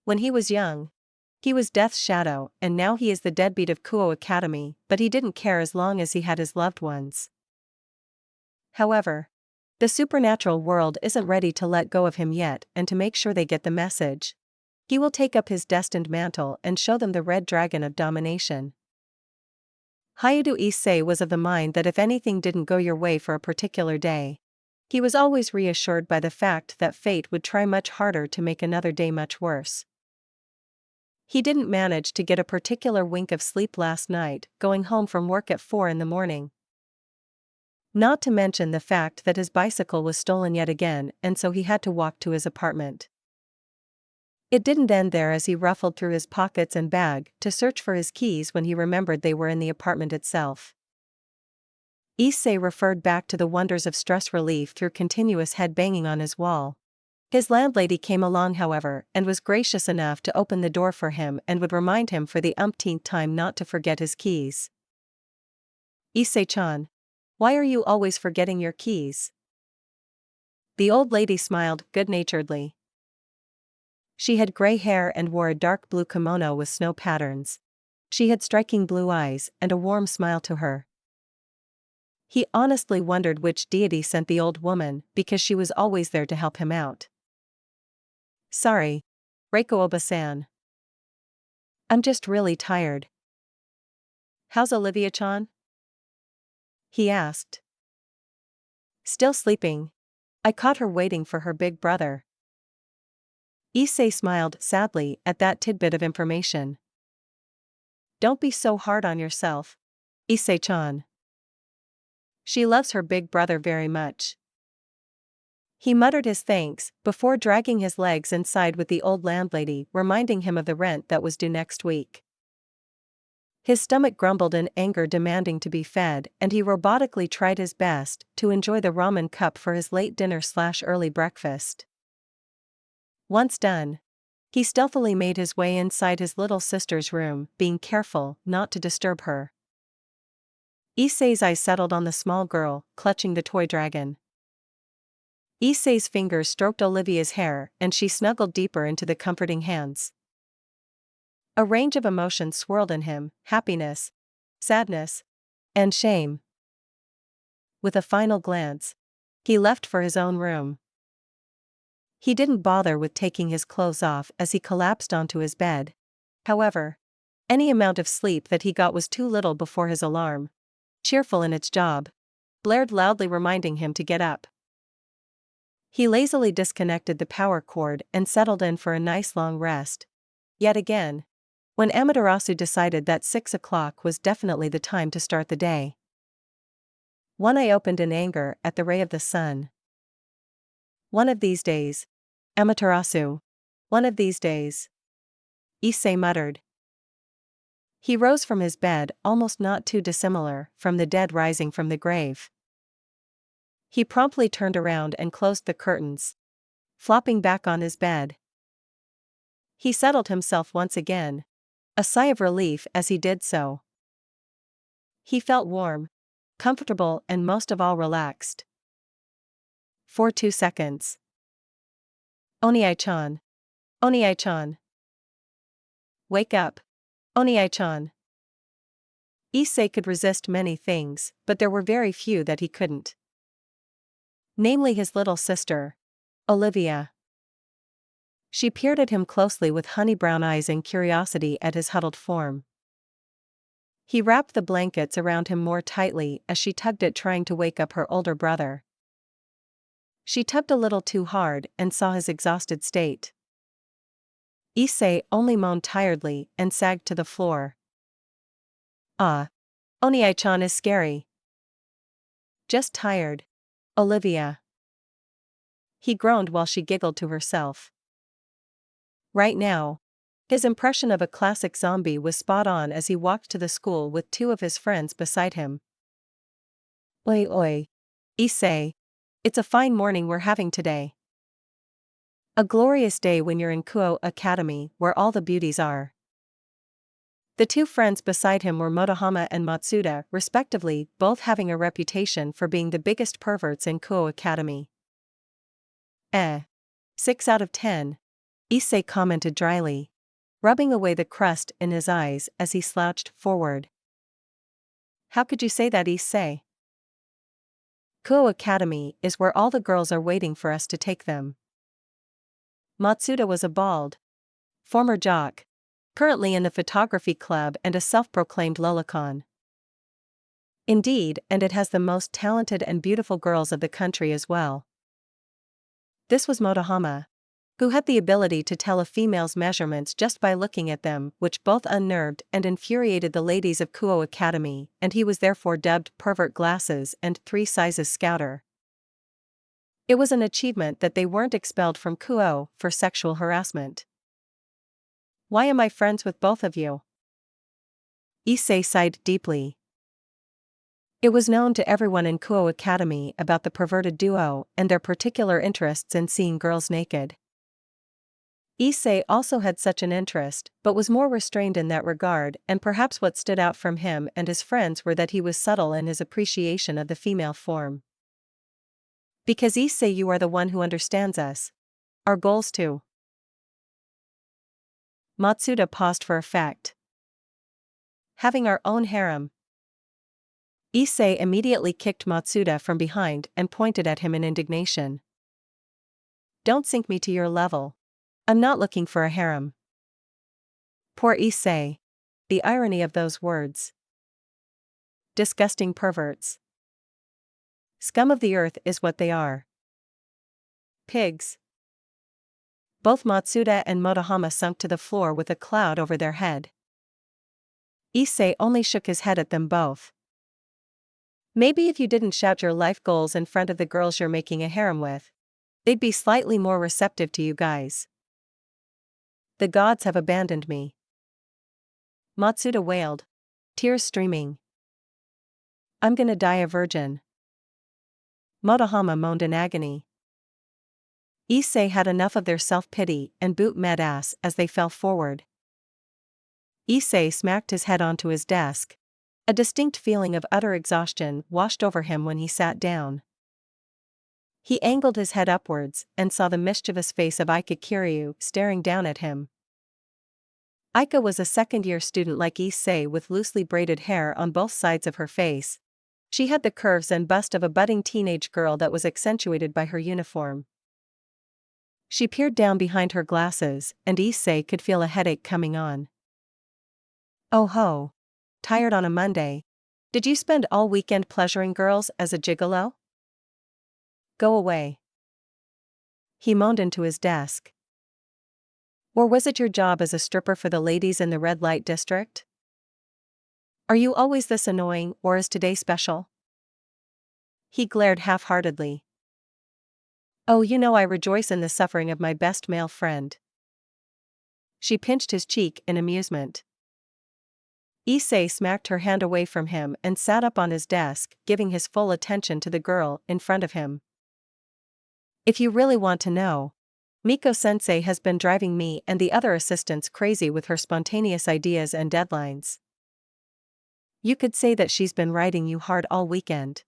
When he was young, he was Death's shadow, and now he is the deadbeat of Kuo Academy, but he didn't care as long as he had his loved ones. However, the supernatural world isn't ready to let go of him yet, and to make sure they get the message, he will take up his destined mantle and show them the red dragon of domination. Godlike Issei was of the mind that if anything didn't go your way for a particular day, he was always reassured by the fact that fate would try much harder to make another day much worse. He didn't manage to get a particular wink of sleep last night, going home from work at 4 in the morning. Not to mention the fact that his bicycle was stolen yet again, and so he had to walk to his apartment. It didn't end there, as he ruffled through his pockets and bag to search for his keys when he remembered they were in the apartment itself. Issei referred back to the wonders of stress relief through continuous head banging on his wall. His landlady came along, however, and was gracious enough to open the door for him and would remind him for the umpteenth time not to forget his keys. "Issei-chan, why are you always forgetting your keys?" The old lady smiled good-naturedly. She had gray hair and wore a dark blue kimono with snow patterns. She had striking blue eyes and a warm smile to her. He honestly wondered which deity sent the old woman, because she was always there to help him out. "Sorry, Reiko Oba-san. I'm just really tired." "How's Olivia-chan?" he asked. "Still sleeping. I caught her waiting for her big brother." Issei smiled sadly at that tidbit of information. "Don't be so hard on yourself, Issei-chan. She loves her big brother very much." He muttered his thanks before dragging his legs inside with the old landlady, reminding him of the rent that was due next week. His stomach grumbled in anger, demanding to be fed, and he robotically tried his best to enjoy the ramen cup for his late dinner/early breakfast. Once done, he stealthily made his way inside his little sister's room, being careful not to disturb her. Issei's eyes settled on the small girl, clutching the toy dragon. Issei's fingers stroked Olivia's hair, and she snuggled deeper into the comforting hands. A range of emotions swirled in him: happiness, sadness, and shame. With a final glance, he left for his own room. He didn't bother with taking his clothes off as he collapsed onto his bed. However, any amount of sleep that he got was too little before his alarm, cheerful in its job, blared loudly, reminding him to get up. He lazily disconnected the power cord and settled in for a nice long rest. Yet again, when Amaterasu decided that 6 o'clock was definitely the time to start the day. One eye opened in anger at the ray of the sun. "One of these days, Amaterasu. One of these days," Issei muttered. He rose from his bed, almost not too dissimilar from the dead rising from the grave. He promptly turned around and closed the curtains, flopping back on his bed. He settled himself once again, a sigh of relief as he did so. He felt warm, comfortable, and most of all relaxed. For 2 seconds. "Oniai-chan. Oniai-chan. Wake up. Oniai-chan." Issei could resist many things, but there were very few that he couldn't. Namely his little sister, Olivia. She peered at him closely with honey-brown eyes in curiosity at his huddled form. He wrapped the blankets around him more tightly as she tugged it, trying to wake up her older brother. She tugged a little too hard and saw his exhausted state. Issei only moaned tiredly and sagged to the floor. "Ah. Oniai-chan is scary." "Just tired, Olivia." He groaned while she giggled to herself. Right now, his impression of a classic zombie was spot on as he walked to the school with 2 of his friends beside him. "Oi oi, Issei. It's a fine morning we're having today. A glorious day when you're in Kuo Academy, where all the beauties are." The 2 friends beside him were Motohama and Matsuda, respectively, both having a reputation for being the biggest perverts in Kuo Academy. 6 out of 10, Issei commented dryly, rubbing away the crust in his eyes as he slouched forward. How could you say that, Issei? Kuo Academy is where all the girls are waiting for us to take them. Matsuda was a bald, former jock, currently in the photography club and a self-proclaimed lolicon. Indeed, and it has the most talented and beautiful girls of the country as well. This was Motohama, who had the ability to tell a female's measurements just by looking at them, which both unnerved and infuriated the ladies of Kuo Academy, and he was therefore dubbed Pervert Glasses and 3 sizes Scouter. It was an achievement that they weren't expelled from Kuo for sexual harassment. Why am I friends with both of you? Issei sighed deeply. It was known to everyone in Kuo Academy about the perverted duo and their particular interests in seeing girls naked. Issei also had such an interest, but was more restrained in that regard, and perhaps what stood out from him and his friends were that he was subtle in his appreciation of the female form. Because Issei, you are the one who understands us. Our goals too. Matsuda paused for effect. Having our own harem. Issei immediately kicked Matsuda from behind and pointed at him in indignation. Don't sink me to your level. I'm not looking for a harem. Poor Issei. The irony of those words. Disgusting perverts. Scum of the earth is what they are. Pigs. Both Matsuda and Motohama sunk to the floor with a cloud over their head. Issei only shook his head at them both. Maybe if you didn't shout your life goals in front of the girls you're making a harem with, they'd be slightly more receptive to you guys. The gods have abandoned me. Matsuda wailed, tears streaming. I'm gonna die a virgin. Motohama moaned in agony. Issei had enough of their self-pity and boot mad ass as they fell forward. Issei smacked his head onto his desk. A distinct feeling of utter exhaustion washed over him when he sat down. He angled his head upwards and saw the mischievous face of Aika Kiryu staring down at him. Aika was a second-year student like Issei with loosely braided hair on both sides of her face. She had the curves and bust of a budding teenage girl that was accentuated by her uniform. She peered down behind her glasses, and Issei could feel a headache coming on. Oh ho! Tired on a Monday? Did you spend all weekend pleasuring girls as a gigolo? Go away. He moaned into his desk. Or was it your job as a stripper for the ladies in the red light district? Are you always this annoying, or is today special? He glared half-heartedly. Oh, you know I rejoice in the suffering of my best male friend. She pinched his cheek in amusement. Issei smacked her hand away from him and sat up on his desk, giving his full attention to the girl in front of him. If you really want to know, Miko-sensei has been driving me and the other assistants crazy with her spontaneous ideas and deadlines. You could say that she's been riding you hard all weekend.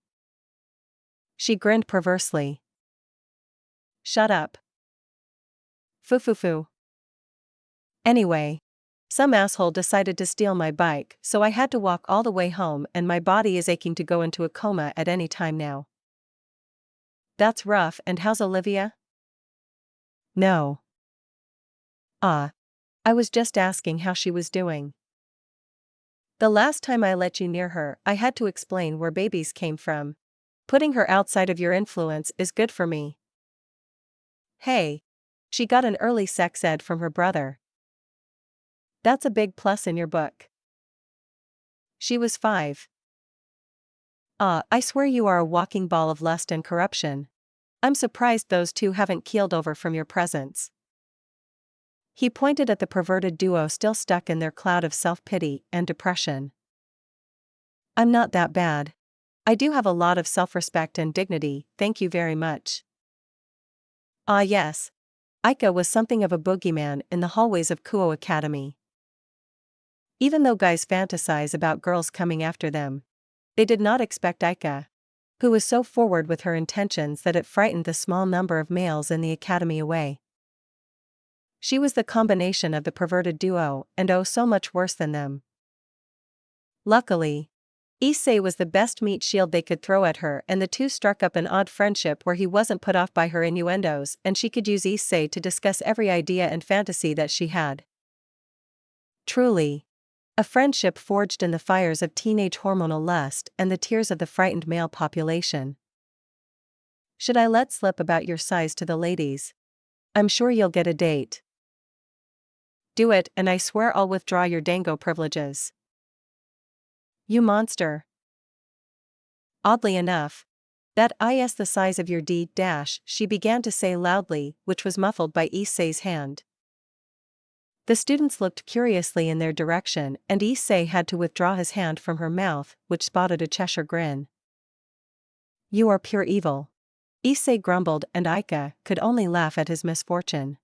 She grinned perversely. Shut up. Foo. Anyway, some asshole decided to steal my bike, so I had to walk all the way home and my body is aching to go into a coma at any time now. That's rough. And how's Olivia? No. I was just asking how she was doing. The last time I let you near her, I had to explain where babies came from. Putting her outside of your influence is good for me. Hey, she got an early sex ed from her brother. That's a big plus in your book. She was 5. I swear you are a walking ball of lust and corruption. I'm surprised those two haven't keeled over from your presence. He pointed at the perverted duo still stuck in their cloud of self-pity and depression. I'm not that bad. I do have a lot of self-respect and dignity, thank you very much. Ah yes. Aika was something of a boogeyman in the hallways of Kuo Academy. Even though guys fantasize about girls coming after them, they did not expect Aika, who was so forward with her intentions that it frightened the small number of males in the academy away. She was the combination of the perverted duo and oh so much worse than them. Luckily, Issei was the best meat shield they could throw at her, and the two struck up an odd friendship where he wasn't put off by her innuendos and she could use Issei to discuss every idea and fantasy that she had. Truly, a friendship forged in the fires of teenage hormonal lust and the tears of the frightened male population. Should I let slip about your size to the ladies? I'm sure you'll get a date. Do it, and I swear I'll withdraw your dango privileges. You monster. Oddly enough, that is the size of your D-, she began to say loudly, which was muffled by Issei's hand. The students looked curiously in their direction, and Issei had to withdraw his hand from her mouth, which spotted a Cheshire grin. You are pure evil. Issei grumbled, and Aika could only laugh at his misfortune.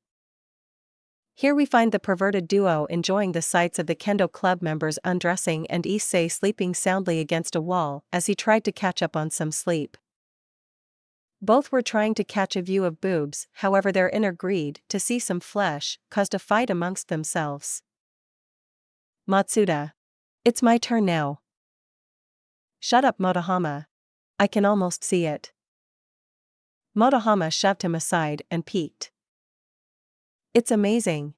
Here we find the perverted duo enjoying the sights of the kendo club members undressing and Issei sleeping soundly against a wall as he tried to catch up on some sleep. Both were trying to catch a view of boobs, however their inner greed to see some flesh caused a fight amongst themselves. Matsuda. It's my turn now. Shut up, Motohama. I can almost see it. Motohama shoved him aside and peeked. It's amazing.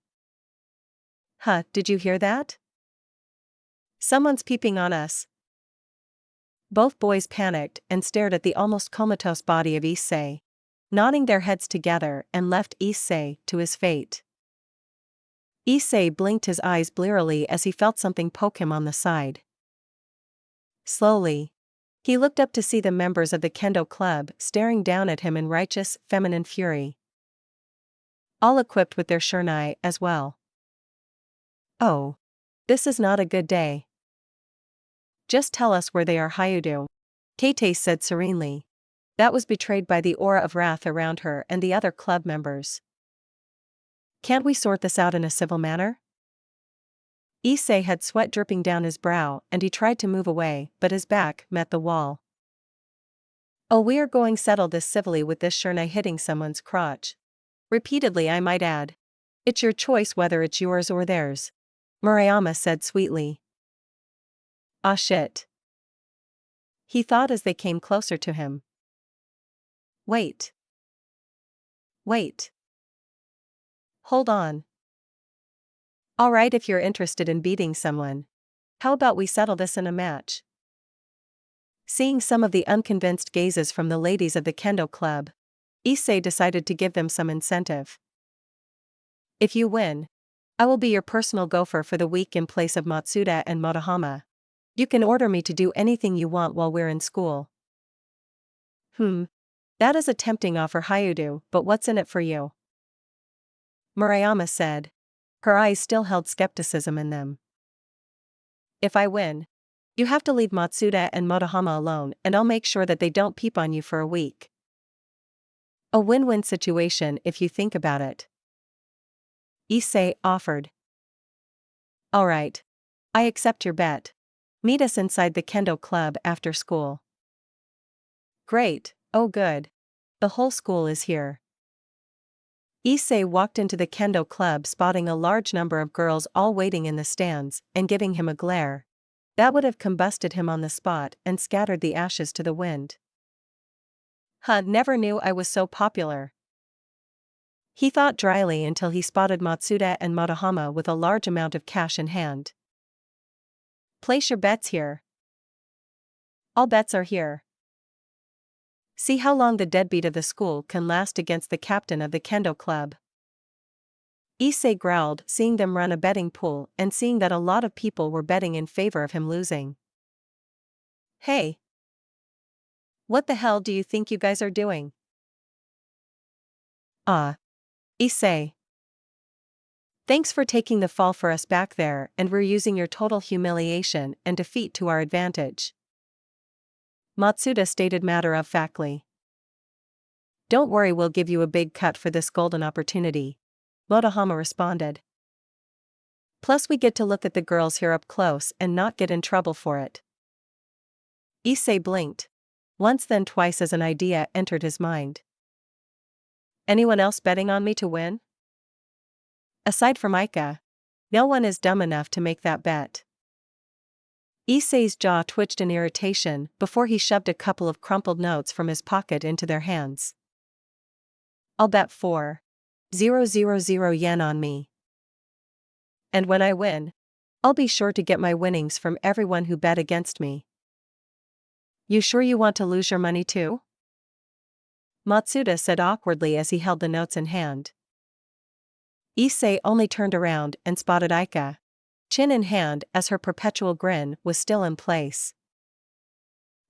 Huh, did you hear that? Someone's peeping on us. Both boys panicked and stared at the almost comatose body of Issei, nodding their heads together and left Issei to his fate. Issei blinked his eyes blearily as he felt something poke him on the side. Slowly, he looked up to see the members of the kendo club staring down at him in righteous, feminine fury. All equipped with their shurnai as well. Oh. This is not a good day. Just tell us where they are, Hayudo. Kate said serenely. That was betrayed by the aura of wrath around her and the other club members. Can't we sort this out in a civil manner? Issei had sweat dripping down his brow and he tried to move away, but his back met the wall. Oh, we are going to settle this civilly with this shurnai hitting someone's crotch. Repeatedly, I might add. It's your choice whether it's yours or theirs. Murayama said sweetly. Ah shit. He thought as they came closer to him. Wait. Wait. Hold on. Alright, if you're interested in beating someone, how about we settle this in a match? Seeing some of the unconvinced gazes from the ladies of the kendo club, Issei decided to give them some incentive. If you win, I will be your personal gopher for the week in place of Matsuda and Motohama. You can order me to do anything you want while we're in school. That is a tempting offer, Hayudo, but what's in it for you? Murayama said. Her eyes still held skepticism in them. If I win, you have to leave Matsuda and Motohama alone, and I'll make sure that they don't peep on you for a week. A win-win situation if you think about it. Issei offered. Alright. I accept your bet. Meet us inside the kendo club after school. Great, oh good. The whole school is here. Issei walked into the kendo club spotting a large number of girls all waiting in the stands and giving him a glare. That would have combusted him on the spot and scattered the ashes to the wind. Never knew I was so popular. He thought dryly until he spotted Matsuda and Motohama with a large amount of cash in hand. Place your bets here. All bets are here. See how long the deadbeat of the school can last against the captain of the kendo club. Issei growled, seeing them run a betting pool and seeing that a lot of people were betting in favor of him losing. Hey! What the hell do you think you guys are doing? Issei. Thanks for taking the fall for us back there, and we're using your total humiliation and defeat to our advantage. Matsuda stated matter-of-factly. Don't worry, we'll give you a big cut for this golden opportunity, Motohama responded. Plus we get to look at the girls here up close and not get in trouble for it. Issei blinked. Once then twice as an idea entered his mind. Anyone else betting on me to win? Aside from Aika, no one is dumb enough to make that bet. Issei's jaw twitched in irritation before he shoved a couple of crumpled notes from his pocket into their hands. I'll bet 4,000 yen on me. And when I win, I'll be sure to get my winnings from everyone who bet against me. You sure you want to lose your money too? Matsuda said awkwardly as he held the notes in hand. Issei only turned around and spotted Aika, chin in hand as her perpetual grin was still in place.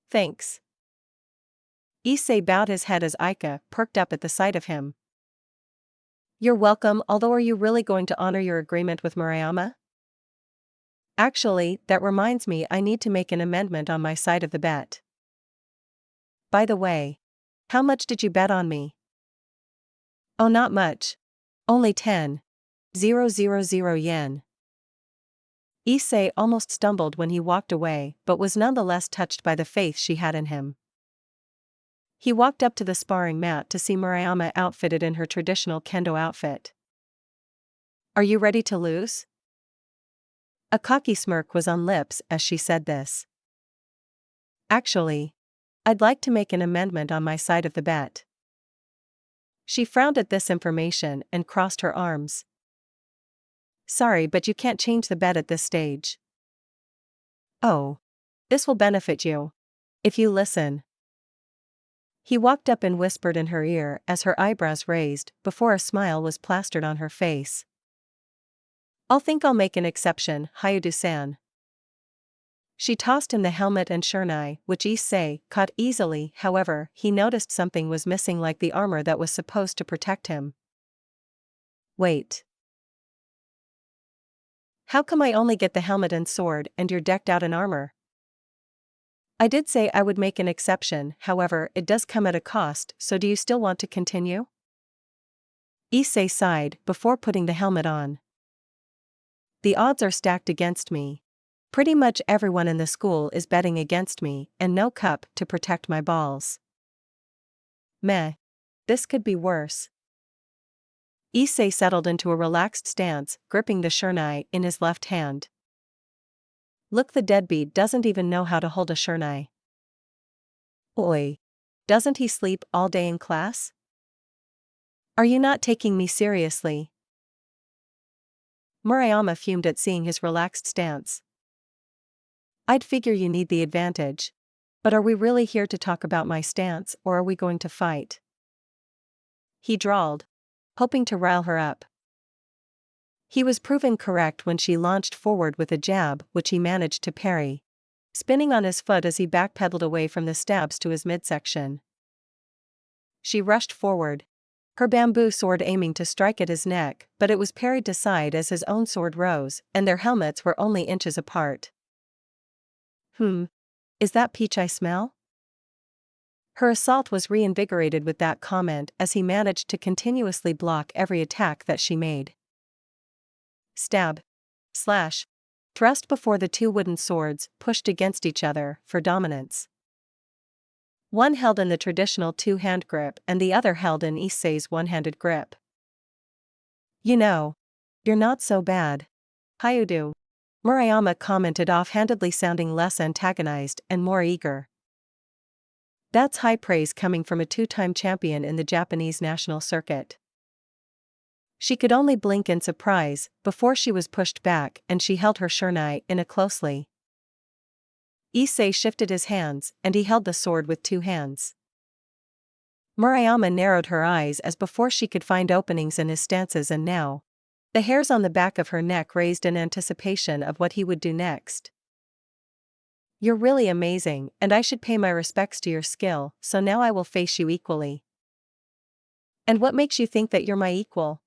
Thanks. Issei bowed his head as Aika perked up at the sight of him. You're welcome, although are you really going to honor your agreement with Murayama? Actually, that reminds me I need to make an amendment on my side of the bet. By the way, how much did you bet on me? Oh, not much. Only 10,000 yen. Issei almost stumbled when he walked away but was nonetheless touched by the faith she had in him. He walked up to the sparring mat to see Murayama outfitted in her traditional kendo outfit. Are you ready to lose? A cocky smirk was on lips as she said this. Actually, I'd like to make an amendment on my side of the bet. She frowned at this information and crossed her arms. Sorry, but you can't change the bet at this stage. Oh. This will benefit you. If you listen. He walked up and whispered in her ear as her eyebrows raised before a smile was plastered on her face. I'll make an exception, Hyudu-san. She tossed him the helmet and shurnai, which Issei caught easily. However, he noticed something was missing, like the armor that was supposed to protect him. Wait. How come I only get the helmet and sword and you're decked out in armor? I did say I would make an exception, however, it does come at a cost, so do you still want to continue? Issei sighed before putting the helmet on. The odds are stacked against me. Pretty much everyone in the school is betting against me, and no cup to protect my balls. Meh. This could be worse. Issei settled into a relaxed stance, gripping the shurnai in his left hand. Look, the deadbeat doesn't even know how to hold a shurnai. Oi. Doesn't he sleep all day in class? Are you not taking me seriously? Murayama fumed at seeing his relaxed stance. I'd figure you need the advantage. But are we really here to talk about my stance, or are we going to fight? He drawled, hoping to rile her up. He was proven correct when she launched forward with a jab which he managed to parry, spinning on his foot as he backpedaled away from the stabs to his midsection. She rushed forward, her bamboo sword aiming to strike at his neck, but it was parried aside as his own sword rose, and their helmets were only inches apart. Is that peach I smell? Her assault was reinvigorated with that comment as he managed to continuously block every attack that she made. Stab. Slash. Thrust before the two wooden swords pushed against each other for dominance. One held in the traditional two-hand grip and the other held in Issei's one-handed grip. You know, you're not so bad, Hyudu, Murayama commented offhandedly, sounding less antagonized and more eager. That's high praise coming from a two-time champion in the Japanese national circuit. She could only blink in surprise before she was pushed back and she held her shurnai in closely. Issei shifted his hands and he held the sword with two hands. Murayama narrowed her eyes as before she could find openings in his stances, and now, the hairs on the back of her neck raised in anticipation of what he would do next. You're really amazing, and I should pay my respects to your skill, so now I will face you equally. And what makes you think that you're my equal?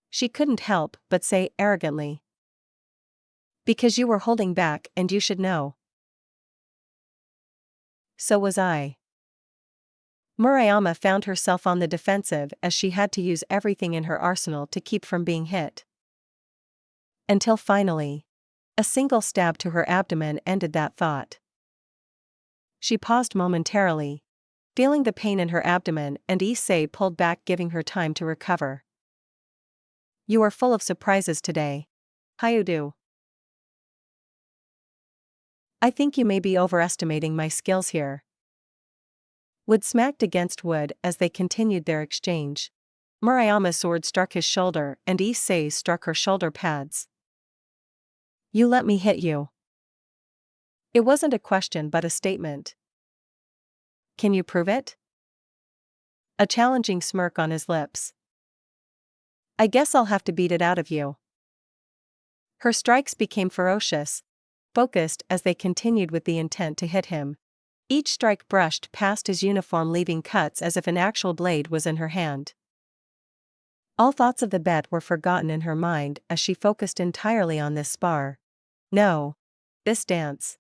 She couldn't help but say arrogantly. Because you were holding back and you should know. So was I. Murayama found herself on the defensive as she had to use everything in her arsenal to keep from being hit. Until finally, a single stab to her abdomen ended that thought. She paused momentarily, feeling the pain in her abdomen, and Issei pulled back, giving her time to recover. You are full of surprises today. Hyudu. I think you may be overestimating my skills here. Wood smacked against wood as they continued their exchange. Murayama's sword struck his shoulder and Issei's struck her shoulder pads. You let me hit you. It wasn't a question but a statement. Can you prove it? A challenging smirk on his lips. I guess I'll have to beat it out of you. Her strikes became ferocious, focused as they continued with the intent to hit him. Each strike brushed past his uniform, leaving cuts as if an actual blade was in her hand. All thoughts of the bet were forgotten in her mind as she focused entirely on this spar. No. This dance.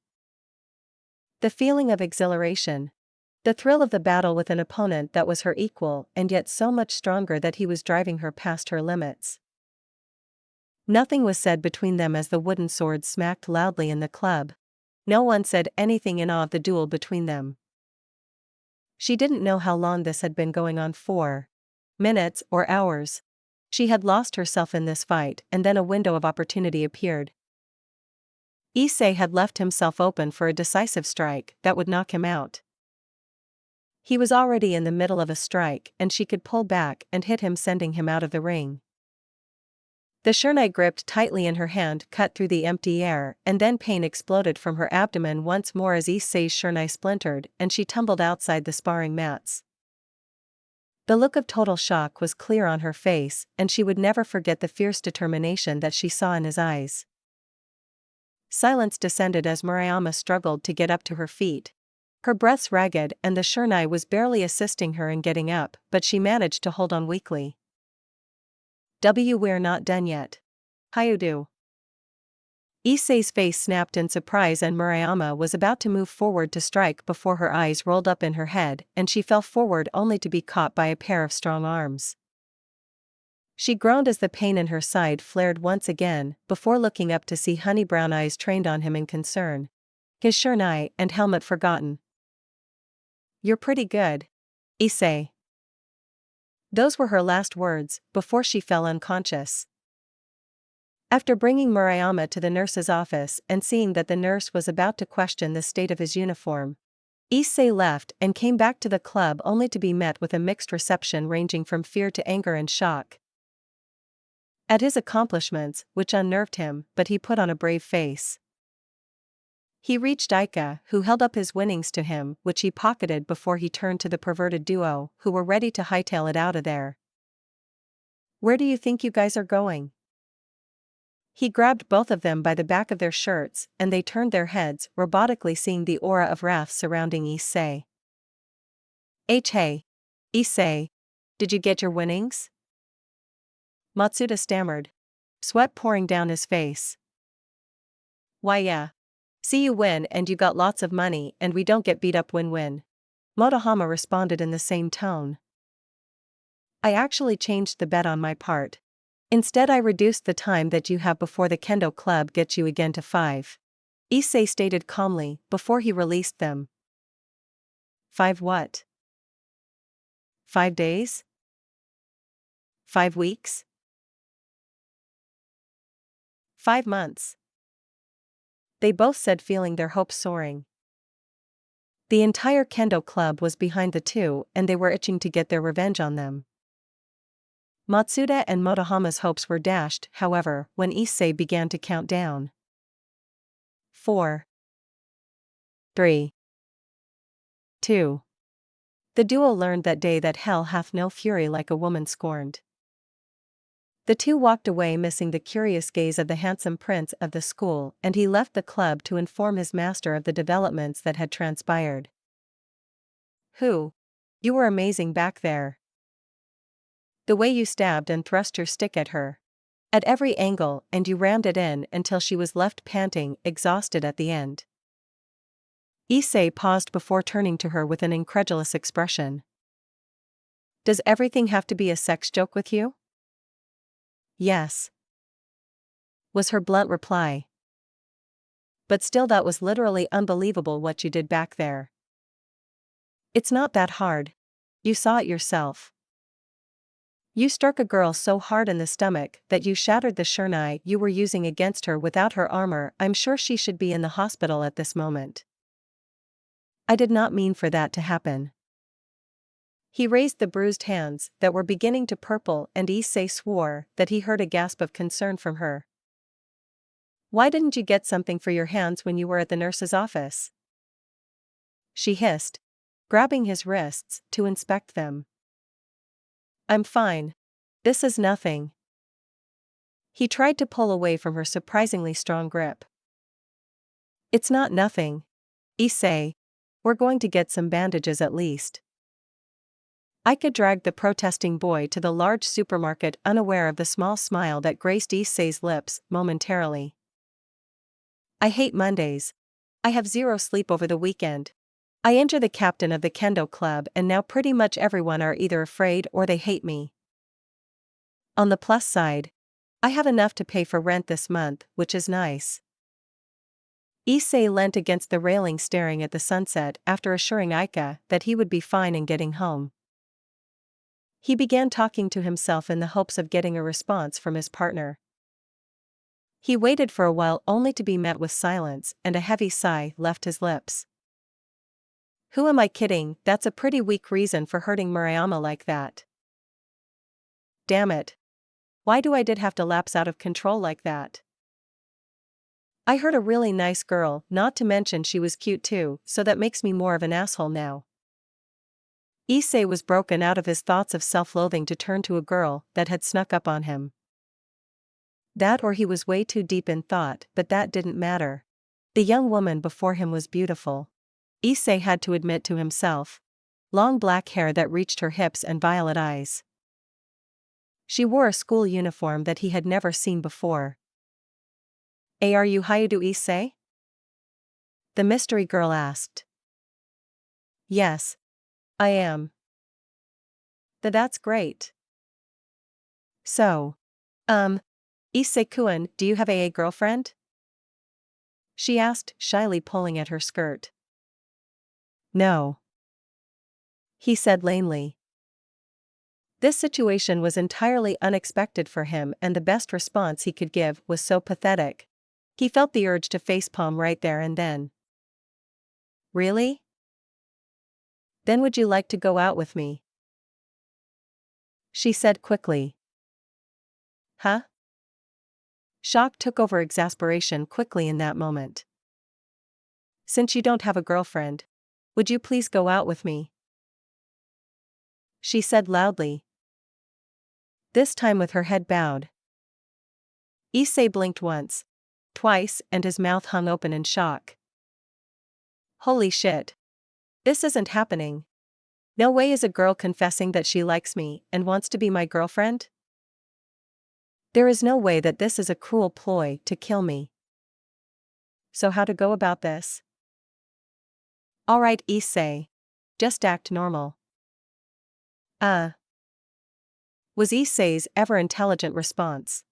The feeling of exhilaration. The thrill of the battle with an opponent that was her equal and yet so much stronger that he was driving her past her limits. Nothing was said between them as the wooden swords smacked loudly in the club. No one said anything in awe of the duel between them. She didn't know how long this had been going on for. Minutes or hours. She had lost herself in this fight and then a window of opportunity appeared. Issei had left himself open for a decisive strike that would knock him out. He was already in the middle of a strike and she could pull back and hit him, sending him out of the ring. The shurnai gripped tightly in her hand cut through the empty air and then pain exploded from her abdomen once more as Issei's shurnai splintered and she tumbled outside the sparring mats. The look of total shock was clear on her face and she would never forget the fierce determination that she saw in his eyes. Silence descended as Murayama struggled to get up to her feet. Her breaths ragged and the shurnai was barely assisting her in getting up, but she managed to hold on weakly. We're not done yet. Hyudu. Issei's face snapped in surprise and Murayama was about to move forward to strike before her eyes rolled up in her head and she fell forward only to be caught by a pair of strong arms. She groaned as the pain in her side flared once again, before looking up to see honey brown eyes trained on him in concern. His shurnai and helmet forgotten. You're pretty good, Issei. Those were her last words, before she fell unconscious. After bringing Murayama to the nurse's office and seeing that the nurse was about to question the state of his uniform, Issei left and came back to the club only to be met with a mixed reception ranging from fear to anger and shock at his accomplishments, which unnerved him, but he put on a brave face. He reached Aika, who held up his winnings to him, which he pocketed before he turned to the perverted duo, who were ready to hightail it out of there. Where do you think you guys are going? He grabbed both of them by the back of their shirts, and they turned their heads, robotically seeing the aura of wrath surrounding Issei. Hey. Issei. Did you get your winnings? Matsuda stammered. Sweat pouring down his face. Why yeah. See you win and you got lots of money and we don't get beat up win-win. Motohama responded in the same tone. I actually changed the bet on my part. Instead I reduced the time that you have before the kendo club gets you again to 5. Issei stated calmly, before he released them. 5 what? 5 days? 5 weeks? 5 months. They both said, feeling their hopes soaring. The entire kendo club was behind the two and they were itching to get their revenge on them. Matsuda and Motohama's hopes were dashed, however, when Issei began to count down. 4. 3. 2. The duo learned that day that hell hath no fury like a woman scorned. The two walked away, missing the curious gaze of the handsome prince of the school, and he left the club to inform his master of the developments that had transpired. You were amazing back there. The way you stabbed and thrust your stick at her. At every angle, and you rammed it in until she was left panting, exhausted at the end. Issei paused before turning to her with an incredulous expression. Does everything have to be a sex joke with you? Yes, was her blunt reply. But still, that was literally unbelievable what you did back there. It's not that hard. You saw it yourself. You struck a girl so hard in the stomach that you shattered the shurnai you were using against her without her armor. I'm sure she should be in the hospital at this moment. I did not mean for that to happen. He raised the bruised hands that were beginning to purple, and Issei swore that he heard a gasp of concern from her. Why didn't you get something for your hands when you were at the nurse's office? She hissed, grabbing his wrists to inspect them. I'm fine. This is nothing. He tried to pull away from her surprisingly strong grip. It's not nothing. Issei, we're going to get some bandages at least. Ika dragged the protesting boy to the large supermarket, unaware of the small smile that graced Issei's lips momentarily. I hate Mondays. I have zero sleep over the weekend. I injure the captain of the kendo club, and now pretty much everyone are either afraid or they hate me. On the plus side, I have enough to pay for rent this month, which is nice. Issei leant against the railing staring at the sunset after assuring Ika that he would be fine in getting home. He began talking to himself in the hopes of getting a response from his partner. He waited for a while only to be met with silence, and a heavy sigh left his lips. Who am I kidding? That's a pretty weak reason for hurting Murayama like that. Damn it. Why do I have to lapse out of control like that? I hurt a really nice girl, not to mention she was cute too, so that makes me more of an asshole now. Issei was broken out of his thoughts of self-loathing to turn to a girl that had snuck up on him. That or he was way too deep in thought, but that didn't matter. The young woman before him was beautiful. Issei had to admit to himself. Long black hair that reached her hips and violet eyes. She wore a school uniform that he had never seen before. Are you Hayudo Issei? The mystery girl asked. Yes. I am. That's great. So. Issei-kun, do you have a girlfriend? She asked, shyly pulling at her skirt. No. He said lamely. This situation was entirely unexpected for him, and the best response he could give was so pathetic. He felt the urge to facepalm right there and then. Really? Then would you like to go out with me? She said quickly. Huh? Shock took over exasperation quickly in that moment. Since you don't have a girlfriend, would you please go out with me? She said loudly. This time with her head bowed. Issei blinked once, twice, and his mouth hung open in shock. Holy shit. This isn't happening. No way is a girl confessing that she likes me and wants to be my girlfriend? There is no way that this is a cruel ploy to kill me. So how to go about this? Alright, Issei. Just act normal. Was Issei's ever-intelligent response.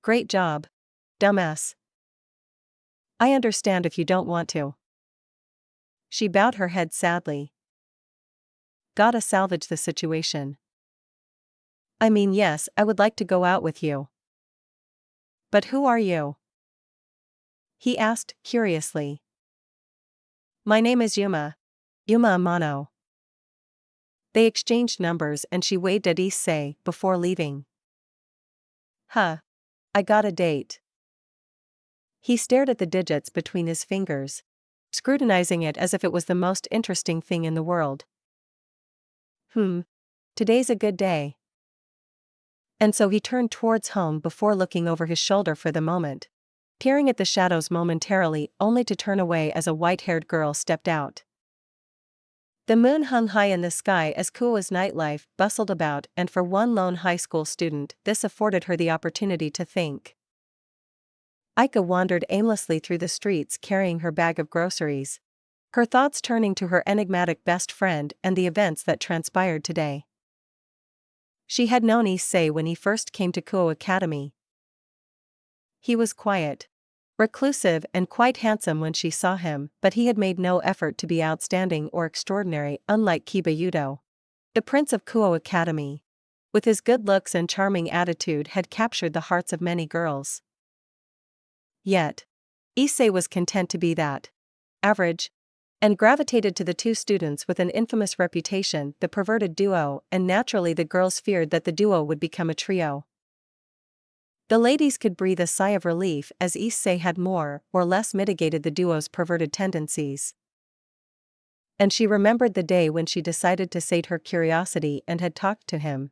Great job, dumbass. I understand if you don't want to. She bowed her head sadly. Gotta salvage the situation. I mean, yes, I would like to go out with you. But who are you? He asked, curiously. My name is Yuma Amano. They exchanged numbers and she waved at Issei before leaving. Huh. I got a date. He stared at the digits between his fingers, scrutinizing it as if it was the most interesting thing in the world. Today's a good day. And so he turned towards home before looking over his shoulder for the moment, peering at the shadows momentarily only to turn away as a white-haired girl stepped out. The moon hung high in the sky as Kuo's nightlife bustled about, and for one lone high school student this afforded her the opportunity to think. Ika wandered aimlessly through the streets carrying her bag of groceries, her thoughts turning to her enigmatic best friend and the events that transpired today. She had known Issei when he first came to Kuo Academy. He was quiet, reclusive and quite handsome when she saw him, but he had made no effort to be outstanding or extraordinary, unlike Kiba Yudo, the prince of Kuo Academy. with his good looks and charming attitude had captured the hearts of many girls. Yet, Issei was content to be that average, and gravitated to the two students with an infamous reputation, the perverted duo, and naturally the girls feared that the duo would become a trio. The ladies could breathe a sigh of relief as Issei had more or less mitigated the duo's perverted tendencies. And she remembered the day when she decided to sate her curiosity and had talked to him.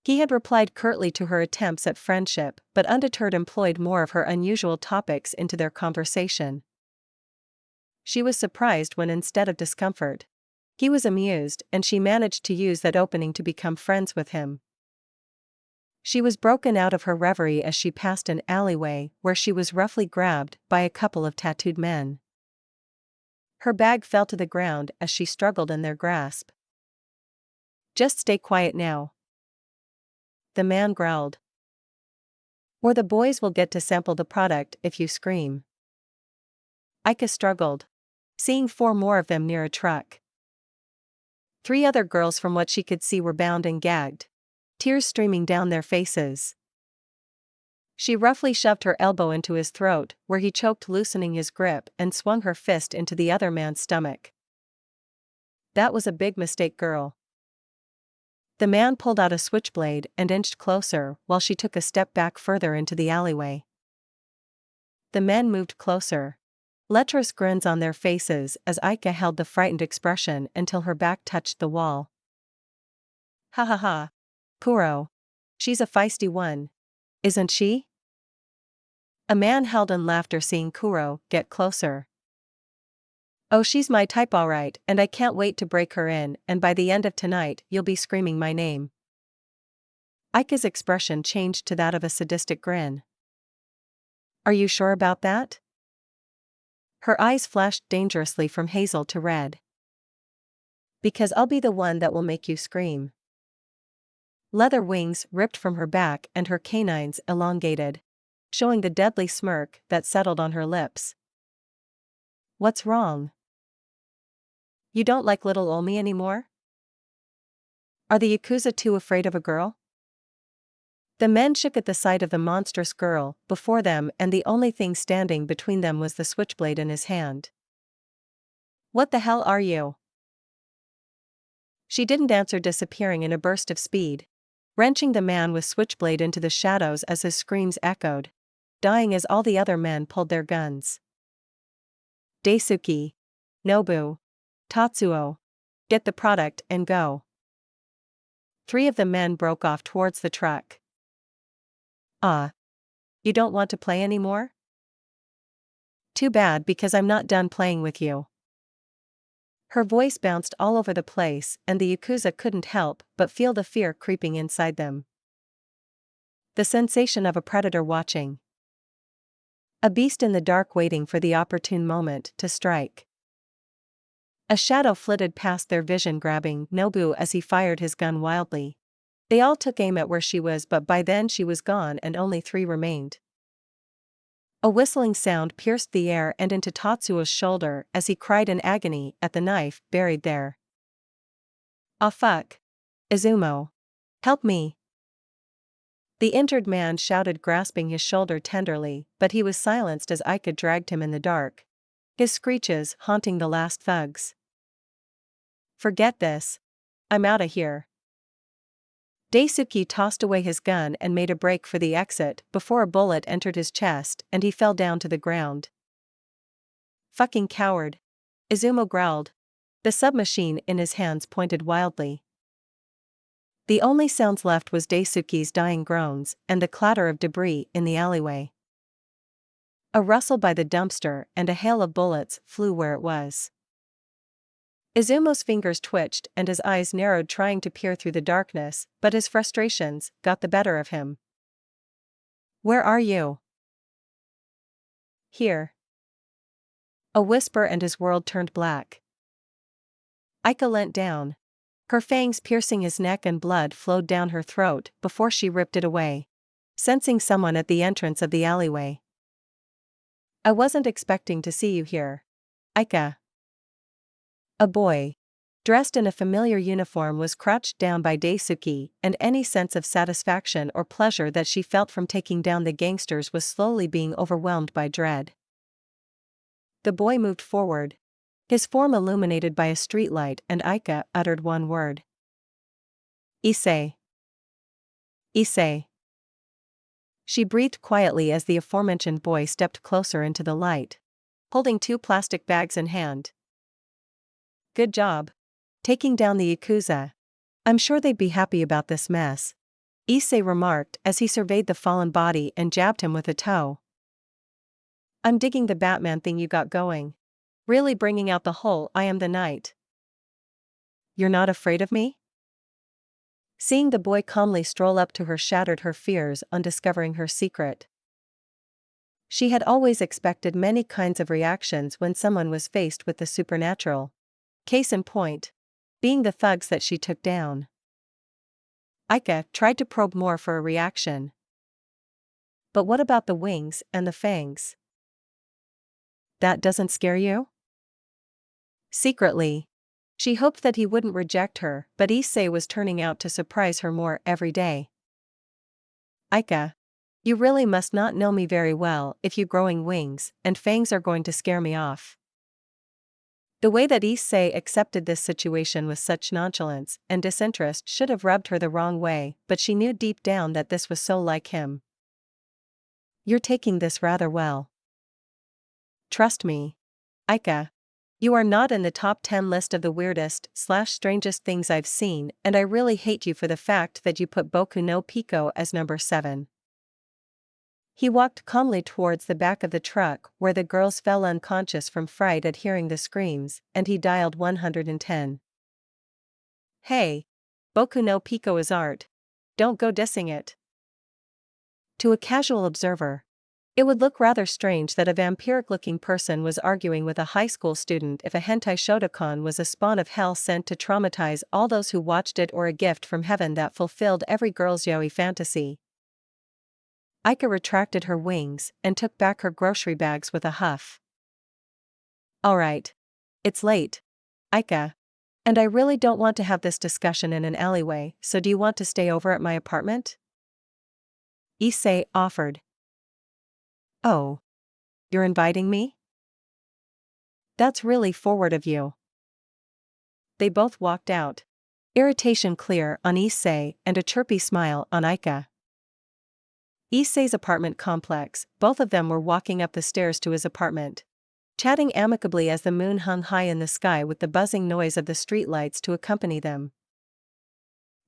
He had replied curtly to her attempts at friendship, but undeterred employed more of her unusual topics into their conversation. She was surprised when instead of discomfort, he was amused, and she managed to use that opening to become friends with him. She was broken out of her reverie as she passed an alleyway where she was roughly grabbed by a couple of tattooed men. Her bag fell to the ground as she struggled in their grasp. "Just stay quiet now," the man growled. "Or the boys will get to sample the product if you scream." Ika struggled, seeing 4 more of them near a truck. 3 other girls from what she could see were bound and gagged, tears streaming down their faces. She roughly shoved her elbow into his throat, where he choked, loosening his grip, and swung her fist into the other man's stomach. "That was a big mistake, girl." The man pulled out a switchblade and inched closer while she took a step back further into the alleyway. The men moved closer, lecherous grins on their faces as Ika held the frightened expression until her back touched the wall. "Ha ha ha. Kuro. She's a feisty one, isn't she?" A man held in laughter seeing Kuro get closer. "Oh, she's my type alright, and I can't wait to break her in, and by the end of tonight you'll be screaming my name." Ika's expression changed to that of a sadistic grin. "Are you sure about that?" Her eyes flashed dangerously from hazel to red. "Because I'll be the one that will make you scream." Leather wings ripped from her back and her canines elongated, showing the deadly smirk that settled on her lips. "What's wrong? You don't like little Omi anymore? Are the Yakuza too afraid of a girl?" The men shook at the sight of the monstrous girl before them, and the only thing standing between them was the switchblade in his hand. "What the hell are you?" She didn't answer, disappearing in a burst of speed, wrenching the man with switchblade into the shadows as his screams echoed, dying as all the other men pulled their guns. "Daisuke, Nobu, Tatsuo, get the product and go." 3 of the men broke off towards the truck. You don't want to play anymore? Too bad, because I'm not done playing with you." Her voice bounced all over the place, and the Yakuza couldn't help but feel the fear creeping inside them. The sensation of a predator watching. A beast in the dark waiting for the opportune moment to strike. A shadow flitted past their vision, grabbing Nobu as he fired his gun wildly. They all took aim at where she was, but by then she was gone and only 3 remained. A whistling sound pierced the air and into Tatsuo's shoulder as he cried in agony at the knife buried there. "Ah, fuck. Izumo. Help me." The injured man shouted, grasping his shoulder tenderly, but he was silenced as Ika dragged him in the dark, his screeches haunting the last thugs. "Forget this. I'm outta here." Daisuke tossed away his gun and made a break for the exit before a bullet entered his chest and he fell down to the ground. "Fucking coward," Izumo growled, the submachine in his hands pointed wildly. The only sounds left was Daisuke's dying groans and the clatter of debris in the alleyway. A rustle by the dumpster and a hail of bullets flew where it was. Izumo's fingers twitched and his eyes narrowed, trying to peer through the darkness, but his frustrations got the better of him. "Where are you?" "Here." A whisper and his world turned black. Ika leant down, her fangs piercing his neck, and blood flowed down her throat before she ripped it away, sensing someone at the entrance of the alleyway. "I wasn't expecting to see you here, Ika." A boy, dressed in a familiar uniform, was crouched down by Daisuke, and any sense of satisfaction or pleasure that she felt from taking down the gangsters was slowly being overwhelmed by dread. The boy moved forward, his form illuminated by a streetlight, and Aika uttered one word. Issei. Issei. She breathed quietly as the aforementioned boy stepped closer into the light, holding 2 plastic bags in hand. Good job. Taking down the Yakuza. I'm sure they'd be happy about this mess, Issei remarked as he surveyed the fallen body and jabbed him with a toe. I'm digging the Batman thing you got going. Really bringing out the whole I am the knight. You're not afraid of me? Seeing the boy calmly stroll up to her shattered her fears on discovering her secret. She had always expected many kinds of reactions when someone was faced with the supernatural. Case in point, being the thugs that she took down. Aika tried to probe more for a reaction. But what about the wings and the fangs? That doesn't scare you? Secretly, she hoped that he wouldn't reject her, but Issei was turning out to surprise her more every day. Aika, you really must not know me very well if you growing wings and fangs are going to scare me off. The way that Issei accepted this situation with such nonchalance and disinterest should have rubbed her the wrong way, but she knew deep down that this was so like him. You're taking this rather well. Trust me, Aika. You are not in the top 10 list of the weirdest/strangest things I've seen, and I really hate you for the fact that you put Boku no Pico as number 7. He walked calmly towards the back of the truck where the girls fell unconscious from fright at hearing the screams, and he dialed 110. Hey! Boku no Pico is art. Don't go dissing it. To a casual observer, it would look rather strange that a vampiric-looking person was arguing with a high school student if a hentai shotokan was a spawn of hell sent to traumatize all those who watched it, or a gift from heaven that fulfilled every girl's yaoi fantasy. Aika retracted her wings and took back her grocery bags with a huff. Alright. It's late, Aika. And I really don't want to have this discussion in an alleyway, so do you want to stay over at my apartment? Issei offered. Oh. You're inviting me? That's really forward of you. They both walked out. Irritation clear on Issei and a chirpy smile on Aika. Issei's apartment complex, both of them were walking up the stairs to his apartment, chatting amicably as the moon hung high in the sky with the buzzing noise of the streetlights to accompany them.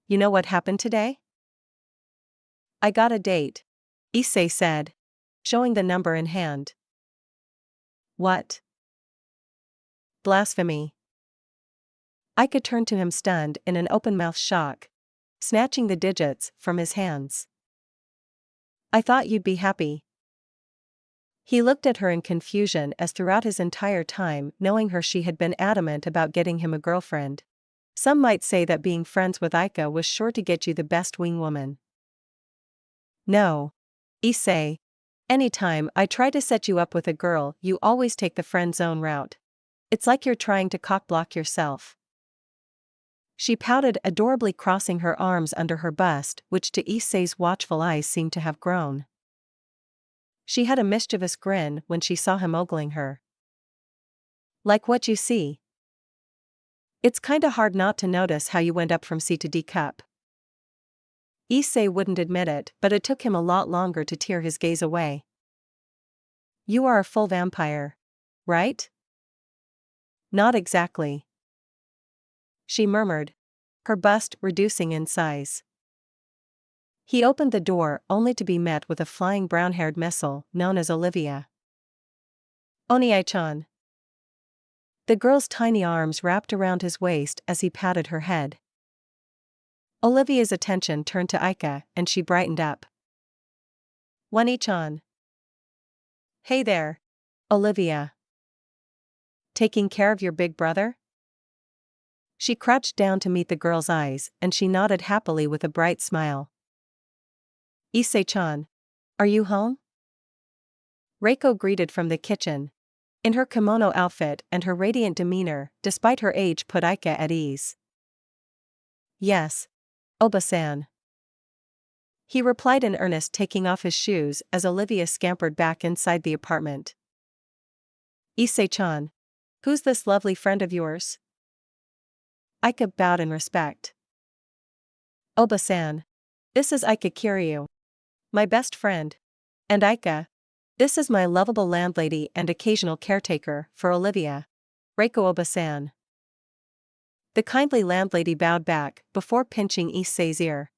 You know what happened today? I got a date, Issei said, showing the number in hand. What? Blasphemy. Aika turned to him stunned in an open-mouthed shock, snatching the digits from his hands. I thought you'd be happy. He looked at her in confusion as throughout his entire time knowing her she had been adamant about getting him a girlfriend. Some might say that being friends with Aika was sure to get you the best wingwoman. No. Issei. Anytime I try to set you up with a girl you always take the friend zone route. It's like you're trying to cock-block yourself. She pouted adorably, crossing her arms under her bust, which to Issei's watchful eyes seemed to have grown. She had a mischievous grin when she saw him ogling her. Like what you see. It's kinda hard not to notice how you went up from C to D cup. Issei wouldn't admit it, but it took him a lot longer to tear his gaze away. You are a full vampire, right? Not exactly. She murmured, her bust reducing in size. He opened the door only to be met with a flying brown-haired missile known as Olivia. Oniai-chan. The girl's tiny arms wrapped around his waist as he patted her head. Olivia's attention turned to Aika and she brightened up. Wani-chan. Hey there, Olivia. Taking care of your big brother? She crouched down to meet the girl's eyes and she nodded happily with a bright smile. Issei-chan. Are you home? Reiko greeted from the kitchen, In her kimono outfit and her radiant demeanor, despite her age, put Aika at ease. Yes. Oba-san. He replied in earnest, taking off his shoes as Olivia scampered back inside the apartment. Issei-chan. Who's this lovely friend of yours? Aika bowed in respect. Oba-san. This is Aika Kiryu. My best friend. And Aika. This is my lovable landlady and occasional caretaker for Olivia. Reiko Oba-san. The kindly landlady bowed back before pinching Issei's ear.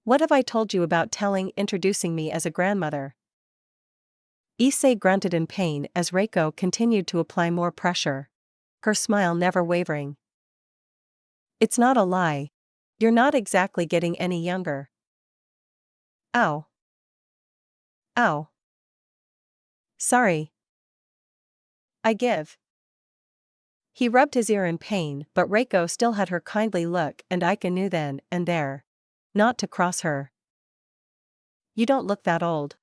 What have I told you about introducing me as a grandmother? Issei grunted in pain as Reiko continued to apply more pressure. Her smile never wavering. It's not a lie. You're not exactly getting any younger. Ow. Ow. Sorry. I give. He rubbed his ear in pain, but Reiko still had her kindly look, and Aika knew then and there not to cross her. You don't look that old.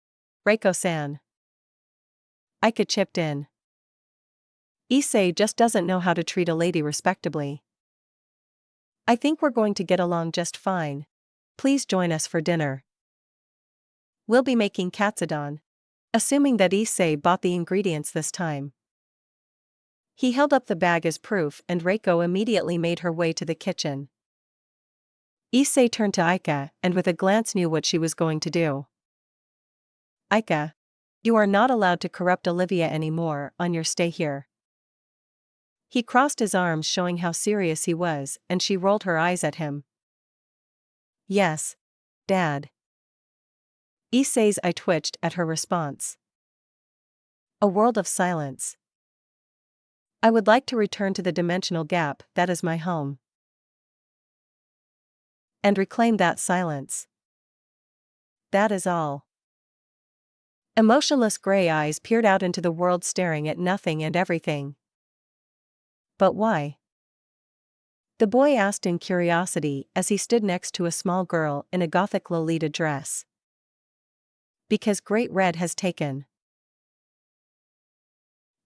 Reiko-san. Aika chipped in. Issei just doesn't know how to treat a lady respectably. I think we're going to get along just fine. Please join us for dinner. We'll be making katsudon. Assuming that Issei bought the ingredients this time. He held up the bag as proof, and Reiko immediately made her way to the kitchen. Issei turned to Aika and with a glance knew what she was going to do. Aika. You are not allowed to corrupt Olivia anymore on your stay here. He crossed his arms, showing how serious he was, and she rolled her eyes at him. Yes. Dad. Issei's eye twitched at her response. A world of silence. I would like to return to the dimensional gap that is my home. And reclaim that silence. That is all. Emotionless gray eyes peered out into the world, staring at nothing and everything. But why? The boy asked in curiosity as he stood next to a small girl in a gothic Lolita dress. Because Great Red has taken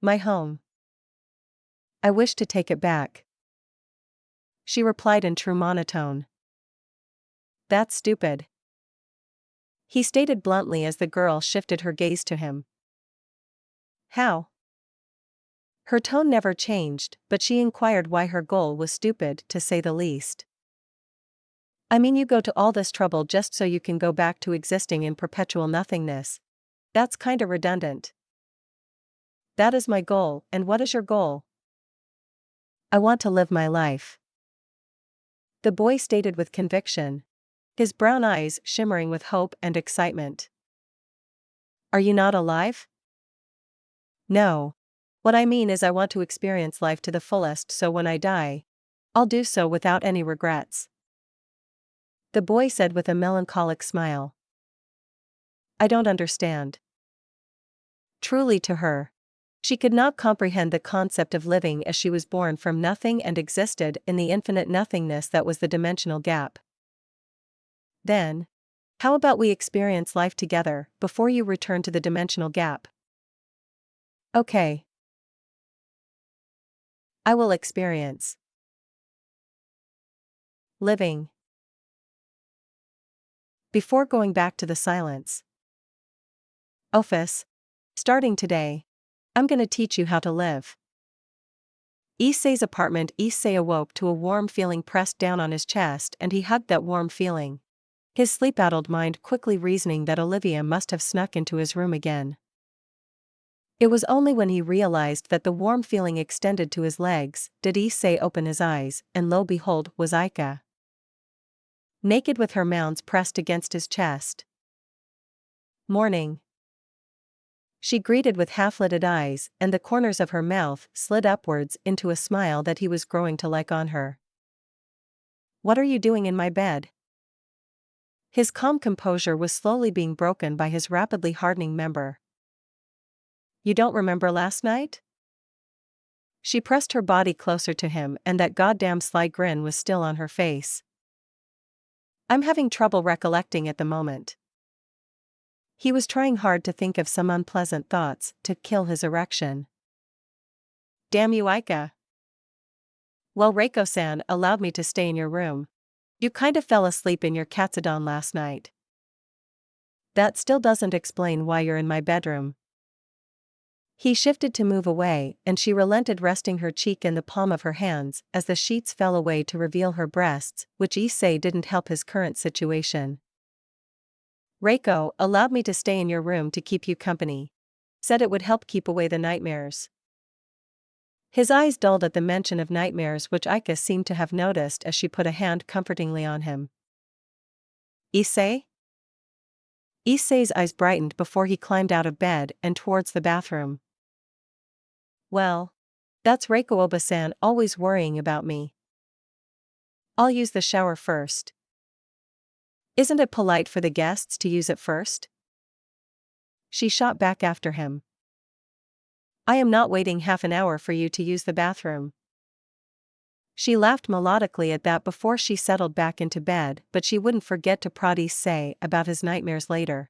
my home. I wish to take it back. She replied in true monotone. That's stupid. He stated bluntly as the girl shifted her gaze to him. How? Her tone never changed, but she inquired why her goal was stupid, to say the least. I mean, you go to all this trouble just so you can go back to existing in perpetual nothingness. That's kinda redundant. That is my goal, and what is your goal? I want to live my life. The boy stated with conviction, his brown eyes shimmering with hope and excitement. Are you not alive? No. What I mean is I want to experience life to the fullest, so when I die, I'll do so without any regrets. The boy said with a melancholic smile. I don't understand. Truly, to her, she could not comprehend the concept of living as she was born from nothing and existed in the infinite nothingness that was the dimensional gap. Then, how about we experience life together before you return to the dimensional gap? Okay. I will experience living before going back to the silence. Office. Starting today, I'm gonna teach you how to live. Issei's apartment. Issei awoke to a warm feeling pressed down on his chest, and he hugged that warm feeling. His sleep-addled mind quickly reasoning that Olivia must have snuck into his room again. It was only when he realized that the warm feeling extended to his legs did Issei open his eyes, and lo behold was Aika. Naked with her mounds pressed against his chest. Morning. She greeted with half-lidded eyes, and the corners of her mouth slid upwards into a smile that he was growing to like on her. What are you doing in my bed? His calm composure was slowly being broken by his rapidly hardening member. You don't remember last night? She pressed her body closer to him, and that goddamn sly grin was still on her face. I'm having trouble recollecting at the moment. He was trying hard to think of some unpleasant thoughts to kill his erection. Damn you, Aika. Well, Reiko-san allowed me to stay in your room. You kind of fell asleep in your katsudon last night. That still doesn't explain why you're in my bedroom. He shifted to move away, and she relented, resting her cheek in the palm of her hands as the sheets fell away to reveal her breasts, which Issei didn't help his current situation. Reiko allowed me to stay in your room to keep you company. Said it would help keep away the nightmares. His eyes dulled at the mention of nightmares, which Aika seemed to have noticed as she put a hand comfortingly on him. Issei? Issei's eyes brightened before he climbed out of bed and towards the bathroom. Well, that's Reiko-oba-san always worrying about me. I'll use the shower first. Isn't it polite for the guests to use it first? She shot back after him. I am not waiting half an hour for you to use the bathroom. She laughed melodically at that before she settled back into bed, but she wouldn't forget to prod Issei about his nightmares later.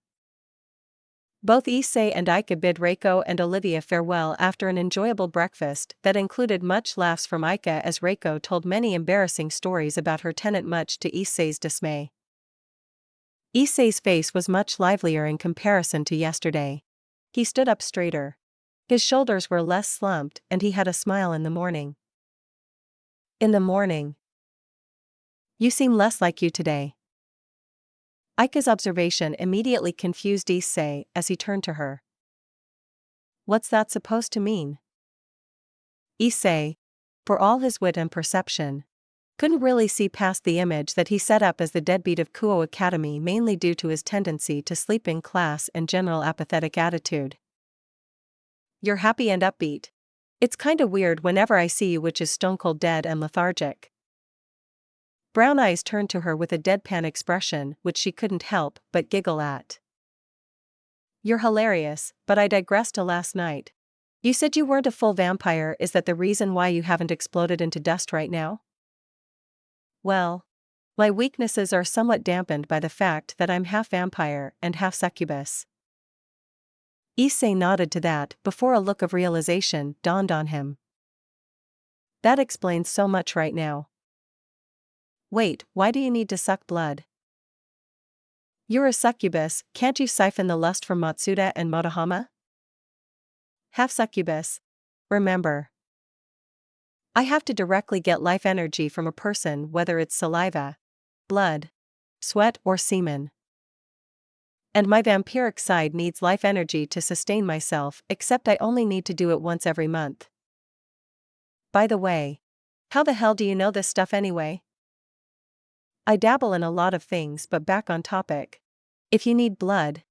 Both Issei and Aika bid Reiko and Olivia farewell after an enjoyable breakfast that included much laughs from Aika as Reiko told many embarrassing stories about her tenant, much to Issei's dismay. Issei's face was much livelier in comparison to yesterday. He stood up straighter. His shoulders were less slumped and he had a smile in the morning. In the morning. You seem less like you today. Aika's observation immediately confused Issei as he turned to her. What's that supposed to mean? Issei, for all his wit and perception, couldn't really see past the image that he set up as the deadbeat of Kuo Academy, mainly due to his tendency to sleep in class and general apathetic attitude. You're happy and upbeat. It's kinda weird whenever I see you, which is stone cold dead and lethargic. Brown eyes turned to her with a deadpan expression which she couldn't help but giggle at. You're hilarious, but I digress to last night. You said you weren't a full vampire. Is that the reason why you haven't exploded into dust right now? Well, my weaknesses are somewhat dampened by the fact that I'm half vampire and half succubus. Issei nodded to that before a look of realization dawned on him. That explains so much right now. Wait, why do you need to suck blood? You're a succubus, can't you siphon the lust from Matsuda and Motohama? Half succubus. Remember. I have to directly get life energy from a person, whether it's saliva, blood, sweat or semen. And my vampiric side needs life energy to sustain myself, except I only need to do it once every month. By the way, how the hell do you know this stuff anyway? I dabble in a lot of things, but back on topic. If you need blood,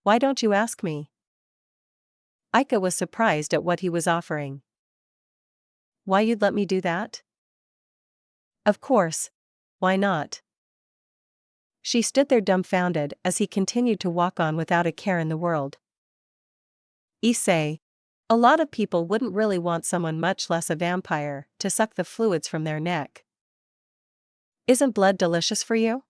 why don't you ask me? Aika was surprised at what he was offering. Why you'd let me do that? Of course. Why not? She stood there dumbfounded as he continued to walk on without a care in the world. Issei, a lot of people wouldn't really want someone, much less a vampire, to suck the fluids from their neck. Isn't blood delicious for you?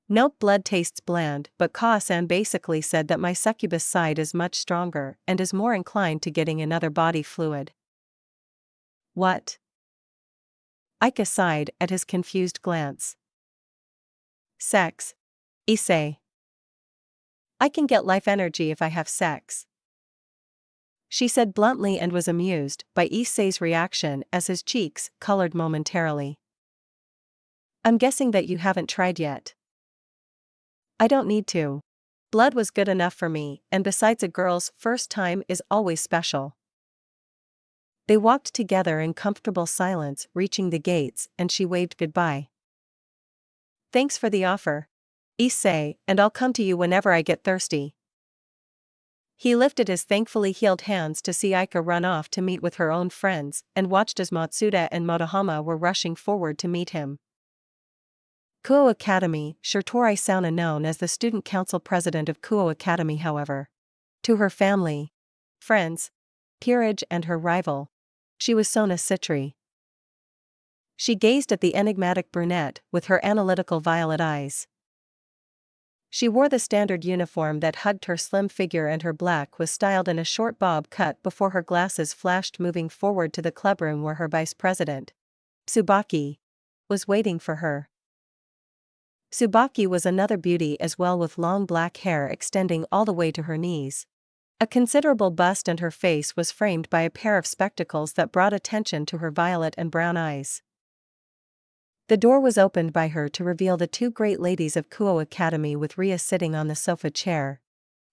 Nope, blood tastes bland, but Ka-san basically said that my succubus side is much stronger and is more inclined to getting another body fluid. What? Aika sighed at his confused glance. Sex. Issei. I can get life energy if I have sex. She said bluntly and was amused by Issei's reaction as his cheeks colored momentarily. I'm guessing that you haven't tried yet. I don't need to. Blood was good enough for me, and besides, a girl's first time is always special. They walked together in comfortable silence, reaching the gates, and she waved goodbye. Thanks for the offer, Issei, and I'll come to you whenever I get thirsty. He lifted his thankfully healed hands to see Aika run off to meet with her own friends, and watched as Matsuda and Motohama were rushing forward to meet him. Kuo Academy, Shirtori Sauna, known as the student council president of Kuo Academy, however. To her family, friends, peerage and her rival, she was Sona Citri. She gazed at the enigmatic brunette with her analytical violet eyes. She wore the standard uniform that hugged her slim figure, and her black was styled in a short bob cut before her glasses flashed, moving forward to the clubroom where her vice president, Tsubaki, was waiting for her. Tsubaki was another beauty as well, with long black hair extending all the way to her knees. A considerable bust, and her face was framed by a pair of spectacles that brought attention to her violet and brown eyes. The door was opened by her to reveal the two great ladies of Kuo Academy, with Ria sitting on the sofa chair,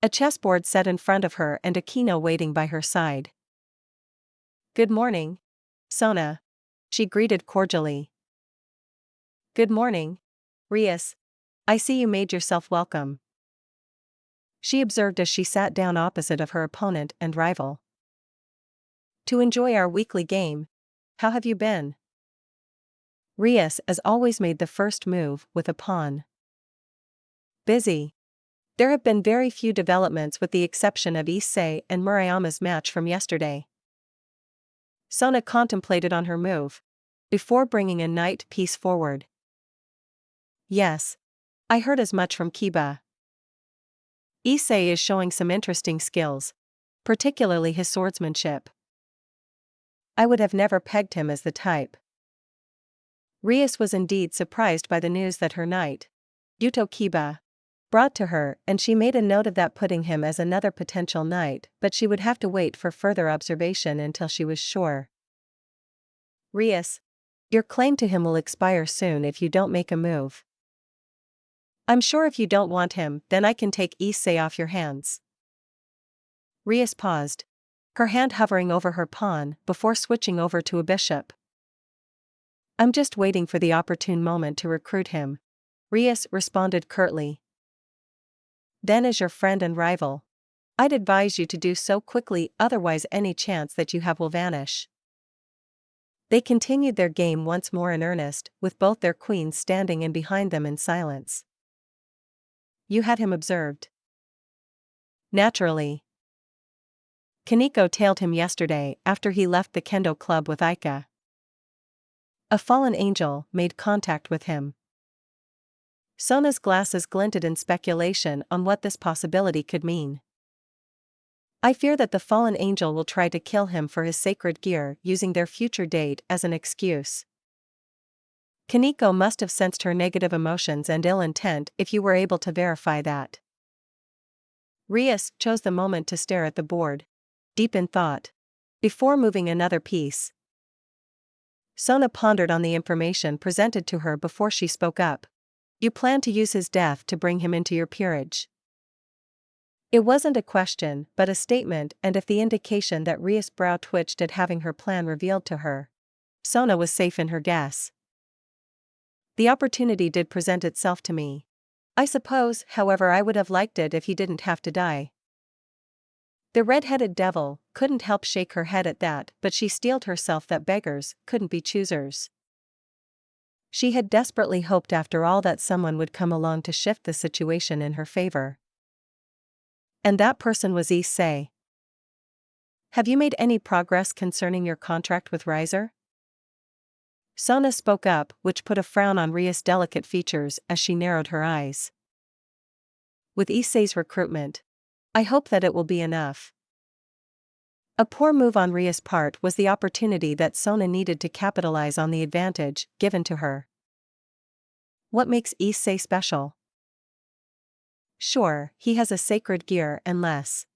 a chessboard set in front of her, and Akino waiting by her side. "Good morning, Sona," she greeted cordially. "Good morning, Rias. I see you made yourself welcome," she observed as she sat down opposite of her opponent and rival. "To enjoy our weekly game. How have you been?" Rias, as always, made the first move with a pawn. "Busy. There have been very few developments with the exception of Issei and Murayama's match from yesterday." Sona contemplated on her move, before bringing a knight piece forward. "Yes. I heard as much from Kiba. Issei is showing some interesting skills, particularly his swordsmanship. I would have never pegged him as the type." Rias was indeed surprised by the news that her knight, Yuto Kiba, brought to her, and she made a note of that, putting him as another potential knight, but she would have to wait for further observation until she was sure. "Rias, your claim to him will expire soon if you don't make a move. I'm sure if you don't want him, then I can take Issei off your hands." Rias paused, her hand hovering over her pawn, before switching over to a bishop. "I'm just waiting for the opportune moment to recruit him," Rias responded curtly. "Then, as your friend and rival, I'd advise you to do so quickly, otherwise any chance that you have will vanish." They continued their game once more in earnest, with both their queens standing in behind them in silence. "You had him observed?" "Naturally. Kaneko tailed him yesterday after he left the kendo club with Aika. A fallen angel made contact with him." Sona's glasses glinted in speculation on what this possibility could mean. "I fear that the fallen angel will try to kill him for his sacred gear, using their future date as an excuse. Kaneko must have sensed her negative emotions and ill intent if you were able to verify that." Rias chose the moment to stare at the board, deep in thought, before moving another piece. Sona pondered on the information presented to her before she spoke up. "You plan to use his death to bring him into your peerage?" It wasn't a question, but a statement, and if the indication that Rias' brow twitched at having her plan revealed to her, Sona was safe in her guess. "The opportunity did present itself to me. I suppose, however, I would have liked it if he didn't have to die." The red-headed devil couldn't help shake her head at that, but she steeled herself that beggars couldn't be choosers. She had desperately hoped after all that someone would come along to shift the situation in her favor. And that person was Issei. "Have you made any progress concerning your contract with Riser?" Sona spoke up, which put a frown on Ria's delicate features as she narrowed her eyes. "With Issei's recruitment, I hope that it will be enough." A poor move on Ria's part was the opportunity that Sona needed to capitalize on the advantage given to her. "What makes Issei special?" "Sure, he has a sacred gear and less."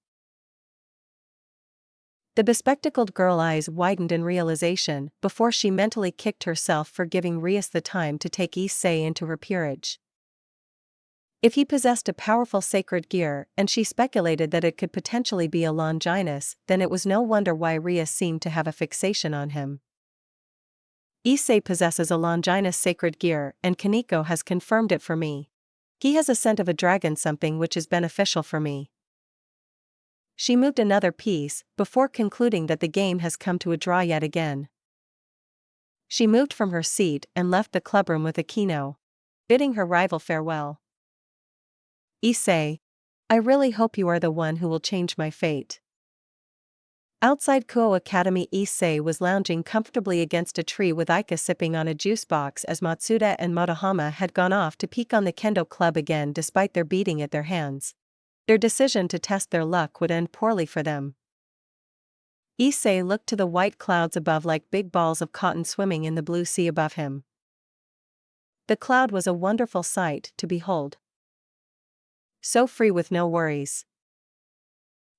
The bespectacled girl eyes widened in realization before she mentally kicked herself for giving Rias the time to take Issei into her peerage. If he possessed a powerful sacred gear, and she speculated that it could potentially be a Longinus, then it was no wonder why Rias seemed to have a fixation on him. "Issei possesses a Longinus sacred gear, and Kaneko has confirmed it for me. He has a scent of a dragon, something which is beneficial for me." She moved another piece, before concluding that the game has come to a draw yet again. She moved from her seat and left the clubroom with Akino, bidding her rival farewell. "Issei, I really hope you are the one who will change my fate." Outside Kuo Academy, Issei was lounging comfortably against a tree with Aika sipping on a juice box as Matsuda and Motohama had gone off to peek on the kendo club again despite their beating at their hands. Their decision to test their luck would end poorly for them. Issei looked to the white clouds above like big balls of cotton swimming in the blue sea above him. The cloud was a wonderful sight to behold. So free with no worries.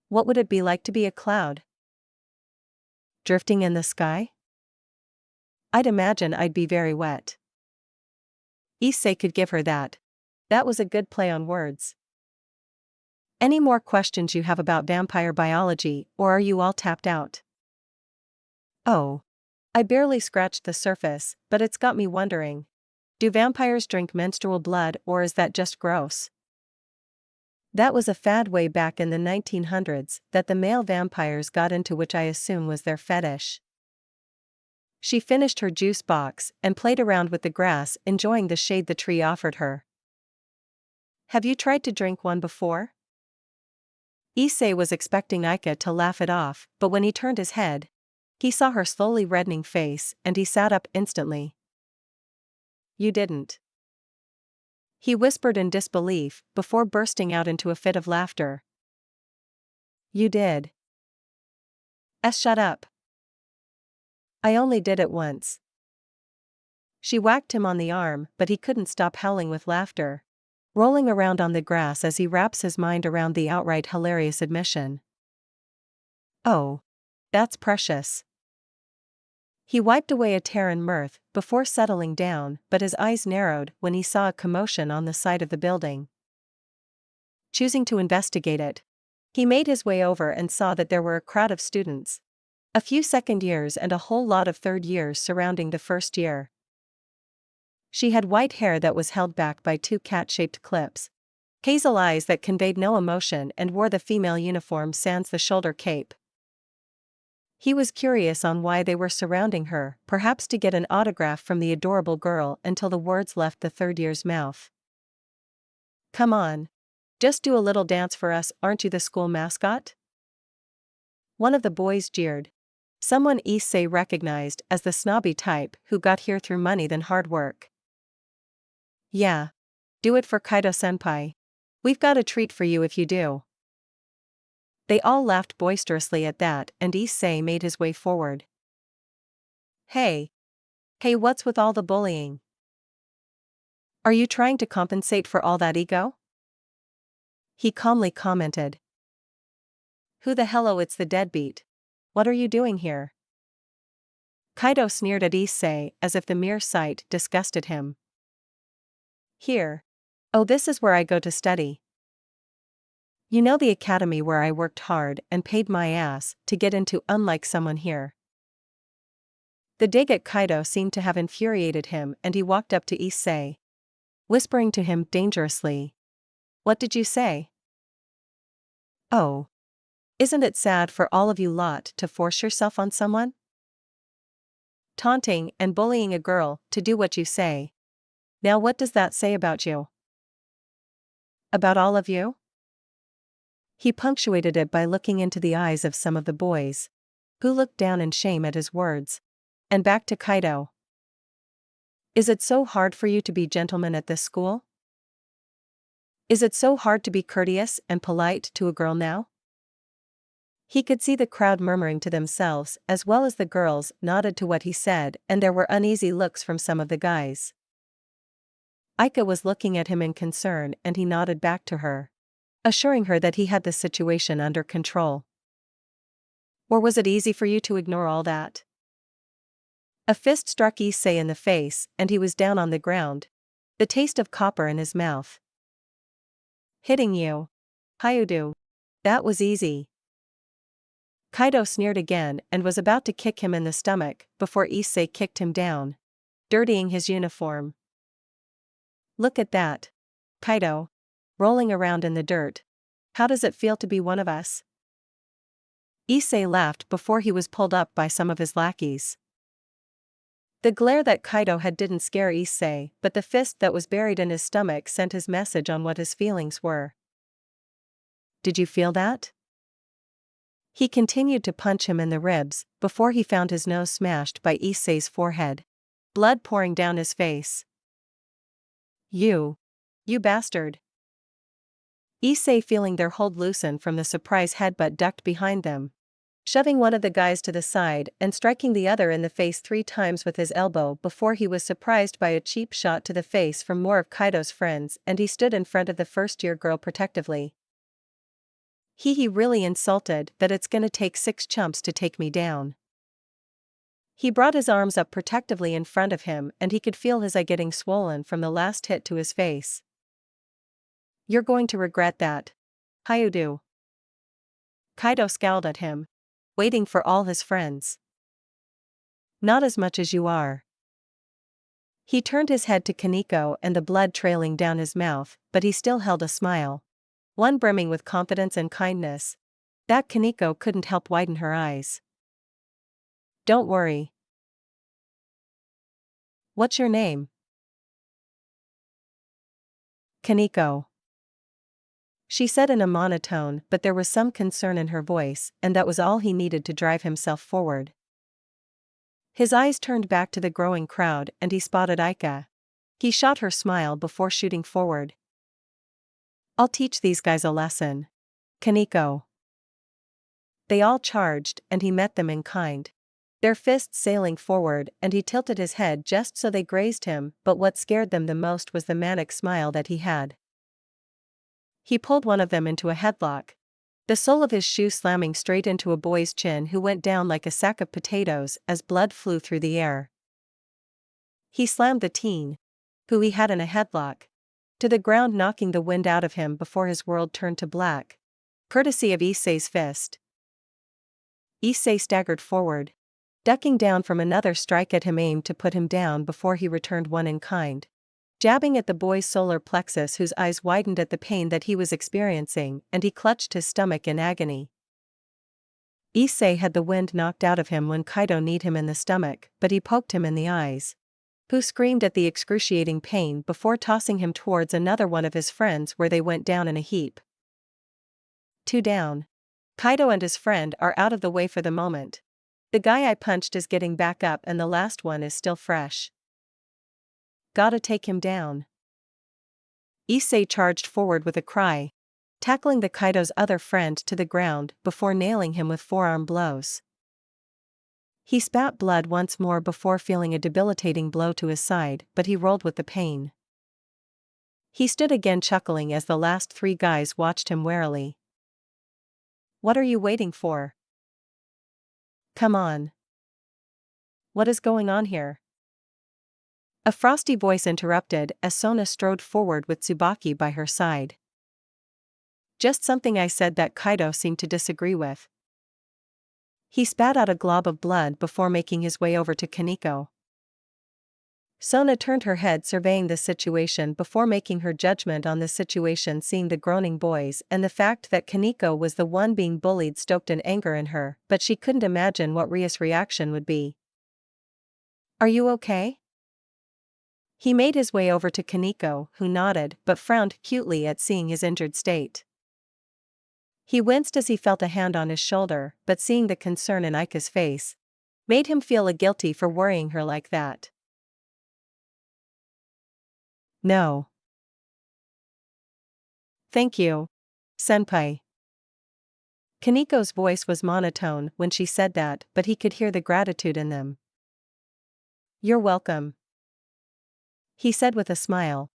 What would it be like to be a cloud? Drifting in the sky? I'd imagine I'd be very wet. Issei could give her that. That was a good play on words. Any more questions you have about vampire biology, or are you all tapped out? Oh. I barely scratched the surface, but it's got me wondering. Do vampires drink menstrual blood, or is that just gross? That was a fad way back in the 1900s that the male vampires got into, which I assume was their fetish. She finished her juice box and played around with the grass, enjoying the shade the tree offered her. Have you tried to drink one before? Issei was expecting Aika to laugh it off, but when he turned his head, he saw her slowly reddening face and he sat up instantly. You didn't. He whispered in disbelief before bursting out into a fit of laughter. You did. Shut up. I only did it once. She whacked him on the arm, but he couldn't stop howling with laughter, rolling around on the grass as he wraps his mind around the outright hilarious admission. Oh. That's precious. He wiped away a tear in mirth before settling down, but his eyes narrowed when he saw a commotion on the side of the building. Choosing to investigate it, he made his way over and saw that there were a crowd of students, a few second years and a whole lot of third years surrounding the first year. She had white hair that was held back by two cat-shaped clips, hazel eyes that conveyed no emotion, and wore the female uniform sans the shoulder cape. He was curious on why they were surrounding her, perhaps to get an autograph from the adorable girl, until the words left the third year's mouth. Come on. Just do a little dance for us, aren't you the school mascot? One of the boys jeered. Someone Issei recognized as the snobby type who got here through money than hard work. Yeah. Do it for Kaido-senpai. We've got a treat for you if you do. They all laughed boisterously at that, and Issei made his way forward. Hey, what's with all the bullying? Are you trying to compensate for all that ego? He calmly commented. Who the hello, it's the deadbeat. What are you doing here? Kaido sneered at Issei as if the mere sight disgusted him. Here. Oh, this is where I go to study. You know, the academy where I worked hard and paid my ass to get into, unlike someone here. The dig at Kaido seemed to have infuriated him, and he walked up to Issei, whispering to him dangerously. What did you say? Oh. Isn't it sad for all of you lot to force yourself on someone? Taunting and bullying a girl to do what you say. Now what does that say about you? About all of you? He punctuated it by looking into the eyes of some of the boys, who looked down in shame at his words, and back to Kaido. Is it so hard for you to be gentlemen at this school? Is it so hard to be courteous and polite to a girl now? He could see the crowd murmuring to themselves, as well as the girls nodded to what he said, and there were uneasy looks from some of the guys. Aika was looking at him in concern, and he nodded back to her, assuring her that he had the situation under control. Or was it easy for you to ignore all that? A fist struck Issei in the face, and he was down on the ground, the taste of copper in his mouth. Hitting you. Hyudu. That was easy. Kaido sneered again and was about to kick him in the stomach before Issei kicked him down, dirtying his uniform. Look at that. Kaido. Rolling around in the dirt. How does it feel to be one of us? Issei laughed before he was pulled up by some of his lackeys. The glare that Kaido had didn't scare Issei, but the fist that was buried in his stomach sent his message on what his feelings were. Did you feel that? He continued to punch him in the ribs, before he found his nose smashed by Issei's forehead. Blood pouring down his face. You bastard. Issei, feeling their hold loosen from the surprise headbutt, ducked behind them, shoving one of the guys to the side and striking the other in the face 3 times with his elbow before he was surprised by a cheap shot to the face from more of Kaido's friends, and he stood in front of the first-year girl protectively. He really insulted that it's gonna take 6 chumps to take me down. He brought his arms up protectively in front of him, and he could feel his eye getting swollen from the last hit to his face. You're going to regret that. Hyudu. Kaido scowled at him, waiting for all his friends. Not as much as you are. He turned his head to Kaneko, and the blood trailing down his mouth, but he still held a smile, one brimming with confidence and kindness, that Kaneko couldn't help widen her eyes. Don't worry. What's your name? Kaneko. She said in a monotone, but there was some concern in her voice, and that was all he needed to drive himself forward. His eyes turned back to the growing crowd, and he spotted Aika. He shot her smile before shooting forward. I'll teach these guys a lesson. Kaneko. They all charged, and he met them in kind, their fists sailing forward, and he tilted his head just so they grazed him, but what scared them the most was the manic smile that he had. He pulled one of them into a headlock, the sole of his shoe slamming straight into a boy's chin, who went down like a sack of potatoes as blood flew through the air. He slammed the teen, who he had in a headlock, to the ground, knocking the wind out of him before his world turned to black, courtesy of Issei's fist. Issei staggered forward, ducking down from another strike at him aimed to put him down before he returned one in kind, jabbing at the boy's solar plexus, whose eyes widened at the pain that he was experiencing, and he clutched his stomach in agony. Issei had the wind knocked out of him when Kaido kneed him in the stomach, but he poked him in the eyes, who screamed at the excruciating pain before tossing him towards another one of his friends, where they went down in a heap. 2 down. Kaido and his friend are out of the way for the moment. The guy I punched is getting back up, and the last one is still fresh. Gotta take him down. Issei charged forward with a cry, tackling the Kaido's other friend to the ground before nailing him with forearm blows. He spat blood once more before feeling a debilitating blow to his side, but he rolled with the pain. He stood again, chuckling as the last 3 guys watched him warily. What are you waiting for? Come on. What is going on here? A frosty voice interrupted as Sona strode forward with Tsubaki by her side. Just something I said that Kaido seemed to disagree with. He spat out a glob of blood before making his way over to Kaneko. Sona turned her head, surveying the situation before making her judgment on the situation, seeing the groaning boys and the fact that Kaneko was the one being bullied stoked an anger in her, but she couldn't imagine what Ria's reaction would be. Are you okay? He made his way over to Kaneko, who nodded but frowned cutely at seeing his injured state. He winced as he felt a hand on his shoulder, but seeing the concern in Aika's face made him feel guilty for worrying her like that. No. Thank you, senpai. Kaneko's voice was monotone when she said that, but he could hear the gratitude in them. You're welcome, he said with a smile,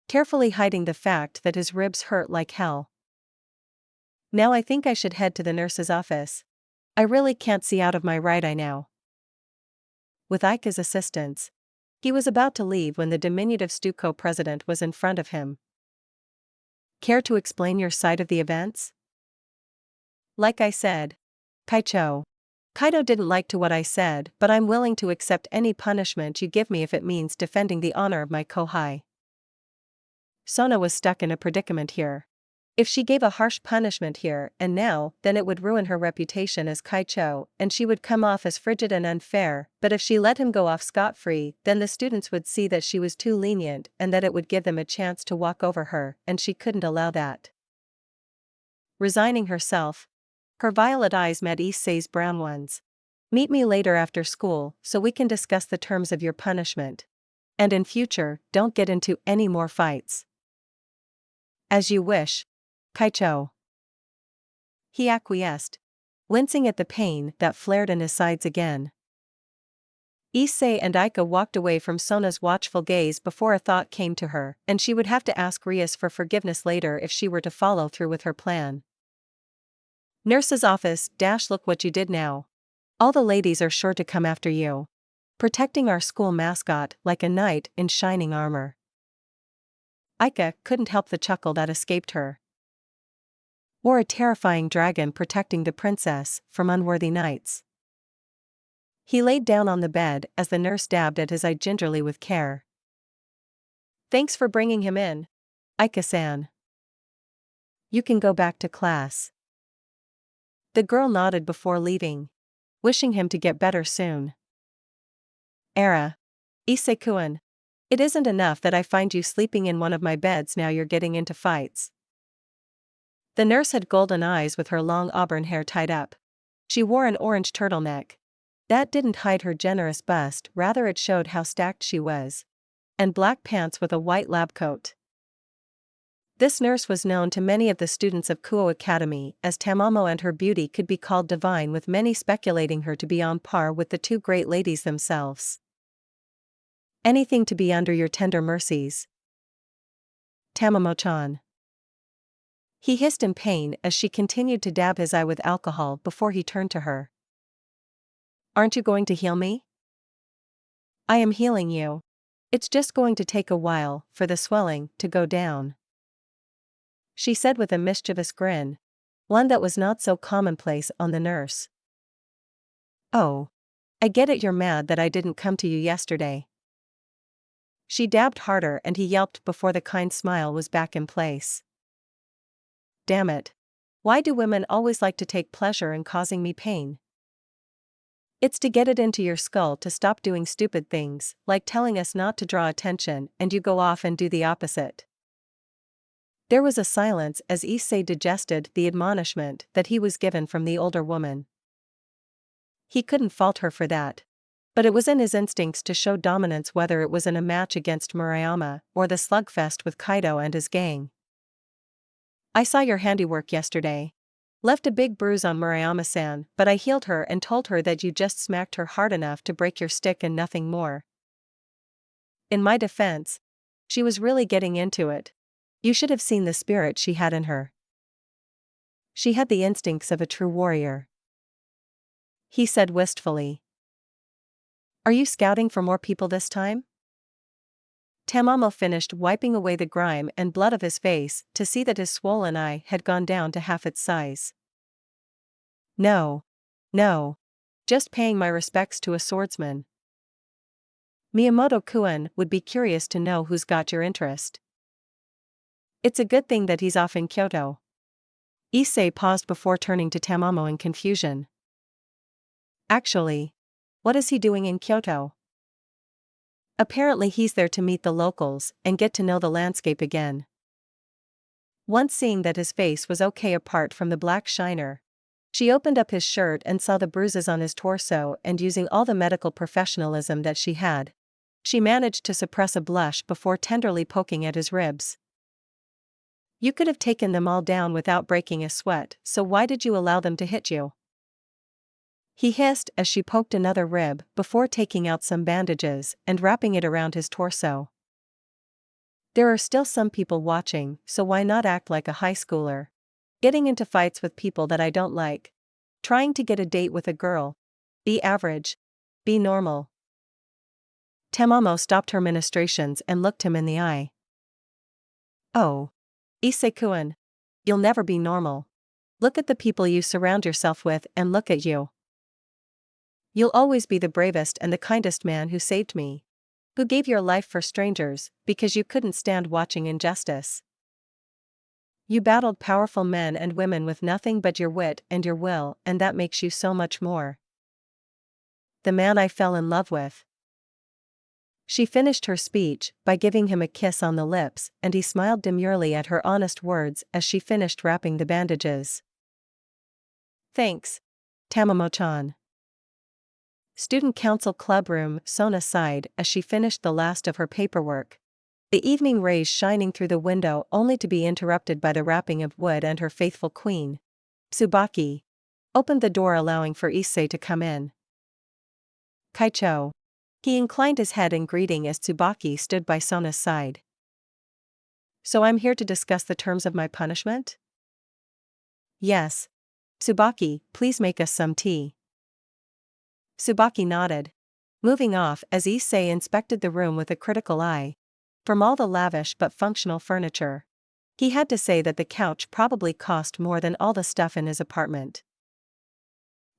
carefully hiding the fact that his ribs hurt like hell. Now I think I should head to the nurse's office. I really can't see out of my right eye now. With Aika's assistance, he was about to leave when the diminutive Stuco president was in front of him. Care to explain your side of the events? Like I said, Kaido didn't like to what I said, but I'm willing to accept any punishment you give me if it means defending the honor of my kohai. Sona was stuck in a predicament here. If she gave a harsh punishment here and now, then it would ruin her reputation as Kaido, and she would come off as frigid and unfair, but if she let him go off scot-free, then the students would see that she was too lenient and that it would give them a chance to walk over her, and she couldn't allow that. Resigning herself, Her violet eyes met Issei's brown ones. Meet me later after school so we can discuss the terms of your punishment. And in future, don't get into any more fights. As you wish, Kaicho. He acquiesced, wincing at the pain that flared in his sides again. Issei and Aika walked away from Sona's watchful gaze before a thought came to her, and she would have to ask Rias for forgiveness later if she were to follow through with her plan. Nurse's office. Look what you did now. All the ladies are sure to come after you. Protecting our school mascot like a knight in shining armor. Aika couldn't help the chuckle that escaped her. Or a terrifying dragon protecting the princess from unworthy knights. He laid down on the bed as the nurse dabbed at his eye gingerly with care. Thanks for bringing him in, Aika-san. You can go back to class. The girl nodded before leaving, wishing him to get better soon. Issei-kun. It isn't enough that I find you sleeping in one of my beds, now you're getting into fights. The nurse had golden eyes with her long auburn hair tied up. She wore an orange turtleneck. That didn't hide her generous bust, rather it showed how stacked she was. And black pants with a white lab coat. This nurse was known to many of the students of Kuo Academy, as Tamamo, and her beauty could be called divine, with many speculating her to be on par with the two great ladies themselves. Anything to be under your tender mercies, Tamamo-chan. He hissed in pain as she continued to dab his eye with alcohol before he turned to her. Aren't you going to heal me? I am healing you. It's just going to take a while for the swelling to go down, she said with a mischievous grin, one that was not so commonplace on the nurse. Oh. I get it, you're mad that I didn't come to you yesterday. She dabbed harder and he yelped before the kind smile was back in place. Damn it. Why do women always like to take pleasure in causing me pain? It's to get it into your skull to stop doing stupid things, like telling us not to draw attention, and you go off and do the opposite. There was a silence as Issei digested the admonishment that he was given from the older woman. He couldn't fault her for that. But it was in his instincts to show dominance, whether it was in a match against Murayama or the slugfest with Kaido and his gang. I saw your handiwork yesterday. Left a big bruise on Murayama-san, but I healed her and told her that you just smacked her hard enough to break your stick and nothing more. In my defense, she was really getting into it. You should have seen the spirit she had in her. She had the instincts of a true warrior, he said wistfully. Are you scouting for more people this time? Tamamo finished wiping away the grime and blood of his face to see that his swollen eye had gone down to half its size. No. Just paying my respects to a swordsman. Miyamoto-kun would be curious to know who's got your interest. It's a good thing that he's off in Kyoto. Issei paused before turning to Tamamo in confusion. Actually, what is he doing in Kyoto? Apparently he's there to meet the locals and get to know the landscape again. Once seeing that his face was okay apart from the black shiner, she opened up his shirt and saw the bruises on his torso, and using all the medical professionalism that she had, she managed to suppress a blush before tenderly poking at his ribs. You could have taken them all down without breaking a sweat, so why did you allow them to hit you? He hissed as she poked another rib before taking out some bandages and wrapping it around his torso. There are still some people watching, so why not act like a high schooler? Getting into fights with people that I don't like. Trying to get a date with a girl. Be average. Be normal. Tamamo stopped her ministrations and looked him in the eye. Oh. Issei-kun. You'll never be normal. Look at the people you surround yourself with and look at you. You'll always be the bravest and the kindest man who saved me. Who gave your life for strangers, because you couldn't stand watching injustice. You battled powerful men and women with nothing but your wit and your will, and that makes you so much more. The man I fell in love with. She finished her speech by giving him a kiss on the lips, and he smiled demurely at her honest words as she finished wrapping the bandages. Thanks, Tamamo-chan. Student council club room, Sona sighed as she finished the last of her paperwork. The evening rays shining through the window only to be interrupted by the rapping of wood and her faithful queen, Tsubaki, opened the door allowing for Issei to come in. Kaicho. He inclined his head in greeting as Tsubaki stood by Sona's side. So I'm here to discuss the terms of my punishment? Yes. Tsubaki, please make us some tea. Tsubaki nodded, moving off as Issei inspected the room with a critical eye. From all the lavish but functional furniture, he had to say that the couch probably cost more than all the stuff in his apartment.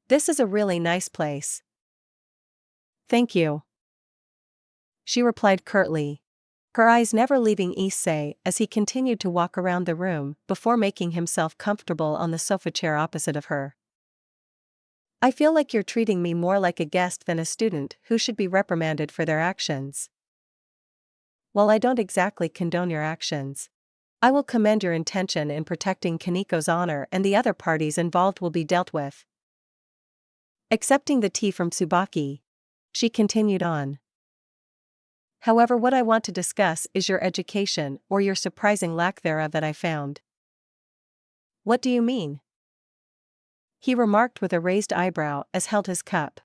This is a really nice place. Thank you. She replied curtly, her eyes never leaving Issei as he continued to walk around the room before making himself comfortable on the sofa chair opposite of her. I feel like you're treating me more like a guest than a student who should be reprimanded for their actions. While I don't exactly condone your actions, I will commend your intention in protecting Kaniko's honor, and the other parties involved will be dealt with. Accepting the tea from Tsubaki, she continued on. However, what I want to discuss is your education, or your surprising lack thereof that I found. What do you mean? He remarked with a raised eyebrow as held his cup.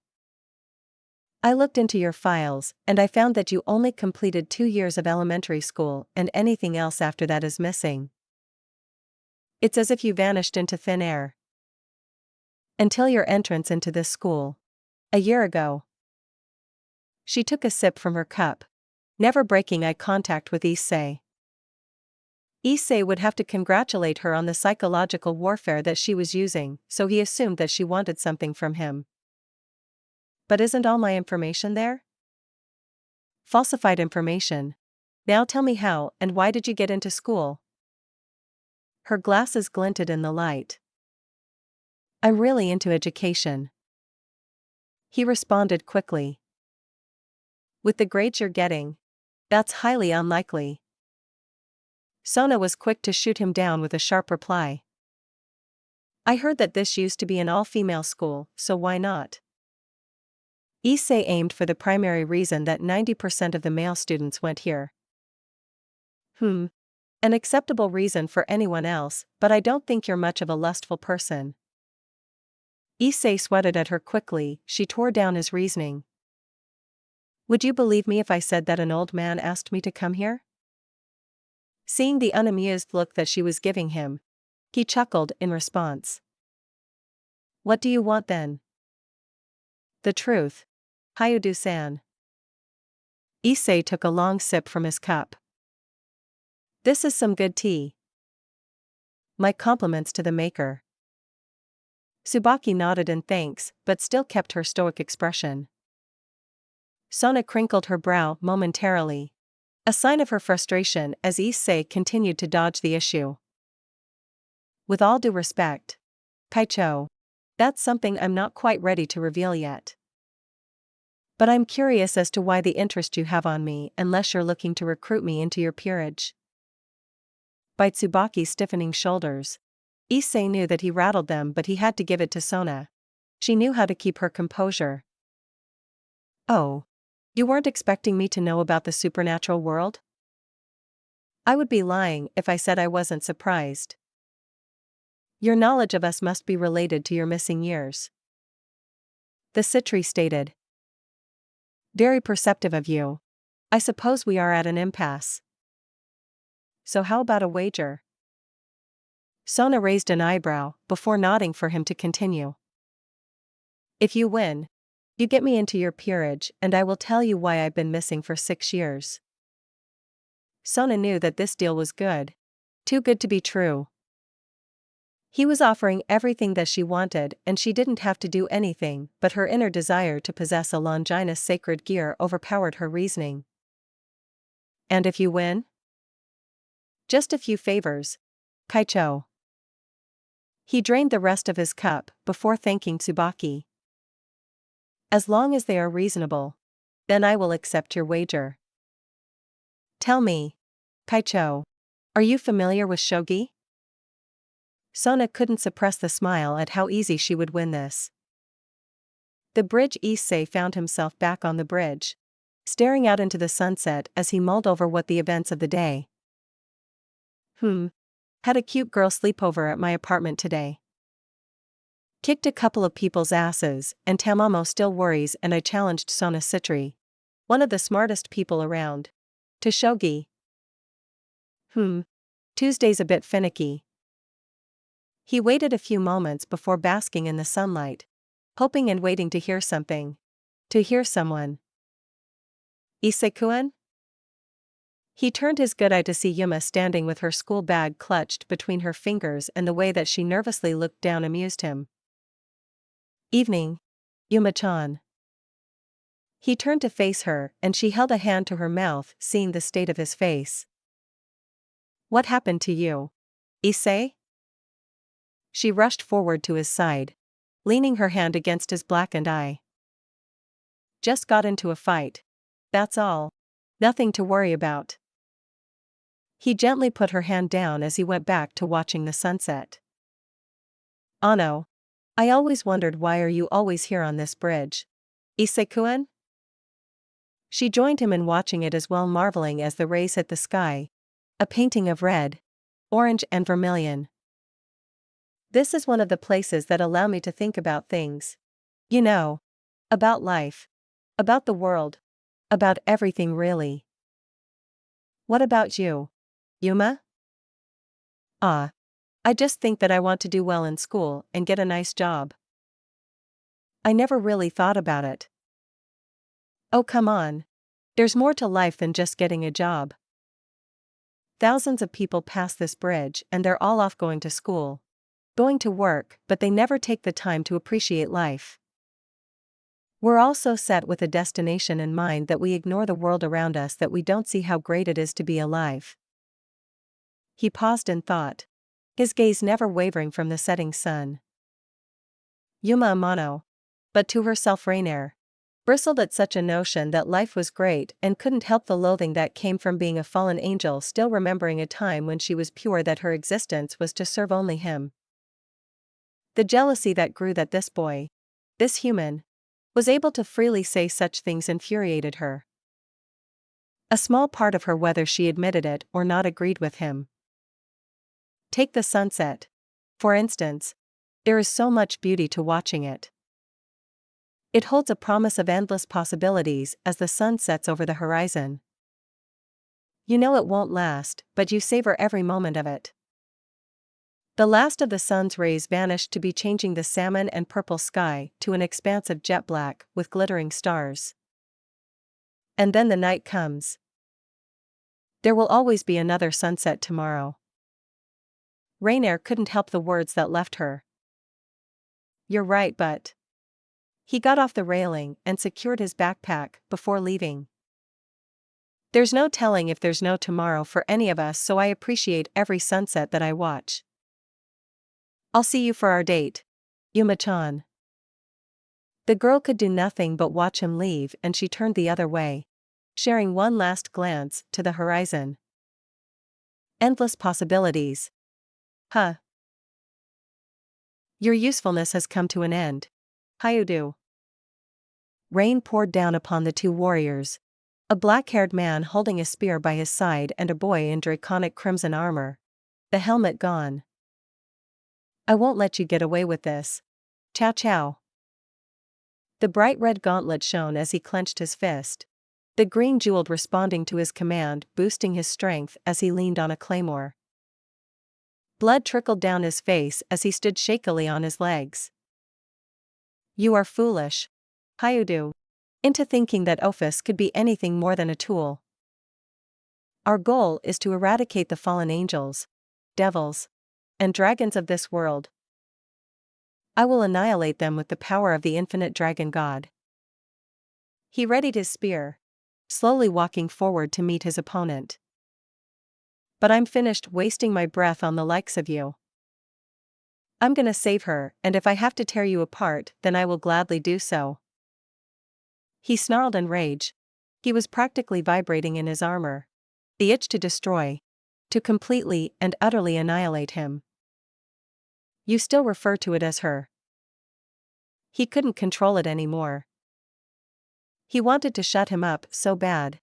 I looked into your files, and I found that you only completed 2 years of elementary school, and anything else after that is missing. It's as if you vanished into thin air. Until your entrance into this school. A year ago. She took a sip from her cup, never breaking eye contact with Issei. Issei would have to congratulate her on the psychological warfare that she was using, so he assumed that she wanted something from him. But isn't all my information there? Falsified information. Now tell me how and why did you get into school? Her glasses glinted in the light. I'm really into education. He responded quickly. With the grades you're getting, that's highly unlikely. Sona was quick to shoot him down with a sharp reply. I heard that this used to be an all-female school, so why not? Issei aimed for the primary reason that 90% of the male students went here. An acceptable reason for anyone else, but I don't think you're much of a lustful person. Issei sweated at her quickly. She tore down his reasoning. Would you believe me if I said that an old man asked me to come here? Seeing the unamused look that she was giving him, he chuckled in response. What do you want then? The truth. Hayudu-san. Issei took a long sip from his cup. This is some good tea. My compliments to the maker. Tsubaki nodded in thanks, but still kept her stoic expression. Sona crinkled her brow momentarily, a sign of her frustration as Issei continued to dodge the issue. With all due respect, Kaicho, that's something I'm not quite ready to reveal yet. But I'm curious as to why the interest you have on me, unless you're looking to recruit me into your peerage. By Tsubaki's stiffening shoulders, Issei knew that he rattled them, but he had to give it to Sona. She knew how to keep her composure. Oh. You weren't expecting me to know about the supernatural world? I would be lying if I said I wasn't surprised. Your knowledge of us must be related to your missing years. The Citri stated. Very perceptive of you. I suppose we are at an impasse. So how about a wager? Sona raised an eyebrow before nodding for him to continue. If you win, you get me into your peerage, and I will tell you why I've been missing for 6 years. Sona knew that this deal was good. Too good to be true. He was offering everything that she wanted, and she didn't have to do anything, but her inner desire to possess a Longinus sacred gear overpowered her reasoning. And if you win? Just a few favors, Kaicho. He drained the rest of his cup before thanking Tsubaki. As long as they are reasonable, then I will accept your wager. Tell me, Kaicho, are you familiar with shogi? Sona couldn't suppress the smile at how easy she would win this. The bridge Issei found himself back on the bridge, staring out into the sunset as he mulled over what the events of the day. Had a cute girl sleepover at my apartment today. Kicked a couple of people's asses, and Tamamo still worries, and I challenged Sona Citri, one of the smartest people around, to shogi. Tuesday's a bit finicky. He waited a few moments before basking in the sunlight, hoping and waiting to hear something. To hear someone. Issei-kun? He turned his good eye to see Yuma standing with her school bag clutched between her fingers, and the way that she nervously looked down amused him. Evening, Yuma-chan. He turned to face her, and she held a hand to her mouth, seeing the state of his face. What happened to you, Issei? She rushed forward to his side, leaning her hand against his blackened eye. Just got into a fight. That's all. Nothing to worry about. He gently put her hand down as he went back to watching the sunset. Ano. I always wondered, why are you always here on this bridge? Issei-kun? She joined him in watching it as well, marveling as the rays hit the sky. A painting of red, orange and vermilion. This is one of the places that allow me to think about things. You know. About life. About the world. About everything, really. What about you, Yuma? I just think that I want to do well in school and get a nice job. I never really thought about it. Oh, come on. There's more to life than just getting a job. Thousands of people pass this bridge and they're all off going to school, going to work, but they never take the time to appreciate life. We're all so set with a destination in mind that we ignore the world around us, that we don't see how great it is to be alive. He paused in thought, his gaze never wavering from the setting sun. Yuma Amano, but to herself Rainier, bristled at such a notion that life was great and couldn't help the loathing that came from being a fallen angel, still remembering a time when she was pure, that her existence was to serve only him. The jealousy that grew that this boy, this human, was able to freely say such things infuriated her. A small part of her, whether she admitted it or not, agreed with him. Take the sunset, for instance. There is so much beauty to watching it. It holds a promise of endless possibilities as the sun sets over the horizon. You know it won't last, but you savor every moment of it. The last of the sun's rays vanished, to be changing the salmon and purple sky to an expanse of jet black with glittering stars. And then the night comes. There will always be another sunset tomorrow. Rainier couldn't help the words that left her. You're right, but... He got off the railing and secured his backpack before leaving. There's no telling if there's no tomorrow for any of us, so I appreciate every sunset that I watch. I'll see you for our date, Yuma-chan. The girl could do nothing but watch him leave, and she turned the other way, sharing one last glance to the horizon. Endless possibilities. Your usefulness has come to an end, Hyudu. Rain poured down upon the two warriors, a black-haired man holding a spear by his side and a boy in draconic crimson armor, the helmet gone. I won't let you get away with this. Chow chow. The bright red gauntlet shone as he clenched his fist, the green jeweled responding to his command, boosting his strength as he leaned on a claymore. Blood trickled down his face as he stood shakily on his legs. You are foolish, Hyudu, into thinking that Ophis could be anything more than a tool. Our goal is to eradicate the fallen angels, devils, and dragons of this world. I will annihilate them with the power of the infinite dragon god. He readied his spear, slowly walking forward to meet his opponent. But I'm finished wasting my breath on the likes of you. I'm gonna save her, and if I have to tear you apart, then I will gladly do so. He snarled in rage. He was practically vibrating in his armor. The itch to destroy, to completely and utterly annihilate him. You still refer to it as her. He couldn't control it anymore. He wanted to shut him up so bad.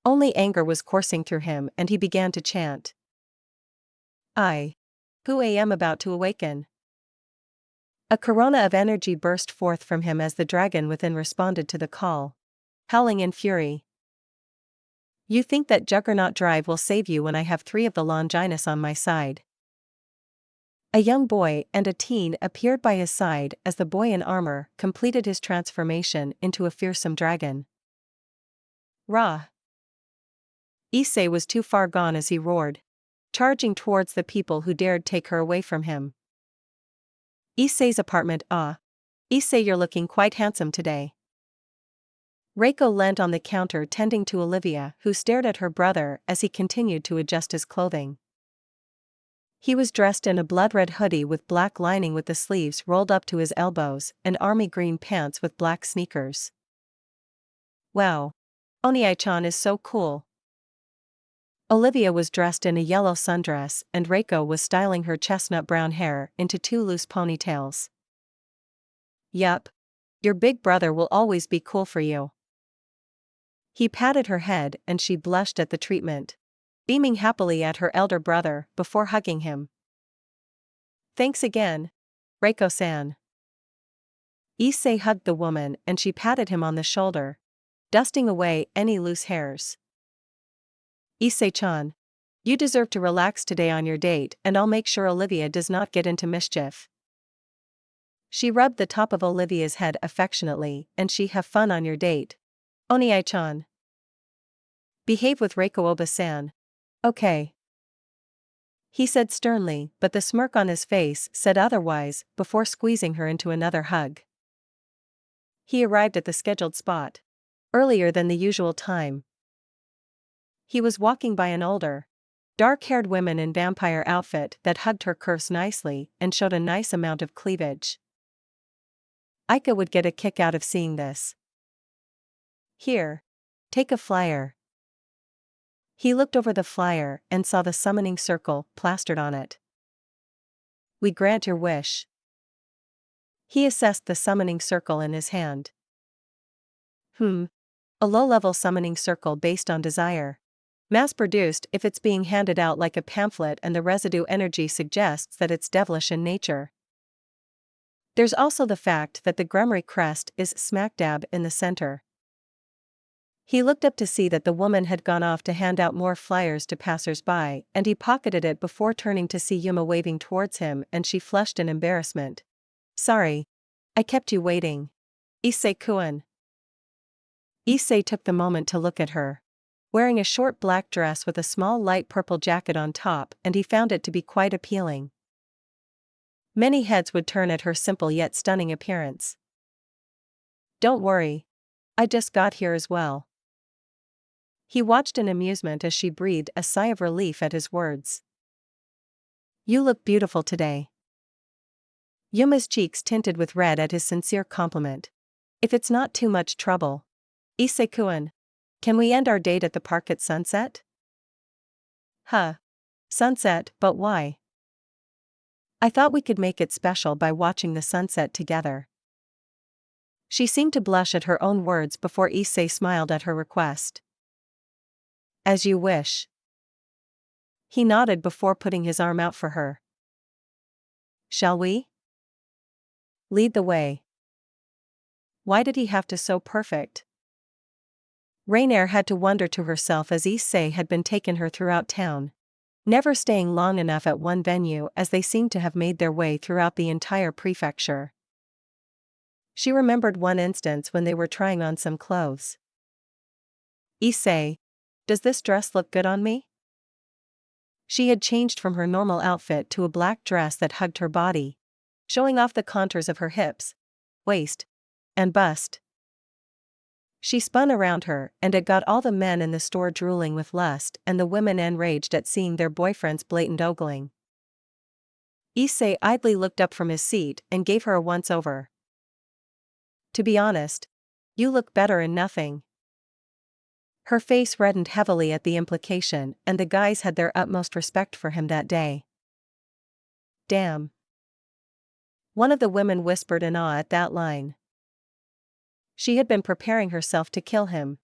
Only anger was coursing through him and he began to chant. Who am about to awaken. A corona of energy burst forth from him as the dragon within responded to the call. Howling in fury. You think that Juggernaut Drive will save you when I have 3 of the Longinus on my side. A young boy and a teen appeared by his side as the boy in armor completed his transformation into a fearsome dragon. Rah! Issei was too far gone as he roared, charging towards the people who dared take her away from him. Issei's apartment. Issei, you're looking quite handsome today. Reiko leant on the counter tending to Olivia, who stared at her brother as he continued to adjust his clothing. He was dressed in a blood-red hoodie with black lining with the sleeves rolled up to his elbows and army green pants with black sneakers. Wow! Oniai-chan is so cool. Olivia was dressed in a yellow sundress and Reiko was styling her chestnut brown hair into 2 loose ponytails. Yup. Your big brother will always be cool for you. He patted her head and she blushed at the treatment, beaming happily at her elder brother before hugging him. Thanks again, Reiko-san. Issei hugged the woman and she patted him on the shoulder, dusting away any loose hairs. Issei-chan, you deserve to relax today on your date and I'll make sure Olivia does not get into mischief. She rubbed the top of Olivia's head affectionately and she have fun on your date. Oniai-chan. Behave with Reiko Oba-san. Okay. He said sternly, but the smirk on his face said otherwise before squeezing her into another hug. He arrived at the scheduled spot earlier than the usual time. He was walking by an older, dark-haired woman in vampire outfit that hugged her curves nicely and showed a nice amount of cleavage. Aika would get a kick out of seeing this. Here. Take a flyer. He looked over the flyer and saw the summoning circle plastered on it. We grant your wish. He assessed the summoning circle in his hand. A low-level summoning circle based on desire. Mass-produced if it's being handed out like a pamphlet and the residue energy suggests that it's devilish in nature. There's also the fact that the Gremry crest is smack dab in the center. He looked up to see that the woman had gone off to hand out more flyers to passers-by and he pocketed it before turning to see Yuma waving towards him and she flushed in embarrassment. Sorry. I kept you waiting. Issei-kun. Issei took the moment to look at her. Wearing a short black dress with a small light purple jacket on top and he found it to be quite appealing. Many heads would turn at her simple yet stunning appearance. Don't worry. I just got here as well. He watched in amusement as she breathed a sigh of relief at his words. You look beautiful today. Yuma's cheeks tinted with red at his sincere compliment. If it's not too much trouble. Issei-kun, can we end our date at the park at sunset? Sunset, but why? I thought we could make it special by watching the sunset together. She seemed to blush at her own words before Issei smiled at her request. As you wish. He nodded before putting his arm out for her. Shall we? Lead the way. Why did he have to so perfect? Rainier had to wonder to herself as Issei had been taking her throughout town, never staying long enough at one venue as they seemed to have made their way throughout the entire prefecture. She remembered one instance when they were trying on some clothes. Issei, does this dress look good on me? She had changed from her normal outfit to a black dress that hugged her body, showing off the contours of her hips, waist, and bust. She spun around her and it got all the men in the store drooling with lust and the women enraged at seeing their boyfriends' blatant ogling. Issei idly looked up from his seat and gave her a once-over. To be honest, you look better in nothing. Her face reddened heavily at the implication and the guys had their utmost respect for him that day. Damn. One of the women whispered in awe at that line. She had been preparing herself to kill him,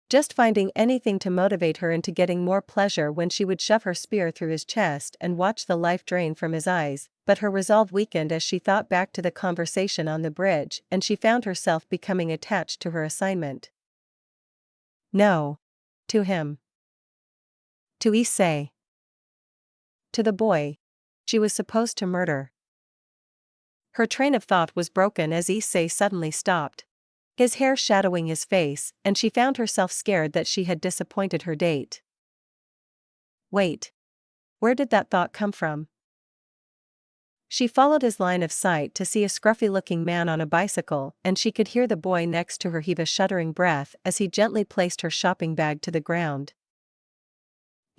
just finding anything to motivate her into getting more pleasure when she would shove her spear through his chest and watch the life drain from his eyes, but her resolve weakened as she thought back to the conversation on the bridge and she found herself becoming attached to her assignment. No. To him. To Issei. To the boy she was supposed to murder. Her train of thought was broken as Issei suddenly stopped, his hair shadowing his face, and she found herself scared that she had disappointed her date. Wait. Where did that thought come from? She followed his line of sight to see a scruffy-looking man on a bicycle, and she could hear the boy next to her heave a shuddering breath as he gently placed her shopping bag to the ground.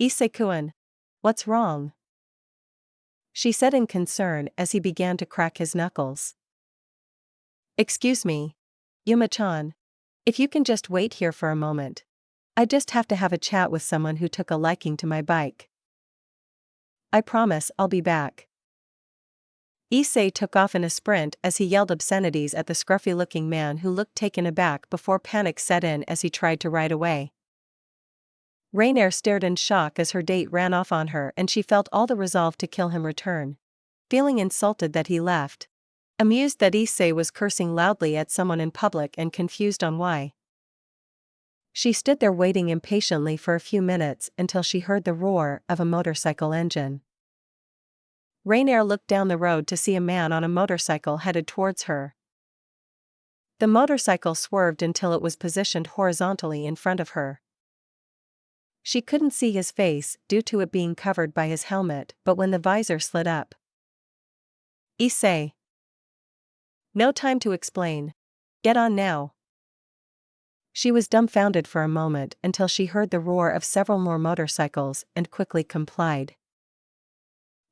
Issei-kun, what's wrong? She said in concern as he began to crack his knuckles. Excuse me, Yuma-chan. If you can just wait here for a moment. I just have to have a chat with someone who took a liking to my bike. I promise I'll be back. Issei took off in a sprint as he yelled obscenities at the scruffy-looking man who looked taken aback before panic set in as he tried to ride away. Rainier stared in shock as her date ran off on her and she felt all the resolve to kill him return. Feeling insulted that he left. Amused that Issei was cursing loudly at someone in public and confused on why. She stood there waiting impatiently for a few minutes until she heard the roar of a motorcycle engine. Rainier looked down the road to see a man on a motorcycle headed towards her. The motorcycle swerved until it was positioned horizontally in front of her. She couldn't see his face due to it being covered by his helmet, but when the visor slid up. Issei. No time to explain. Get on now. She was dumbfounded for a moment until she heard the roar of several more motorcycles and quickly complied.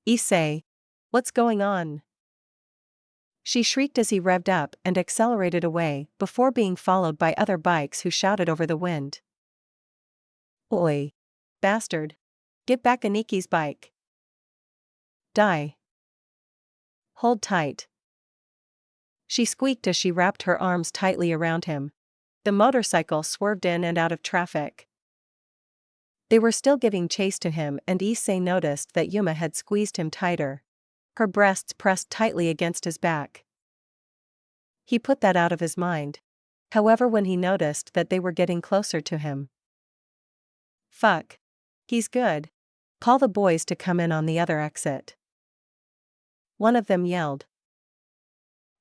Issei. What's going on? She shrieked as he revved up and accelerated away before being followed by other bikes who shouted over the wind. Oi. Bastard. Get back Aniki's bike. Die. Hold tight. She squeaked as she wrapped her arms tightly around him. The motorcycle swerved in and out of traffic. They were still giving chase to him and Issei noticed that Yuma had squeezed him tighter. Her breasts pressed tightly against his back. He put that out of his mind. However, when he noticed that they were getting closer to him. Fuck. He's good. Call the boys to come in on the other exit. One of them yelled.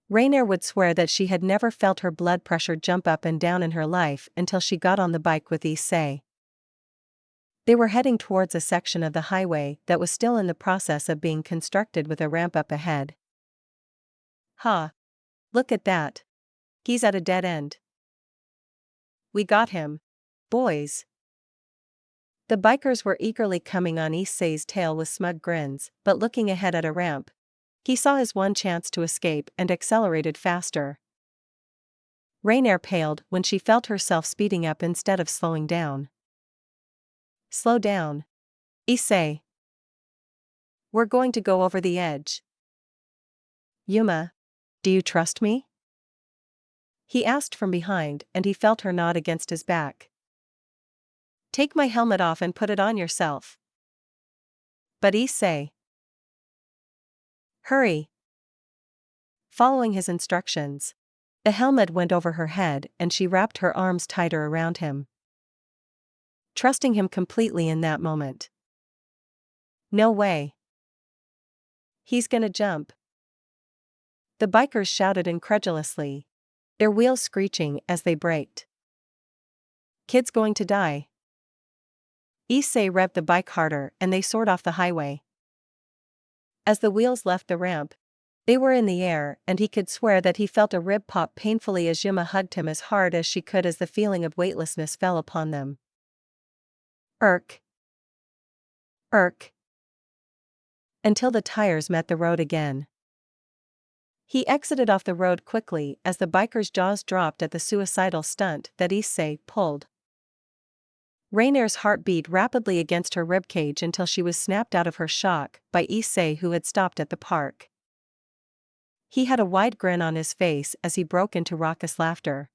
Rainier would swear that she had never felt her blood pressure jump up and down in her life until she got on the bike with Issei. They were heading towards a section of the highway that was still in the process of being constructed with a ramp up ahead. Ha! Look at that. He's at a dead end. We got him. Boys. The bikers were eagerly coming on Issei's tail with smug grins, but looking ahead at a ramp. He saw his one chance to escape and accelerated faster. Rainier paled when she felt herself speeding up instead of slowing down. Slow down. Issei. We're going to go over the edge. Yuma, do you trust me? He asked from behind and he felt her nod against his back. Take my helmet off and put it on yourself. But Issei. Hurry. Following his instructions, the helmet went over her head and she wrapped her arms tighter around him. Trusting him completely in that moment. No way. He's gonna jump. The bikers shouted incredulously, their wheels screeching as they braked. Kid's going to die. Issei revved the bike harder and they soared off the highway. As the wheels left the ramp, they were in the air and he could swear that he felt a rib pop painfully as Yuma hugged him as hard as she could as the feeling of weightlessness fell upon them. Irk. Irk. Until the tires met the road again. He exited off the road quickly as the biker's jaws dropped at the suicidal stunt that Issei pulled. Rainier's heart beat rapidly against her ribcage until she was snapped out of her shock by Issei, who had stopped at the park. He had a wide grin on his face as he broke into raucous laughter.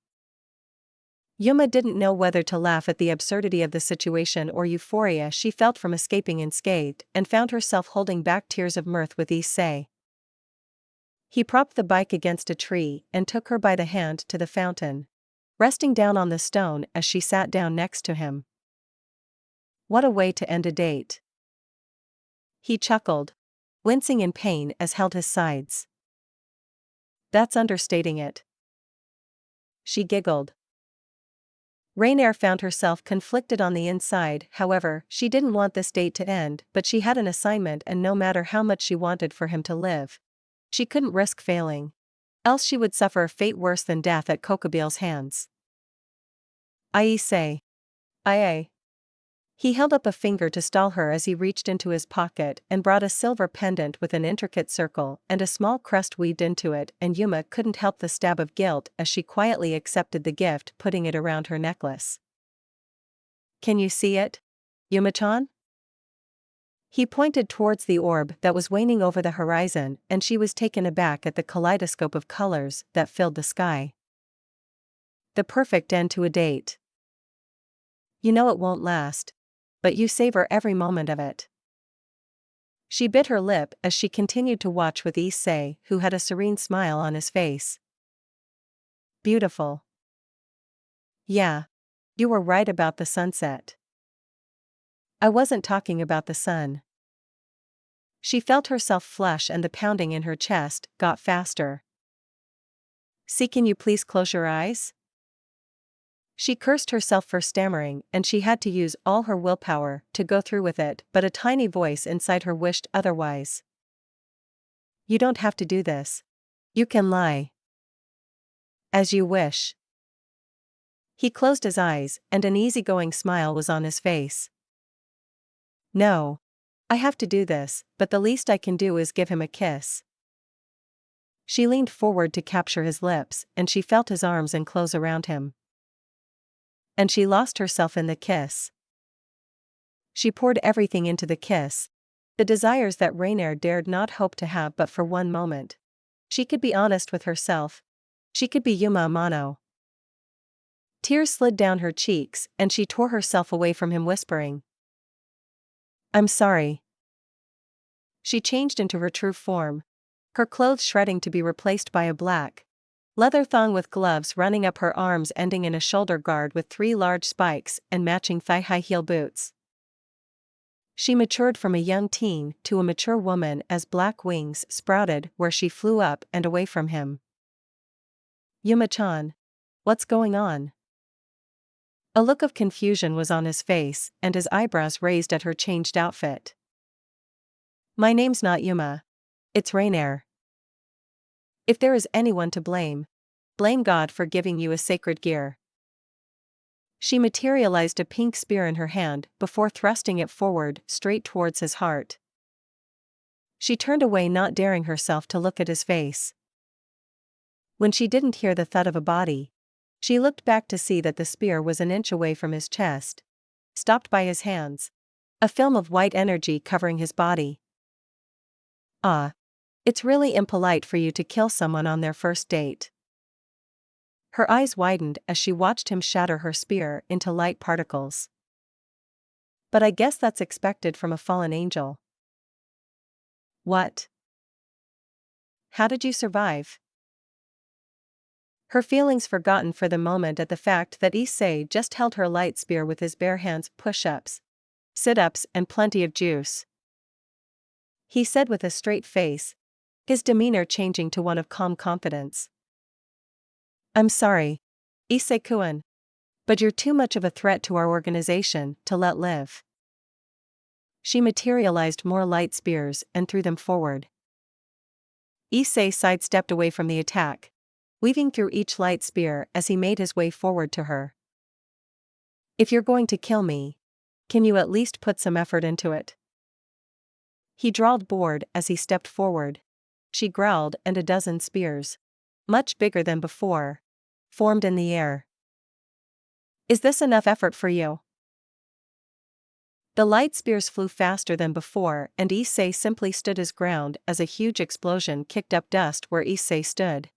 Yuma didn't know whether to laugh at the absurdity of the situation or euphoria she felt from escaping unscathed, and found herself holding back tears of mirth with Issei. He propped the bike against a tree and took her by the hand to the fountain, resting down on the stone as she sat down next to him. What a way to end a date. He chuckled, wincing in pain as held his sides. That's understating it. She giggled. Rainier found herself conflicted on the inside. However, she didn't want this date to end, but she had an assignment, and no matter how much she wanted for him to live, she couldn't risk failing. Else she would suffer a fate worse than death at Kokobil's hands. I say. Aye. He held up a finger to stall her as he reached into his pocket and brought a silver pendant with an intricate circle and a small crest weaved into it, and Yuma couldn't help the stab of guilt as she quietly accepted the gift, putting it around her necklace. Can you see it, Yuma-chan? He pointed towards the orb that was waning over the horizon, and she was taken aback at the kaleidoscope of colors that filled the sky. The perfect end to a date. You know it won't last, but you savor every moment of it. She bit her lip as she continued to watch with Issei, who had a serene smile on his face. Beautiful. Yeah. You were right about the sunset. I wasn't talking about the sun. She felt herself flush and the pounding in her chest got faster. See, can you please close your eyes? She cursed herself for stammering, and she had to use all her willpower to go through with it, but a tiny voice inside her wished otherwise. You don't have to do this. You can lie. As you wish. He closed his eyes, and an easygoing smile was on his face. No. I have to do this, but the least I can do is give him a kiss. She leaned forward to capture his lips, and she felt his arms enclose around him. And she lost herself in the kiss. She poured everything into the kiss, the desires that Rainier dared not hope to have but for one moment. She could be honest with herself. She could be Yuma Amano. Tears slid down her cheeks, and she tore herself away from him, whispering, I'm sorry. She changed into her true form, her clothes shredding to be replaced by a black leather thong with gloves running up her arms, ending in a shoulder guard with 3 large spikes and matching thigh-high heel boots. She matured from a young teen to a mature woman as black wings sprouted where she flew up and away from him. Yuma-chan. What's going on? A look of confusion was on his face, and his eyebrows raised at her changed outfit. My name's not Yuma. It's Rainier. If there is anyone to blame, blame God for giving you a sacred gear. She materialized a pink spear in her hand before thrusting it forward straight towards his heart. She turned away, not daring herself to look at his face. When she didn't hear the thud of a body, she looked back to see that the spear was an inch away from his chest, stopped by his hands, a film of white energy covering his body. Ah. It's really impolite for you to kill someone on their first date. Her eyes widened as she watched him shatter her spear into light particles. But I guess that's expected from a fallen angel. What? How did you survive? Her feelings forgotten for the moment at the fact that Issei just held her light spear with his bare hands, push-ups, sit-ups, and plenty of juice. He said with a straight face, his demeanor changing to one of calm confidence. I'm sorry, Issei-kun, but you're too much of a threat to our organization to let live. She materialized more light spears and threw them forward. Issei sidestepped away from the attack, weaving through each light spear as he made his way forward to her. If you're going to kill me, can you at least put some effort into it? He drawled, bored as he stepped forward. She growled, and a dozen spears, much bigger than before, formed in the air. Is this enough effort for you? The light spears flew faster than before, and Issei simply stood his ground as a huge explosion kicked up dust where Issei stood.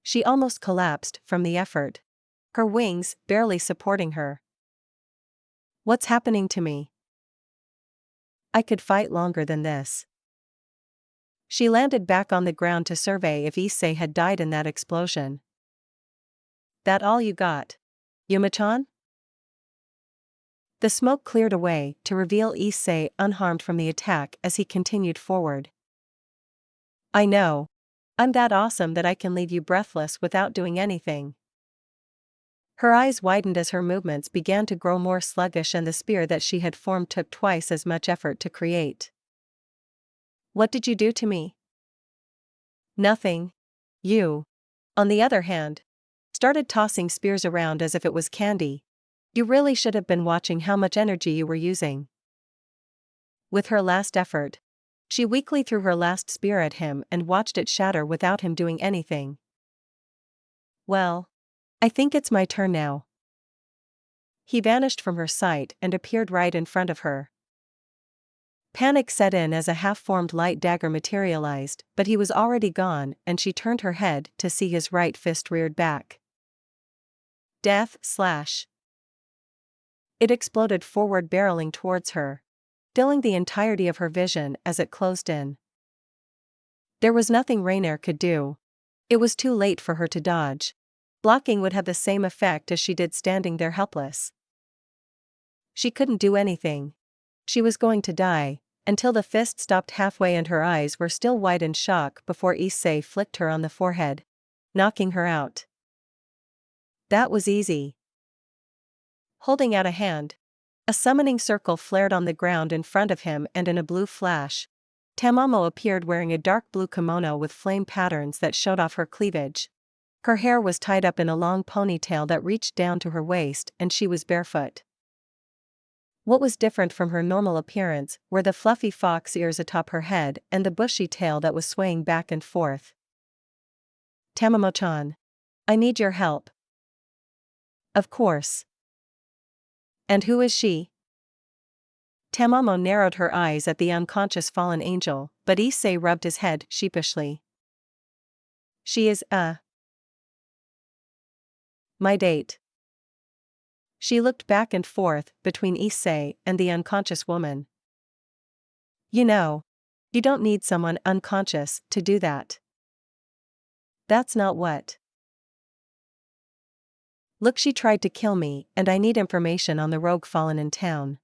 She almost collapsed from the effort, her wings barely supporting her. What's happening to me? I could fight longer than this. She landed back on the ground to survey if Issei had died in that explosion. That all you got, Yuma-chan? The smoke cleared away to reveal Issei unharmed from the attack as he continued forward. I know. I'm that awesome that I can leave you breathless without doing anything. Her eyes widened as her movements began to grow more sluggish and the spear that she had formed took twice as much effort to create. What did you do to me? Nothing. You, on the other hand, started tossing spears around as if it was candy. You really should have been watching how much energy you were using. With her last effort, she weakly threw her last spear at him and watched it shatter without him doing anything. Well, I think it's my turn now. He vanished from her sight and appeared right in front of her. Panic set in as a half-formed light dagger materialized, but he was already gone and she turned her head to see his right fist reared back. Death slash. It exploded forward, barreling towards her, filling the entirety of her vision as it closed in. There was nothing Rainier could do. It was too late for her to dodge. Blocking would have the same effect as she did standing there helpless. She couldn't do anything. She was going to die, until the fist stopped halfway and her eyes were still wide in shock before Issei flicked her on the forehead, knocking her out. That was easy. Holding out a hand, a summoning circle flared on the ground in front of him and in a blue flash, Tamamo appeared wearing a dark blue kimono with flame patterns that showed off her cleavage. Her hair was tied up in a long ponytail that reached down to her waist and she was barefoot. What was different from her normal appearance were the fluffy fox ears atop her head and the bushy tail that was swaying back and forth. Tamamo-chan, I need your help. Of course. And who is she? Tamamo narrowed her eyes at the unconscious fallen angel, but Issei rubbed his head sheepishly. She is, my date. She looked back and forth between Issei and the unconscious woman. You know, you don't need someone unconscious to do that. That's not what. Look, she tried to kill me and I need information on the rogue fallen in town.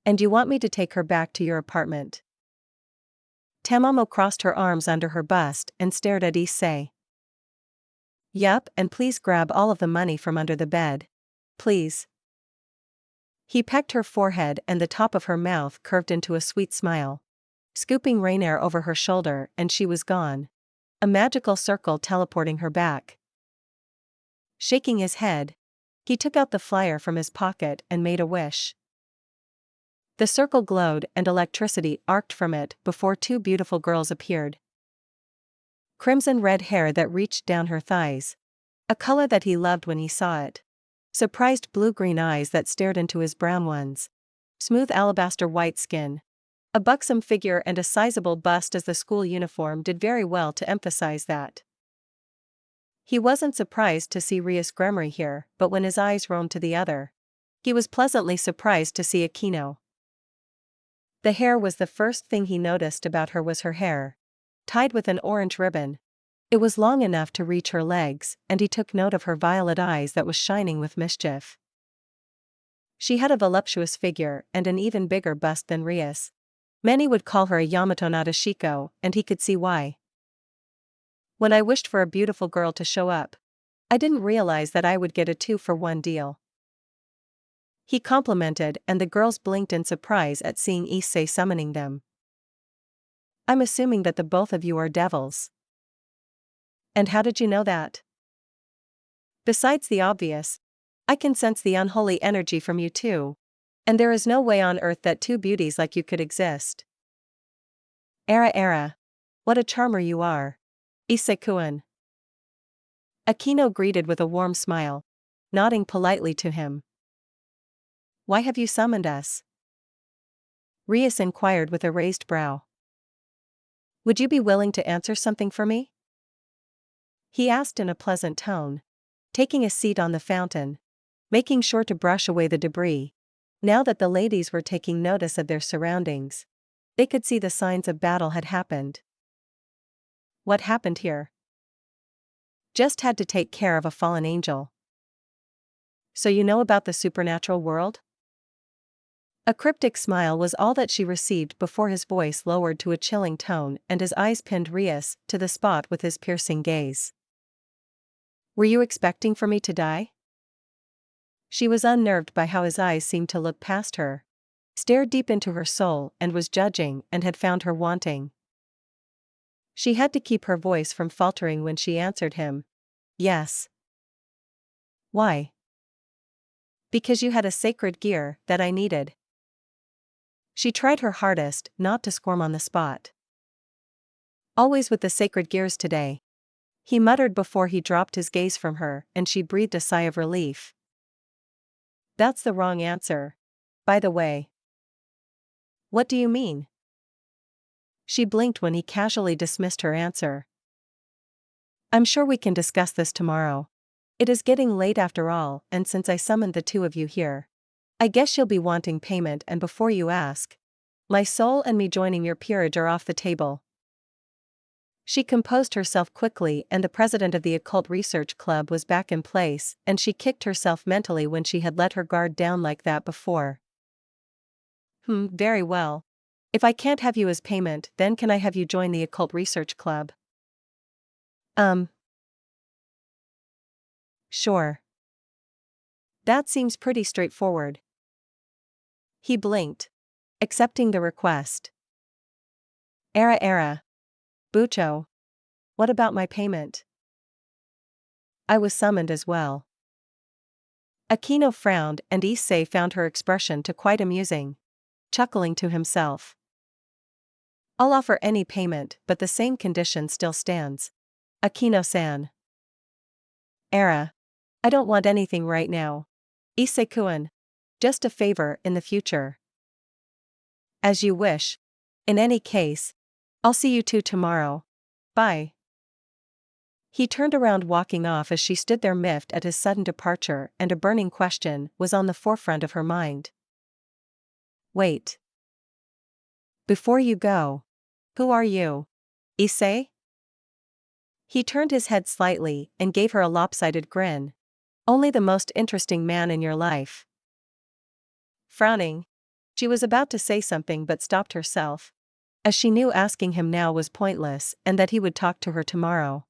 And you want me to take her back to your apartment? Tamamo crossed her arms under her bust and stared at Issei. Yup, and please grab all of the money from under the bed. Please. He pecked her forehead and the top of her mouth curved into a sweet smile. Scooping Rainier over her shoulder and she was gone. A magical circle teleporting her back. Shaking his head, he took out the flyer from his pocket and made a wish. The circle glowed and electricity arced from it before two beautiful girls appeared. Crimson-red hair that reached down her thighs, a color that he loved when he saw it. Surprised blue-green eyes that stared into his brown ones. Smooth alabaster white skin. A buxom figure and a sizable bust as the school uniform did very well to emphasize that. He wasn't surprised to see Rias Gremory here, but when his eyes roamed to the other, he was pleasantly surprised to see Akino. The hair was the first thing he noticed about her. Was her hair tied with an orange ribbon. It was long enough to reach her legs, and he took note of her violet eyes that was shining with mischief. She had a voluptuous figure and an even bigger bust than Rias. Many would call her a Yamato Nadeshiko, and he could see why. When I wished for a beautiful girl to show up, I didn't realize that I would get a 2-for-1 deal. He complimented and the girls blinked in surprise at seeing Issei summoning them. I'm assuming that the both of you are devils. And how did you know that? Besides the obvious, I can sense the unholy energy from you too, and there is no way on earth that two beauties like you could exist. Era, what a charmer you are, Issei-kun. Akino greeted with a warm smile, nodding politely to him. Why have you summoned us? Rias inquired with a raised brow. Would you be willing to answer something for me? He asked in a pleasant tone, taking a seat on the fountain, making sure to brush away the debris. Now that the ladies were taking notice of their surroundings, they could see the signs of battle had happened. What happened here? Just had to take care of a fallen angel. So you know about the supernatural world? A cryptic smile was all that she received before his voice lowered to a chilling tone and his eyes pinned Rias to the spot with his piercing gaze. Were you expecting for me to die? She was unnerved by how his eyes seemed to look past her, stared deep into her soul and was judging and had found her wanting. She had to keep her voice from faltering when she answered him. Yes. Why? Because you had a sacred gear that I needed. She tried her hardest not to squirm on the spot. Always with the sacred gears today, he muttered before he dropped his gaze from her, and she breathed a sigh of relief. That's the wrong answer, by the way. What do you mean? She blinked when he casually dismissed her answer. I'm sure we can discuss this tomorrow. It is getting late after all, and since I summoned the two of you here, I guess you'll be wanting payment, and before you ask, my soul and me joining your peerage are off the table. She composed herself quickly, and the president of the Occult Research Club was back in place, and she kicked herself mentally when she had let her guard down like that before. Very well. If I can't have you as payment, then can I have you join the Occult Research Club? Sure. That seems pretty straightforward. He blinked, accepting the request. Era. Bucho. What about my payment? I was summoned as well. Aquino frowned, and Issei found her expression to quite amusing, chuckling to himself. I'll offer any payment, but the same condition still stands. Aquino-san. Era. I don't want anything right now. Issei-kun. Just a favor in the future. As you wish. In any case, I'll see you two tomorrow. Bye. He turned around, walking off as she stood there miffed at his sudden departure, and a burning question was on the forefront of her mind. Wait. Before you go, who are you? Issei? He turned his head slightly and gave her a lopsided grin. Only the most interesting man in your life. Frowning, she was about to say something but stopped herself, as she knew asking him now was pointless and that he would talk to her tomorrow.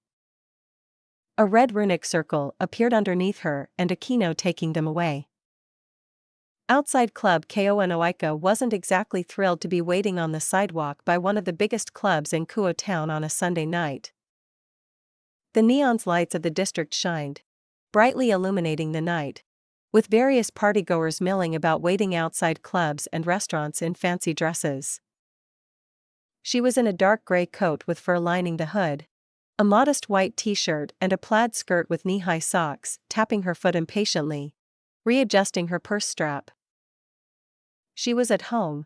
A red runic circle appeared underneath her and Aquino taking them away. Outside Club Konoika wasn't exactly thrilled to be waiting on the sidewalk by one of the biggest clubs in Kuo town on a Sunday night. The neon lights of the district shined, brightly illuminating the night, with various partygoers milling about waiting outside clubs and restaurants in fancy dresses. She was in a dark gray coat with fur lining the hood, a modest white t-shirt and a plaid skirt with knee-high socks, tapping her foot impatiently, readjusting her purse strap. She was at home,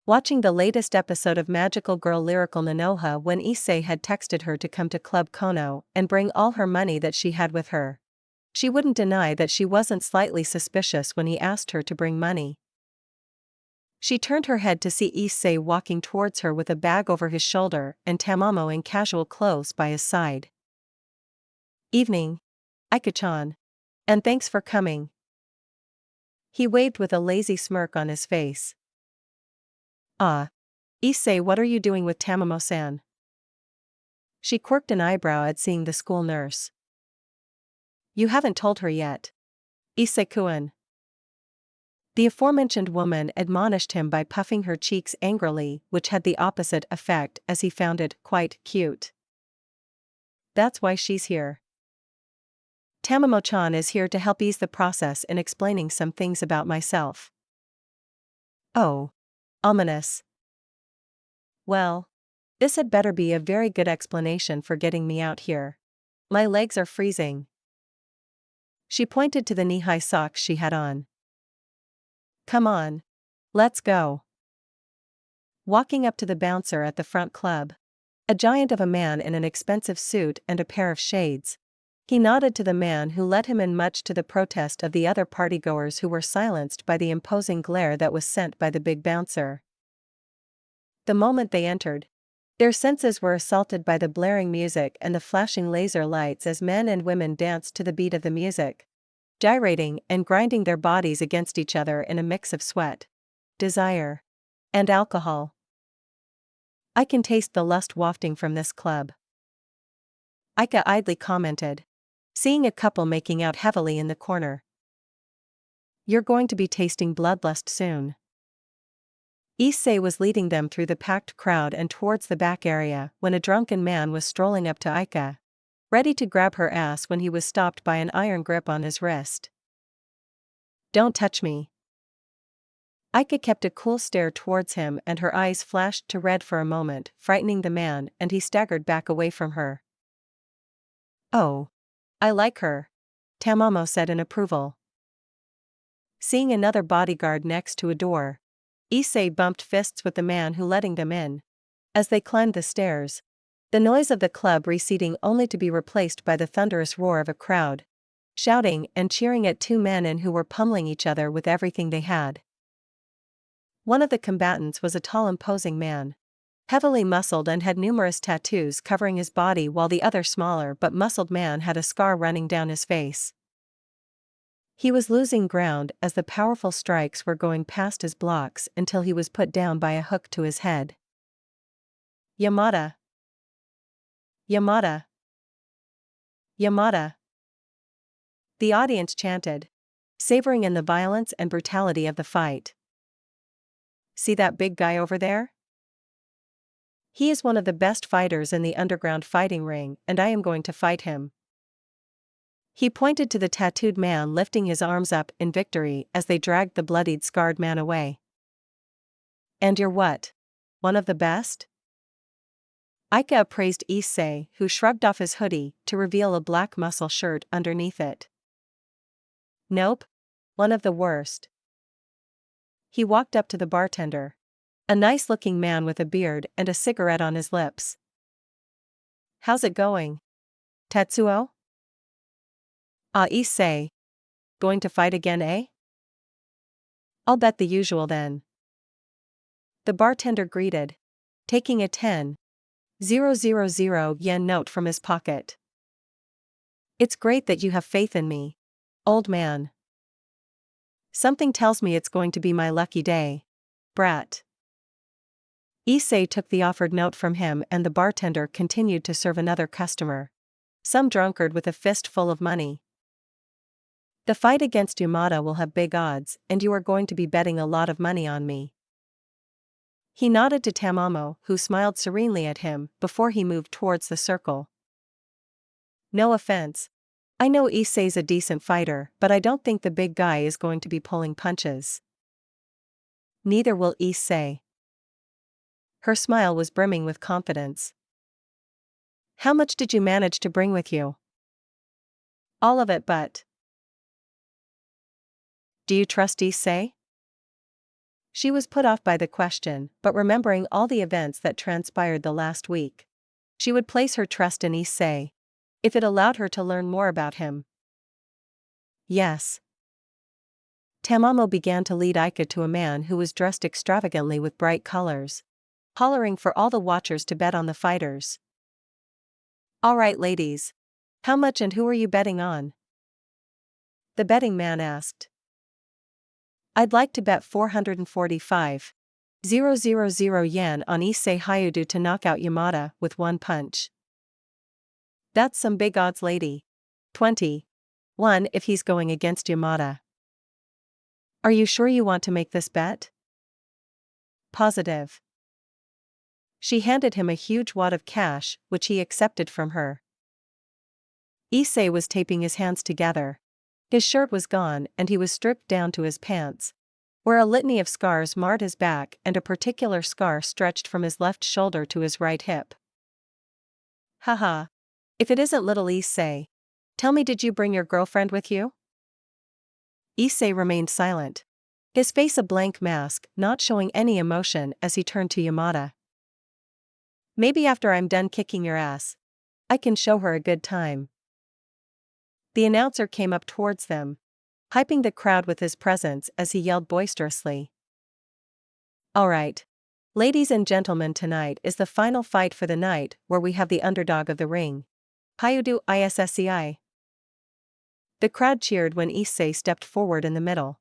watching the latest episode of Magical Girl Lyrical Nanoha when Issei had texted her to come to Club Kono and bring all her money that she had with her. She wouldn't deny that she wasn't slightly suspicious when he asked her to bring money. She turned her head to see Issei walking towards her with a bag over his shoulder and Tamamo in casual clothes by his side. Evening, Aika-chan. And thanks for coming. He waved with a lazy smirk on his face. Issei, what are you doing with Tamamo-san? She quirked an eyebrow at seeing the school nurse. You haven't told her yet. Issei-kun. The aforementioned woman admonished him by puffing her cheeks angrily, which had the opposite effect as he found it quite cute. That's why she's here. Tamamo-chan is here to help ease the process in explaining some things about myself. Oh. Ominous. Well, this had better be a very good explanation for getting me out here. My legs are freezing. She pointed to the knee-high socks she had on. Come on. Let's go. Walking up to the bouncer at the front club, a giant of a man in an expensive suit and a pair of shades, he nodded to the man who let him in, much to the protest of the other partygoers who were silenced by the imposing glare that was sent by the big bouncer. The moment they entered, their senses were assaulted by the blaring music and the flashing laser lights as men and women danced to the beat of the music, gyrating and grinding their bodies against each other in a mix of sweat, desire, and alcohol. I can taste the lust wafting from this club, Ika idly commented, seeing a couple making out heavily in the corner. You're going to be tasting bloodlust soon. Issei was leading them through the packed crowd and towards the back area when a drunken man was strolling up to Ika, ready to grab her ass when he was stopped by an iron grip on his wrist. Don't touch me. Ika kept a cool stare towards him and her eyes flashed to red for a moment, frightening the man, and he staggered back away from her. Oh. I like her, Tamamo said in approval. Seeing another bodyguard next to a door, Issei bumped fists with the man who letting them in. As they climbed the stairs, the noise of the club receding only to be replaced by the thunderous roar of a crowd, shouting and cheering at two men in who were pummeling each other with everything they had. One of the combatants was a tall, imposing man, heavily muscled and had numerous tattoos covering his body, while the other smaller but muscled man had a scar running down his face. He was losing ground as the powerful strikes were going past his blocks until he was put down by a hook to his head. Yamada! Yamada! Yamada! The audience chanted, savoring in the violence and brutality of the fight. See that big guy over there? He is one of the best fighters in the underground fighting ring, and I am going to fight him. He pointed to the tattooed man, lifting his arms up in victory as they dragged the bloodied, scarred man away. And you're what? One of the best? Ika appraised Issei, who shrugged off his hoodie to reveal a black muscle shirt underneath it. Nope. One of the worst. He walked up to the bartender, a nice-looking man with a beard and a cigarette on his lips. How's it going, Tetsuo? Issei. Going to fight again, eh? I'll bet the usual then. The bartender greeted, taking a 10,000 yen note from his pocket. It's great that you have faith in me, old man. Something tells me it's going to be my lucky day, brat. Issei took the offered note from him and the bartender continued to serve another customer, some drunkard with a fist full of money. The fight against Yamada will have big odds, and you are going to be betting a lot of money on me. He nodded to Tamamo, who smiled serenely at him before he moved towards the circle. No offense. I know Issei's a decent fighter, but I don't think the big guy is going to be pulling punches. Neither will Issei. Her smile was brimming with confidence. How much did you manage to bring with you? All of it, but... Do you trust Issei? She was put off by the question, but remembering all the events that transpired the last week, she would place her trust in Issei, if it allowed her to learn more about him. Yes. Tamamo began to lead Ika to a man who was dressed extravagantly with bright colors, hollering for all the watchers to bet on the fighters. All right, ladies. How much and who are you betting on? The betting man asked. I'd like to bet 445,000 yen on Issei Hayudu to knock out Yamada with one punch. That's some big odds, lady. 21 if he's going against Yamada. Are you sure you want to make this bet? Positive. She handed him a huge wad of cash, which he accepted from her. Issei was taping his hands together. His shirt was gone and he was stripped down to his pants, where a litany of scars marred his back and a particular scar stretched from his left shoulder to his right hip. Haha. If it isn't little Issei. Tell me, did you bring your girlfriend with you? Issei remained silent. His face a blank mask, not showing any emotion as he turned to Yamada. Maybe after I'm done kicking your ass, I can show her a good time. The announcer came up towards them, hyping the crowd with his presence as he yelled boisterously. Alright. Ladies and gentlemen, tonight is the final fight for the night where we have the underdog of the ring. Godlike Issei. The crowd cheered when Issei stepped forward in the middle.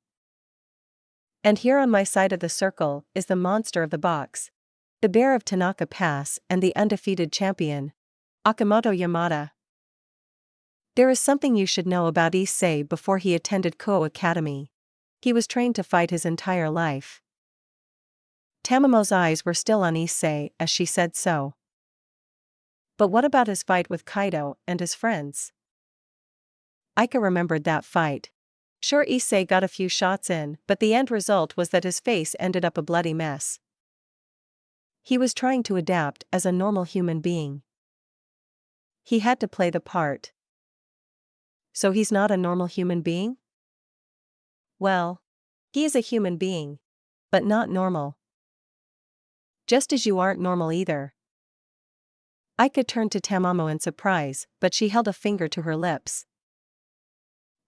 And here on my side of the circle is the monster of the box, the bear of Tanaka Pass and the undefeated champion, Akamoto Yamada. There is something you should know about Issei before he attended Koa Academy. He was trained to fight his entire life. Tamamo's eyes were still on Issei as she said so. But what about his fight with Kaido and his friends? Aika remembered that fight. Sure, Issei got a few shots in, but the end result was that his face ended up a bloody mess. He was trying to adapt as a normal human being. He had to play the part. So he's not a normal human being? Well, he is a human being, but not normal. Just as you aren't normal either. Aika turned to Tamamo in surprise, but she held a finger to her lips.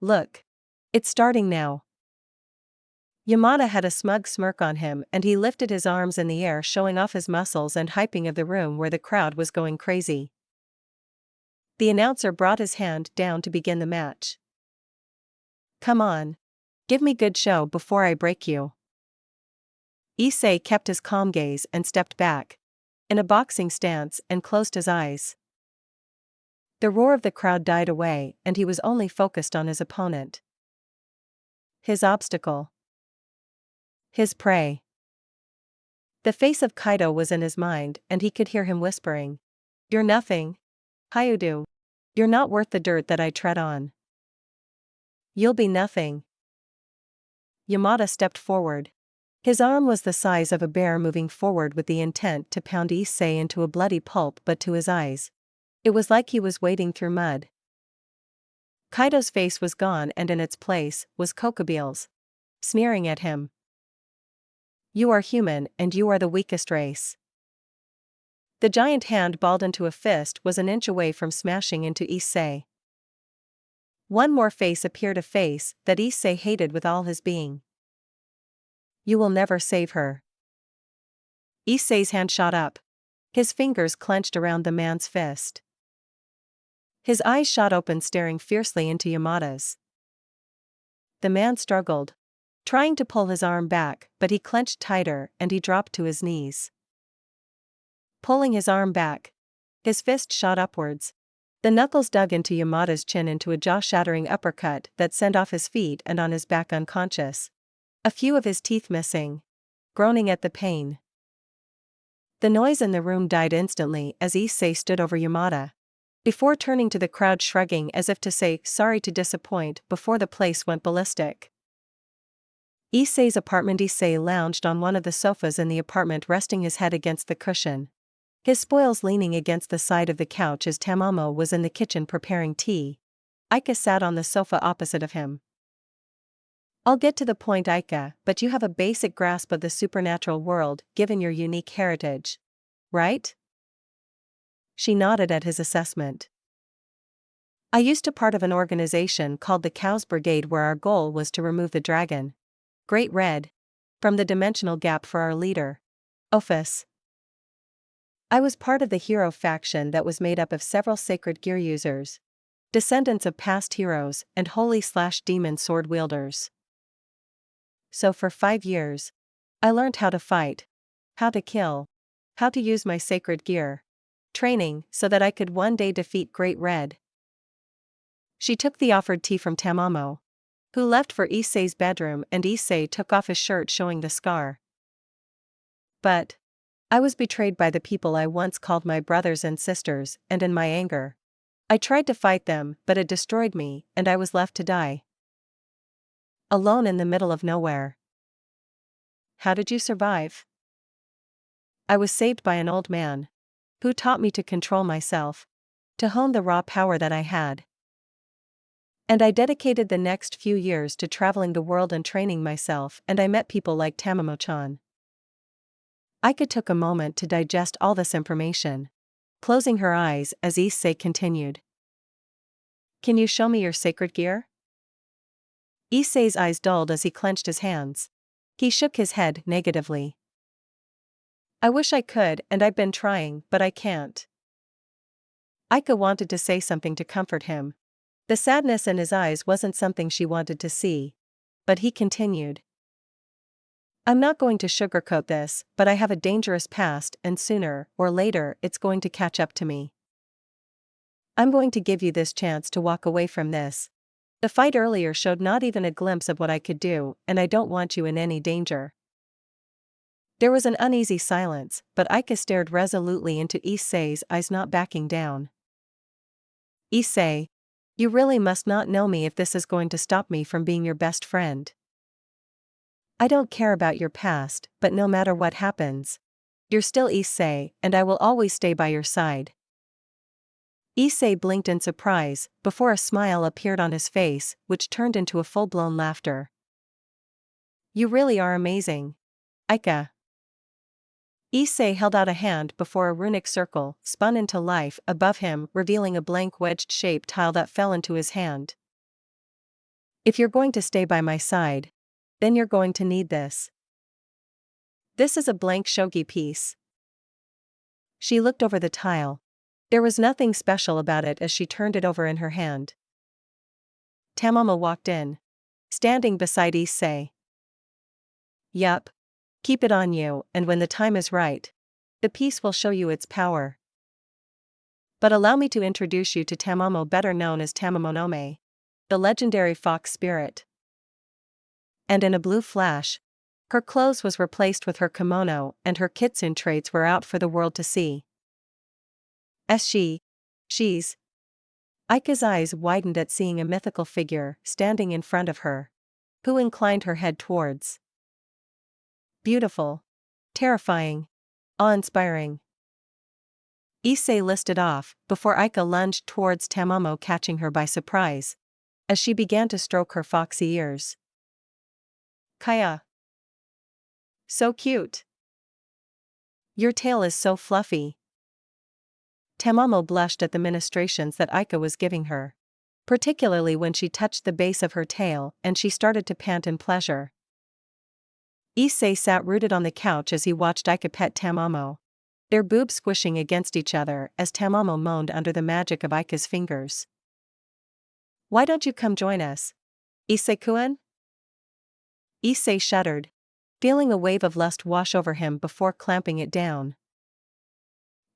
Look. It's starting now. Yamada had a smug smirk on him and he lifted his arms in the air, showing off his muscles and hyping of the room where the crowd was going crazy. The announcer brought his hand down to begin the match. Come on. Give me good show before I break you. Issei kept his calm gaze and stepped back, in a boxing stance, and closed his eyes. The roar of the crowd died away and he was only focused on his opponent. His obstacle. His prey. The face of Kaido was in his mind and he could hear him whispering. You're nothing. Hyudu. You're not worth the dirt that I tread on. You'll be nothing. Yamada stepped forward. His arm was the size of a bear, moving forward with the intent to pound Issei into a bloody pulp, but to his eyes, it was like he was wading through mud. Kaido's face was gone and in its place was Kokobeel's, sneering at him. You are human and you are the weakest race. The giant hand balled into a fist was an inch away from smashing into Issei. One more face appeared, a face that Issei hated with all his being. You will never save her. Issei's hand shot up. His fingers clenched around the man's fist. His eyes shot open, staring fiercely into Yamada's. The man struggled, trying to pull his arm back, but he clenched tighter and he dropped to his knees. Pulling his arm back, his fist shot upwards. The knuckles dug into Yamada's chin into a jaw-shattering uppercut that sent off his feet and on his back unconscious, a few of his teeth missing, groaning at the pain. The noise in the room died instantly as Issei stood over Yamada, before turning to the crowd, shrugging as if to say sorry to disappoint before the place went ballistic. Issei's apartment. Issei lounged on one of the sofas in the apartment, resting his head against the cushion, his spoils leaning against the side of the couch as Tamamo was in the kitchen preparing tea. Aika sat on the sofa opposite of him. I'll get to the point, Aika, but you have a basic grasp of the supernatural world given your unique heritage, right? She nodded at his assessment. I used to part of an organization called the Cows Brigade where our goal was to remove the dragon, Great Red, from the dimensional gap for our leader, Ophis. I was part of the hero faction that was made up of several sacred gear users, descendants of past heroes and holy/demon sword wielders. So for 5 years, I learned how to fight, how to kill, how to use my sacred gear, training so that I could one day defeat Great Red. She took the offered tea from Tamamo, who left for Issei's bedroom, and Issei took off his shirt, showing the scar. But I was betrayed by the people I once called my brothers and sisters, and in my anger, I tried to fight them, but it destroyed me, and I was left to die. Alone in the middle of nowhere. How did you survive? I was saved by an old man, who taught me to control myself, to hone the raw power that I had. And I dedicated the next few years to traveling the world and training myself, and I met people like Tamamo-chan. Aika took a moment to digest all this information, closing her eyes as Issei continued. Can you show me your sacred gear? Issei's eyes dulled as he clenched his hands. He shook his head negatively. I wish I could, and I've been trying, but I can't. Aika wanted to say something to comfort him. The sadness in his eyes wasn't something she wanted to see. But he continued. I'm not going to sugarcoat this, but I have a dangerous past, and sooner or later it's going to catch up to me. I'm going to give you this chance to walk away from this. The fight earlier showed not even a glimpse of what I could do, and I don't want you in any danger. There was an uneasy silence, but Aika stared resolutely into Issei's eyes, not backing down. Issei, you really must not know me if this is going to stop me from being your best friend. I don't care about your past, but no matter what happens, you're still Issei, and I will always stay by your side. Issei blinked in surprise, before a smile appeared on his face, which turned into a full-blown laughter. You really are amazing, Aika. Issei held out a hand before a runic circle spun into life above him, revealing a blank wedged-shaped tile that fell into his hand. If you're going to stay by my side, then you're going to need this. This is a blank shogi piece. She looked over the tile. There was nothing special about it as she turned it over in her hand. Tamamo walked in, standing beside Issei. Yup. Keep it on you, and when the time is right, the piece will show you its power. But allow me to introduce you to Tamamo, better known as Tamamonome, the legendary fox spirit. And in a blue flash, her clothes was replaced with her kimono, and her kitsune traits were out for the world to see. She's. Aika's eyes widened at seeing a mythical figure standing in front of her, who inclined her head towards. Beautiful. Terrifying. Awe-inspiring. Issei listed off, before Aika lunged towards Tamamo, catching her by surprise, as she began to stroke her foxy ears. Kaya. So cute. Your tail is so fluffy. Tamamo blushed at the ministrations that Aika was giving her, particularly when she touched the base of her tail and she started to pant in pleasure. Issei sat rooted on the couch as he watched Aika pet Tamamo, their boobs squishing against each other as Tamamo moaned under the magic of Aika's fingers. Why don't you come join us, Issei-kun? Issei shuddered, feeling a wave of lust wash over him before clamping it down.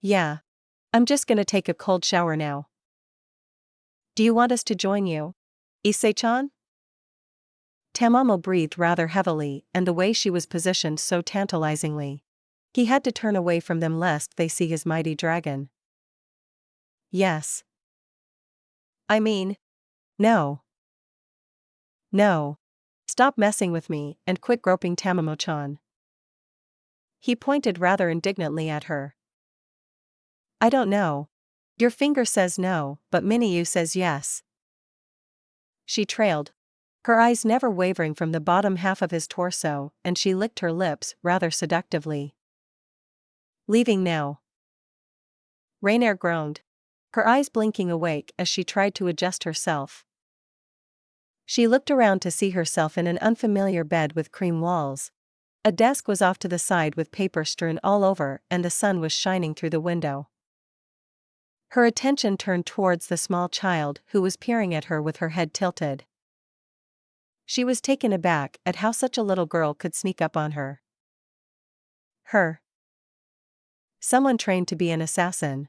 Yeah. I'm just gonna take a cold shower now. Do you want us to join you, Issei-chan? Tamamo breathed rather heavily, and the way she was positioned so tantalizingly. He had to turn away from them lest they see his mighty dragon. Yes. I mean, no. No. Stop messing with me, and quit groping Tamamo-chan. He pointed rather indignantly at her. I don't know. Your finger says no, but Minyu says yes. She trailed, her eyes never wavering from the bottom half of his torso, and she licked her lips rather seductively. Leaving now. Rainier groaned, her eyes blinking awake as she tried to adjust herself. She looked around to see herself in an unfamiliar bed with cream walls. A desk was off to the side with paper strewn all over, and the sun was shining through the window. Her attention turned towards the small child who was peering at her with her head tilted. She was taken aback at how such a little girl could sneak up on her. Her. Someone trained to be an assassin.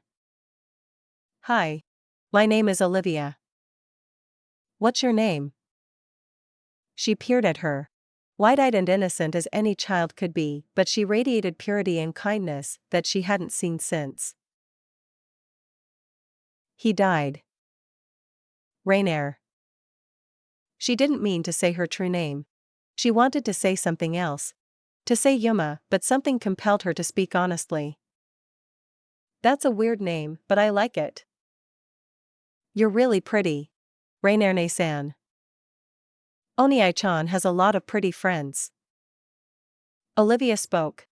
Hi. My name is Olivia. What's your name? She peered at her, wide-eyed and innocent as any child could be, but she radiated purity and kindness that she hadn't seen since. He died. Rainier. She didn't mean to say her true name. She wanted to say something else. To say Yuma, but something compelled her to speak honestly. That's a weird name, but I like it. You're really pretty. Rainier-san. Oniai-chan has a lot of pretty friends. Olivia spoke,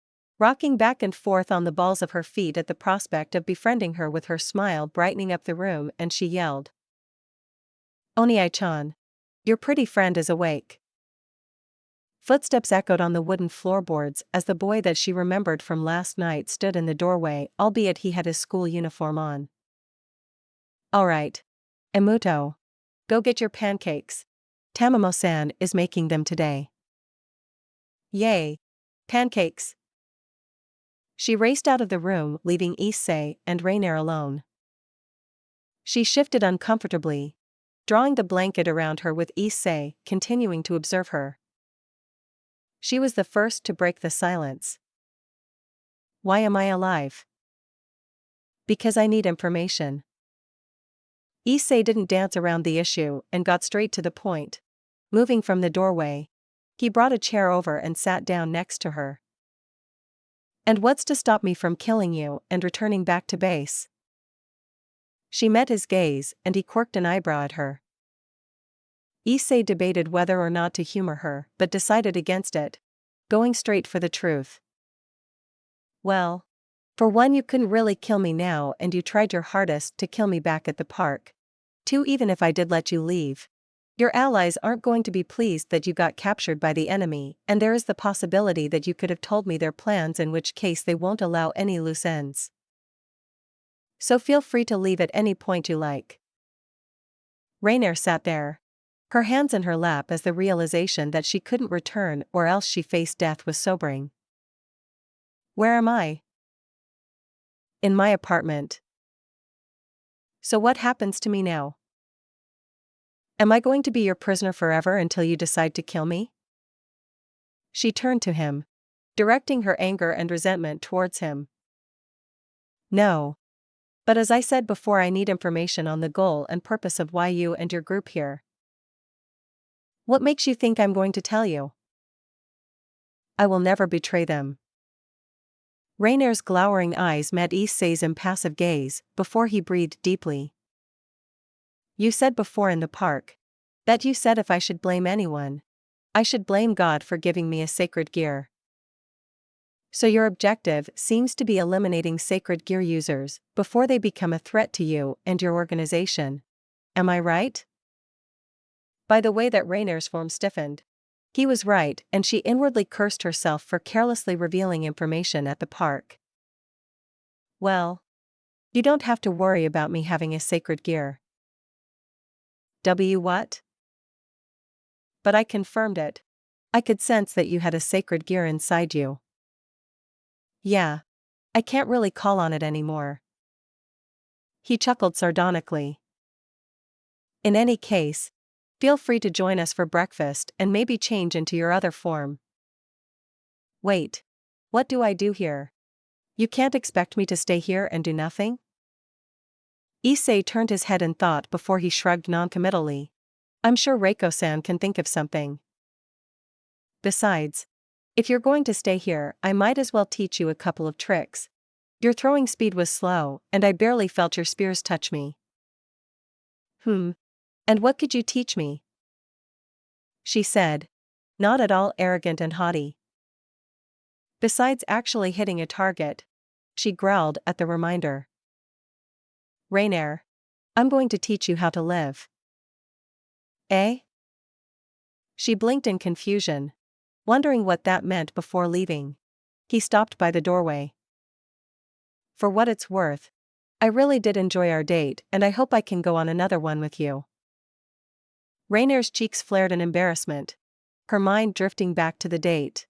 rocking back and forth on the balls of her feet at the prospect of befriending her, with her smile brightening up the room, and she yelled. Oniai-chan. Your pretty friend is awake. Footsteps echoed on the wooden floorboards as the boy that she remembered from last night stood in the doorway, albeit he had his school uniform on. Alright. Emuto. Go get your pancakes. Tamamo-san is making them today. Yay. Pancakes. She raced out of the room, leaving Issei and Rainier alone. She shifted uncomfortably, drawing the blanket around her, with Issei continuing to observe her. She was the first to break the silence. Why am I alive? Because I need information. Issei didn't dance around the issue and got straight to the point. Moving from the doorway, he brought a chair over and sat down next to her. And what's to stop me from killing you and returning back to base? She met his gaze, and he quirked an eyebrow at her. Issei debated whether or not to humor her, but decided against it, going straight for the truth. Well, for one, you couldn't really kill me now, and you tried your hardest to kill me back at the park. 2, even if I did let you leave, your allies aren't going to be pleased that you got captured by the enemy, and there is the possibility that you could have told me their plans, in which case they won't allow any loose ends. So feel free to leave at any point you like. Rainier sat there, her hands in her lap, as the realization that she couldn't return or else she faced death was sobering. Where am I? In my apartment. So what happens to me now? Am I going to be your prisoner forever until you decide to kill me? She turned to him, directing her anger and resentment towards him. No. But as I said before, I need information on the goal and purpose of why you and your group here. What makes you think I'm going to tell you? I will never betray them. Rainier's glowering eyes met Issei's impassive gaze before he breathed deeply. You said before in the park that you said if I should blame anyone, I should blame God for giving me a sacred gear. So your objective seems to be eliminating sacred gear users before they become a threat to you and your organization. Am I right? By the way that Rainier's form stiffened, he was right, and she inwardly cursed herself for carelessly revealing information at the park. Well, you don't have to worry about me having a sacred gear. What? But I confirmed it. I could sense that you had a sacred gear inside you. Yeah. I can't really call on it anymore. He chuckled sardonically. In any case, feel free to join us for breakfast and maybe change into your other form. Wait. What do I do here? You can't expect me to stay here and do nothing? Issei turned his head in thought before he shrugged noncommittally. I'm sure Reiko-san can think of something. Besides, if you're going to stay here, I might as well teach you a couple of tricks. Your throwing speed was slow, and I barely felt your spears touch me. And what could you teach me? She said, not at all arrogant and haughty. Besides actually hitting a target, she growled at the reminder. Rainier, I'm going to teach you how to live. Eh? She blinked in confusion, wondering what that meant before leaving. He stopped by the doorway. For what it's worth, I really did enjoy our date, and I hope I can go on another one with you. Rainier's cheeks flared in embarrassment, her mind drifting back to the date.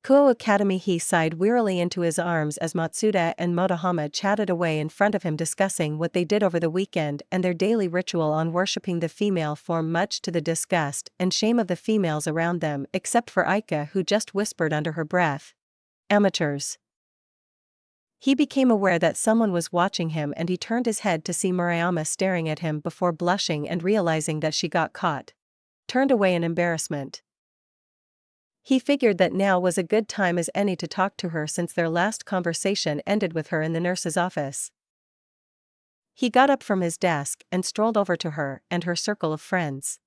Kuo Academy. He sighed wearily into his arms as Matsuda and Motohama chatted away in front of him, discussing what they did over the weekend and their daily ritual on worshipping the female form, much to the disgust and shame of the females around them, except for Aika, who just whispered under her breath, "Amateurs." He became aware that someone was watching him, and he turned his head to see Murayama staring at him before blushing and realizing that she got caught. Turned away in embarrassment. He figured that now was a good time as any to talk to her, since their last conversation ended with her in the nurse's office. He got up from his desk and strolled over to her and her circle of friends.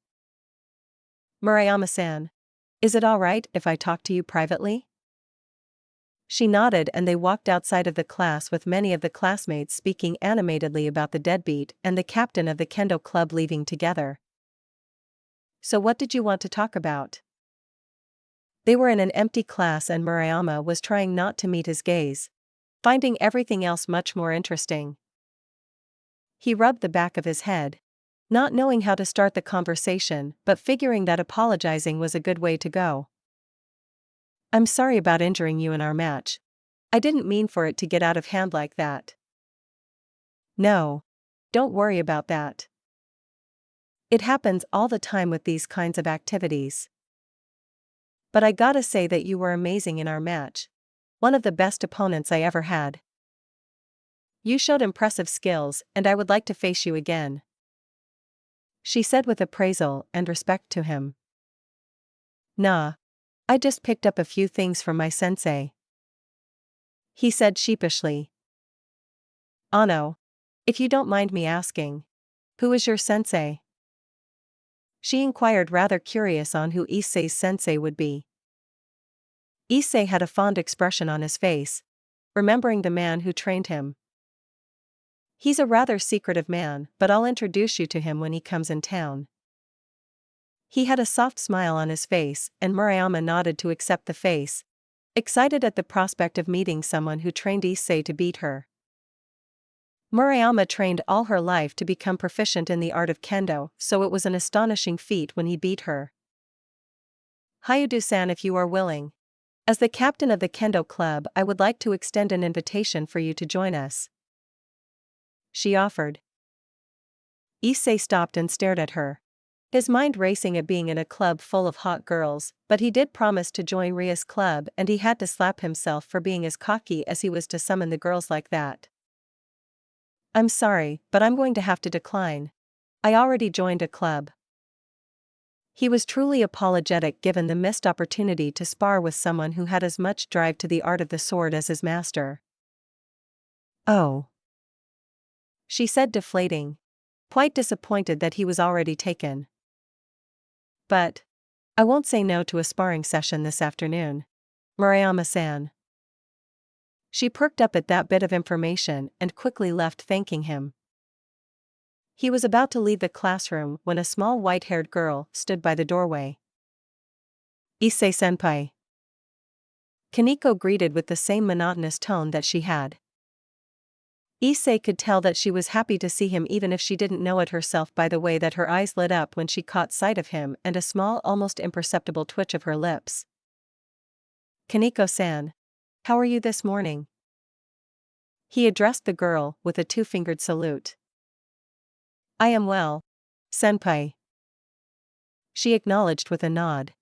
"Murayama-san, is it alright if I talk to you privately?" She nodded and they walked outside of the class with many of the classmates speaking animatedly about the deadbeat and the captain of the kendo club leaving together. "So what did you want to talk about?" They were in an empty class and Murayama was trying not to meet his gaze, finding everything else much more interesting. He rubbed the back of his head, not knowing how to start the conversation but figuring that apologizing was a good way to go. "I'm sorry about injuring you in our match. I didn't mean for it to get out of hand like that." "No. Don't worry about that. It happens all the time with these kinds of activities. But I gotta say that you were amazing in our match. One of the best opponents I ever had. You showed impressive skills and I would like to face you again," she said with appraisal and respect to him. "Nah. I just picked up a few things from my sensei," he said sheepishly. "Ano. If you don't mind me asking, who is your sensei?" she inquired, rather curious on who Issei's sensei would be. Issei had a fond expression on his face, remembering the man who trained him. "He's a rather secretive man, but I'll introduce you to him when he comes in town." He had a soft smile on his face and Murayama nodded to accept the face, excited at the prospect of meeting someone who trained Issei to beat her. Murayama trained all her life to become proficient in the art of kendo, so it was an astonishing feat when he beat her. "Hayudu-san, if you are willing. As the captain of the kendo club, I would like to extend an invitation for you to join us," she offered. Issei stopped and stared at her, his mind racing at being in a club full of hot girls, but he did promise to join Ria's club and he had to slap himself for being as cocky as he was to summon the girls like that. "I'm sorry, but I'm going to have to decline. I already joined a club." He was truly apologetic given the missed opportunity to spar with someone who had as much drive to the art of the sword as his master. "Oh," she said, deflating, quite disappointed that he was already taken. "But I won't say no to a sparring session this afternoon, Murayama-san." She perked up at that bit of information and quickly left, thanking him. He was about to leave the classroom when a small white-haired girl stood by the doorway. "Issei-senpai." Kaneko greeted with the same monotonous tone that she had. Issei could tell that she was happy to see him even if she didn't know it herself by the way that her eyes lit up when she caught sight of him and a small, almost imperceptible twitch of her lips. "Kaneko-san. How are you this morning?" He addressed the girl with a two-fingered salute. "I am well, senpai," she acknowledged with a nod.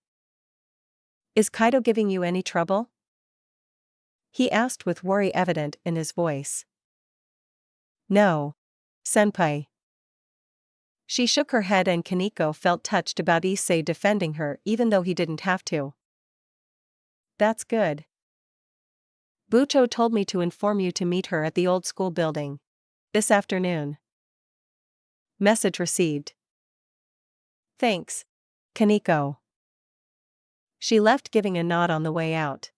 "Is Kaido giving you any trouble?" he asked with worry evident in his voice. "No, senpai." She shook her head and Kaneko felt touched about Issei defending her even though he didn't have to. "That's good. Bucho told me to inform you to meet her at the old school building this afternoon." Message received. "Thanks, Kaneko." She left, giving a nod on the way out.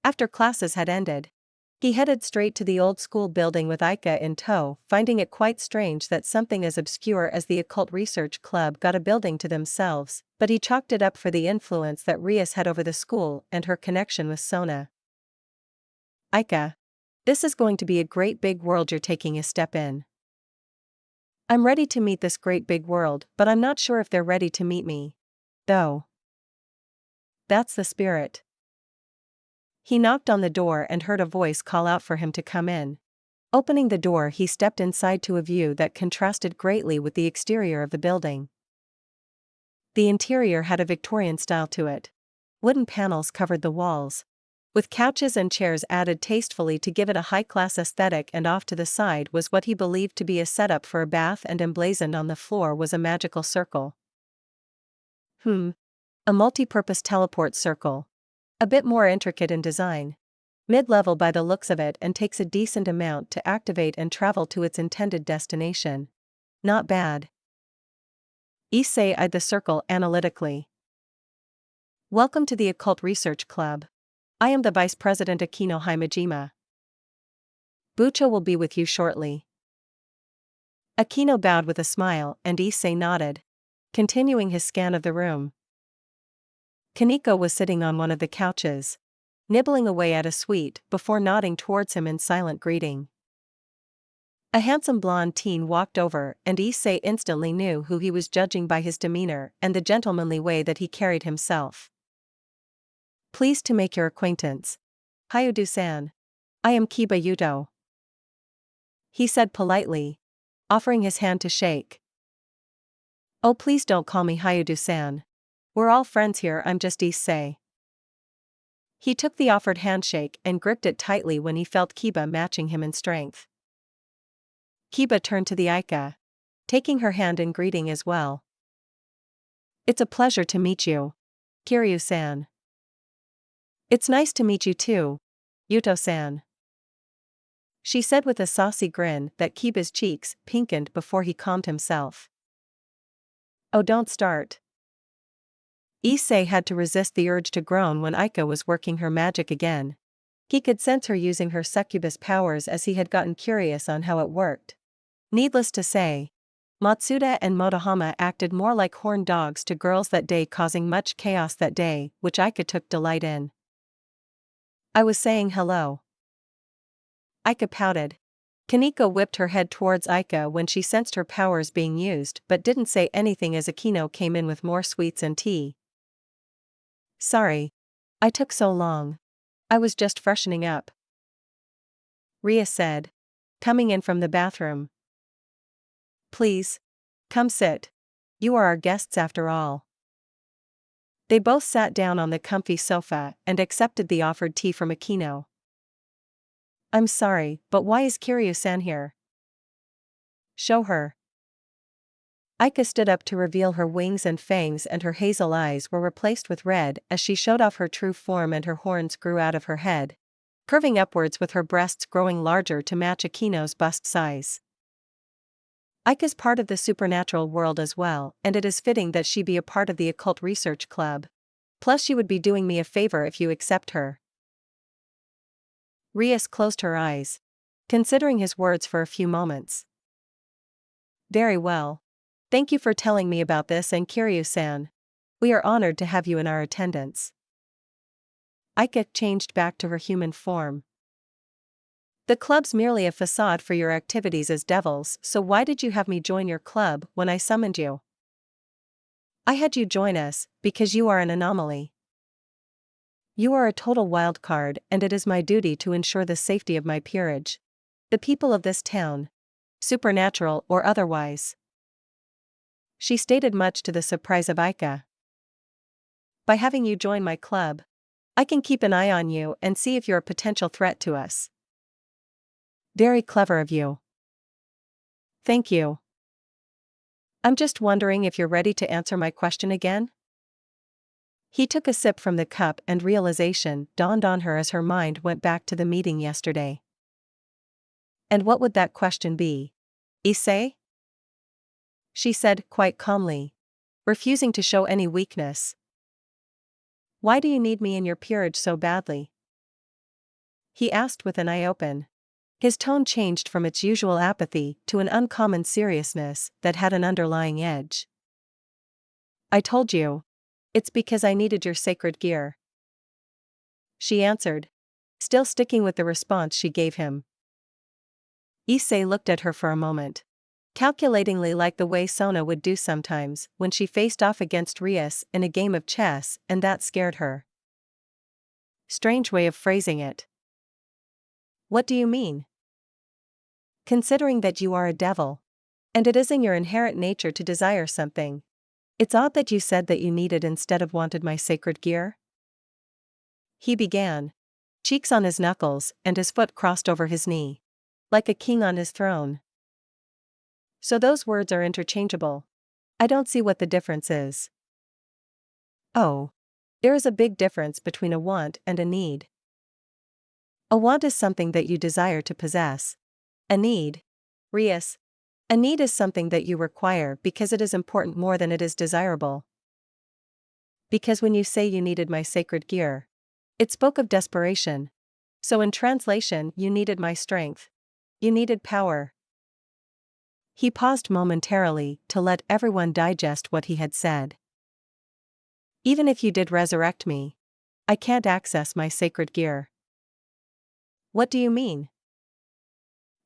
After classes had ended, he headed straight to the old school building with Aika in tow, finding it quite strange that something as obscure as the Occult Research Club got a building to themselves, but he chalked it up for the influence that Rias had over the school and her connection with Sona. "Aika, this is going to be a great big world you're taking a step in. I'm ready to meet this great big world, but I'm not sure if they're ready to meet me, though." "That's the spirit." He knocked on the door and heard a voice call out for him to come in. Opening the door, he stepped inside to a view that contrasted greatly with the exterior of the building. The interior had a Victorian style to it. Wooden panels covered the walls, with couches and chairs added tastefully to give it a high-class aesthetic, and off to the side was what he believed to be a setup for a bath, and emblazoned on the floor was a magical circle. A multi-purpose teleport circle. A bit more intricate in design. Mid-level by the looks of it, and takes a decent amount to activate and travel to its intended destination. Not bad. Issei eyed the circle analytically. Welcome to the Occult Research Club. I am the Vice President Akino Himejima. Bucho will be with you shortly. Akino bowed with a smile and Issei nodded, continuing his scan of the room. Kaneko was sitting on one of the couches, nibbling away at a sweet before nodding towards him in silent greeting. A handsome blonde teen walked over and Issei instantly knew who he was, judging by his demeanor and the gentlemanly way that he carried himself. Pleased to make your acquaintance. Hayudu-san. I am Kiba Yuto. He said politely, offering his hand to shake. Oh, please don't call me Hayudu-san. We're all friends here, I'm just Issei. He took the offered handshake and gripped it tightly when he felt Kiba matching him in strength. Kiba turned to the Aika, taking her hand in greeting as well. It's a pleasure to meet you, Kiryu-san. It's nice to meet you too, Yuto-san. She said with a saucy grin that Kiba's cheeks pinkened before he calmed himself. Oh, don't start. Issei had to resist the urge to groan when Aika was working her magic again. He could sense her using her succubus powers as he had gotten curious on how it worked. Needless to say, Matsuda and Motohama acted more like horned dogs to girls that day, causing much chaos that day, which Aika took delight in. I was saying hello. Aika pouted. Kaneko whipped her head towards Aika when she sensed her powers being used but didn't say anything as Akino came in with more sweets and tea. Sorry. I took so long. I was just freshening up. Ria said, coming in from the bathroom. Please. Come sit. You are our guests after all. They both sat down on the comfy sofa and accepted the offered tea from Akino. I'm sorry, but why is Kiryu-san here? Show her. Aika stood up to reveal her wings and fangs, and her hazel eyes were replaced with red as she showed off her true form, and her horns grew out of her head, curving upwards with her breasts growing larger to match Akino's bust size. Aika's part of the supernatural world as well, and it is fitting that she be a part of the Occult Research Club. Plus she would be doing me a favor if you accept her. Rias closed her eyes, considering his words for a few moments. Very well. Thank you for telling me about this, and Kiryu-san. We are honored to have you in our attendance. Aika changed back to her human form. The club's merely a facade for your activities as devils, so why did you have me join your club when I summoned you? I had you join us because you are an anomaly. You are a total wild card, and it is my duty to ensure the safety of my peerage. The people of this town, supernatural or otherwise. She stated, much to the surprise of Aika. By having you join my club, I can keep an eye on you and see if you're a potential threat to us. Very clever of you. Thank you. I'm just wondering if you're ready to answer my question again? He took a sip from the cup and realization dawned on her as her mind went back to the meeting yesterday. And what would that question be? Issei? She said quite calmly, refusing to show any weakness. Why do you need me in your peerage so badly? He asked with an eye open. His tone changed from its usual apathy to an uncommon seriousness that had an underlying edge. I told you. It's because I needed your sacred gear. She answered, still sticking with the response she gave him. Issei looked at her for a moment, calculatingly, like the way Sona would do sometimes when she faced off against Rias in a game of chess, and that scared her. Strange way of phrasing it. What do you mean? Considering that you are a devil, and it is in your inherent nature to desire something, it's odd that you said that you needed instead of wanted my sacred gear. He began, cheeks on his knuckles and his foot crossed over his knee, like a king on his throne. So those words are interchangeable. I don't see what the difference is. Oh. There is a big difference between a want and a need. A want is something that you desire to possess. A need. Rias. A need is something that you require because it is important more than it is desirable. Because when you say you needed my sacred gear, it spoke of desperation. So in translation, you needed my strength. You needed power. He paused momentarily to let everyone digest what he had said. Even if you did resurrect me, I can't access my sacred gear. What do you mean?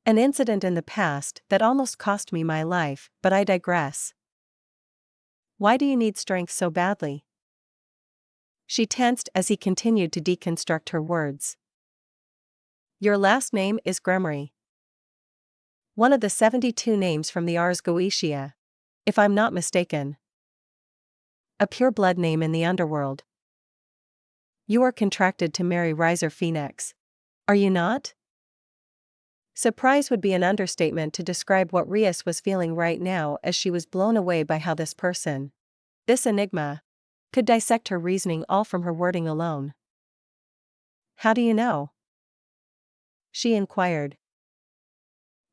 An incident in the past that almost cost me my life, but I digress. Why do you need strength so badly? She tensed as he continued to deconstruct her words. Your last name is Gremory. One of the 72 names from the Ars Goetia, if I'm not mistaken. A pure-blood name in the underworld. You are contracted to marry Riser Phoenix. Are you not? Surprise would be an understatement to describe what Rias was feeling right now as she was blown away by how this person, this enigma, could dissect her reasoning all from her wording alone. How do you know? She inquired.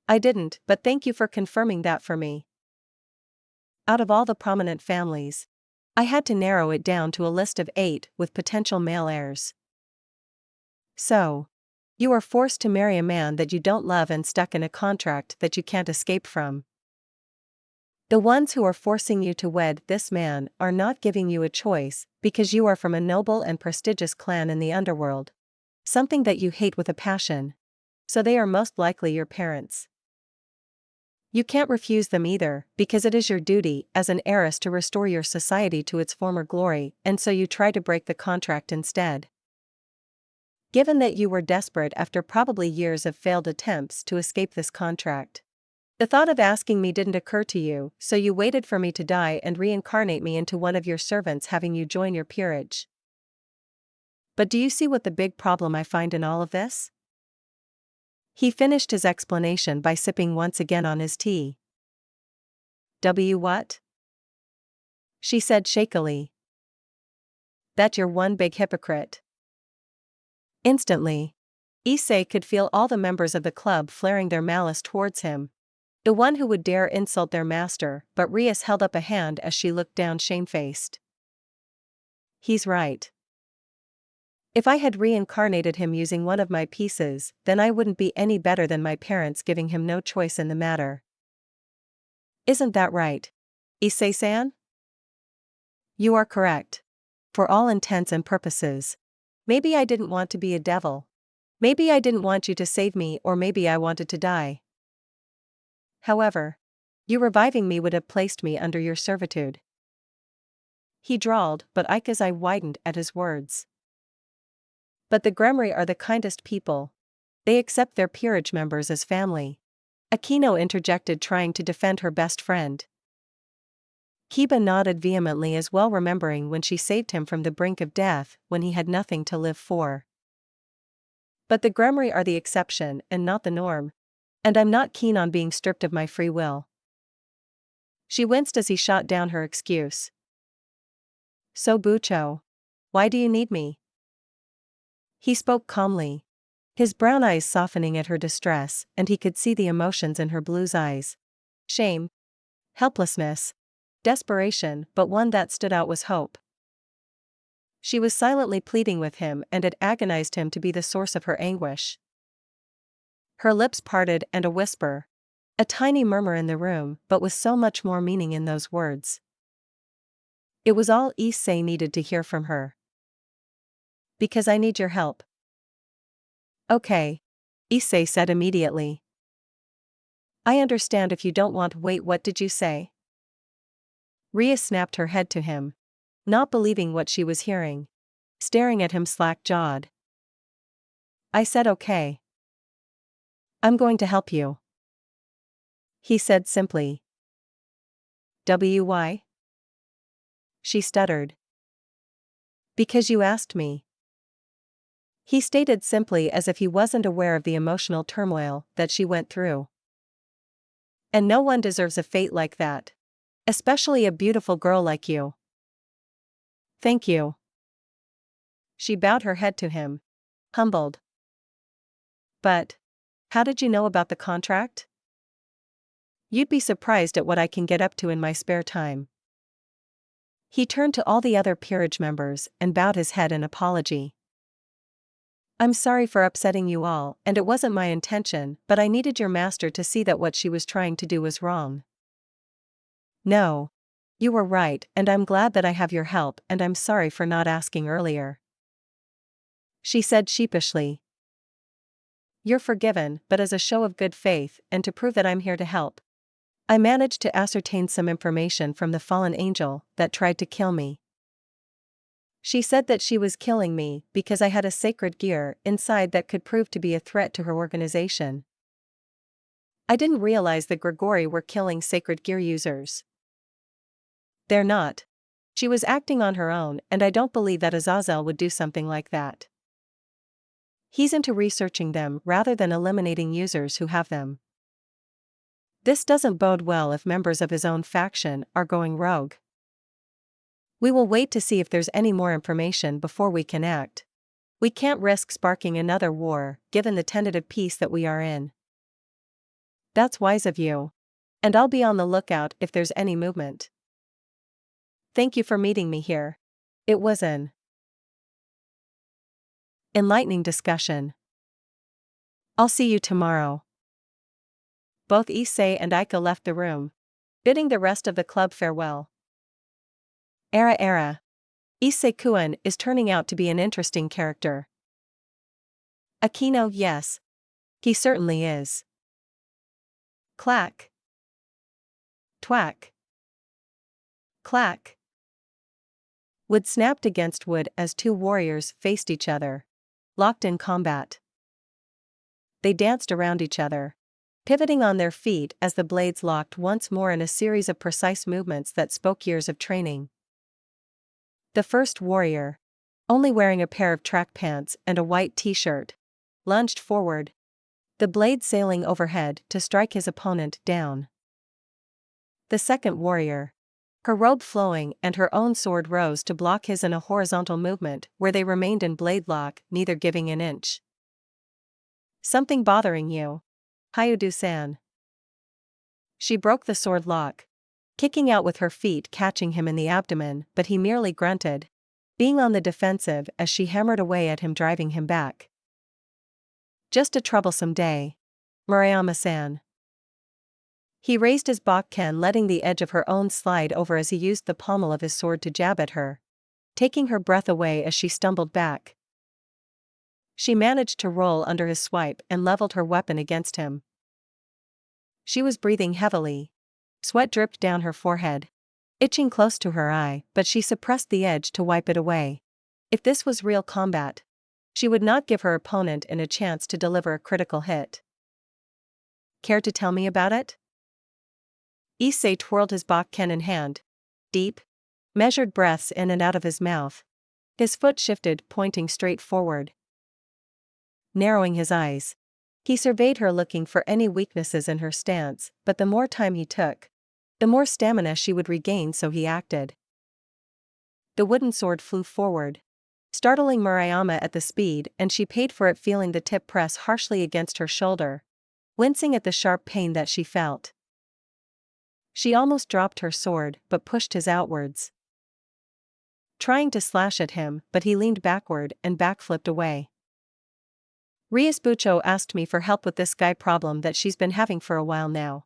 I didn't, but thank you for confirming that for me. Out of all the prominent families, I had to narrow it down to a list of 8 with potential male heirs. So, you are forced to marry a man that you don't love and stuck in a contract that you can't escape from. The ones who are forcing you to wed this man are not giving you a choice because you are from a noble and prestigious clan in the underworld. Something that you hate with a passion. So they are most likely your parents. You can't refuse them either, because it is your duty as an heiress to restore your society to its former glory, and so you try to break the contract instead. Given that you were desperate after probably years of failed attempts to escape this contract, the thought of asking me didn't occur to you, so you waited for me to die and reincarnate me into one of your servants, having you join your peerage. But do you see what the big problem I find in all of this? He finished his explanation by sipping once again on his tea. What? She said shakily. That you're one big hypocrite. Instantly, Issei could feel all the members of the club flaring their malice towards him. The one who would dare insult their master, but Rias held up a hand as she looked down shamefaced. He's right. If I had reincarnated him using one of my pieces, then I wouldn't be any better than my parents, giving him no choice in the matter. Isn't that right, Issei-san? You are correct. For all intents and purposes. Maybe I didn't want to be a devil. Maybe I didn't want you to save me, or maybe I wanted to die. However, you reviving me would have placed me under your servitude. He drawled, but Ika's eye widened at his words. But the Gremory are the kindest people. They accept their peerage members as family. Aquino interjected, trying to defend her best friend. Kiba nodded vehemently, as well remembering when she saved him from the brink of death when he had nothing to live for. But the Gremory are the exception and not the norm. And I'm not keen on being stripped of my free will. She winced as he shot down her excuse. So Bucho, why do you need me? He spoke calmly, his brown eyes softening at her distress, and he could see the emotions in her blue eyes. Shame, helplessness, desperation, but one that stood out was hope. She was silently pleading with him, and it agonized him to be the source of her anguish. Her lips parted, and a whisper, a tiny murmur in the room, but with so much more meaning in those words. It was all Issei needed to hear from her. Because I need your help. Okay, Issei said immediately. I understand if you don't want. Wait, what did you say? Ria snapped her head to him, not believing what she was hearing, staring at him slack-jawed. I said okay. I'm going to help you. He said simply. Why? She stuttered. Because you asked me. He stated simply, as if he wasn't aware of the emotional turmoil that she went through. And no one deserves a fate like that. Especially a beautiful girl like you. Thank you. She bowed her head to him, humbled. But how did you know about the contract? You'd be surprised at what I can get up to in my spare time. He turned to all the other peerage members and bowed his head in apology. I'm sorry for upsetting you all, and it wasn't my intention, but I needed your master to see that what she was trying to do was wrong. No. You were right, and I'm glad that I have your help, and I'm sorry for not asking earlier. She said sheepishly. You're forgiven, but as a show of good faith, and to prove that I'm here to help, I managed to ascertain some information from the fallen angel that tried to kill me. She said that she was killing me because I had a sacred gear inside that could prove to be a threat to her organization. I didn't realize the Grigori were killing sacred gear users. They're not. She was acting on her own, and I don't believe that Azazel would do something like that. He's into researching them rather than eliminating users who have them. This doesn't bode well if members of his own faction are going rogue. We will wait to see if there's any more information before we can act. We can't risk sparking another war, given the tentative peace that we are in. That's wise of you. And I'll be on the lookout if there's any movement. Thank you for meeting me here. It was an enlightening discussion. I'll see you tomorrow. Both Issei and Aika left the room, bidding the rest of the club farewell. Era. Issei-kun is turning out to be an interesting character. Akino, yes. He certainly is. Clack. Twack. Clack. Wood snapped against wood as two warriors faced each other, locked in combat. They danced around each other, pivoting on their feet as the blades locked once more in a series of precise movements that spoke years of training. The first warrior, only wearing a pair of track pants and a white t-shirt, lunged forward, the blade sailing overhead to strike his opponent down. The second warrior, her robe flowing and her own sword rose to block his in a horizontal movement where they remained in blade lock, neither giving an inch. Something bothering you? Hayudu-san. She broke the sword lock, kicking out with her feet, catching him in the abdomen, but he merely grunted, being on the defensive as she hammered away at him, driving him back. Just a troublesome day, Murayama-san. He raised his bakken, letting the edge of her own slide over as he used the pommel of his sword to jab at her, taking her breath away as she stumbled back. She managed to roll under his swipe and leveled her weapon against him. She was breathing heavily. Sweat dripped down her forehead, itching close to her eye, but she suppressed the edge to wipe it away. If this was real combat, she would not give her opponent a chance to deliver a critical hit. Care to tell me about it? Issei twirled his bakken in hand, deep, measured breaths in and out of his mouth. His foot shifted, pointing straight forward. Narrowing his eyes, he surveyed her, looking for any weaknesses in her stance, but the more time he took, the more stamina she would regain, so he acted. The wooden sword flew forward, startling Murayama at the speed, and she paid for it, feeling the tip press harshly against her shoulder, wincing at the sharp pain that she felt. She almost dropped her sword but pushed his outwards, trying to slash at him, but he leaned backward and backflipped away. Riasbucho asked me for help with this guy problem that she's been having for a while now.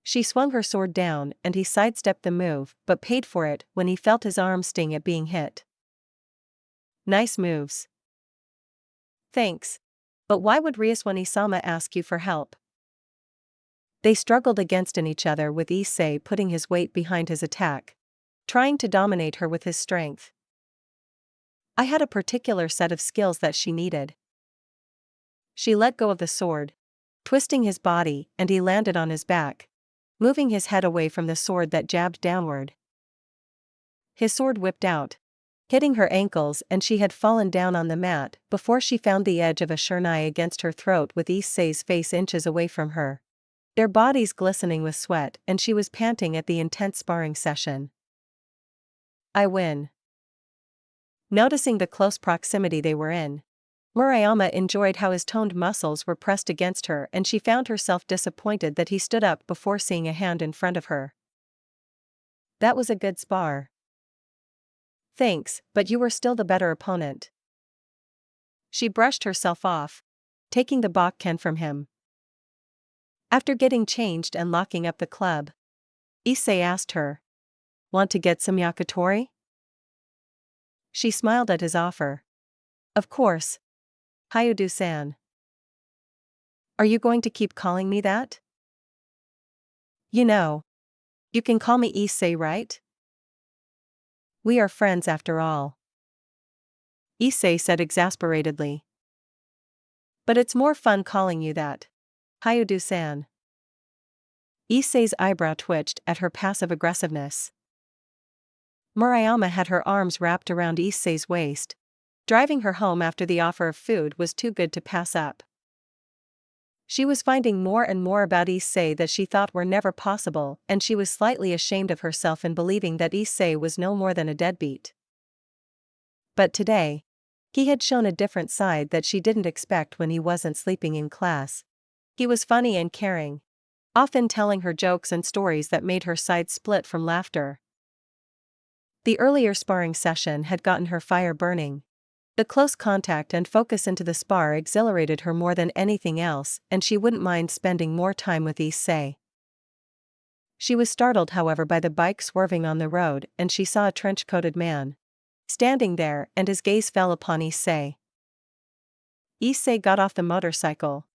She swung her sword down and he sidestepped the move but paid for it when he felt his arm sting at being hit. Nice moves. Thanks. But why would Riaswani-sama ask you for help? They struggled against each other, with Issei putting his weight behind his attack, trying to dominate her with his strength. I had a particular set of skills that she needed. She let go of the sword, twisting his body, and he landed on his back, moving his head away from the sword that jabbed downward. His sword whipped out, hitting her ankles, and she had fallen down on the mat before she found the edge of a shurnai against her throat, with Issei's face inches away from her, their bodies glistening with sweat, and she was panting at the intense sparring session. I win. Noticing the close proximity they were in, Murayama enjoyed how his toned muscles were pressed against her, and she found herself disappointed that he stood up before seeing a hand in front of her. That was a good spar. Thanks, but you were still the better opponent. She brushed herself off, taking the Bakken from him. After getting changed and locking up the club, Issei asked her, "Want to get some yakitori?" She smiled at his offer. "Of course. Hayudu-san." "Are you going to keep calling me that?" "You know. You can call me Issei, right? We are friends after all." Issei said exasperatedly. "But it's more fun calling you that. Hayudu-san." Issei's eyebrow twitched at her passive aggressiveness. Murayama had her arms wrapped around Issei's waist. Driving her home after the offer of food was too good to pass up. She was finding more and more about Issei that she thought were never possible, and she was slightly ashamed of herself in believing that Issei was no more than a deadbeat. But today, he had shown a different side that she didn't expect when he wasn't sleeping in class. He was funny and caring, often telling her jokes and stories that made her sides split from laughter. The earlier sparring session had gotten her fire burning. The close contact and focus into the spar exhilarated her more than anything else, and she wouldn't mind spending more time with Issei. She was startled, however, by the bike swerving on the road, and she saw a trench-coated man standing there, and his gaze fell upon Issei. Issei got off the motorcycle,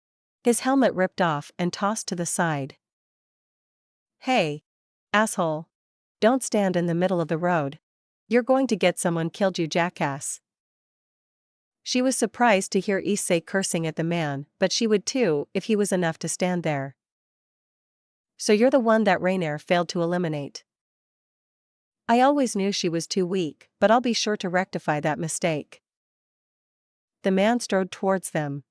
his helmet ripped off and tossed to the side. "Hey, asshole. Don't stand in the middle of the road. You're going to get someone killed, you jackass." She was surprised to hear Issei cursing at the man, but she would too if he was enough to stand there. "So you're the one that Rainier failed to eliminate." "I always knew she was too weak, but I'll be sure to rectify that mistake." The man strode towards them,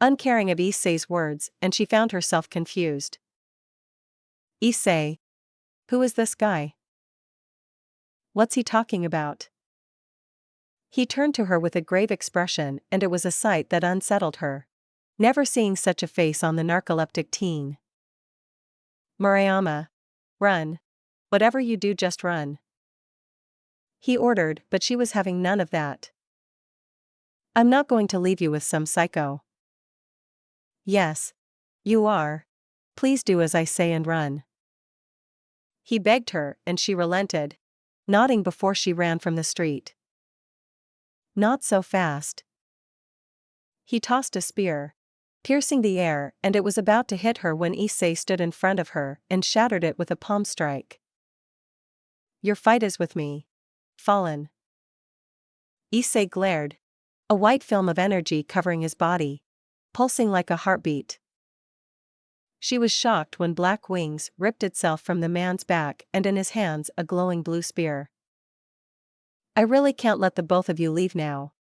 uncaring of Issei's words, and she found herself confused. "Issei? Who is this guy? What's he talking about?" He turned to her with a grave expression, and it was a sight that unsettled her. Never seeing such a face on the narcoleptic teen. "Murayama. Run. Whatever you do, just run," he ordered, but she was having none of that. "I'm not going to leave you with some psycho." "Yes. You are. Please do as I say and run." He begged her, and she relented, nodding before she ran from the street. "Not so fast." He tossed a spear, piercing the air, and it was about to hit her when Issei stood in front of her and shattered it with a palm strike. "Your fight is with me. Fallen." Issei glared, a white film of energy covering his body, pulsing like a heartbeat. She was shocked when black wings ripped itself from the man's back and in his hands a glowing blue spear. "I really can't let the both of you leave now.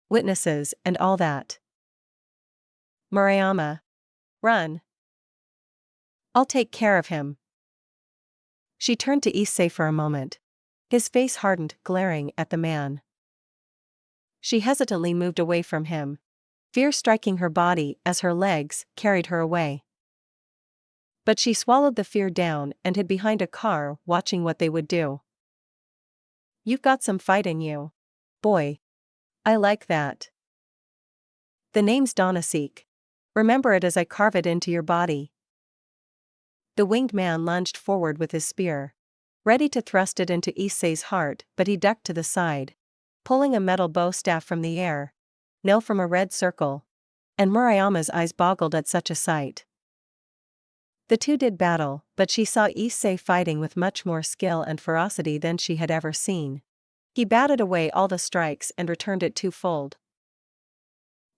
Witnesses and all that." "Murayama. Run. I'll take care of him." She turned to Issei for a moment. His face hardened, glaring at the man. She hesitantly moved away from him, fear striking her body as her legs carried her away. But she swallowed the fear down and hid behind a car, watching what they would do. "You've got some fight in you, boy. I like that. The name's Donasek. Remember it as I carve it into your body." The winged man lunged forward with his spear, ready to thrust it into Issei's heart, but he ducked to the side, pulling a metal bow staff from the air, no from a red circle, and Murayama's eyes boggled at such a sight. The two did battle, but she saw Issei fighting with much more skill and ferocity than she had ever seen. He batted away all the strikes and returned it twofold.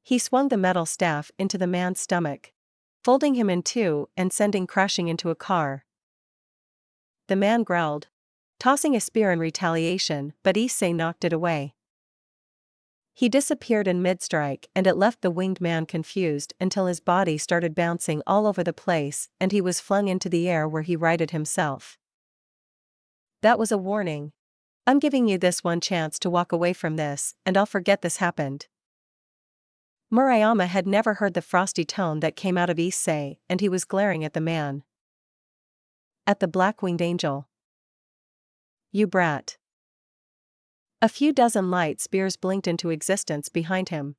He swung the metal staff into the man's stomach, folding him in two and sending crashing into a car. The man growled, tossing a spear in retaliation, but Issei knocked it away. He disappeared in mid-strike, and it left the winged man confused until his body started bouncing all over the place and he was flung into the air where he righted himself. "That was a warning. I'm giving you this one chance to walk away from this, and I'll forget this happened." Murayama had never heard the frosty tone that came out of Issei, and he was glaring at the man. At the black-winged angel. You brat. A few dozen light spears blinked into existence behind him.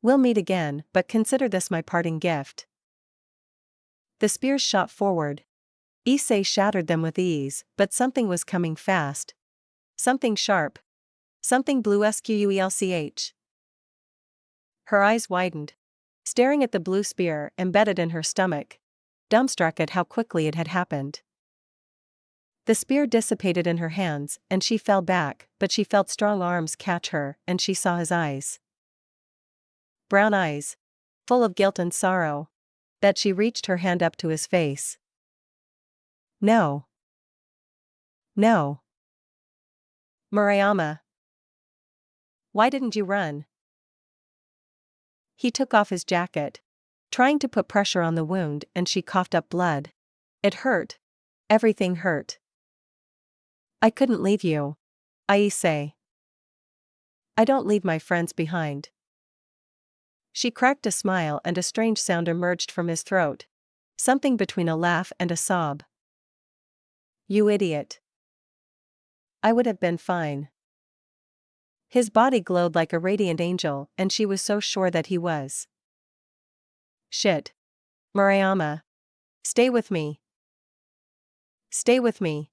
We'll meet again, but consider this my parting gift. The spears shot forward. Issei shattered them with ease, but something was coming fast. Something sharp. Something blue squelch. Her eyes widened, staring at the blue spear embedded in her stomach, dumbstruck at how quickly it had happened. The spear dissipated in her hands, and she fell back, but she felt strong arms catch her, and she saw his eyes. Brown eyes, full of guilt and sorrow. That she reached her hand up to his face. No. No. Murayama. Why didn't you run? He took off his jacket, trying to put pressure on the wound, and she coughed up blood. It hurt. Everything hurt. I couldn't leave you. Issei. I don't leave my friends behind. She cracked a smile and a strange sound emerged from his throat. Something between a laugh and a sob. You idiot. I would have been fine. His body glowed like a radiant angel, and she was so sure that he was. Shit. Murayama. Stay with me. Stay with me.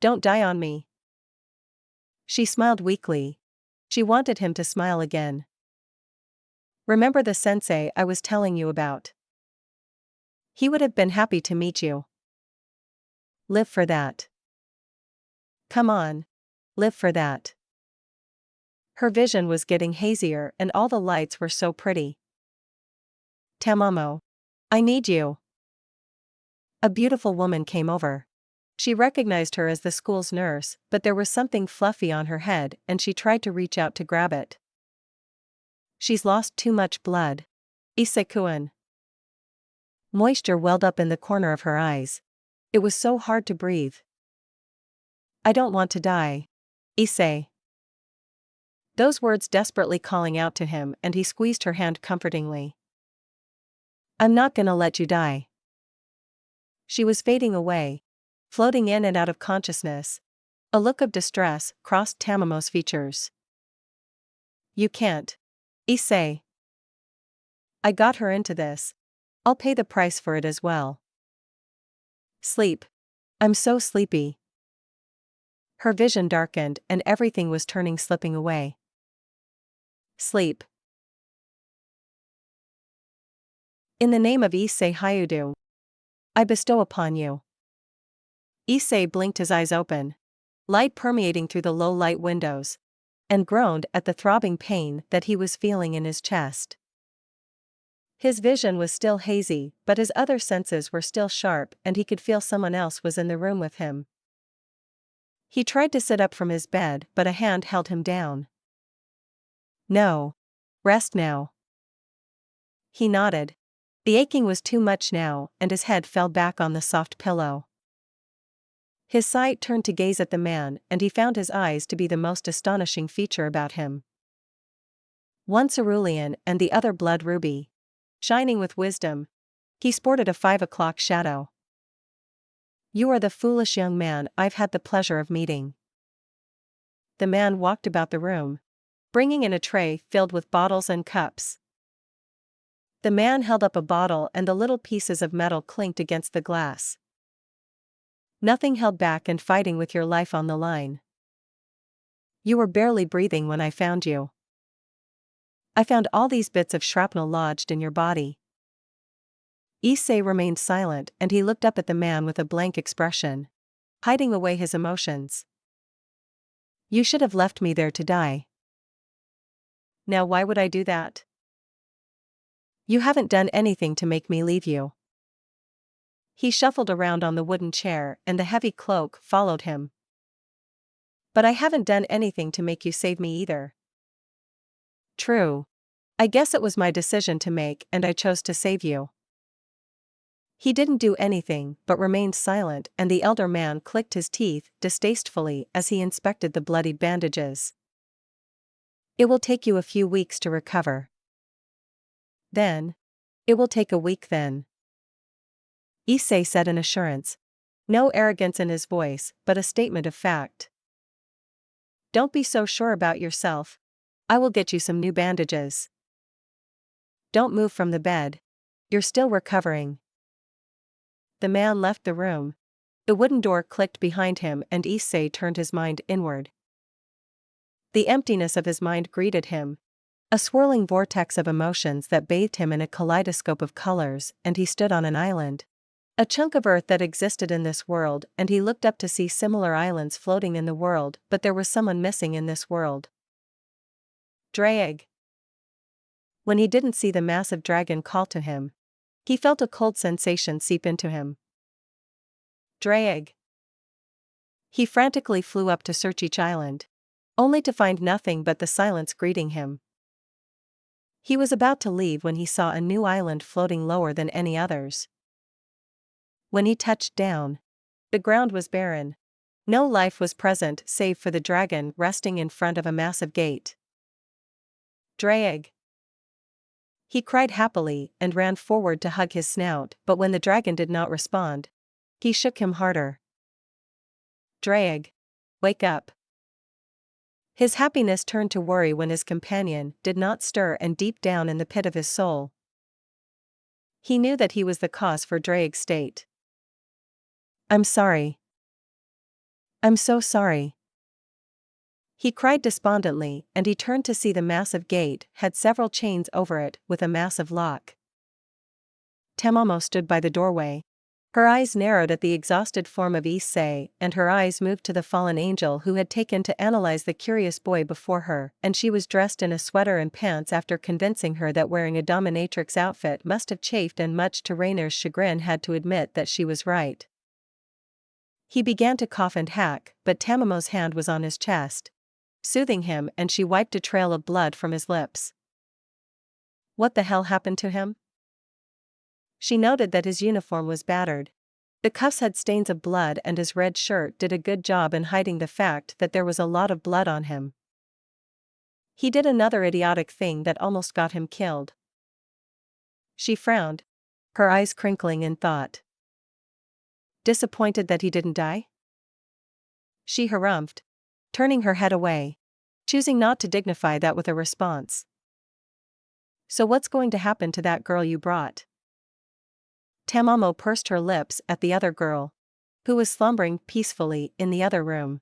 Don't die on me. She smiled weakly. She wanted him to smile again. Remember the sensei I was telling you about? He would have been happy to meet you. Live for that. Come on. Live for that. Her vision was getting hazier and all the lights were so pretty. Tamamo. I need you. A beautiful woman came over. She recognized her as the school's nurse, but there was something fluffy on her head and she tried to reach out to grab it. She's lost too much blood. Issei-kun. Moisture welled up in the corner of her eyes. It was so hard to breathe. I don't want to die. Issei. Those words desperately calling out to him, and he squeezed her hand comfortingly. I'm not gonna let you die. She was fading away, floating in and out of consciousness. A look of distress crossed Tamamo's features. You can't. Issei. I got her into this. I'll pay the price for it as well. Sleep. I'm so sleepy. Her vision darkened and everything was turning slipping away. Sleep. In the name of Issei Hyudu, I bestow upon you. Issei blinked his eyes open, light permeating through the low-light windows, and groaned at the throbbing pain that he was feeling in his chest. His vision was still hazy, but his other senses were still sharp and he could feel someone else was in the room with him. He tried to sit up from his bed, but a hand held him down. No. Rest now. He nodded. The aching was too much now, and his head fell back on the soft pillow. His sight turned to gaze at the man, and he found his eyes to be the most astonishing feature about him. One cerulean and the other blood ruby. Shining with wisdom. He sported a 5 o'clock shadow. You are the foolish young man I've had the pleasure of meeting. The man walked about the room, bringing in a tray filled with bottles and cups. The man held up a bottle and the little pieces of metal clinked against the glass. Nothing held back and fighting with your life on the line. You were barely breathing when I found you. I found all these bits of shrapnel lodged in your body. Issei remained silent and he looked up at the man with a blank expression, hiding away his emotions. You should have left me there to die. Now why would I do that? You haven't done anything to make me leave you. He shuffled around on the wooden chair and the heavy cloak followed him. But I haven't done anything to make you save me either. True. I guess it was my decision to make and I chose to save you. He didn't do anything but remained silent and the elder man clicked his teeth distastefully as he inspected the bloodied bandages. It will take you a few weeks to recover. Then. It will take a week then. Issei said in assurance. No arrogance in his voice, but a statement of fact. Don't be so sure about yourself. I will get you some new bandages. Don't move from the bed. You're still recovering. The man left the room. The wooden door clicked behind him and Issei turned his mind inward. The emptiness of his mind greeted him. A swirling vortex of emotions that bathed him in a kaleidoscope of colors, and he stood on an island. A chunk of earth that existed in this world, and he looked up to see similar islands floating in the world, but there was someone missing in this world. Drag. When he didn't see the massive dragon call to him, he felt a cold sensation seep into him. Drag. He frantically flew up to search each island, only to find nothing but the silence greeting him. He was about to leave when he saw a new island floating lower than any others. When he touched down, the ground was barren. No life was present save for the dragon resting in front of a massive gate. Drag. He cried happily and ran forward to hug his snout, but when the dragon did not respond, he shook him harder. Drag. Wake up. His happiness turned to worry when his companion did not stir, and deep down in the pit of his soul, he knew that he was the cause for Drag's state. I'm sorry. I'm so sorry. He cried despondently, and he turned to see the massive gate had several chains over it with a massive lock. Tamamo stood by the doorway. Her eyes narrowed at the exhausted form of Issei, and her eyes moved to the fallen angel who had taken to analyze the curious boy before her, and she was dressed in a sweater and pants after convincing her that wearing a dominatrix outfit must have chafed, and much to Rainer's chagrin had to admit that she was right. He began to cough and hack, but Tamamo's hand was on his chest, soothing him, and she wiped a trail of blood from his lips. What the hell happened to him? She noted that his uniform was battered. The cuffs had stains of blood, and his red shirt did a good job in hiding the fact that there was a lot of blood on him. He did another idiotic thing that almost got him killed. She frowned, her eyes crinkling in thought. Disappointed that he didn't die? She harumphed, turning her head away, choosing not to dignify that with a response. So what's going to happen to that girl you brought? Tamamo pursed her lips at the other girl, who was slumbering peacefully in the other room.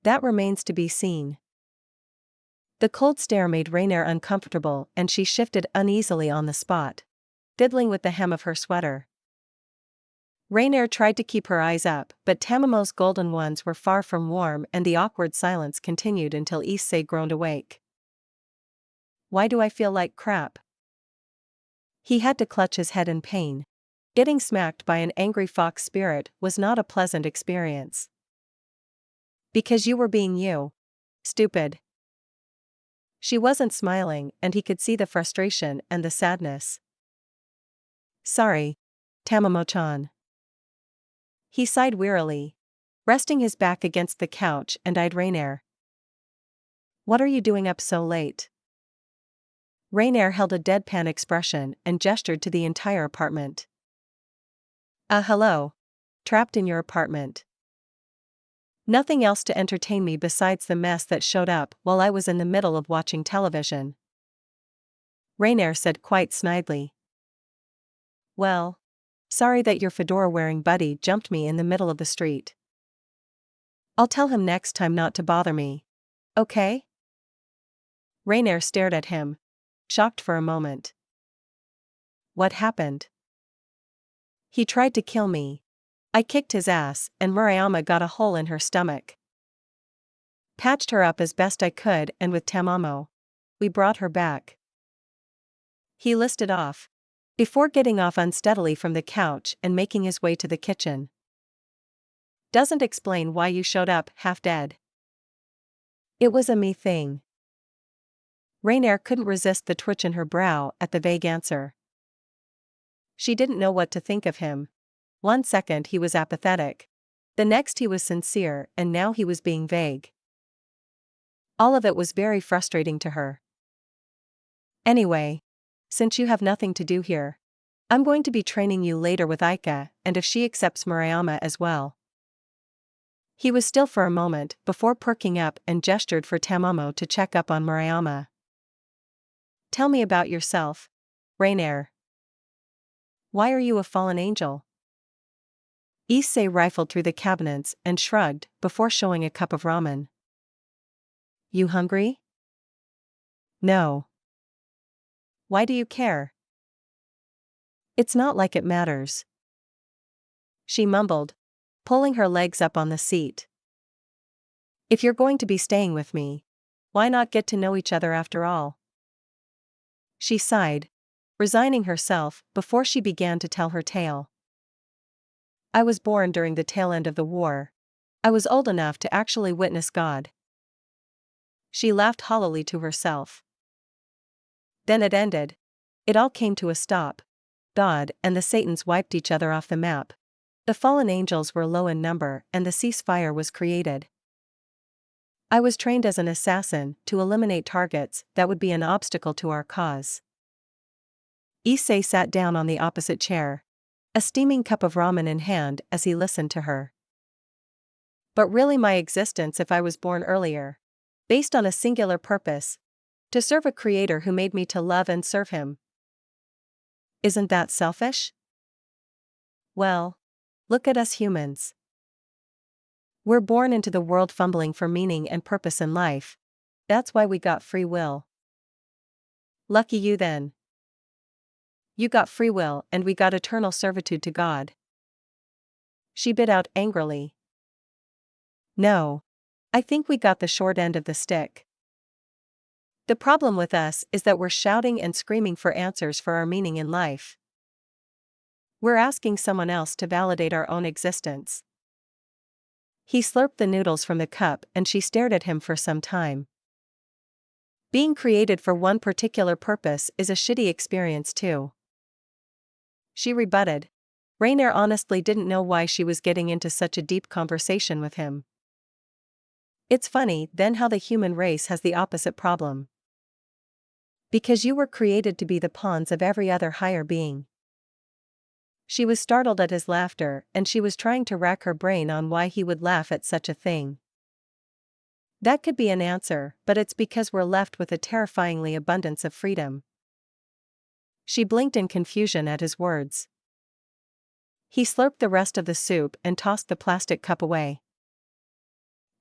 That remains to be seen. The cold stare made Rainier uncomfortable, and she shifted uneasily on the spot, fiddling with the hem of her sweater. Rainier tried to keep her eyes up, but Tamamo's golden ones were far from warm, and the awkward silence continued until Issei groaned awake. Why do I feel like crap? He had to clutch his head in pain. Getting smacked by an angry fox spirit was not a pleasant experience. Because you were being you. Stupid. She wasn't smiling, and he could see the frustration and the sadness. Sorry, Tamamo-chan. He sighed wearily, resting his back against the couch, and eyed Rainier. What are you doing up so late? Rainier held a deadpan expression and gestured to the entire apartment. Hello. Trapped in your apartment. Nothing else to entertain me besides the mess that showed up while I was in the middle of watching television. Rainier said quite snidely. Well, sorry that your fedora-wearing buddy jumped me in the middle of the street. I'll tell him next time not to bother me. Okay? Rainier stared at him, shocked for a moment. What happened? He tried to kill me. I kicked his ass, and Murayama got a hole in her stomach. Patched her up as best I could, and with Tamamo, we brought her back. He listed off, before getting off unsteadily from the couch and making his way to the kitchen. Doesn't explain why you showed up half dead. It was a me thing. Rainier couldn't resist the twitch in her brow at the vague answer. She didn't know what to think of him. One second he was apathetic. The next he was sincere, and now he was being vague. All of it was very frustrating to her. Anyway, since you have nothing to do here, I'm going to be training you later with Aika, and if she accepts Murayama as well. He was still for a moment before perking up and gestured for Tamamo to check up on Murayama. Tell me about yourself, Rainier. Why are you a fallen angel? Issei rifled through the cabinets and shrugged before showing a cup of ramen. You hungry? No. Why do you care? It's not like it matters. She mumbled, pulling her legs up on the seat. If you're going to be staying with me, why not get to know each other after all? She sighed, resigning herself before she began to tell her tale. I was born during the tail end of the war. I was old enough to actually witness God. She laughed hollowly to herself. Then it ended. It all came to a stop. God and the Satans wiped each other off the map. The fallen angels were low in number and the ceasefire was created. I was trained as an assassin to eliminate targets that would be an obstacle to our cause. Issei sat down on the opposite chair, a steaming cup of ramen in hand as he listened to her. But really my existence if I was born earlier, based on a singular purpose, to serve a creator who made me to love and serve him. Isn't that selfish? Well, look at us humans. We're born into the world fumbling for meaning and purpose in life. That's why we got free will. Lucky you then. You got free will and we got eternal servitude to God. She bit out angrily. No. I think we got the short end of the stick. The problem with us is that we're shouting and screaming for answers for our meaning in life. We're asking someone else to validate our own existence. He slurped the noodles from the cup and she stared at him for some time. Being created for one particular purpose is a shitty experience too. She rebutted. Rainier honestly didn't know why she was getting into such a deep conversation with him. It's funny then how the human race has the opposite problem. Because you were created to be the pawns of every other higher being. She was startled at his laughter and she was trying to rack her brain on why he would laugh at such a thing. That could be an answer, but it's because we're left with a terrifyingly abundance of freedom. She blinked in confusion at his words. He slurped the rest of the soup and tossed the plastic cup away.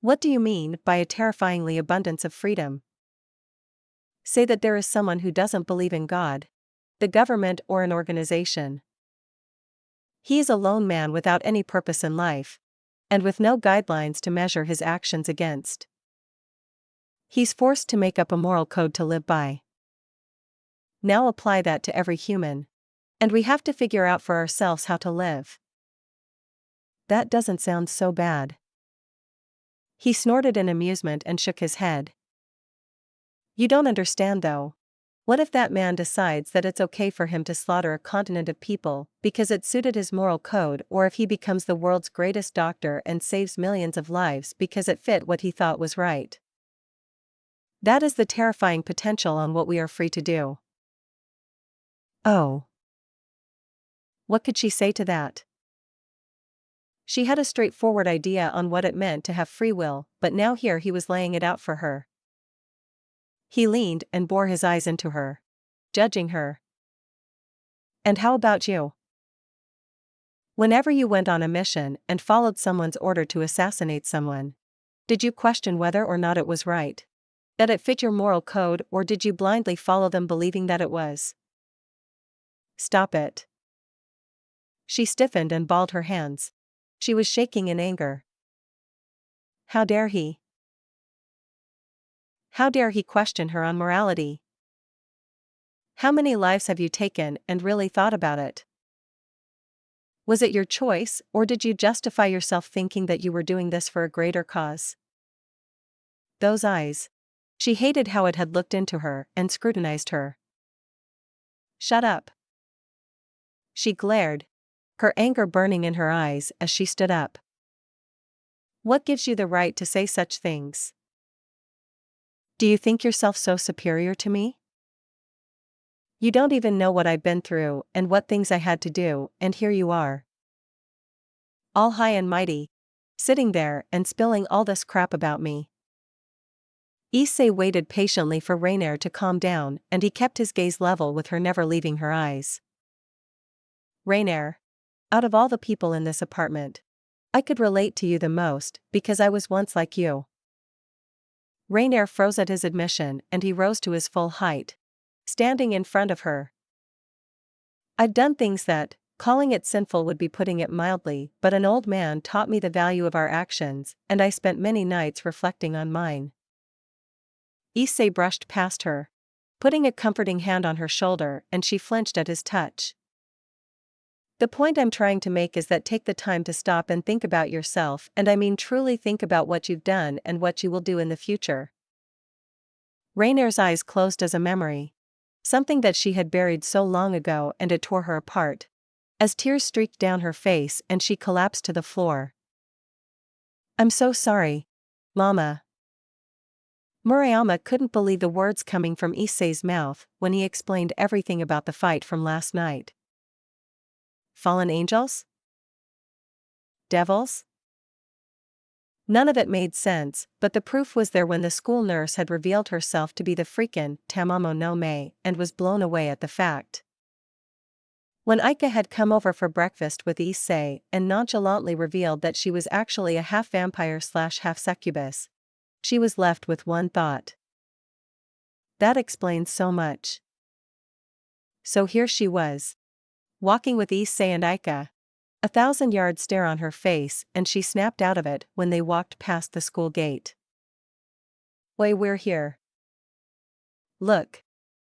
What do you mean by a terrifyingly abundance of freedom? Say that there is someone who doesn't believe in God, the government or an organization. He is a lone man without any purpose in life, and with no guidelines to measure his actions against. He's forced to make up a moral code to live by. Now apply that to every human, and we have to figure out for ourselves how to live. That doesn't sound so bad. He snorted in amusement and shook his head. You don't understand though. What if that man decides that it's okay for him to slaughter a continent of people because it suited his moral code, or if he becomes the world's greatest doctor and saves millions of lives because it fit what he thought was right? That is the terrifying potential on what we are free to do. Oh. What could she say to that? She had a straightforward idea on what it meant to have free will, but now here he was laying it out for her. He leaned and bore his eyes into her, judging her. And how about you? Whenever you went on a mission and followed someone's order to assassinate someone, did you question whether or not it was right? That it fit your moral code, or did you blindly follow them believing that it was? Stop it. She stiffened and balled her hands. She was shaking in anger. How dare he? How dare he question her on morality? How many lives have you taken and really thought about it? Was it your choice, or did you justify yourself thinking that you were doing this for a greater cause? Those eyes. She hated how it had looked into her and scrutinized her. Shut up. She glared, her anger burning in her eyes as she stood up. What gives you the right to say such things? Do you think yourself so superior to me? You don't even know what I've been through and what things I had to do, and here you are. All high and mighty. Sitting there and spilling all this crap about me. Issei waited patiently for Rainier to calm down, and he kept his gaze level with her, never leaving her eyes. Rainier. Out of all the people in this apartment, I could relate to you the most, because I was once like you. Rainier froze at his admission, and he rose to his full height, standing in front of her. I'd done things that, calling it sinful would be putting it mildly, but an old man taught me the value of our actions, and I spent many nights reflecting on mine. Issei brushed past her, putting a comforting hand on her shoulder, and she flinched at his touch. The point I'm trying to make is that take the time to stop and think about yourself, and I mean truly think about what you've done and what you will do in the future. Rainier's eyes closed as a memory. Something that she had buried so long ago, and it tore her apart. As tears streaked down her face and she collapsed to the floor. I'm so sorry, Mama. Murayama couldn't believe the words coming from Issei's mouth when he explained everything about the fight from last night. Fallen angels? Devils? None of it made sense, but the proof was there when the school nurse had revealed herself to be the freakin' Tamamo no Mae and was blown away at the fact. When Aika had come over for breakfast with Issei and nonchalantly revealed that she was actually a half-vampire/half succubus, she was left with one thought. That explains so much. So here she was, walking with Issei and Aika. 1,000-yard stare on her face, and she snapped out of it when they walked past the school gate. Why, we're here. Look.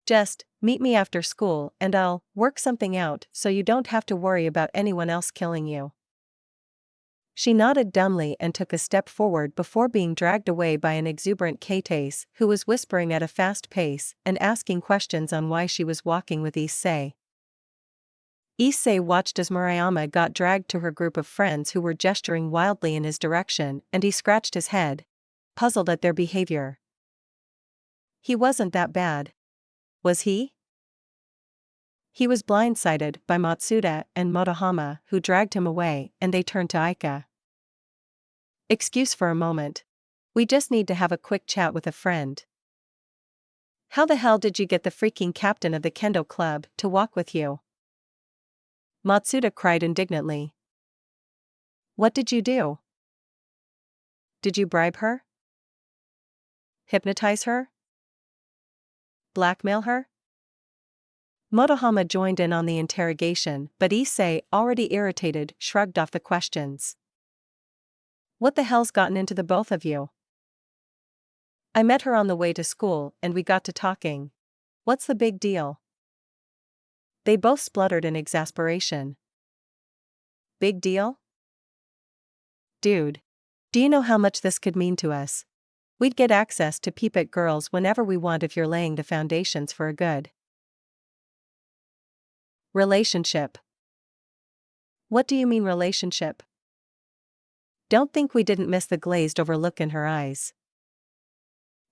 Just meet me after school and I'll work something out so you don't have to worry about anyone else killing you. She nodded dumbly and took a step forward before being dragged away by an exuberant Kates who was whispering at a fast pace and asking questions on why she was walking with Issei. Issei watched as Murayama got dragged to her group of friends who were gesturing wildly in his direction, and he scratched his head, puzzled at their behavior. He wasn't that bad. Was he? He was blindsided by Matsuda and Motohama, who dragged him away, and they turned to Aika. Excuse for a moment. We just need to have a quick chat with a friend. How the hell did you get the freaking captain of the kendo club to walk with you? Matsuda cried indignantly. What did you do? Did you bribe her? Hypnotize her? Blackmail her? Motohama joined in on the interrogation, but Issei, already irritated, shrugged off the questions. What the hell's gotten into the both of you? I met her on the way to school and we got to talking. What's the big deal? They both spluttered in exasperation. Big deal? Dude. Do you know how much this could mean to us? We'd get access to peep at girls whenever we want if you're laying the foundations for a good relationship. What do you mean relationship? Don't think we didn't miss the glazed over look in her eyes.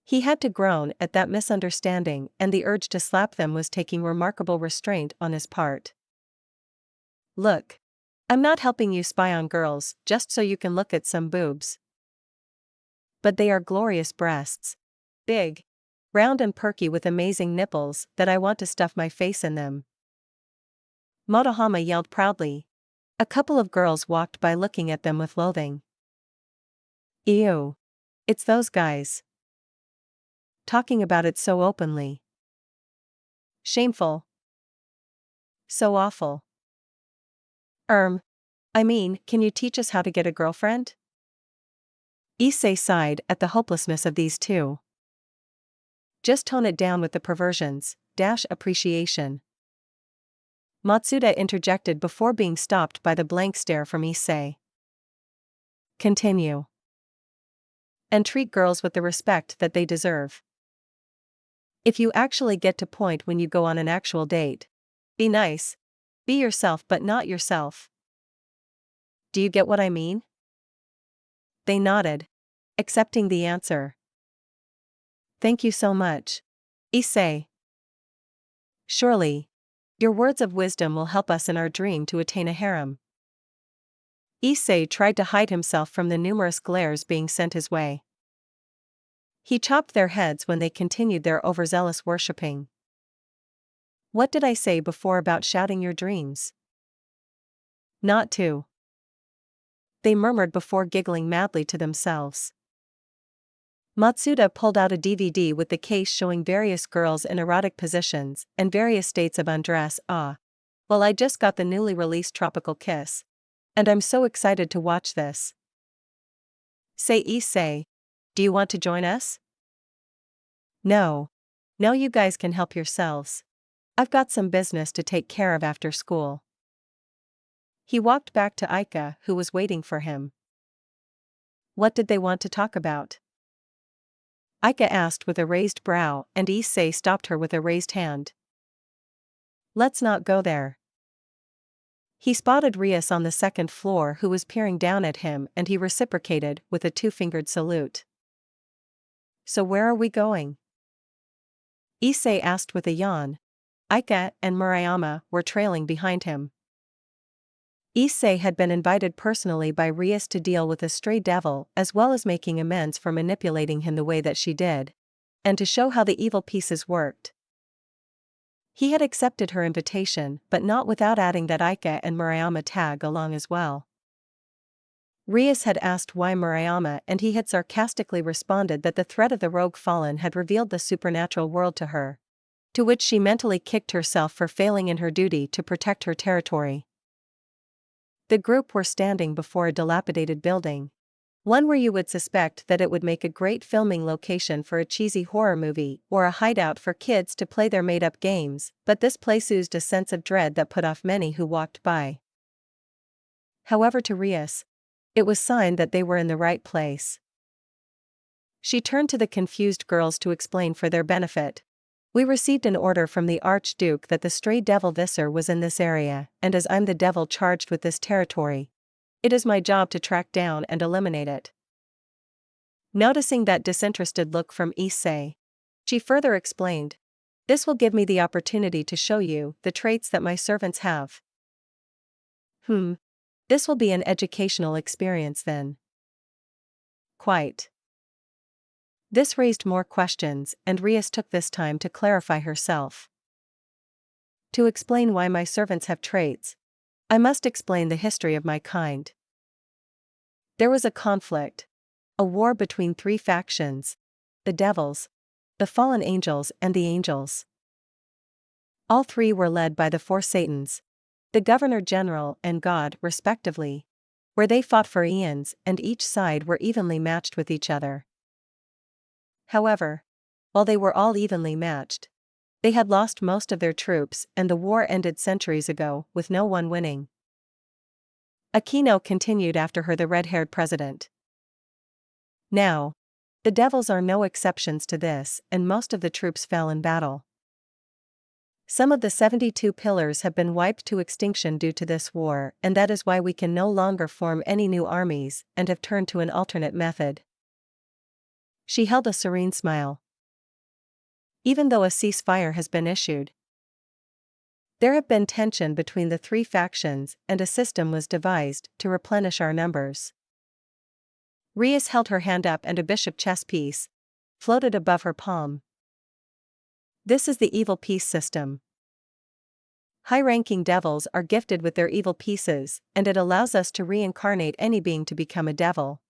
He had to groan at that misunderstanding, and the urge to slap them was taking remarkable restraint on his part. Look. I'm not helping you spy on girls just so you can look at some boobs. But they are glorious breasts. Big. Round and perky with amazing nipples that I want to stuff my face in them. Motohama yelled proudly. A couple of girls walked by looking at them with loathing. Ew. It's those guys. Talking about it so openly. Shameful. So awful. I mean, can you teach us how to get a girlfriend? Issei sighed at the hopelessness of these two. Just tone it down with the perversions, appreciation. Matsuda interjected before being stopped by the blank stare from Issei. Continue. And treat girls with the respect that they deserve. If you actually get to point when you go on an actual date, be nice. Be yourself but not yourself. Do you get what I mean? They nodded, accepting the answer. Thank you so much, Issei. Surely, your words of wisdom will help us in our dream to attain a harem. Issei tried to hide himself from the numerous glares being sent his way. He chopped their heads when they continued their overzealous worshipping. What did I say before about shouting your dreams? Not to. They murmured before giggling madly to themselves. Matsuda pulled out a DVD with the case showing various girls in erotic positions and various states of undress. Well, I just got the newly released Tropical Kiss. And I'm so excited to watch this. Say Issei, do you want to join us? No. No, you guys can help yourselves. I've got some business to take care of after school. He walked back to Aika, who was waiting for him. What did they want to talk about? Aika asked with a raised brow, and Issei stopped her with a raised hand. Let's not go there. He spotted Rias on the second floor who was peering down at him, and he reciprocated with a two-fingered salute. So where are we going? Issei asked with a yawn. Aika and Murayama were trailing behind him. Issei had been invited personally by Rias to deal with a stray devil as well as making amends for manipulating him the way that she did, and to show how the evil pieces worked. He had accepted her invitation, but not without adding that Aika and Murayama tag along as well. Rias had asked why Murayama, and he had sarcastically responded that the threat of the rogue fallen had revealed the supernatural world to her, to which she mentally kicked herself for failing in her duty to protect her territory. The group were standing before a dilapidated building, one where you would suspect that it would make a great filming location for a cheesy horror movie or a hideout for kids to play their made-up games, but this place oozed a sense of dread that put off many who walked by. However, to Rias, it was sign that they were in the right place. She turned to the confused girls to explain for their benefit. We received an order from the Archduke that the stray devil Visser was in this area, and as I'm the devil charged with this territory, it is my job to track down and eliminate it. Noticing that disinterested look from Issei, she further explained, this will give me the opportunity to show you the traits that my servants have. This will be an educational experience then. Quite. This raised more questions, and Rias took this time to clarify herself. To explain why my servants have traits, I must explain the history of my kind. There was a conflict, a war between three factions: the devils, the fallen angels, and the angels. All three were led by the four Satans, the Governor-General and God, respectively, where they fought for eons, and each side were evenly matched with each other. However, while they were all evenly matched, they had lost most of their troops, and the war ended centuries ago, with no one winning. Aquino continued after her, the red-haired president. Now, the devils are no exceptions to this, and most of the troops fell in battle. Some of the 72 pillars have been wiped to extinction due to this war, and that is why we can no longer form any new armies, and have turned to an alternate method. She held a serene smile. Even though a ceasefire has been issued, there have been tension between the three factions, and a system was devised to replenish our numbers. Rias held her hand up, and a bishop chess piece floated above her palm. This is the evil piece system. High-ranking devils are gifted with their evil pieces, and it allows us to reincarnate any being to become a devil.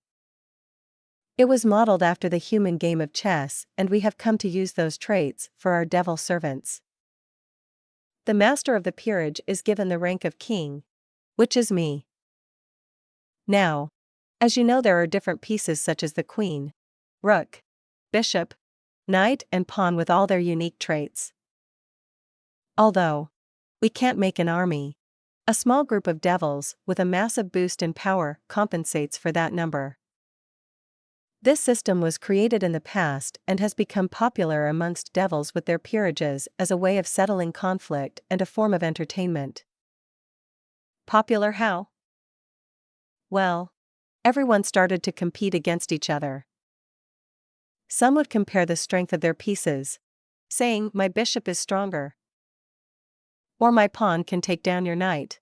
It was modeled after the human game of chess, and we have come to use those traits for our devil servants. The master of the peerage is given the rank of king, which is me. Now, as you know, there are different pieces such as the queen, rook, bishop, knight, and pawn with all their unique traits. Although we can't make an army, a small group of devils with a massive boost in power compensates for that number. This system was created in the past and has become popular amongst devils with their peerages as a way of settling conflict and a form of entertainment. Popular how? Well, everyone started to compete against each other. Some would compare the strength of their pieces, saying, "My bishop is stronger," or "My pawn can take down your knight."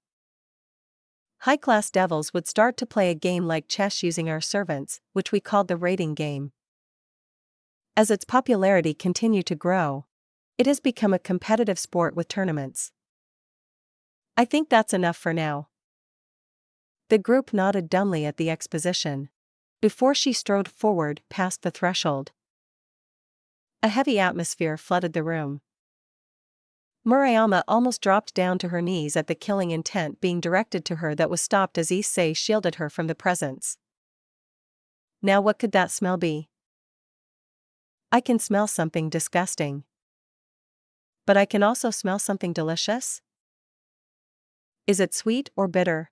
High-class devils would start to play a game like chess using our servants, which we called the rating game. As its popularity continued to grow, it has become a competitive sport with tournaments. I think that's enough for now. The group nodded dumbly at the exposition, before she strode forward past the threshold. A heavy atmosphere flooded the room. Murayama almost dropped down to her knees at the killing intent being directed to her that was stopped as Issei shielded her from the presence. Now what could that smell be? I can smell something disgusting. But I can also smell something delicious? Is it sweet or bitter?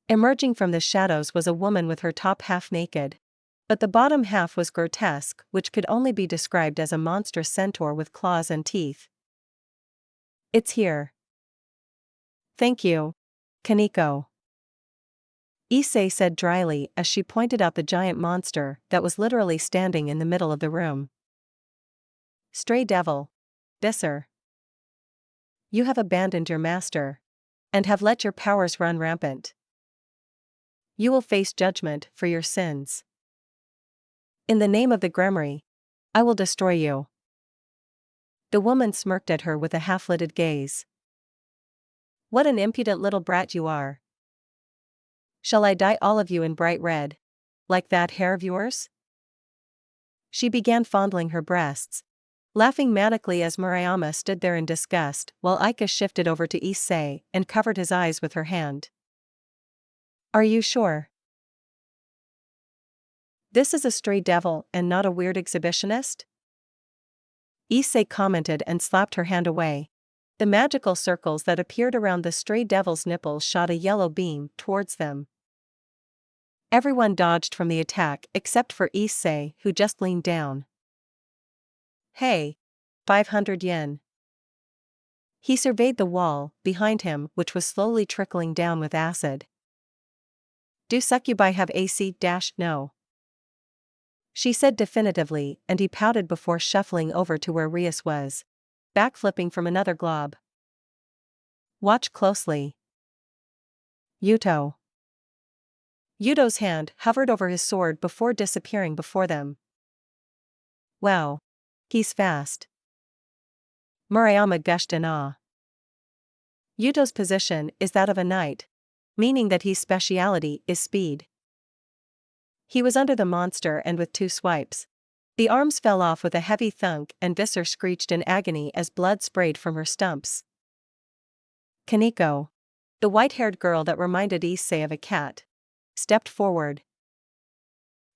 Emerging from the shadows was a woman with her top half naked, but the bottom half was grotesque, which could only be described as a monstrous centaur with claws and teeth. It's here. Thank you, Kaneko, Issei said dryly as she pointed out the giant monster that was literally standing in the middle of the room. Stray devil. Visser. You have abandoned your master, and have let your powers run rampant. You will face judgment for your sins. In the name of the Grimoire, I will destroy you. The woman smirked at her with a half-lidded gaze. What an impudent little brat you are. Shall I dye all of you in bright red, like that hair of yours? She began fondling her breasts, laughing manically as Murayama stood there in disgust while Aika shifted over to Issei and covered his eyes with her hand. Are you sure? This is a stray devil and not a weird exhibitionist? Issei commented and slapped her hand away. The magical circles that appeared around the stray devil's nipples shot a yellow beam towards them. Everyone dodged from the attack except for Issei, who just leaned down. Hey! 500 yen. He surveyed the wall behind him, which was slowly trickling down with acid. Do succubi have AC-no? She said definitively, and he pouted before shuffling over to where Rias was, backflipping from another glob. Watch closely. Yuto. Yuto's hand hovered over his sword before disappearing before them. Wow. He's fast. Murayama gushed in awe. Yuto's position is that of a knight, meaning that his speciality is speed. He was under the monster and with 2 swipes, the arms fell off with a heavy thunk and Visser screeched in agony as blood sprayed from her stumps. Kaneko, the white-haired girl that reminded Issei of a cat, stepped forward.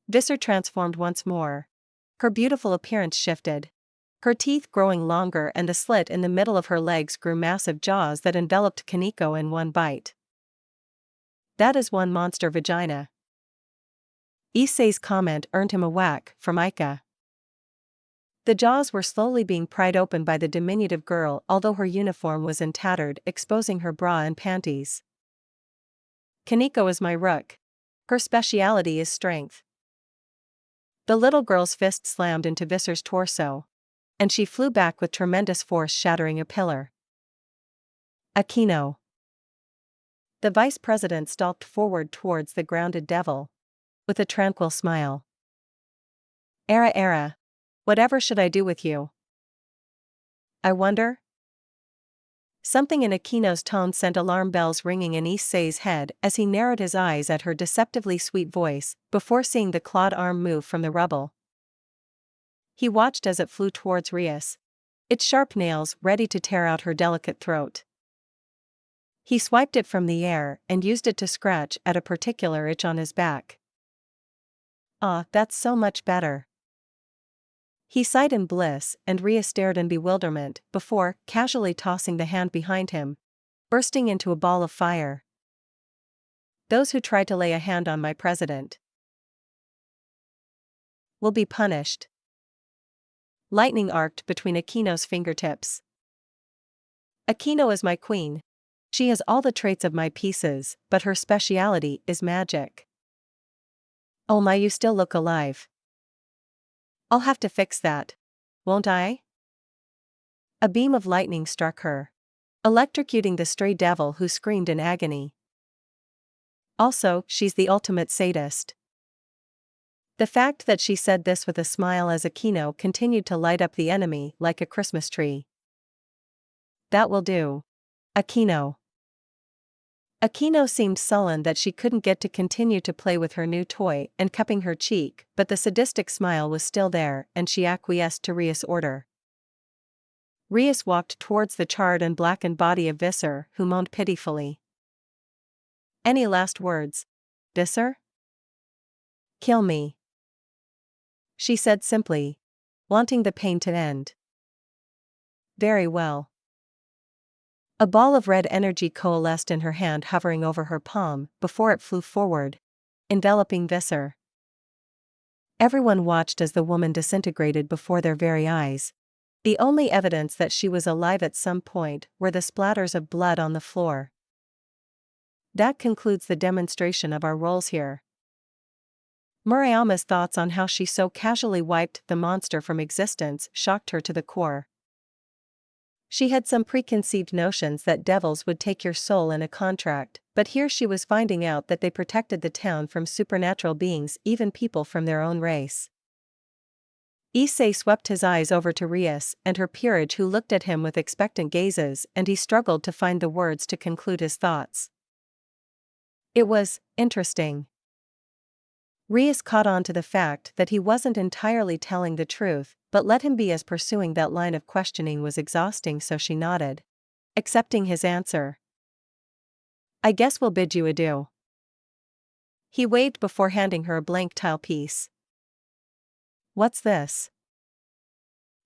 Visser transformed once more. Her beautiful appearance shifted. Her teeth growing longer and the slit in the middle of her legs grew massive jaws that enveloped Kaneko in one bite. That is one monster vagina. Issei's comment earned him a whack from Aika. The jaws were slowly being pried open by the diminutive girl, although her uniform was in tattered, exposing her bra and panties. Kaneko is my rook. Her speciality is strength. The little girl's fist slammed into Visser's torso, and she flew back with tremendous force, shattering a pillar. Aquino. The vice president stalked forward towards the grounded devil, with a tranquil smile. Era. Whatever should I do with you? I wonder? Something in Aquino's tone sent alarm bells ringing in Issei's head as he narrowed his eyes at her deceptively sweet voice, before seeing the clawed arm move from the rubble. He watched as it flew towards Rias, its sharp nails ready to tear out her delicate throat. He swiped it from the air and used it to scratch at a particular itch on his back. Ah, that's so much better. He sighed in bliss and Rias stared in bewilderment before, casually tossing the hand behind him, bursting into a ball of fire. Those who try to lay a hand on my president will be punished. Lightning arced between Aquino's fingertips. Aquino is my queen. She has all the traits of my pieces, but her speciality is magic. Oh my, you still look alive. I'll have to fix that. Won't I? A beam of lightning struck her, electrocuting the stray devil who screamed in agony. Also, she's the ultimate sadist. The fact that she said this with a smile as Aquino continued to light up the enemy like a Christmas tree. That will do. Aquino. Aquino seemed sullen that she couldn't get to continue to play with her new toy and cupping her cheek, but the sadistic smile was still there and she acquiesced to Rias' order. Rias walked towards the charred and blackened body of Visser, who moaned pitifully. Any last words, Visser? Kill me, she said simply, wanting the pain to end. Very well. A ball of red energy coalesced in her hand, hovering over her palm before it flew forward, enveloping Visser. Everyone watched as the woman disintegrated before their very eyes. The only evidence that she was alive at some point were the splatters of blood on the floor. That concludes the demonstration of our roles here. Murayama's thoughts on how she so casually wiped the monster from existence shocked her to the core. She had some preconceived notions that devils would take your soul in a contract, but here she was finding out that they protected the town from supernatural beings, even people from their own race. Issei swept his eyes over to Rias and her peerage, who looked at him with expectant gazes, and he struggled to find the words to conclude his thoughts. It was interesting. Rias caught on to the fact that he wasn't entirely telling the truth, but let him be, as pursuing that line of questioning was exhausting, so she nodded, accepting his answer. I guess we'll bid you adieu. He waved before handing her a blank tile piece. What's this?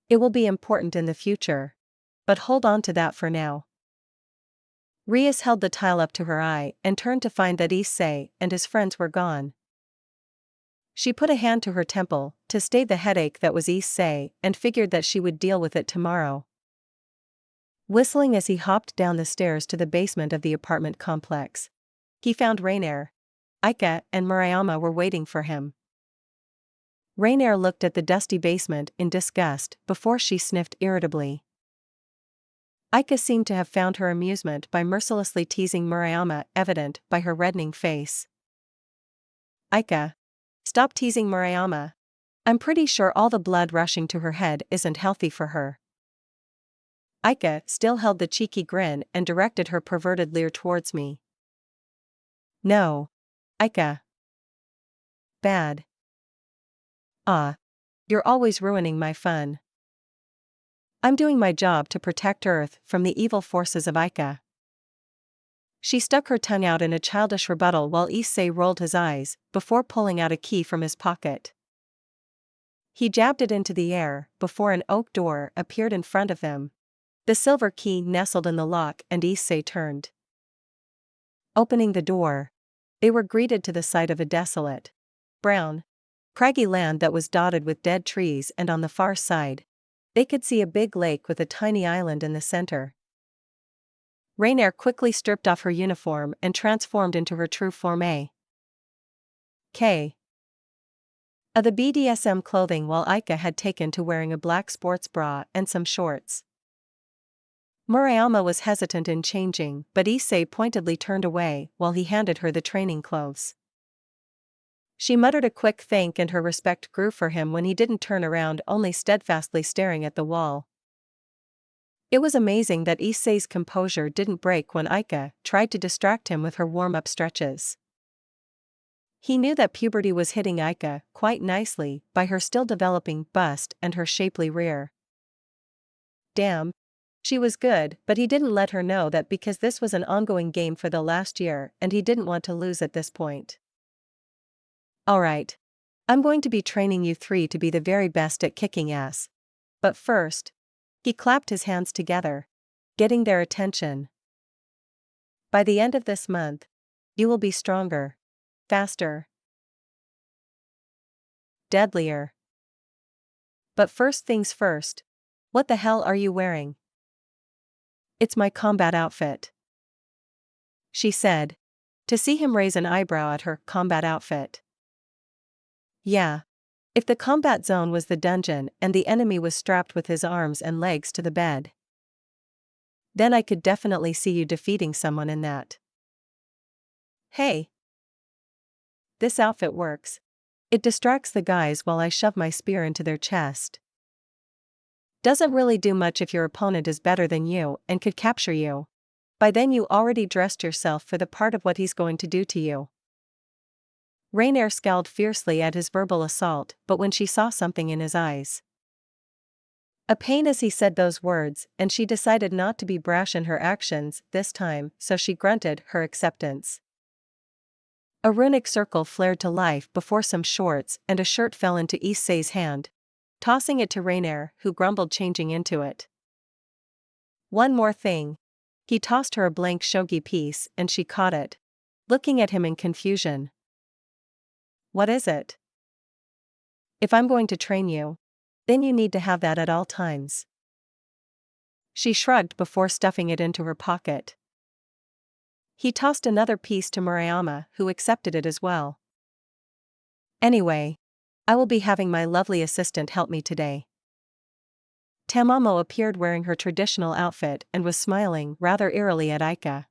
It will be important in the future, but hold on to that for now. Rias held the tile up to her eye and turned to find that Issei and his friends were gone. She put a hand to her temple to stay the headache that was Issei and figured that she would deal with it tomorrow. Whistling as he hopped down the stairs to the basement of the apartment complex, he found Rainier. Aika and Murayama were waiting for him. Rainier looked at the dusty basement in disgust before she sniffed irritably. Aika seemed to have found her amusement by mercilessly teasing Murayama, evident by her reddening face. Aika, stop teasing Murayama. I'm pretty sure all the blood rushing to her head isn't healthy for her. Aika still held the cheeky grin and directed her perverted leer towards me. No. Aika. Bad. Ah. You're always ruining my fun. I'm doing my job to protect Earth from the evil forces of Aika. She stuck her tongue out in a childish rebuttal while Issei rolled his eyes before pulling out a key from his pocket. He jabbed it into the air before an oak door appeared in front of them. The silver key nestled in the lock and Issei turned. Opening the door, they were greeted to the sight of a desolate, brown, craggy land that was dotted with dead trees, and on the far side, they could see a big lake with a tiny island in the center. Rainier quickly stripped off her uniform and transformed into her true form K. of the BDSM clothing, while Aika had taken to wearing a black sports bra and some shorts. Murayama was hesitant in changing, but Issei pointedly turned away while he handed her the training clothes. She muttered a quick thank, and her respect grew for him when he didn't turn around, only steadfastly staring at the wall. It was amazing that Issei's composure didn't break when Aika tried to distract him with her warm-up stretches. He knew that puberty was hitting Aika quite nicely by her still developing bust and her shapely rear. Damn. She was good, but he didn't let her know that because this was an ongoing game for the last year and he didn't want to lose at this point. Alright. I'm going to be training you three to be the very best at kicking ass. But first, he clapped his hands together, getting their attention. By the end of this month, you will be stronger, faster, deadlier. But first things first, what the hell are you wearing? It's my combat outfit, she said, to see him raise an eyebrow at her combat outfit. Yeah. If the combat zone was the dungeon and the enemy was strapped with his arms and legs to the bed, then I could definitely see you defeating someone in that. Hey! This outfit works. It distracts the guys while I shove my spear into their chest. Doesn't really do much if your opponent is better than you and could capture you. By then you already dressed yourself for the part of what he's going to do to you. Rainier scowled fiercely at his verbal assault, but when she saw something in his eyes, a pain as he said those words, and she decided not to be brash in her actions this time, so she grunted her acceptance. A runic circle flared to life before some shorts and a shirt fell into Issei's hand, tossing it to Rainier, who grumbled, changing into it. One more thing. He tossed her a blank shogi piece and she caught it, looking at him in confusion. What is it? If I'm going to train you, then you need to have that at all times. She shrugged before stuffing it into her pocket. He tossed another piece to Murayama, who accepted it as well. Anyway, I will be having my lovely assistant help me today. Tamamo appeared wearing her traditional outfit and was smiling rather eerily at Aika.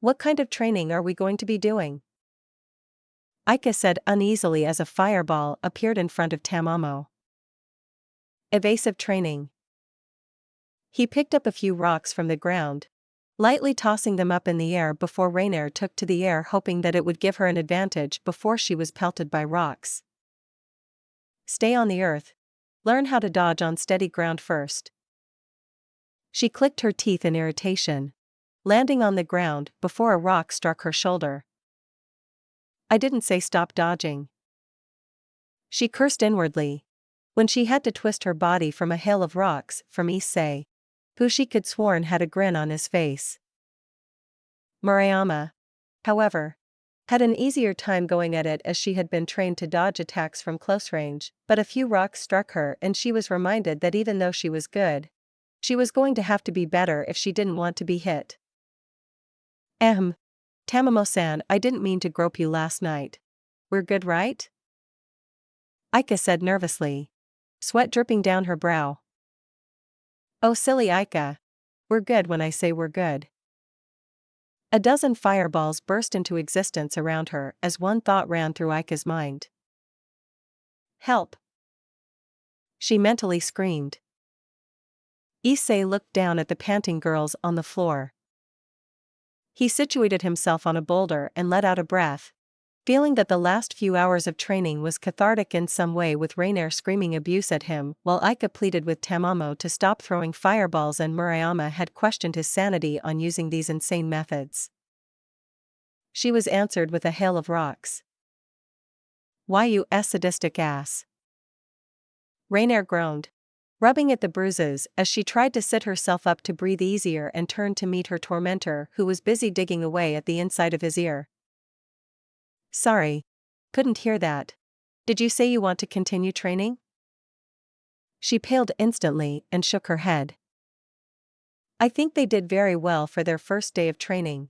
What kind of training are we going to be doing? Aika said uneasily as a fireball appeared in front of Tamamo. Evasive training. He picked up a few rocks from the ground, lightly tossing them up in the air before Rainier took to the air, hoping that it would give her an advantage before she was pelted by rocks. Stay on the earth. Learn how to dodge on steady ground first. She clicked her teeth in irritation, landing on the ground before a rock struck her shoulder. I didn't say stop dodging. She cursed inwardly when she had to twist her body from a hail of rocks from Issei, who she could sworn had a grin on his face. Murayama, however, had an easier time going at it as she had been trained to dodge attacks from close range, but a few rocks struck her and she was reminded that even though she was good, she was going to have to be better if she didn't want to be hit. Tamamo-san, I didn't mean to grope you last night. We're good, right? Aika said nervously, sweat dripping down her brow. Oh silly Aika. We're good when I say we're good. A dozen fireballs burst into existence around her as one thought ran through Aika's mind. Help! She mentally screamed. Issei looked down at the panting girls on the floor. He situated himself on a boulder and let out a breath, feeling that the last few hours of training was cathartic in some way, with Rainier screaming abuse at him while Aika pleaded with Tamamo to stop throwing fireballs and Murayama had questioned his sanity on using these insane methods. She was answered with a hail of rocks. Why, you sadistic ass! Rainier groaned, rubbing at the bruises as she tried to sit herself up to breathe easier and turned to meet her tormentor, who was busy digging away at the inside of his ear. Sorry. Couldn't hear that. Did you say you want to continue training? She paled instantly and shook her head. I think they did very well for their first day of training,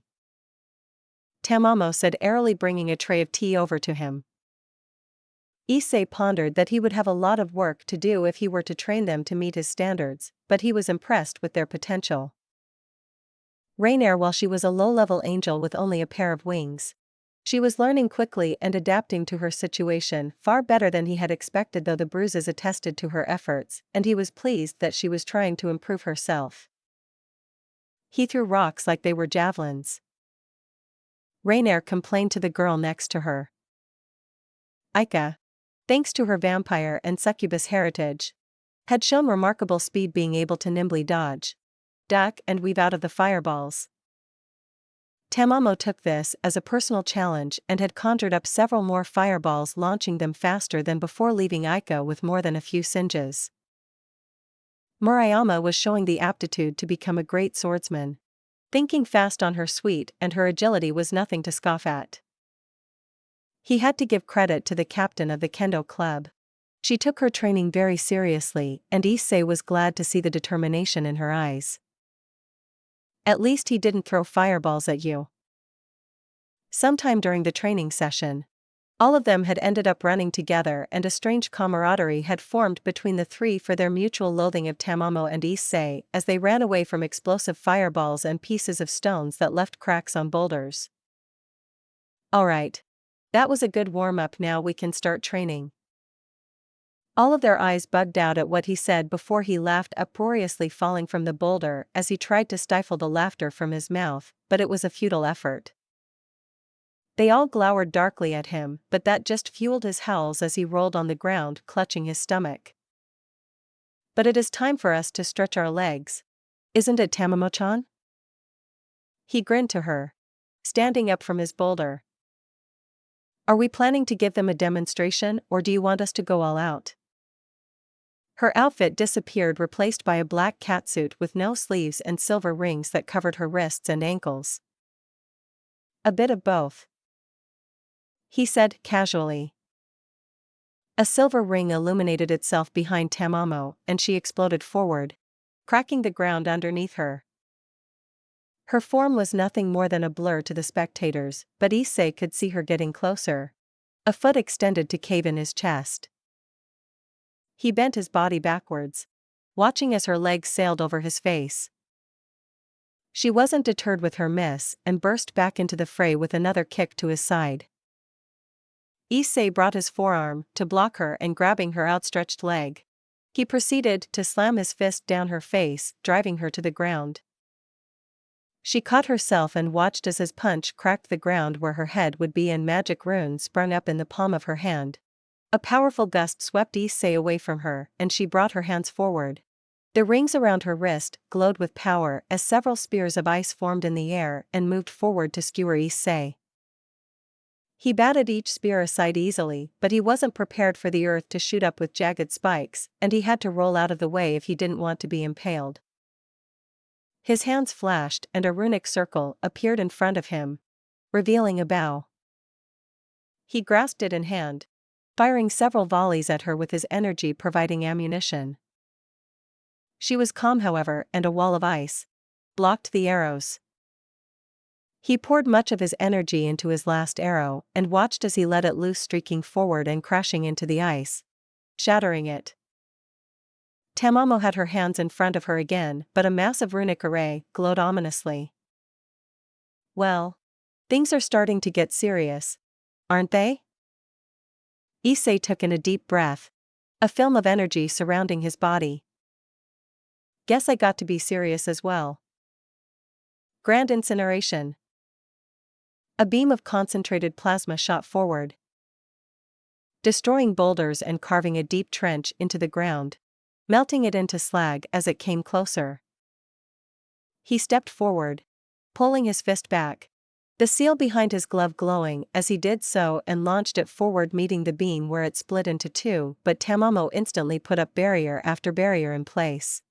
Tamamo said airily, bringing a tray of tea over to him. Issei pondered that he would have a lot of work to do if he were to train them to meet his standards, but he was impressed with their potential. Rainier, while she was a low-level angel with only a pair of wings, she was learning quickly and adapting to her situation far better than he had expected, though the bruises attested to her efforts, and he was pleased that she was trying to improve herself. He threw rocks like they were javelins. Rainier complained to the girl next to her. Aika, thanks to her vampire and succubus heritage, had shown remarkable speed, being able to nimbly dodge, duck and weave out of the fireballs. Tamamo took this as a personal challenge and had conjured up several more fireballs, launching them faster than before, leaving Aika with more than a few singes. Murayama was showing the aptitude to become a great swordsman, thinking fast on her feet, and her agility was nothing to scoff at. He had to give credit to the captain of the kendo club. She took her training very seriously, and Issei was glad to see the determination in her eyes. At least he didn't throw fireballs at you. Sometime during the training session, All of them had ended up running together, and a strange camaraderie had formed between the three for their mutual loathing of Tamamo and Issei as they ran away from explosive fireballs and pieces of stones that left cracks on boulders. Alright. That was a good warm-up, now we can start training. All of their eyes bugged out at what he said before he laughed uproariously, falling from the boulder as he tried to stifle the laughter from his mouth, but it was a futile effort. They all glowered darkly at him, but that just fueled his howls as he rolled on the ground, clutching his stomach. But it is time for us to stretch our legs. Isn't it, Tamamo-chan? He grinned to her, standing up from his boulder. Are we planning to give them a demonstration, or do you want us to go all out? Her outfit disappeared, replaced by a black catsuit with no sleeves and silver rings that covered her wrists and ankles. A bit of both, he said casually. A silver ring illuminated itself behind Tamamo, and she exploded forward, cracking the ground underneath her. Her form was nothing more than a blur to the spectators, but Issei could see her getting closer. A foot extended to cave in his chest. He bent his body backwards, watching as her legs sailed over his face. She wasn't deterred with her miss and burst back into the fray with another kick to his side. Issei brought his forearm to block her, and grabbing her outstretched leg, he proceeded to slam his fist down her face, driving her to the ground. She caught herself and watched as his punch cracked the ground where her head would be, and magic runes sprung up in the palm of her hand. A powerful gust swept Issei away from her, and she brought her hands forward. The rings around her wrist glowed with power as several spears of ice formed in the air and moved forward to skewer Issei. He batted each spear aside easily, but he wasn't prepared for the earth to shoot up with jagged spikes, and he had to roll out of the way if he didn't want to be impaled. His hands flashed and a runic circle appeared in front of him, revealing a bow. He grasped it in hand, firing several volleys at her with his energy providing ammunition. She was calm, however, and a wall of ice blocked the arrows. He poured much of his energy into his last arrow and watched as he let it loose, streaking forward and crashing into the ice, shattering it. Tamamo had her hands in front of her again, but a massive runic array glowed ominously. Well, things are starting to get serious, aren't they? Issei took in a deep breath, a film of energy surrounding his body. Guess I got to be serious as well. Grand incineration. A beam of concentrated plasma shot forward, destroying boulders and carving a deep trench into the ground, melting it into slag as it came closer. He stepped forward, pulling his fist back, the seal behind his glove glowing as he did so, and launched it forward, meeting the beam where it split into two, but Tamamo instantly put up barrier after barrier in place.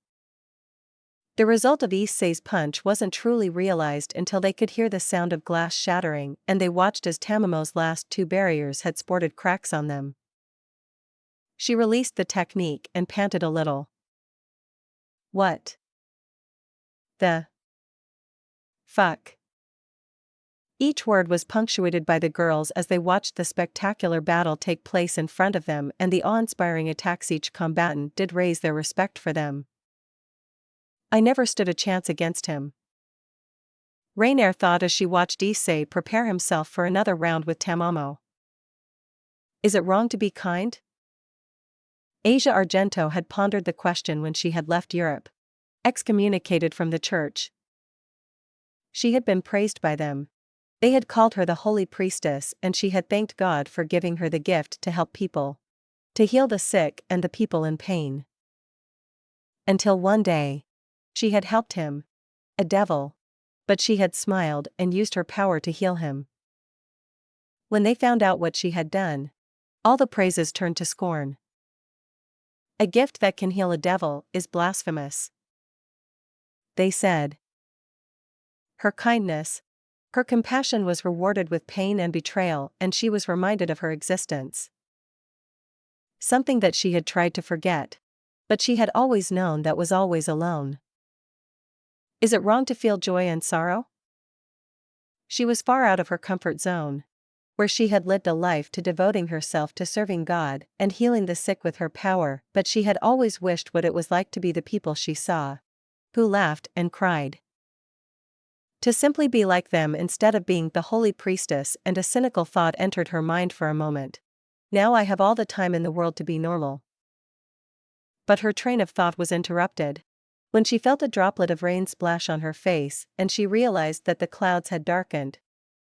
The result of Issei's punch wasn't truly realized until they could hear the sound of glass shattering, and they watched as Tamamo's last two barriers had sported cracks on them. She released the technique and panted a little. What the fuck? Each word was punctuated by the girls as they watched the spectacular battle take place in front of them, and the awe-inspiring attacks each combatant did raise their respect for them. I never stood a chance against him, Rainier thought as she watched Issei prepare himself for another round with Tamamo. Is it wrong to be kind? Asia Argento had pondered the question when she had left Europe, excommunicated from the church. She had been praised by them. They had called her the Holy Priestess, and she had thanked God for giving her the gift to help people, to heal the sick and the people in pain. Until one day, she had helped him, a devil, but she had smiled and used her power to heal him. When they found out what she had done, all the praises turned to scorn. A gift that can heal a devil is blasphemous, they said. Her kindness, her compassion was rewarded with pain and betrayal, and she was reminded of her existence. Something that she had tried to forget, but she had always known that was always alone. Is it wrong to feel joy and sorrow? She was far out of her comfort zone. where she had lived a life to devoting herself to serving God and healing the sick with her power, but she had always wished what it was like to be the people she saw, who laughed and cried. To simply be like them instead of being the holy priestess, and a cynical thought entered her mind for a moment. Now I have all the time in the world to be normal. But her train of thought was interrupted when she felt a droplet of rain splash on her face, and she realized that the clouds had darkened.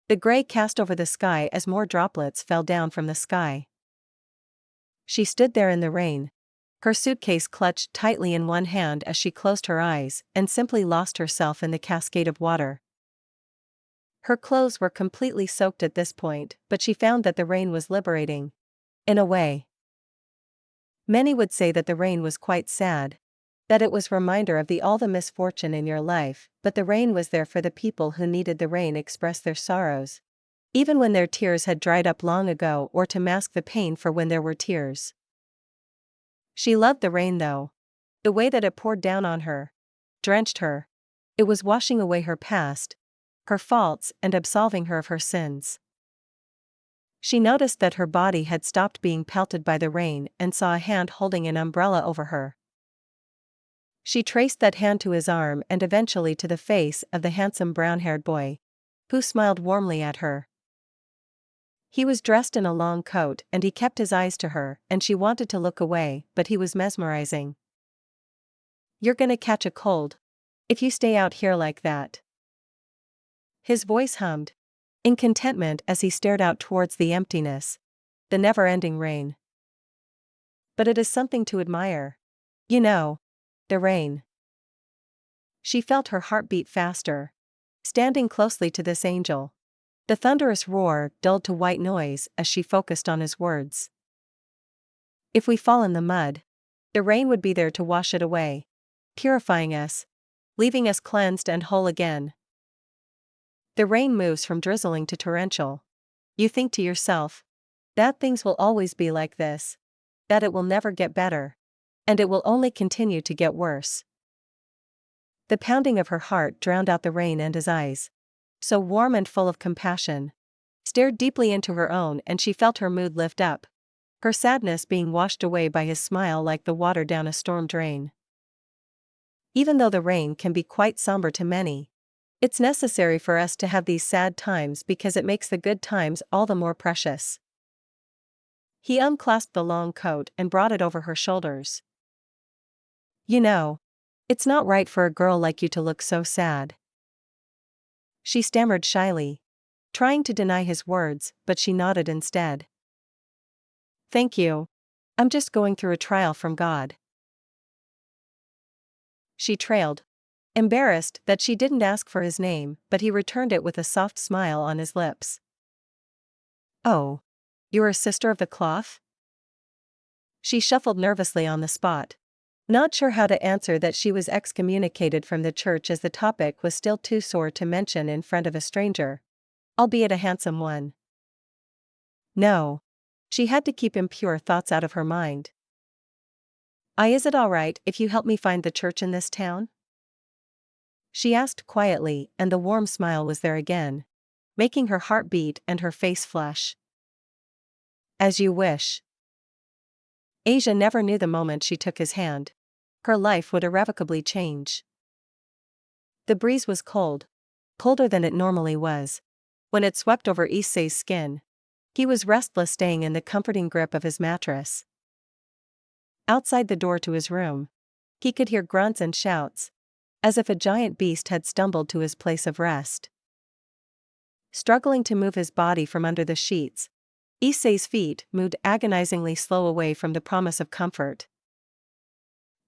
The gray cast over the sky as more droplets fell down from the sky. She stood there in the rain, her suitcase clutched tightly in one hand as she closed her eyes and simply lost herself in the cascade of water. Her clothes were completely soaked at this point, but she found that the rain was liberating. In a way. Many would say that the rain was quite sad, that it was a reminder of all the misfortune in your life, but the rain was there for the people who needed the rain express their sorrows, even when their tears had dried up long ago, or to mask the pain for when there were tears. She loved the rain though. The way that it poured down on her, drenched her. It was washing away her past, her faults, and absolving her of her sins. She noticed that her body had stopped being pelted by the rain and saw a hand holding an umbrella over her. She traced that hand to his arm and eventually to the face of the handsome brown-haired boy, who smiled warmly at her. He was dressed in a long coat and he kept his eyes to her, and she wanted to look away, but he was mesmerizing. "You're gonna catch a cold if you stay out here like that." His voice hummed in contentment as he stared out towards the emptiness, the never-ending rain. "But it is something to admire. You know, the rain." She felt her heart beat faster, standing closely to this angel. The thunderous roar dulled to white noise as she focused on his words. "If we fall in the mud, the rain would be there to wash it away, purifying us, leaving us cleansed and whole again. The rain moves from drizzling to torrential. You think to yourself that things will always be like this, that it will never get better, and it will only continue to get worse." The pounding of her heart drowned out the rain, and his eyes, so warm and full of compassion, stared deeply into her own, and she felt her mood lift up, her sadness being washed away by his smile like the water down a storm drain. Even though the rain can be quite somber to many, it's necessary for us to have these sad times because it makes the good times all the more precious. He unclasped the long coat and brought it over her shoulders. "You know, it's not right for a girl like you to look so sad." She stammered shyly, trying to deny his words, but she nodded instead. "Thank you. I'm just going through a trial from God." She trailed, embarrassed that she didn't ask for his name, but he returned it with a soft smile on his lips. "Oh, you're a sister of the cloth?" She shuffled nervously on the spot, not sure how to answer that she was excommunicated from the church, as the topic was still too sore to mention in front of a stranger, albeit a handsome one. No. She had to keep impure thoughts out of her mind. Is it all right if you help me find the church in this town?" She asked quietly, and the warm smile was there again, making her heart beat and her face flush. "As you wish." Asia never knew the moment she took his hand, her life would irrevocably change. The breeze was cold, colder than it normally was, when it swept over Issei's skin. He was restless, staying in the comforting grip of his mattress. Outside the door to his room, he could hear grunts and shouts, as if a giant beast had stumbled to his place of rest. Struggling to move his body from under the sheets, Issei's feet moved agonizingly slow away from the promise of comfort.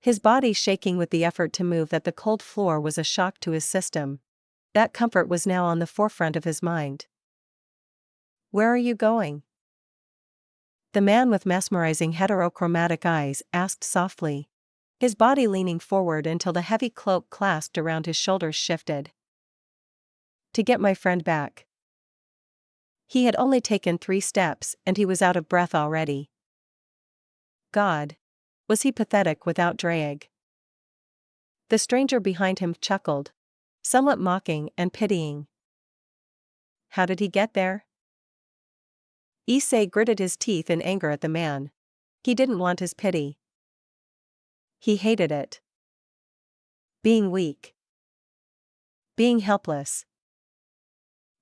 His body shaking with the effort to move, that the cold floor was a shock to his system. That comfort was now on the forefront of his mind. "Where are you going?" the man with mesmerizing heterochromatic eyes asked softly, his body leaning forward until the heavy cloak clasped around his shoulders shifted. "To get my friend back." He had only taken 3 steps and he was out of breath already. God. Was he pathetic without drag? The stranger behind him chuckled, somewhat mocking and pitying. "How did he get there?" Issei gritted his teeth in anger at the man. He didn't want his pity. He hated it. Being weak. Being helpless.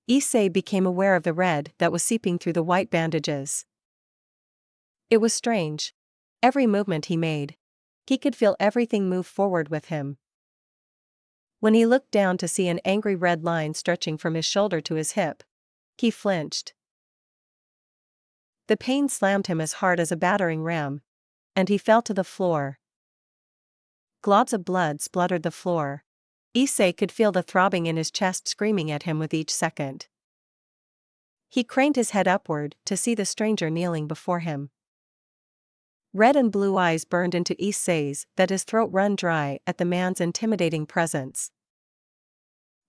Issei became aware of the red that was seeping through the white bandages. It was strange. Every movement he made. He could feel everything move forward with him. When he looked down to see an angry red line stretching from his shoulder to his hip, he flinched. The pain slammed him as hard as a battering ram, and he fell to the floor. Globs of blood spluttered the floor. Issei could feel the throbbing in his chest screaming at him with each second. He craned his head upward to see the stranger kneeling before him. Red and blue eyes burned into Issei's that his throat run dry at the man's intimidating presence.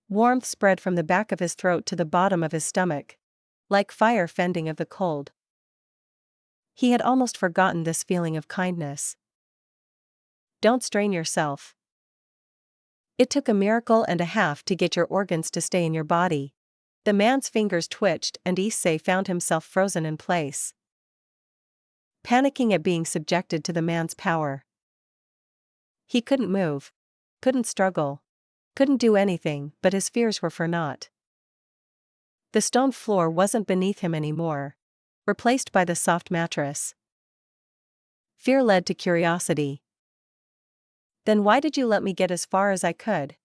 Warmth spread from the back of his throat to the bottom of his stomach, like fire fending of the cold. He had almost forgotten this feeling of kindness. Don't strain yourself. It took a miracle and a half to get your organs to stay in your body. The man's fingers twitched and Issei found himself frozen in place. Panicking at being subjected to the man's power. He couldn't move. Couldn't struggle. Couldn't do anything, but his fears were for naught. The stone floor wasn't beneath him anymore, replaced by the soft mattress. Fear led to curiosity. Then why did you let me get as far as I could?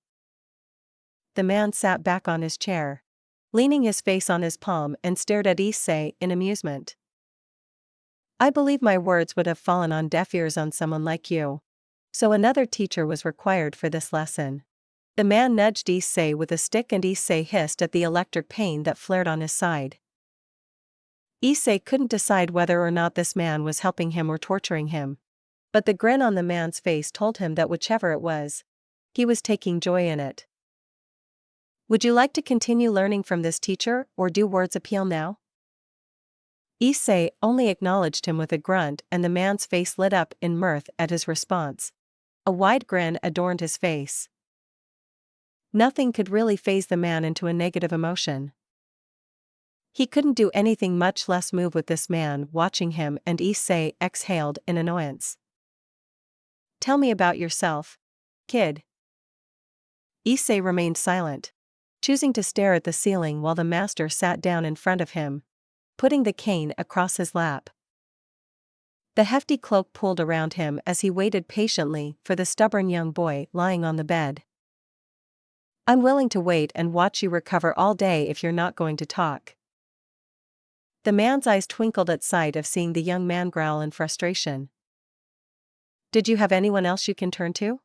The man sat back on his chair, leaning his face on his palm and stared at Issei in amusement. I believe my words would have fallen on deaf ears on someone like you. So another teacher was required for this lesson. The man nudged Issei with a stick and Issei hissed at the electric pain that flared on his side. Issei couldn't decide whether or not this man was helping him or torturing him. But the grin on the man's face told him that whichever it was, he was taking joy in it. Would you like to continue learning from this teacher, or do words appeal now? Issei only acknowledged him with a grunt and the man's face lit up in mirth at his response. A wide grin adorned his face. Nothing could really faze the man into a negative emotion. He couldn't do anything, much less move with this man watching him, and Issei exhaled in annoyance. Tell me about yourself, kid. Issei remained silent, choosing to stare at the ceiling while the master sat down in front of him, putting the cane across his lap. The hefty cloak pulled around him as he waited patiently for the stubborn young boy lying on the bed. I'm willing to wait and watch you recover all day if you're not going to talk. The man's eyes twinkled at sight of seeing the young man growl in frustration. Did you have anyone else you can turn to?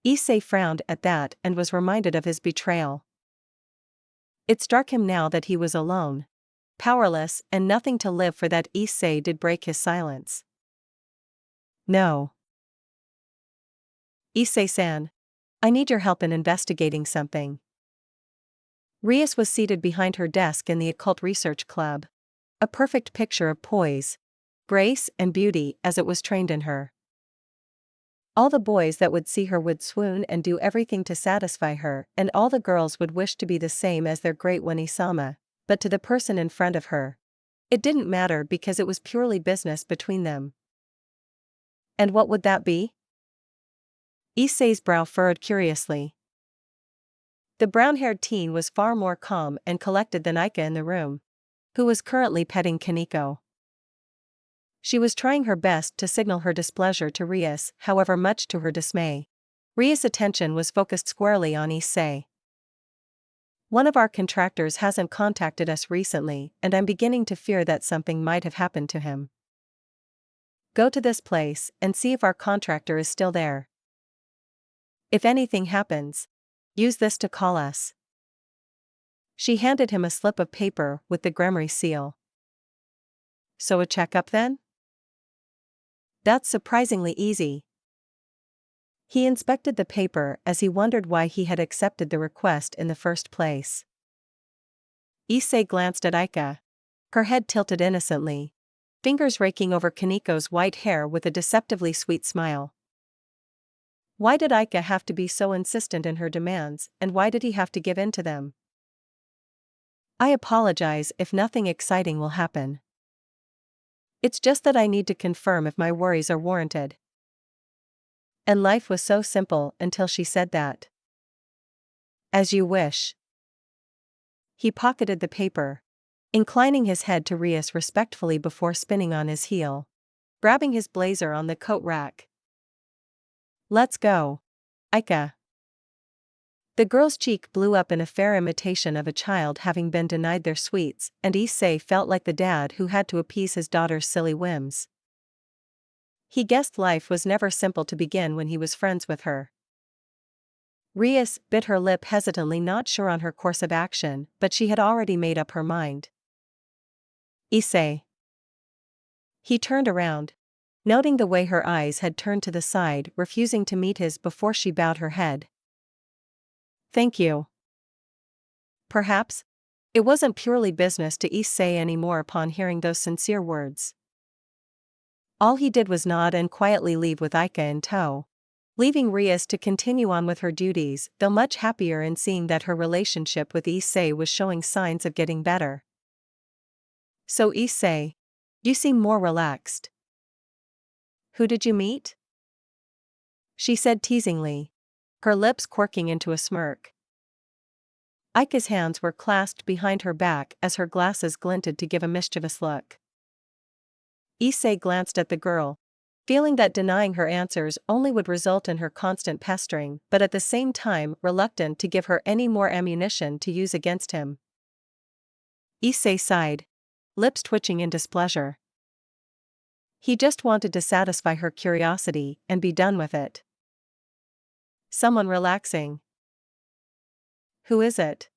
Issei frowned at that and was reminded of his betrayal. It struck him now that he was alone, powerless and nothing to live for, that Issei did break his silence. No. Issei-san, I need your help in investigating something. Rias was seated behind her desk in the Occult Research Club, a perfect picture of poise, grace and beauty as it was trained in her. All the boys that would see her would swoon and do everything to satisfy her, and all the girls would wish to be the same as their great one Isama, but to the person in front of her, it didn't matter because it was purely business between them. And what would that be? Issei's brow furrowed curiously. The brown-haired teen was far more calm and collected than Aika in the room, who was currently petting Kaneko. She was trying her best to signal her displeasure to Rias, however, much to her dismay, Rias' attention was focused squarely on Issei. One of our contractors hasn't contacted us recently, and I'm beginning to fear that something might have happened to him. Go to this place and see if our contractor is still there. If anything happens, use this to call us. She handed him a slip of paper with the Gremory seal. So a checkup then? That's surprisingly easy. He inspected the paper as he wondered why he had accepted the request in the first place. Issei glanced at Aika. Her head tilted innocently, fingers raking over Kaneko's white hair with a deceptively sweet smile. Why did Aika have to be so insistent in her demands, and why did he have to give in to them? I apologize if nothing exciting will happen. It's just that I need to confirm if my worries are warranted. And life was so simple until she said that. As you wish. He pocketed the paper, inclining his head to Rias respectfully before spinning on his heel, grabbing his blazer on the coat rack. Let's go, Ika. The girl's cheek blew up in a fair imitation of a child having been denied their sweets, and Issei felt like the dad who had to appease his daughter's silly whims. He guessed life was never simple to begin when he was friends with her. Rias bit her lip hesitantly, not sure on her course of action, but she had already made up her mind. Issei. He turned around, noting the way her eyes had turned to the side, refusing to meet his before she bowed her head. Thank you. Perhaps it wasn't purely business to Issei anymore upon hearing those sincere words. All he did was nod and quietly leave with Ika in tow, leaving Rias to continue on with her duties, though much happier in seeing that her relationship with Issei was showing signs of getting better. So Issei, you seem more relaxed. Who did you meet? She said teasingly, her lips quirking into a smirk. Ika's hands were clasped behind her back as her glasses glinted to give a mischievous look. Issei glanced at the girl, feeling that denying her answers only would result in her constant pestering, but at the same time reluctant to give her any more ammunition to use against him. Issei sighed, lips twitching in displeasure. He just wanted to satisfy her curiosity and be done with it. Someone relaxing. Who is it?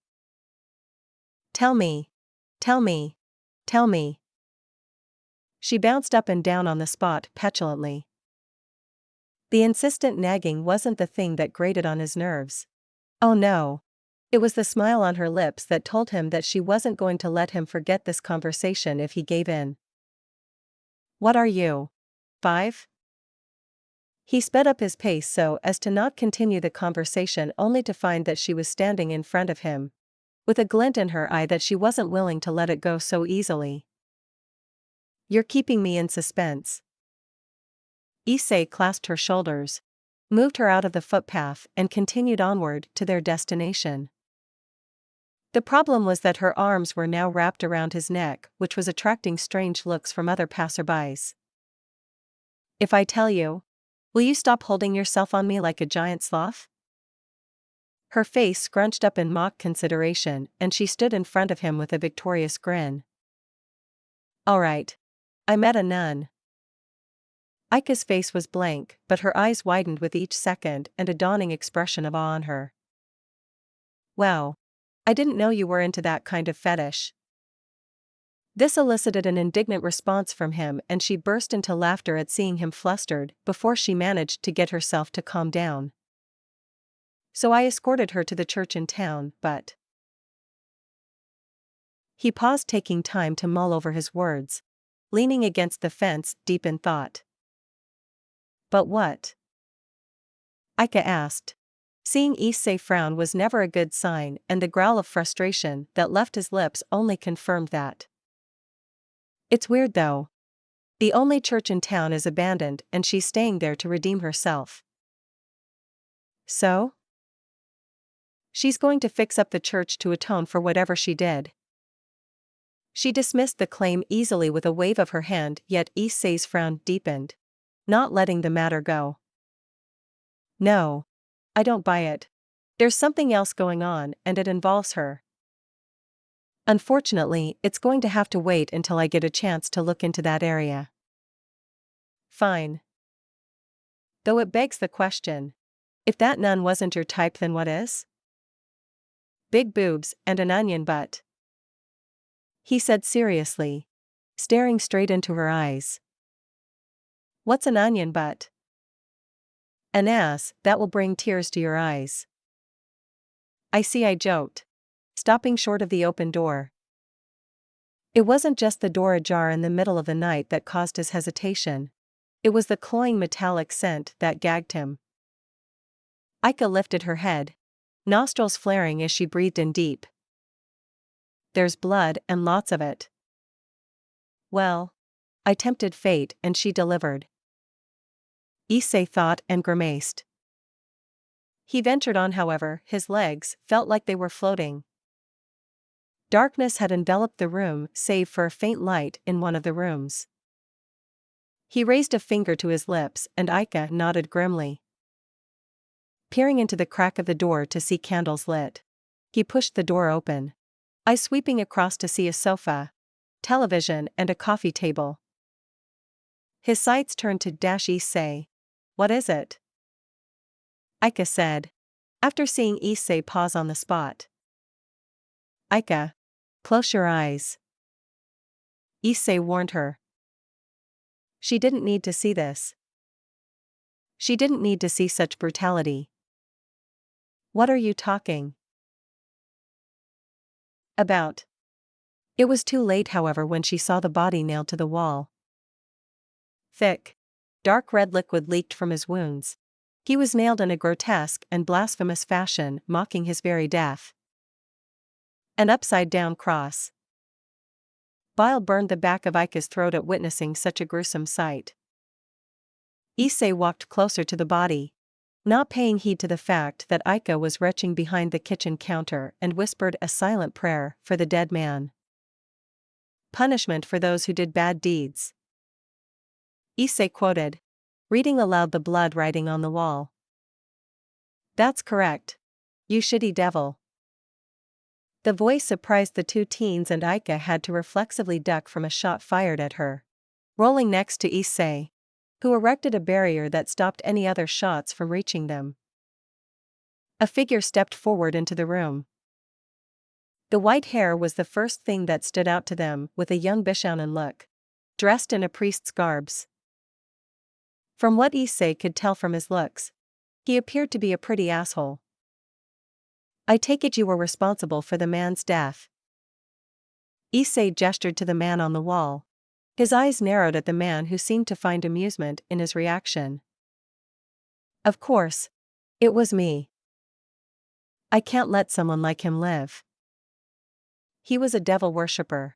Tell me. Tell me. Tell me. She bounced up and down on the spot petulantly. The insistent nagging wasn't the thing that grated on his nerves. Oh no. It was the smile on her lips that told him that she wasn't going to let him forget this conversation if he gave in. What are you? 5? He sped up his pace so as to not continue the conversation, only to find that she was standing in front of him, with a glint in her eye that she wasn't willing to let it go so easily. You're keeping me in suspense. Issei clasped her shoulders, moved her out of the footpath and continued onward to their destination. The problem was that her arms were now wrapped around his neck, which was attracting strange looks from other passerbys. If I tell you, will you stop holding yourself on me like a giant sloth? Her face scrunched up in mock consideration, and she stood in front of him with a victorious grin. All right. I met a nun. Ika's face was blank, but her eyes widened with each second and a dawning expression of awe on her. Wow. I didn't know you were into that kind of fetish. This elicited an indignant response from him, and she burst into laughter at seeing him flustered before she managed to get herself to calm down. So I escorted her to the church in town, but... He paused, taking time to mull over his words, leaning against the fence, deep in thought. But what? Ika asked. Seeing Issei frown was never a good sign, and the growl of frustration that left his lips only confirmed that. It's weird though. The only church in town is abandoned and she's staying there to redeem herself. So? She's going to fix up the church to atone for whatever she did. She dismissed the claim easily with a wave of her hand, yet Issei's frown deepened, not letting the matter go. No. I don't buy it. There's something else going on, and it involves her. Unfortunately, it's going to have to wait until I get a chance to look into that area. Fine. Though it begs the question, if that nun wasn't your type, then what is? Big boobs and an onion butt. He said seriously, staring straight into her eyes. What's an onion butt? An ass that will bring tears to your eyes. I see, I joked, stopping short of the open door. It wasn't just the door ajar in the middle of the night that caused his hesitation. It was the cloying metallic scent that gagged him. Ika lifted her head, nostrils flaring as she breathed in deep. there's blood and lots of it. Well, I tempted fate and she delivered. Issei thought and grimaced. He ventured on, however, his legs felt like they were floating. Darkness had enveloped the room save for a faint light in one of the rooms. He raised a finger to his lips and Aika nodded grimly. Peering into the crack of the door to see candles lit. He pushed the door open. Eyes sweeping across to see a sofa, television and a coffee table. His sights turned to Issei. What is it? Aika said, after seeing Issei pause on the spot. Aika, close your eyes. Issei warned her. She didn't need to see this. She didn't need to see such brutality. What are you talking about? It was too late, however, when she saw the body nailed to the wall. Thick, dark red liquid leaked from his wounds. He was nailed in a grotesque and blasphemous fashion, mocking his very death. An upside-down cross. Bile burned the back of Aika's throat at witnessing such a gruesome sight. Issei walked closer to the body, not paying heed to the fact that Aika was retching behind the kitchen counter, and whispered a silent prayer for the dead man. Punishment for those who did bad deeds. Issei quoted, reading aloud the blood writing on the wall. That's correct. You shitty devil. The voice surprised the two teens and Aika had to reflexively duck from a shot fired at her. Rolling next to Issei, who erected a barrier that stopped any other shots from reaching them. A figure stepped forward into the room. The white hair was the first thing that stood out to them, with a young Bishounen look. Dressed in a priest's garbs. From what Issei could tell from his looks, he appeared to be a pretty asshole. I take it you were responsible for the man's death. Issei gestured to the man on the wall. His eyes narrowed at the man, who seemed to find amusement in his reaction. Of course. It was me. I can't let someone like him live. He was a devil worshipper.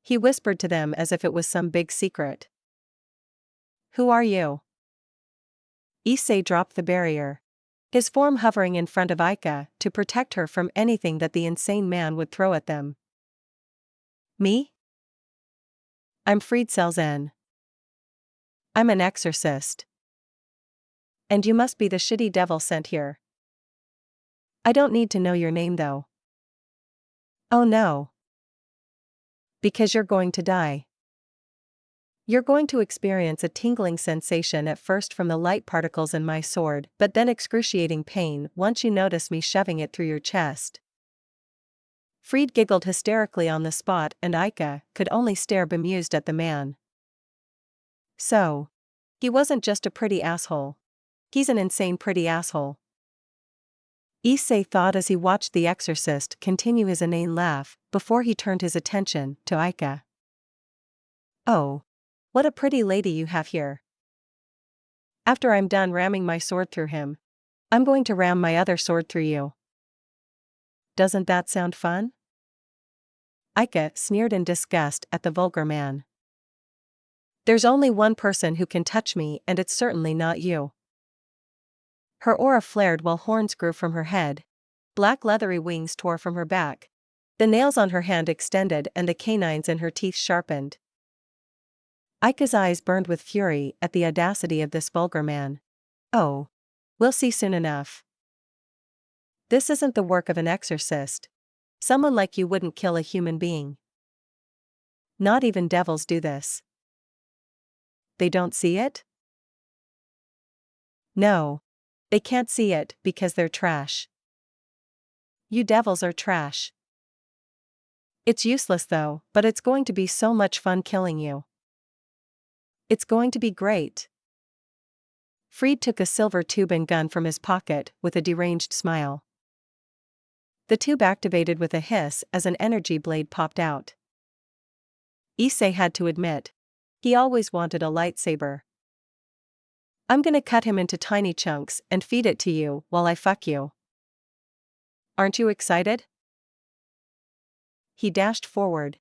He whispered to them as if it was some big secret. Who are you? Issei dropped the barrier, his form hovering in front of Aika to protect her from anything that the insane man would throw at them. Me? I'm Friedselzen. I'm an exorcist. And you must be the shitty devil sent here. I don't need to know your name though. Oh no. Because you're going to die. You're going to experience a tingling sensation at first from the light particles in my sword, but then excruciating pain once you notice me shoving it through your chest. Fried giggled hysterically on the spot, and Aika could only stare bemused at the man. So, he wasn't just a pretty asshole. He's an insane pretty asshole. Issei thought as he watched the exorcist continue his inane laugh, before he turned his attention to Aika. Oh. What a pretty lady you have here. After I'm done ramming my sword through him, I'm going to ram my other sword through you. Doesn't that sound fun? Aika sneered in disgust at the vulgar man. There's only one person who can touch me, and it's certainly not you. Her aura flared while horns grew from her head. Black leathery wings tore from her back. The nails on her hand extended and the canines in her teeth sharpened. Aika's eyes burned with fury at the audacity of this vulgar man. Oh. We'll see soon enough. This isn't the work of an exorcist. Someone like you wouldn't kill a human being. Not even devils do this. They don't see it? No. They can't see it because they're trash. You devils are trash. It's useless though, but it's going to be so much fun killing you. It's going to be great. Fried took a silver tube and gun from his pocket with a deranged smile. The tube activated with a hiss as an energy blade popped out. Issei had to admit, he always wanted a lightsaber. I'm gonna cut him into tiny chunks and feed it to you while I fuck you. Aren't you excited? he dashed forward,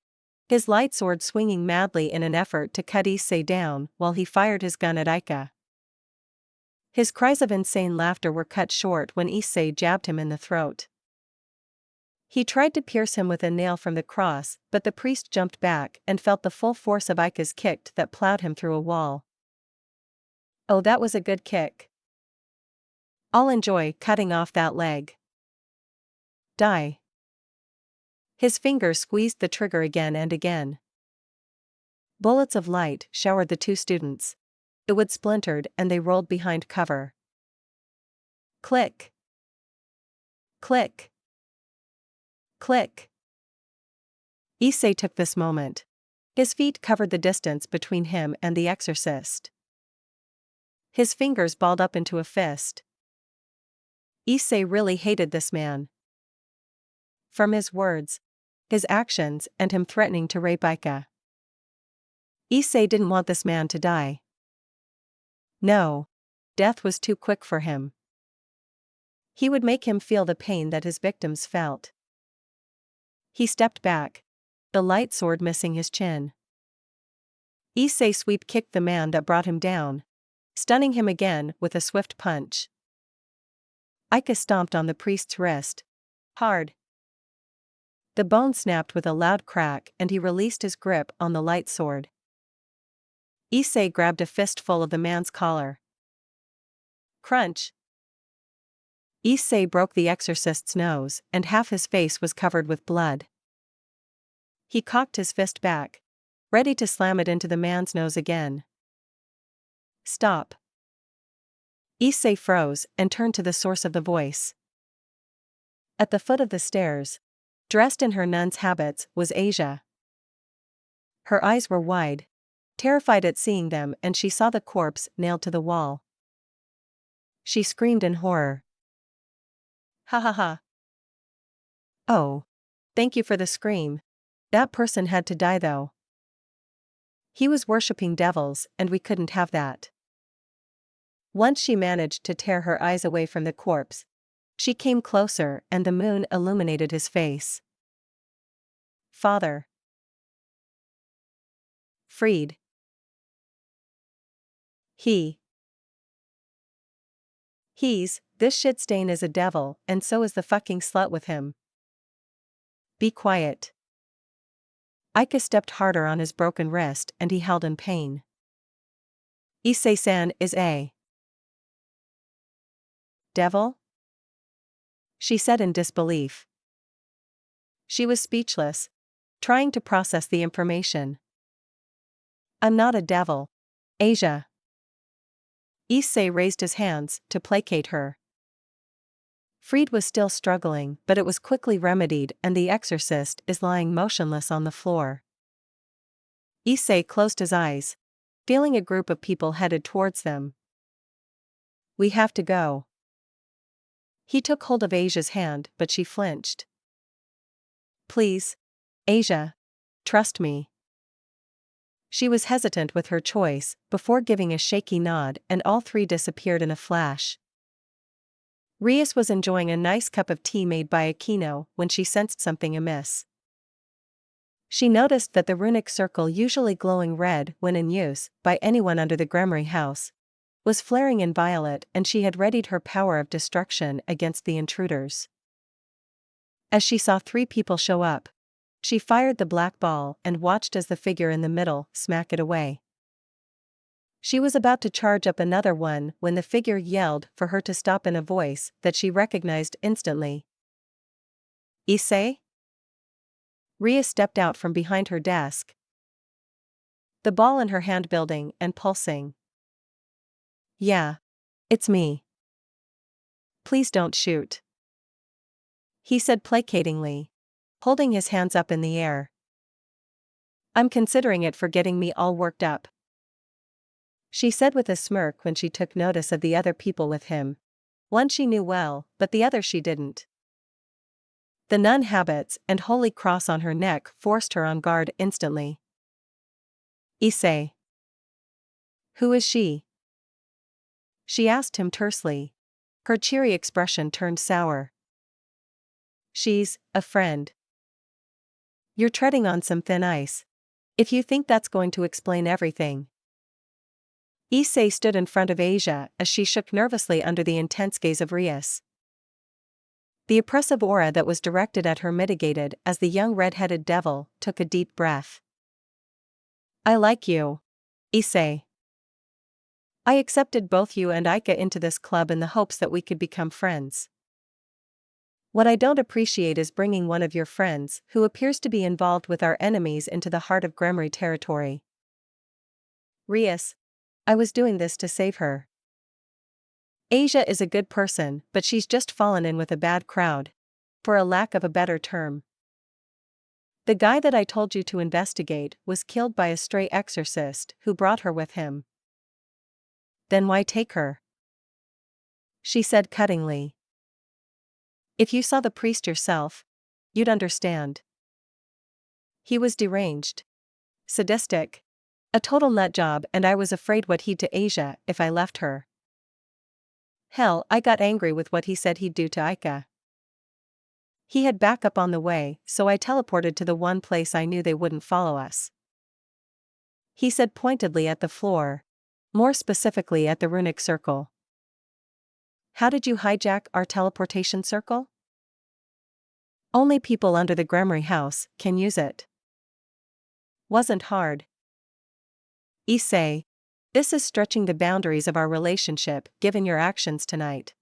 his light sword swinging madly in an effort to cut Issei down while he fired his gun at Aika. His cries of insane laughter were cut short when Issei jabbed him in the throat. He tried to pierce him with a nail from the cross, but the priest jumped back and felt the full force of Aika's kick that plowed him through a wall. Oh, that was a good kick. I'll enjoy cutting off that leg. Die. His fingers squeezed the trigger again and again. Bullets of light showered the two students. The wood splintered and they rolled behind cover. Click. Click. Click. Issei took this moment. His feet covered the distance between him and the exorcist. His fingers balled up into a fist. Issei really hated this man. From his words, his actions, and him threatening to rape Aika, Issei didn't want this man to die. No. Death was too quick for him. He would make him feel the pain that his victims felt. He stepped back, the light sword missing his chin. Issei sweep kicked the man that brought him down, stunning him again with a swift punch. Aika stomped on the priest's wrist. Hard. The bone snapped with a loud crack and he released his grip on the light sword. Issei grabbed a fistful of the man's collar. Crunch. Issei broke the exorcist's nose and half his face was covered with blood. He cocked his fist back, ready to slam it into the man's nose again. Stop. Issei froze and turned to the source of the voice. At the foot of the stairs, dressed in her nun's habits, was Asia. Her eyes were wide, terrified at seeing them, and she saw the corpse nailed to the wall. She screamed in horror. Ha ha ha. Oh. Thank you for the scream. That person had to die though. He was worshipping devils and we couldn't have that. Once she managed to tear her eyes away from the corpse, she came closer and the moon illuminated his face. Father. Freed. This shit stain is a devil and so is the fucking slut with him. Be quiet. Aika stepped harder on his broken wrist and he held in pain. Issei-san is a devil? She said in disbelief. She was speechless, trying to process the information. I'm not a devil, Asia. Issei raised his hands to placate her. Freed was still struggling, but it was quickly remedied and the exorcist is lying motionless on the floor. Issei closed his eyes, feeling a group of people headed towards them. We have to go. He took hold of Asia's hand, but she flinched. Please, Asia. Trust me. She was hesitant with her choice, before giving a shaky nod, and all three disappeared in a flash. Rias was enjoying a nice cup of tea made by Aquino when she sensed something amiss. She noticed that the runic circle, usually glowing red when in use by anyone under the Gremory house, was flaring in violet, and she had readied her power of destruction against the intruders. As she saw three people show up, she fired the black ball and watched as the figure in the middle smack it away. She was about to charge up another one when the figure yelled for her to stop in a voice that she recognized instantly. Issei? Ria stepped out from behind her desk, the ball in her hand building and pulsing. Yeah. It's me. Please don't shoot. He said placatingly, holding his hands up in the air. I'm considering it for getting me all worked up, she said with a smirk when she took notice of the other people with him. One she knew well, but the other she didn't. The nun habits and holy cross on her neck forced her on guard instantly. Issei. Who is she? She asked him tersely. Her cheery expression turned sour. She's a friend. You're treading on some thin ice. If you think that's going to explain everything. Issei stood in front of Asia as she shook nervously under the intense gaze of Rias. The oppressive aura that was directed at her mitigated as the young red-headed devil took a deep breath. I like you, Issei. I accepted both you and Aika into this club in the hopes that we could become friends. What I don't appreciate is bringing one of your friends, who appears to be involved with our enemies, into the heart of Gremry territory. Rias, I was doing this to save her. Asia is a good person, but she's just fallen in with a bad crowd, for a lack of a better term. The guy that I told you to investigate was killed by a stray exorcist who brought her with him. Then why take her? She said cuttingly. If you saw the priest yourself, you'd understand. He was deranged, sadistic, a total nutjob, and I was afraid what he'd to Asia if I left her. Hell, I got angry with what he said he'd do to Aika. He had backup on the way, so I teleported to the one place I knew they wouldn't follow us. He said pointedly at the floor, more specifically at the runic circle. How did you hijack our teleportation circle? Only people under the Gremry house can use it. Wasn't hard. Issei, this is stretching the boundaries of our relationship given your actions tonight.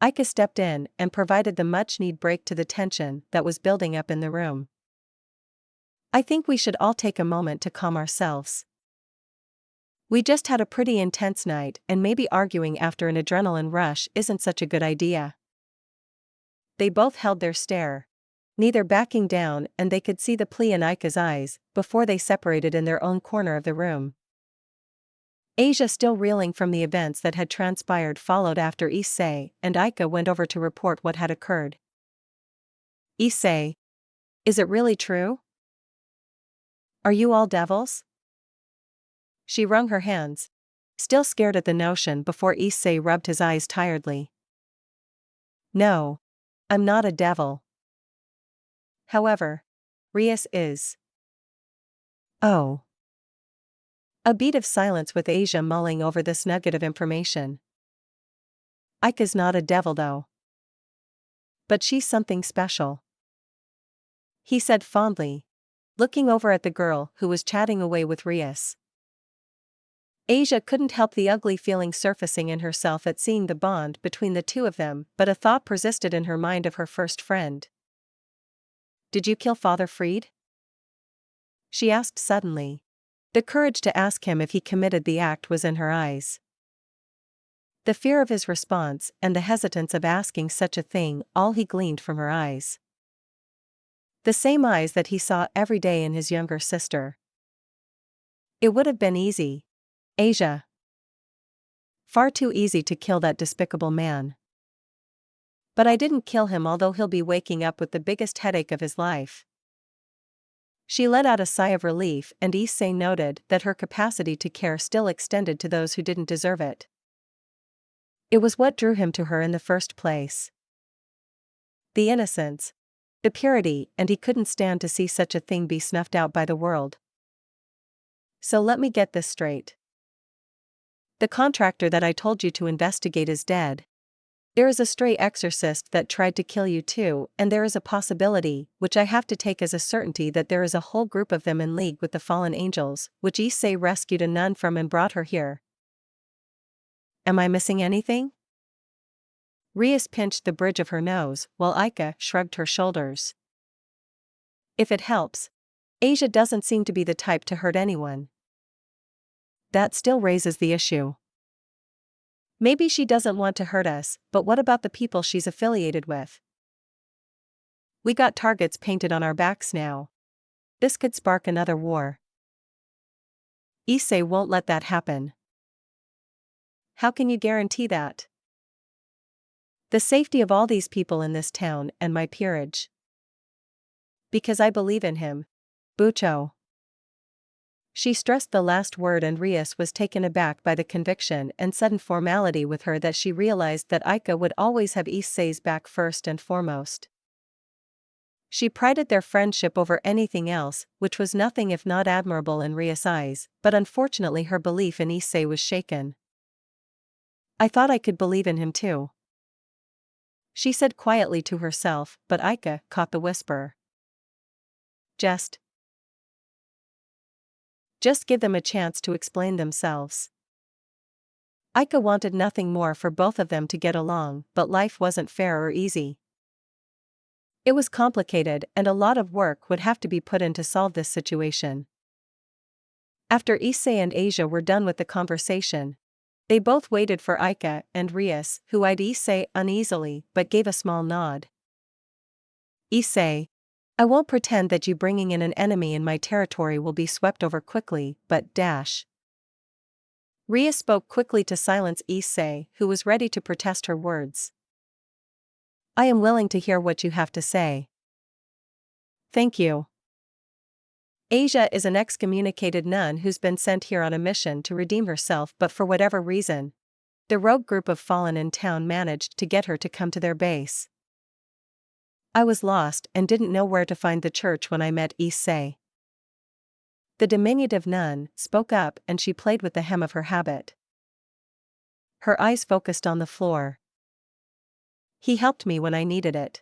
Aika stepped in and provided the much-needed break to the tension that was building up in the room. I think we should all take a moment to calm ourselves. We just had a pretty intense night, and maybe arguing after an adrenaline rush isn't such a good idea. They both held their stare, neither backing down, and they could see the plea in Aika's eyes before they separated in their own corner of the room. Asia, still reeling from the events that had transpired, followed after Issei, and Aika went over to report what had occurred. Issei, is it really true? Are you all devils? She wrung her hands, still scared at the notion, before Issei rubbed his eyes tiredly. No, I'm not a devil. However, Rias is. Oh. A beat of silence, with Asia mulling over this nugget of information. Aika's not a devil though. But she's something special, he said fondly, looking over at the girl who was chatting away with Rias. Asia couldn't help the ugly feeling surfacing in herself at seeing the bond between the two of them, but a thought persisted in her mind of her first friend. Did you kill Father Fried? She asked suddenly. The courage to ask him if he committed the act was in her eyes. The fear of his response and the hesitance of asking such a thing, all he gleaned from her eyes. The same eyes that he saw every day in his younger sister. It would have been easy, Asia. Far too easy to kill that despicable man. But I didn't kill him, although he'll be waking up with the biggest headache of his life. She let out a sigh of relief, and Issei noted that her capacity to care still extended to those who didn't deserve it. It was what drew him to her in the first place. The innocence, the purity, and he couldn't stand to see such a thing be snuffed out by the world. So let me get this straight. The contractor that I told you to investigate is dead. There is a stray exorcist that tried to kill you too, and there is a possibility, which I have to take as a certainty, that there is a whole group of them in league with the fallen angels, which Issei rescued a nun from and brought her here. Am I missing anything? Rias pinched the bridge of her nose, while Aika shrugged her shoulders. If it helps, Asia doesn't seem to be the type to hurt anyone. That still raises the issue. Maybe she doesn't want to hurt us, but what about the people she's affiliated with? We got targets painted on our backs now. This could spark another war. Issei won't let that happen. How can you guarantee that? The safety of all these people in this town and my peerage. Because I believe in him, Bucho. She stressed the last word, and Rias was taken aback by the conviction and sudden formality with her that she realized that Aika would always have Issei's back first and foremost. She prided their friendship over anything else, which was nothing if not admirable in Ria's eyes, but unfortunately her belief in Issei was shaken. I thought I could believe in him too, she said quietly to herself, but Aika caught the whisper. Just give them a chance to explain themselves. Aika wanted nothing more for both of them to get along, but life wasn't fair or easy. It was complicated and a lot of work would have to be put in to solve this situation. After Issei and Asia were done with the conversation, they both waited for Aika and Rias, who eyed Issei uneasily but gave a small nod. Issei, I won't pretend that you bringing in an enemy in my territory will be swept over quickly, but dash. Rias spoke quickly to silence Issei, who was ready to protest her words. I am willing to hear what you have to say. Thank you. Asia is an excommunicated nun who's been sent here on a mission to redeem herself, but for whatever reason, the rogue group of fallen in town managed to get her to come to their base. I was lost and didn't know where to find the church when I met Issei. The diminutive nun spoke up and she played with the hem of her habit. Her eyes focused on the floor. He helped me when I needed it.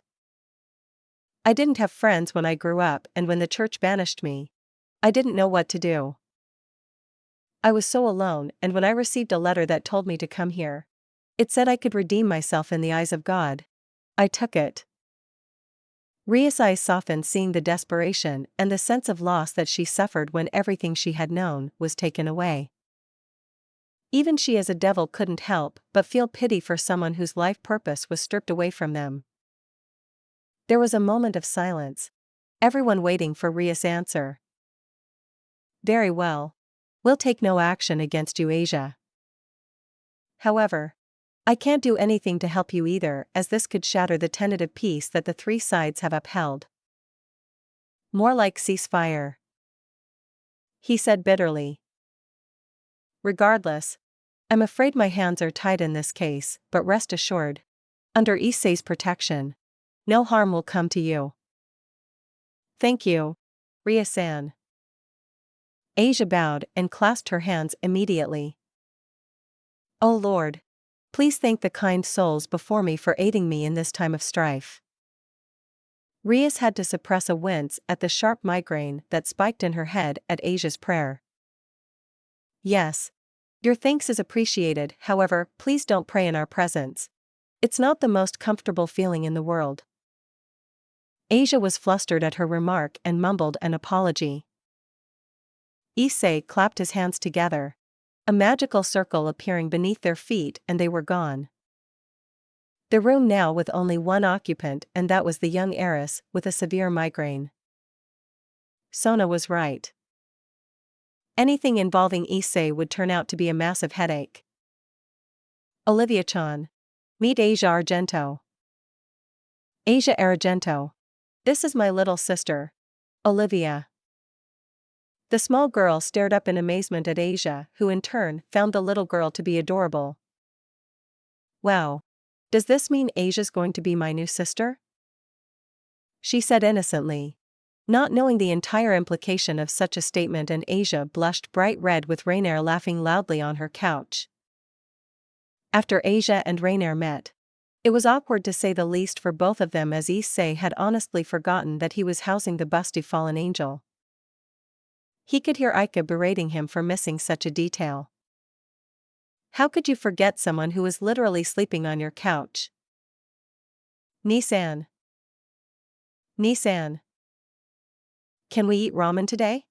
I didn't have friends when I grew up, and when the church banished me, I didn't know what to do. I was so alone, and when I received a letter that told me to come here, it said I could redeem myself in the eyes of God. I took it. Ria's eyes softened, seeing the desperation and the sense of loss that she suffered when everything she had known was taken away. Even she as a devil couldn't help but feel pity for someone whose life purpose was stripped away from them. There was a moment of silence, everyone waiting for Ria's answer. Very well. We'll take no action against you, Asia. However, I can't do anything to help you either, as this could shatter the tentative peace that the three sides have upheld. More like ceasefire, he said bitterly. Regardless, I'm afraid my hands are tied in this case, but rest assured, under Issei's protection, no harm will come to you. Thank you, Ria-san. Asia bowed and clasped her hands immediately. Oh Lord, please thank the kind souls before me for aiding me in this time of strife. Rias had to suppress a wince at the sharp migraine that spiked in her head at Asia's prayer. Yes, your thanks is appreciated, however, please don't pray in our presence. It's not the most comfortable feeling in the world. Asia was flustered at her remark and mumbled an apology. Issei clapped his hands together, a magical circle appearing beneath their feet, and they were gone. The room now with only one occupant, and that was the young heiress with a severe migraine. Sona was right. Anything involving Issei would turn out to be a massive headache. Olivia-chan. Meet Asia Argento. Asia Argento. This is my little sister, Olivia. The small girl stared up in amazement at Asia, who in turn found the little girl to be adorable. Wow. Does this mean Asia's going to be my new sister? She said innocently, not knowing the entire implication of such a statement, and Asia blushed bright red with Rainier laughing loudly on her couch. After Asia and Rainier met, it was awkward to say the least for both of them, as Issei had honestly forgotten that he was housing the busty fallen angel. He could hear Aika berating him for missing such a detail. How could you forget someone who was literally sleeping on your couch? Nissan. Nissan. Can we eat ramen today?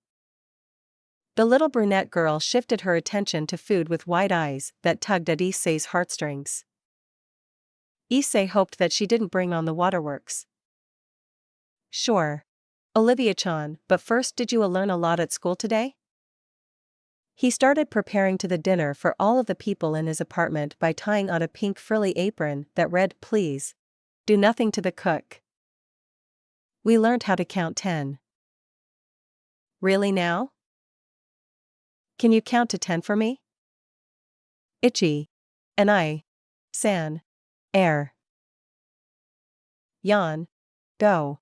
The little brunette girl shifted her attention to food with wide eyes that tugged at Issei's heartstrings. Issei hoped that she didn't bring on the waterworks. Sure. Olivia-chan, but first, did you learn a lot at school today? He started preparing to the dinner for all of the people in his apartment by tying on a pink frilly apron that read, "Please do nothing to the cook." We learned how to count 10. Really now? Can you count to 10 for me? Ichi. And I. San. Air. Yan. Go.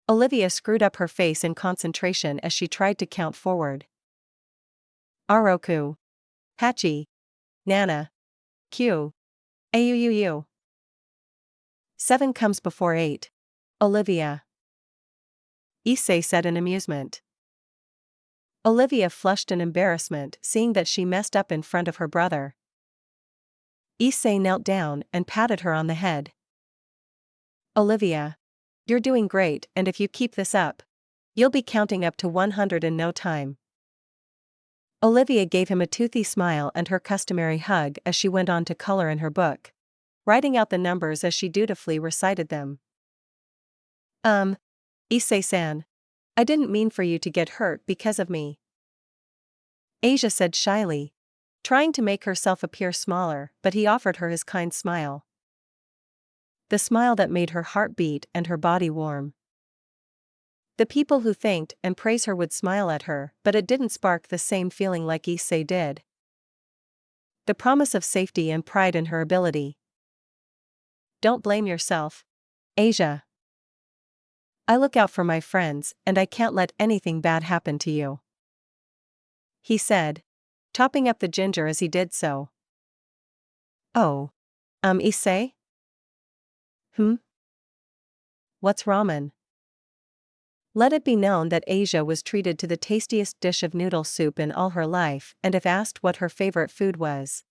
Olivia screwed up her face in concentration as she tried to count forward. Aroku. Hachi. Nana. Q. Auuu. 7 comes before 8. Olivia. Issei said in amusement. Olivia flushed in embarrassment seeing that she messed up in front of her brother. Issei knelt down and patted her on the head. Olivia. You're doing great, and if you keep this up, you'll be counting up to 100 in no time. Olivia gave him a toothy smile and her customary hug as she went on to color in her book, writing out the numbers as she dutifully recited them. Issei-san. I didn't mean for you to get hurt because of me. Asia said shyly, trying to make herself appear smaller, but he offered her his kind smile. The smile that made her heart beat and her body warm. The people who thanked and praised her would smile at her, but it didn't spark the same feeling like Issei did. The promise of safety and pride in her ability. Don't blame yourself, Asia. I look out for my friends, and I can't let anything bad happen to you, he said, chopping up the ginger as he did so. Oh. Issei? What's ramen? Let it be known that Asia was treated to the tastiest dish of noodle soup in all her life, and if asked what her favorite food was,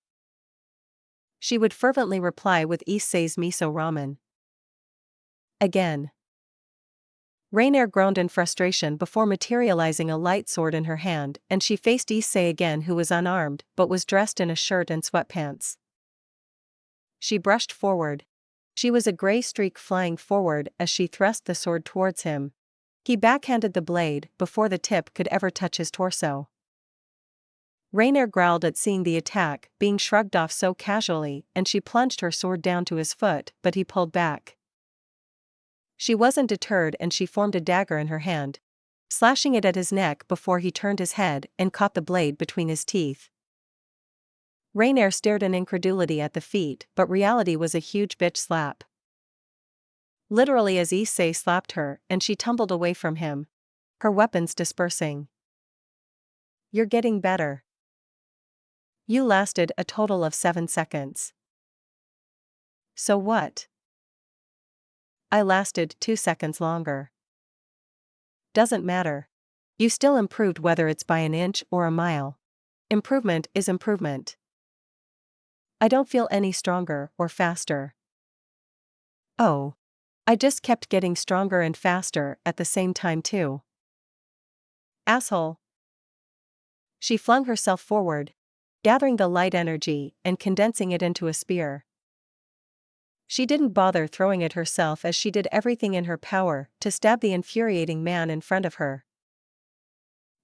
she would fervently reply with Issei's miso ramen. Again. Rainier groaned in frustration before materializing a light sword in her hand, and she faced Issei again, who was unarmed but was dressed in a shirt and sweatpants. She brushed forward. She was a gray streak flying forward as she thrust the sword towards him. He backhanded the blade before the tip could ever touch his torso. Rainier growled at seeing the attack being shrugged off so casually, and she plunged her sword down to his foot, but he pulled back. She wasn't deterred and she formed a dagger in her hand, slashing it at his neck before he turned his head and caught the blade between his teeth. Rainier stared in incredulity at the feat, but reality was a huge bitch slap. Literally as Issei slapped her, and she tumbled away from him, her weapons dispersing. You're getting better. You lasted a total of 7 seconds. So what? I lasted 2 seconds longer. Doesn't matter. You still improved whether it's by an inch or a mile. Improvement is improvement. I don't feel any stronger or faster. Oh. I just kept getting stronger and faster at the same time too. Asshole. She flung herself forward, gathering the light energy and condensing it into a spear. She didn't bother throwing it herself as she did everything in her power to stab the infuriating man in front of her.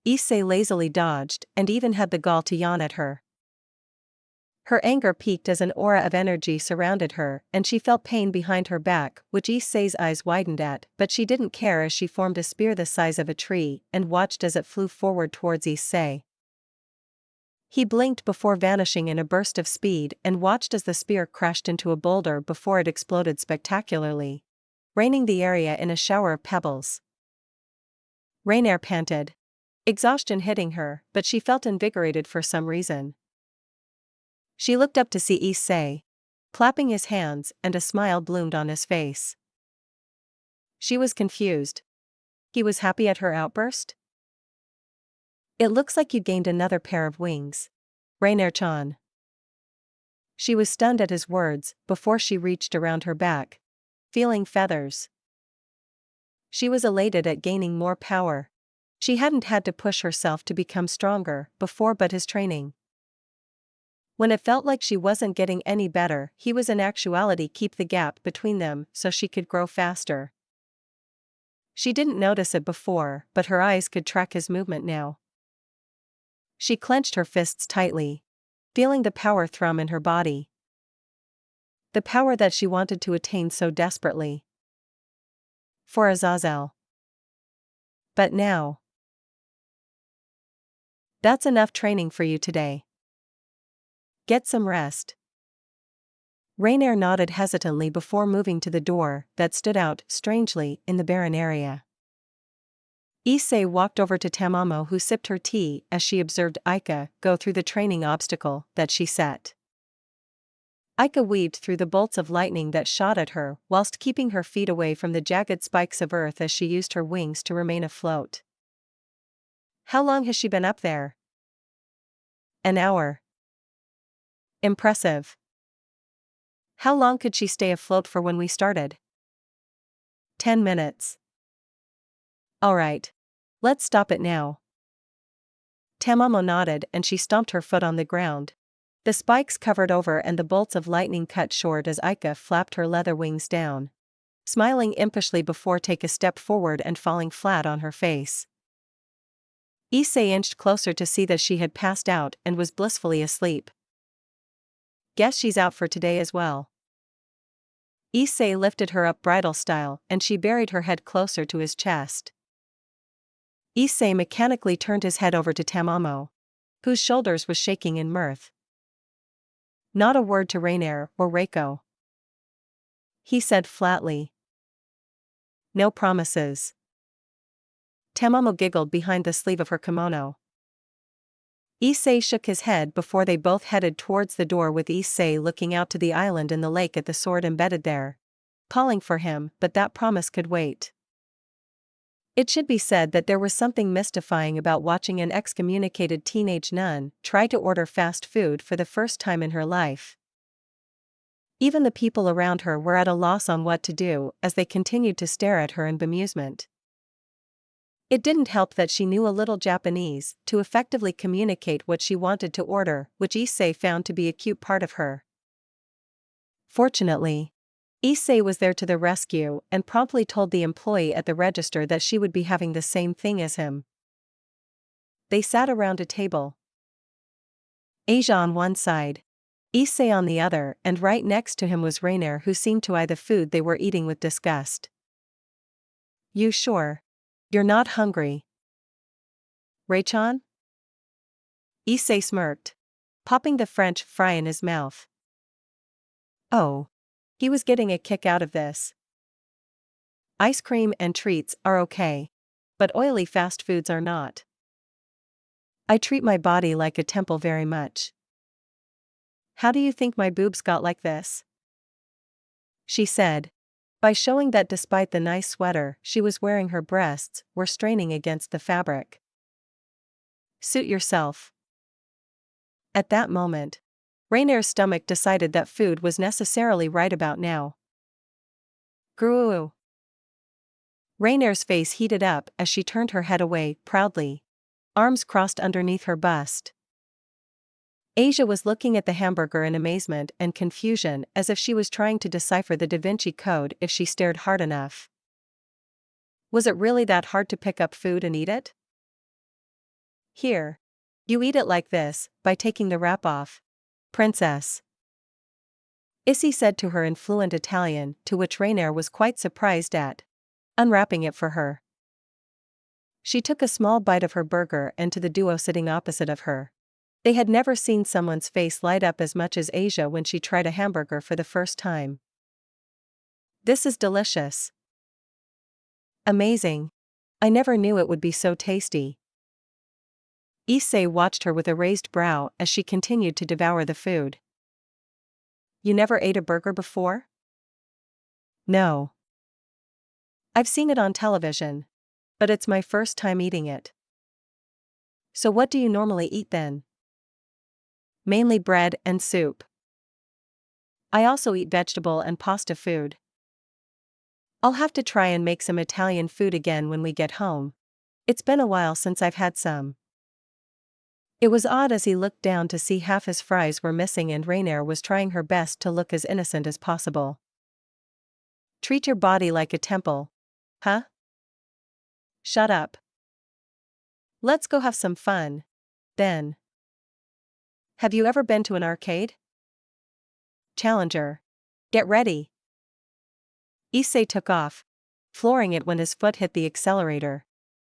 Issei lazily dodged and even had the gall to yawn at her. Her anger peaked as an aura of energy surrounded her, and she felt pain behind her back, which Issei's eyes widened at, but she didn't care as she formed a spear the size of a tree and watched as it flew forward towards Issei. He blinked before vanishing in a burst of speed and watched as the spear crashed into a boulder before it exploded spectacularly, raining the area in a shower of pebbles. Rainier panted, exhaustion hitting her, but she felt invigorated for some reason. She looked up to see Issei, clapping his hands, and a smile bloomed on his face. She was confused. He was happy at her outburst? It looks like you gained another pair of wings, Rainier-chan. She was stunned at his words before she reached around her back, feeling feathers. She was elated at gaining more power. She hadn't had to push herself to become stronger before, but his training. When it felt like she wasn't getting any better, he was in actuality keep the gap between them so she could grow faster. She didn't notice it before, but her eyes could track his movement now. She clenched her fists tightly, feeling the power thrum in her body. The power that she wanted to attain so desperately. For Azazel. But now. That's enough training for you today. Get some rest. Rainier nodded hesitantly before moving to the door that stood out strangely in the barren area. Issei walked over to Tamamo, who sipped her tea as she observed Aika go through the training obstacle that she set. Aika weaved through the bolts of lightning that shot at her whilst keeping her feet away from the jagged spikes of earth as she used her wings to remain afloat. How long has she been up there? An hour. Impressive. How long could she stay afloat for when we started? 10 minutes. Alright. Let's stop it now. Tamamo nodded and she stomped her foot on the ground. The spikes covered over and the bolts of lightning cut short as Aika flapped her leather wings down, smiling impishly before take a step forward and falling flat on her face. Issei inched closer to see that she had passed out and was blissfully asleep. Guess she's out for today as well. Issei lifted her up bridal style and she buried her head closer to his chest. Issei mechanically turned his head over to Tamamo, whose shoulders was shaking in mirth. Not a word to Rainier or Reiko, he said flatly. No promises. Tamamo giggled behind the sleeve of her kimono. Issei shook his head before they both headed towards the door, with Issei looking out to the island and the lake at the sword embedded there, calling for him, but that promise could wait. It should be said that there was something mystifying about watching an excommunicated teenage nun try to order fast food for the first time in her life. Even the people around her were at a loss on what to do as they continued to stare at her in bemusement. It didn't help that she knew a little Japanese to effectively communicate what she wanted to order, which Issei found to be a cute part of her. Fortunately, Issei was there to the rescue and promptly told the employee at the register that she would be having the same thing as him. They sat around a table. Asia on one side, Issei on the other, and right next to him was Rainier, who seemed to eye the food they were eating with disgust. You sure? You're not hungry? Ray-chan? Issei smirked, popping the French fry in his mouth. Oh. He was getting a kick out of this. Ice cream and treats are okay, but oily fast foods are not. I treat my body like a temple very much. How do you think my boobs got like this? She said, by showing that despite the nice sweater she was wearing, her breasts were straining against the fabric. Suit yourself. At that moment, Rainier's stomach decided that food was necessarily right about now. Gruu. Rainier's face heated up as she turned her head away proudly, arms crossed underneath her bust. Asia was looking at the hamburger in amazement and confusion, as if she was trying to decipher the Da Vinci Code if she stared hard enough. Was it really that hard to pick up food and eat it? Here. You eat it like this, by taking the wrap off. Princess. Issei said to her in fluent Italian, to which Rainier was quite surprised at, unwrapping it for her. She took a small bite of her burger and to the duo sitting opposite of her. They had never seen someone's face light up as much as Asia when she tried a hamburger for the first time. This is delicious. Amazing. I never knew it would be so tasty. Issei watched her with a raised brow as she continued to devour the food. You never ate a burger before? No. I've seen it on television, but it's my first time eating it. So what do you normally eat then? Mainly bread and soup. I also eat vegetable and pasta food. I'll have to try and make some Italian food again when we get home. It's been a while since I've had some. It was odd as he looked down to see half his fries were missing and Rainier was trying her best to look as innocent as possible. Treat your body like a temple. Huh? Shut up. Let's go have some fun, then. Have you ever been to an arcade? Challenger. Get ready. Issei took off, flooring it when his foot hit the accelerator,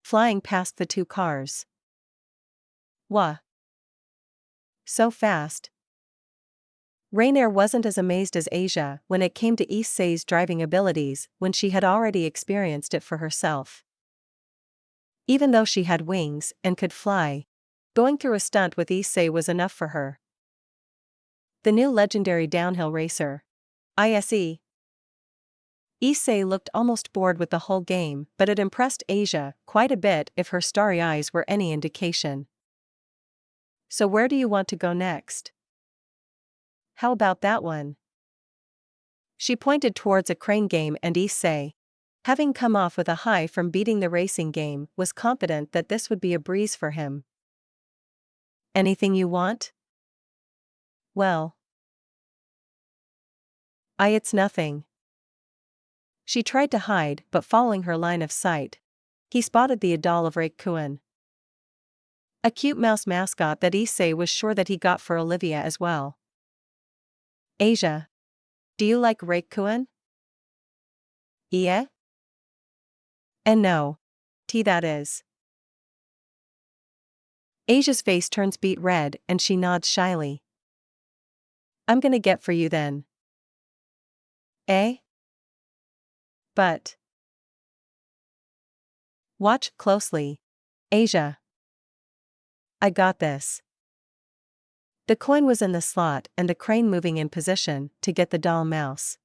flying past the two cars. Wah. So fast. Rainier wasn't as amazed as Asia when it came to Issei's driving abilities when she had already experienced it for herself. Even though she had wings and could fly, going through a stunt with Issei was enough for her. The new legendary downhill racer. Issei. Issei looked almost bored with the whole game, but it impressed Asia quite a bit if her starry eyes were any indication. So where do you want to go next? How about that one? She pointed towards a crane game, and Issei, having come off with a high from beating the racing game, was confident that this would be a breeze for him. Anything you want? Well, it's nothing. She tried to hide, but following her line of sight, he spotted the idol of Raikkonen. A cute mouse mascot that Issei was sure that he got for Olivia as well. Asia. Do you like Raikkonen? Yeah? And no. That is. Asia's face turns beet red and she nods shyly. I'm gonna get for you then. Eh? But. Watch closely. Asia. I got this. The coin was in the slot and the crane moving in position to get the doll mouse.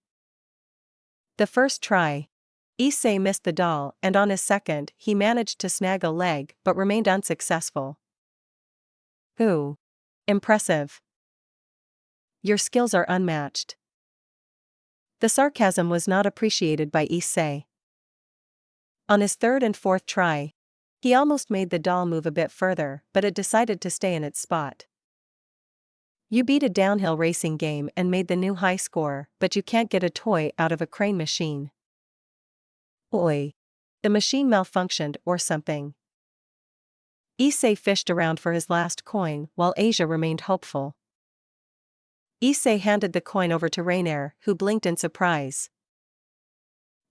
The first try, Issei missed the doll, and on his second he managed to snag a leg but remained unsuccessful. Ooh. Impressive. Your skills are unmatched. The sarcasm was not appreciated by Issei. On his third and fourth try, he almost made the doll move a bit further, but it decided to stay in its spot. You beat a downhill racing game and made the new high score, but you can't get a toy out of a crane machine. Oi. The machine malfunctioned or something. Issei fished around for his last coin while Asia remained hopeful. Issei handed the coin over to Rainier, who blinked in surprise.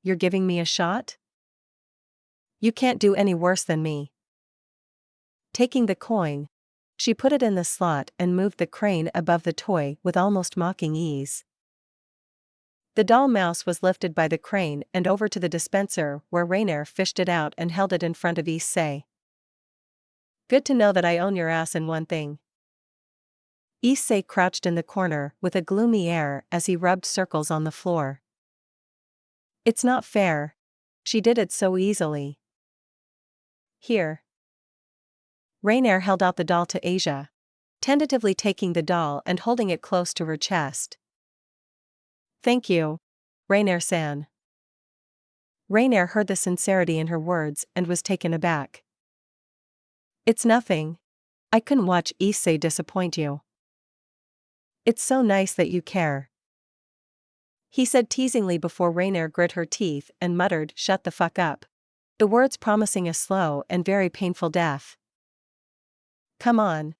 You're giving me a shot? You can't do any worse than me. Taking the coin, she put it in the slot and moved the crane above the toy with almost mocking ease. The doll mouse was lifted by the crane and over to the dispenser where Rainier fished it out and held it in front of Issei. Good to know that I own your ass in one thing. Issei crouched in the corner with a gloomy air as he rubbed circles on the floor. It's not fair. She did it so easily. Here. Rainier held out the doll to Asia, tentatively taking the doll and holding it close to her chest. Thank you, Rainier-san. Rainier heard the sincerity in her words and was taken aback. It's nothing. I couldn't watch Issei disappoint you. It's so nice that you care. He said teasingly before Rainier grit her teeth and muttered, "Shut the fuck up." The words promising a slow and very painful death. Come on.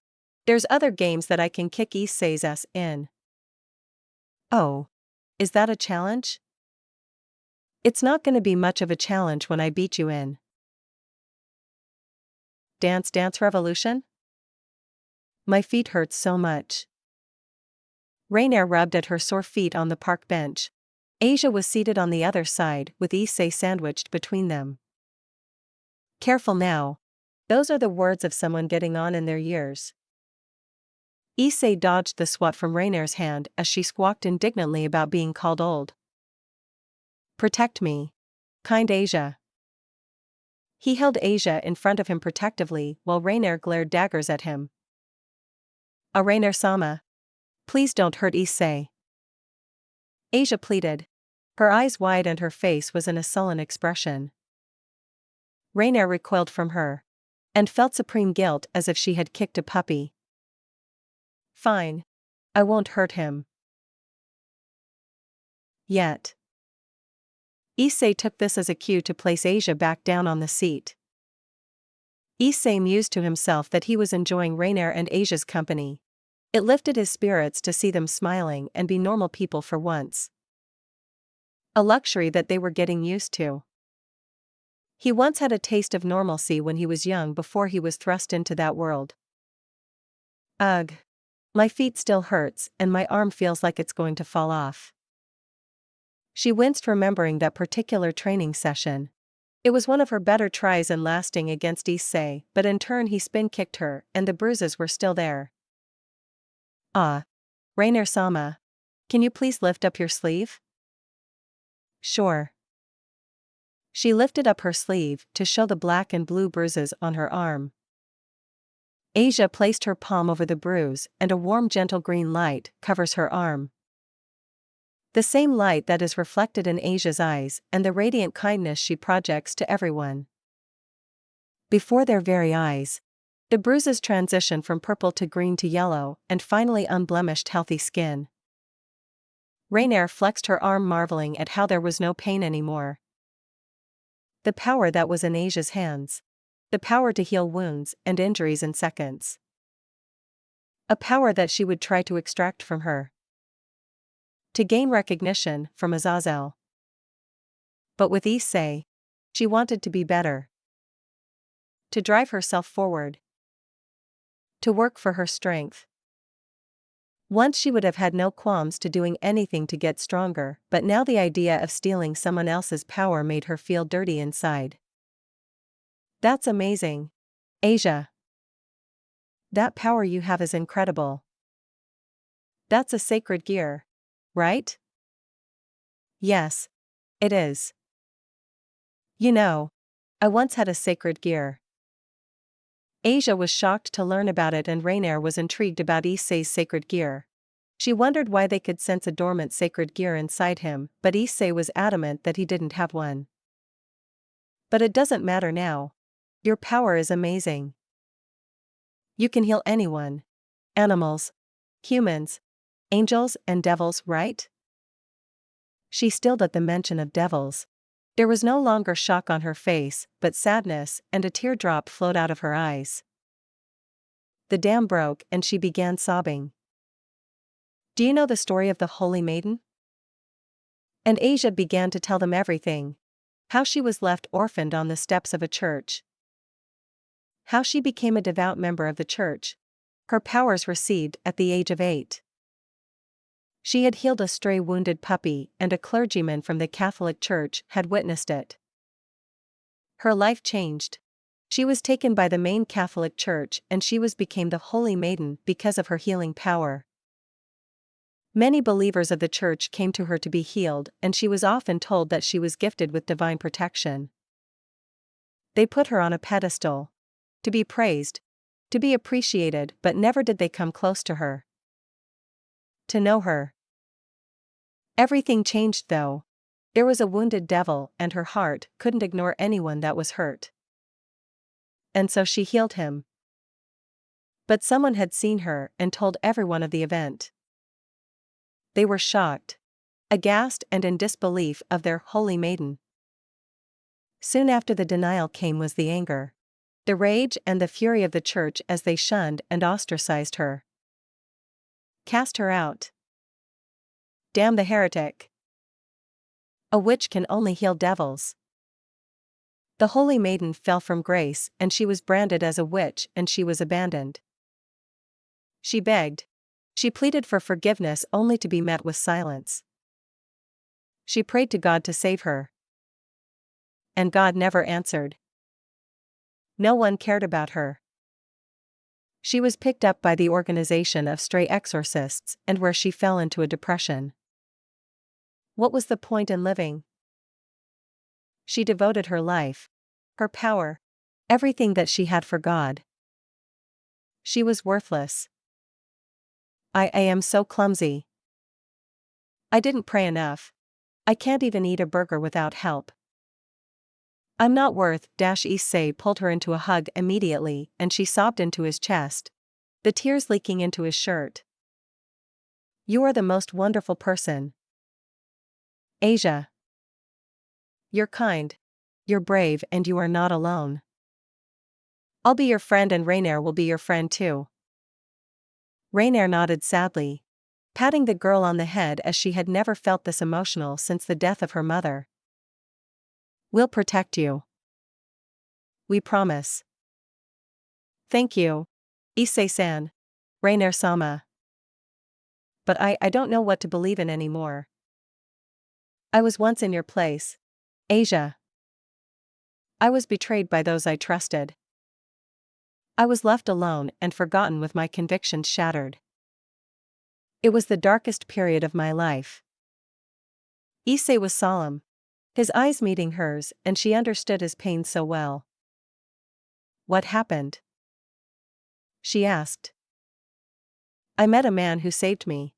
There's other games that I can kick Issei's ass in. Oh. Is that a challenge? It's not gonna be much of a challenge when I beat you in. Dance Dance Revolution? My feet hurt so much. Rainier rubbed at her sore feet on the park bench. Asia was seated on the other side with Issei sandwiched between them. Careful now. Those are the words of someone getting on in their years. Issei dodged the swat from Rainier's hand as she squawked indignantly about being called old. Protect me. Kind Asia. He held Asia in front of him protectively while Rainier glared daggers at him. Rainier-sama. Please don't hurt Issei. Asia pleaded. Her eyes wide and her face was in a sullen expression. Rainier recoiled from her and felt supreme guilt as if she had kicked a puppy. Fine. I won't hurt him. Yet. Issei took this as a cue to place Asia back down on the seat. Issei mused to himself that he was enjoying Rainier and Asia's company. It lifted his spirits to see them smiling and be normal people for once. A luxury that they were getting used to. He once had a taste of normalcy when he was young before he was thrust into that world. Ugh. My feet still hurts and my arm feels like it's going to fall off. She winced remembering that particular training session. It was one of her better tries and lasting against Issei, but in turn he spin-kicked her, and the bruises were still there. Ah. Rainer-sama. Can you please lift up your sleeve? Sure. She lifted up her sleeve to show the black and blue bruises on her arm. Asia placed her palm over the bruise, and a warm gentle green light covers her arm. The same light that is reflected in Asia's eyes and the radiant kindness she projects to everyone. Before their very eyes, the bruises transition from purple to green to yellow, and finally unblemished healthy skin. Rainier flexed her arm, marveling at how there was no pain anymore. The power that was in Asia's hands. The power to heal wounds and injuries in seconds. A power that she would try to extract from her. To gain recognition from Azazel. But with Issei, she wanted to be better. To drive herself forward. To work for her strength. Once she would have had no qualms to doing anything to get stronger, but now the idea of stealing someone else's power made her feel dirty inside. That's amazing. Asia. That power you have is incredible. That's a sacred gear, right? Yes, it is. You know, I once had a sacred gear. Asia was shocked to learn about it, and Rainier was intrigued about Issei's sacred gear. She wondered why they could sense a dormant sacred gear inside him, but Issei was adamant that he didn't have one. But it doesn't matter now. Your power is amazing. You can heal anyone. Animals, humans, angels and devils, right? She stilled at the mention of devils. There was no longer shock on her face, but sadness, and a teardrop flowed out of her eyes. The dam broke and she began sobbing. Do you know the story of the Holy Maiden? And Asia began to tell them everything. How she was left orphaned on the steps of a church. How she became a devout member of the church. Her powers received at the age of 8. She had healed a stray wounded puppy, and a clergyman from the Catholic Church had witnessed it. Her life changed. She was taken by the main Catholic Church, and she became the Holy Maiden because of her healing power. Many believers of the church came to her to be healed, and she was often told that she was gifted with divine protection. They put her on a pedestal. To be praised. To be appreciated, but never did they come close to her. To know her. Everything changed though. There was a wounded devil, and her heart couldn't ignore anyone that was hurt. And so she healed him. But someone had seen her and told everyone of the event. They were shocked, aghast and in disbelief of their Holy Maiden. Soon after the denial came was the anger. The rage and the fury of the church as they shunned and ostracized her. Cast her out. Damn the heretic. A witch can only heal devils. The Holy Maiden fell from grace, and she was branded as a witch, and she was abandoned. She begged. She pleaded for forgiveness only to be met with silence. She prayed to God to save her. And God never answered. No one cared about her. She was picked up by the organization of stray exorcists, and where she fell into a depression. What was the point in living? She devoted her life, her power, everything that she had for God. She was worthless. I am so clumsy. I didn't pray enough. I can't even eat a burger without help. I'm not worth. Issei pulled her into a hug immediately, and she sobbed into his chest, the tears leaking into his shirt. You are the most wonderful person. Asia. You're kind. You're brave, and you are not alone. I'll be your friend, and Rainier will be your friend too. Rainier nodded sadly, patting the girl on the head as she had never felt this emotional since the death of her mother. We'll protect you. We promise. Thank you, Issei-san. Rainier-sama. But I don't know what to believe in anymore. I was once in your place, Asia. I was betrayed by those I trusted. I was left alone and forgotten with my convictions shattered. It was the darkest period of my life. Issei was solemn, his eyes meeting hers, and she understood his pain so well. What happened? She asked. I met a man who saved me.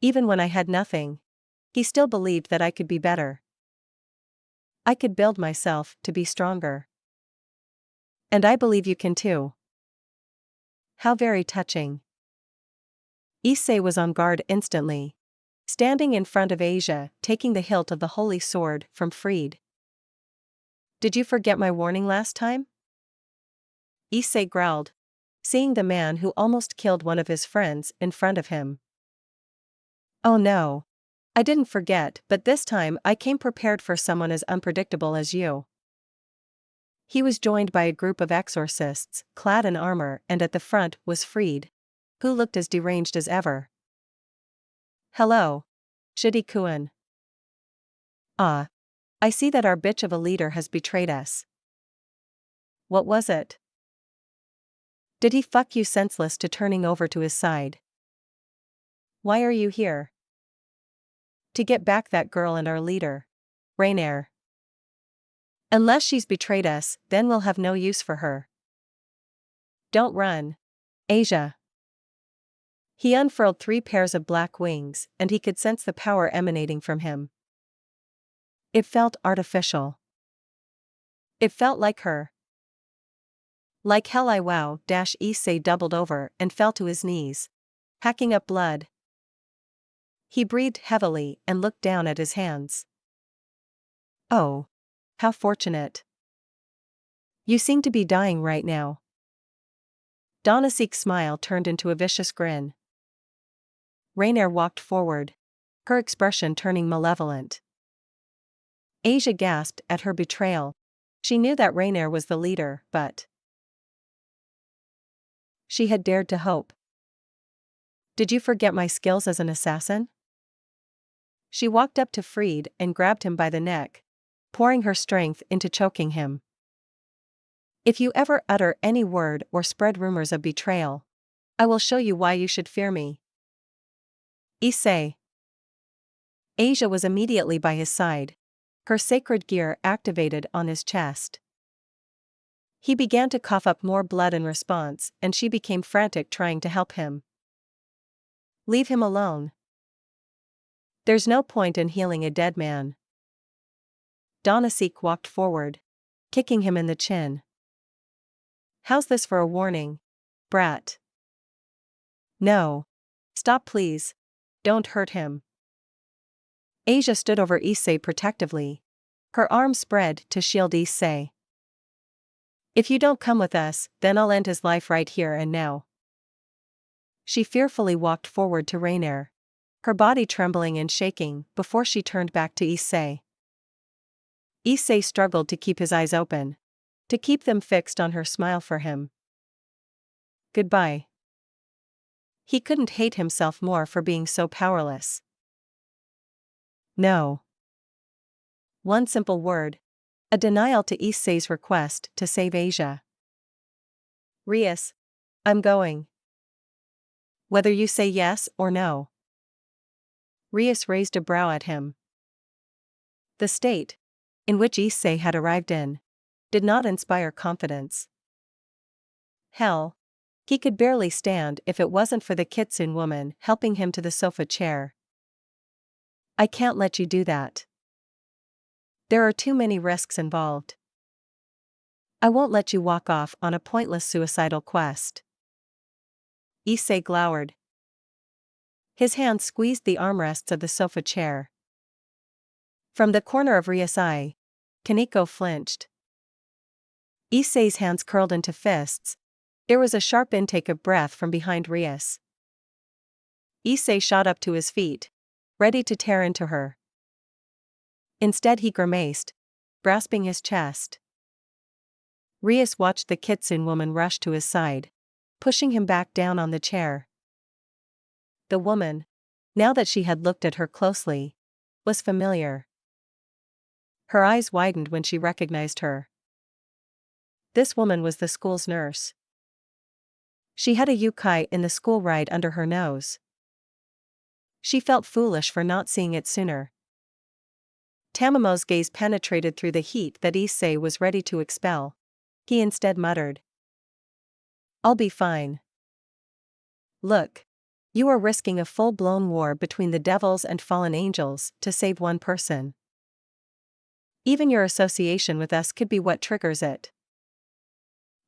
Even when I had nothing, he still believed that I could be better. I could build myself to be stronger. And I believe you can too. How very touching. Issei was on guard instantly, standing in front of Asia, taking the hilt of the holy sword from Freed. Did you forget my warning last time? Issei growled, seeing the man who almost killed one of his friends in front of him. Oh no. I didn't forget, but this time I came prepared for someone as unpredictable as you. He was joined by a group of exorcists, clad in armor, and at the front was Freed, who looked as deranged as ever. Hello. Shidi-kun. Ah. I see that our bitch of a leader has betrayed us. What was it? Did he fuck you senseless to turning over to his side? Why are you here? To get back that girl and our leader, Rainier. Unless she's betrayed us, then we'll have no use for her. Don't run, Asia. He unfurled 3 pairs of black wings, and he could sense the power emanating from him. It felt artificial. It felt like her. Like hell I wow. Issei doubled over and fell to his knees, hacking up blood. He breathed heavily and looked down at his hands. Oh. How fortunate. You seem to be dying right now. Donasik's smile turned into a vicious grin. Rainier walked forward, her expression turning malevolent. Asia gasped at her betrayal. She knew that Rainier was the leader, but she had dared to hope. Did you forget my skills as an assassin? She walked up to Freed and grabbed him by the neck, pouring her strength into choking him. If you ever utter any word or spread rumors of betrayal, I will show you why you should fear me. Issei. Asia was immediately by his side, her sacred gear activated on his chest. He began to cough up more blood in response, and she became frantic trying to help him. Leave him alone. There's no point in healing a dead man. Donasik walked forward, kicking him in the chin. How's this for a warning, brat? No. Stop please. Don't hurt him. Asia stood over Issei protectively, her arms spread to shield Issei. If you don't come with us, then I'll end his life right here and now. She fearfully walked forward to Rainier, her body trembling and shaking before she turned back to Issei. Issei struggled to keep his eyes open, to keep them fixed on her smile for him. Goodbye. He couldn't hate himself more for being so powerless. No. One simple word, a denial to Issei's request to save Asia. Rias. I'm going. Whether you say yes or no. Rias raised a brow at him. The state, in which Issei had arrived in, did not inspire confidence. Hell. He could barely stand if it wasn't for the kitsune woman helping him to the sofa chair. I can't let you do that. There are too many risks involved. I won't let you walk off on a pointless suicidal quest. Issei glowered. His hand squeezed the armrests of the sofa chair. From the corner of Ria's eye, Kaneko flinched. Issei's hands curled into fists. There was a sharp intake of breath from behind Rias. Issei shot up to his feet, ready to tear into her. Instead he grimaced, grasping his chest. Rias watched the kitsune woman rush to his side, pushing him back down on the chair. The woman, now that she had looked at her closely, was familiar. Her eyes widened when she recognized her. This woman was the school's nurse. She had a yukai in the school right under her nose. She felt foolish for not seeing it sooner. Tamamo's gaze penetrated through the heat that Issei was ready to expel. He instead muttered, "I'll be fine. Look. You are risking a full-blown war between the devils and fallen angels to save one person. Even your association with us could be what triggers it.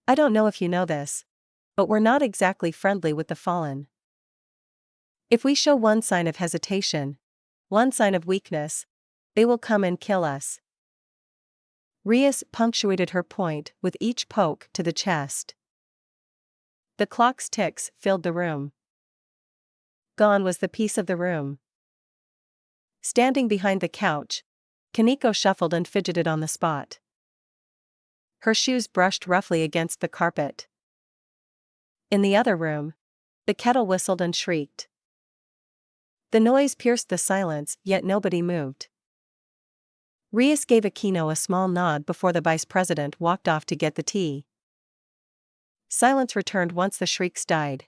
I don't know if you know this, but we're not exactly friendly with the fallen. If we show one sign of hesitation, one sign of weakness, they will come and kill us." Rias punctuated her point with each poke to the chest. The clock's ticks filled the room. Gone was the peace of the room. Standing behind the couch, Kaneko shuffled and fidgeted on the spot. Her shoes brushed roughly against the carpet. In the other room, the kettle whistled and shrieked. The noise pierced the silence, yet nobody moved. Rias gave Aquino a small nod before the vice president walked off to get the tea. Silence returned once the shrieks died.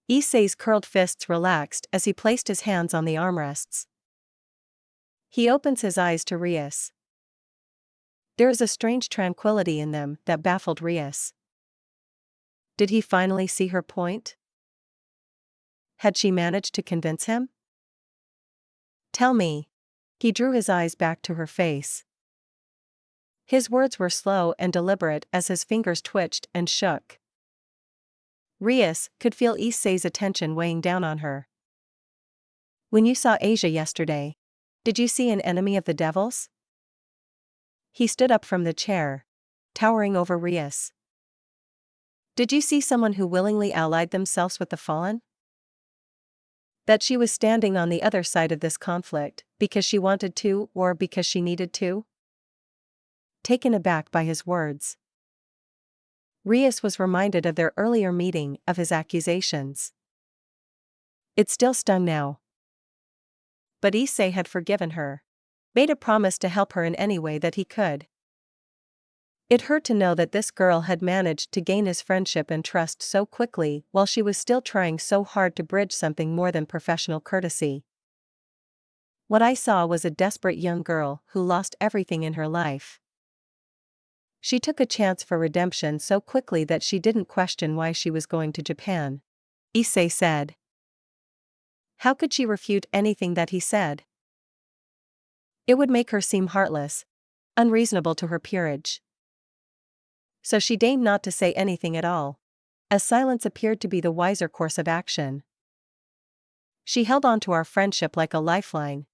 Issei's curled fists relaxed as he placed his hands on the armrests. He opens his eyes to Rias. There is a strange tranquility in them that baffled Rias. Did he finally see her point? Had she managed to convince him? "Tell me." He drew his eyes back to her face. His words were slow and deliberate as his fingers twitched and shook. Rias could feel Issei's attention weighing down on her. "When you saw Asia yesterday, did you see an enemy of the devil's?" He stood up from the chair, towering over Rias. "Did you see someone who willingly allied themselves with the fallen? That she was standing on the other side of this conflict, because she wanted to or because she needed to?" Taken aback by his words, Rias was reminded of their earlier meeting, of his accusations. It still stung now. But Issei had forgiven her, made a promise to help her in any way that he could. It hurt to know that this girl had managed to gain his friendship and trust so quickly while she was still trying so hard to bridge something more than professional courtesy. "What I saw was a desperate young girl who lost everything in her life. She took a chance for redemption so quickly that she didn't question why she was going to Japan," Issei said. How could she refute anything that he said? It would make her seem heartless, unreasonable to her peerage. So she deigned not to say anything at all, as silence appeared to be the wiser course of action. "She held on to our friendship like a lifeline.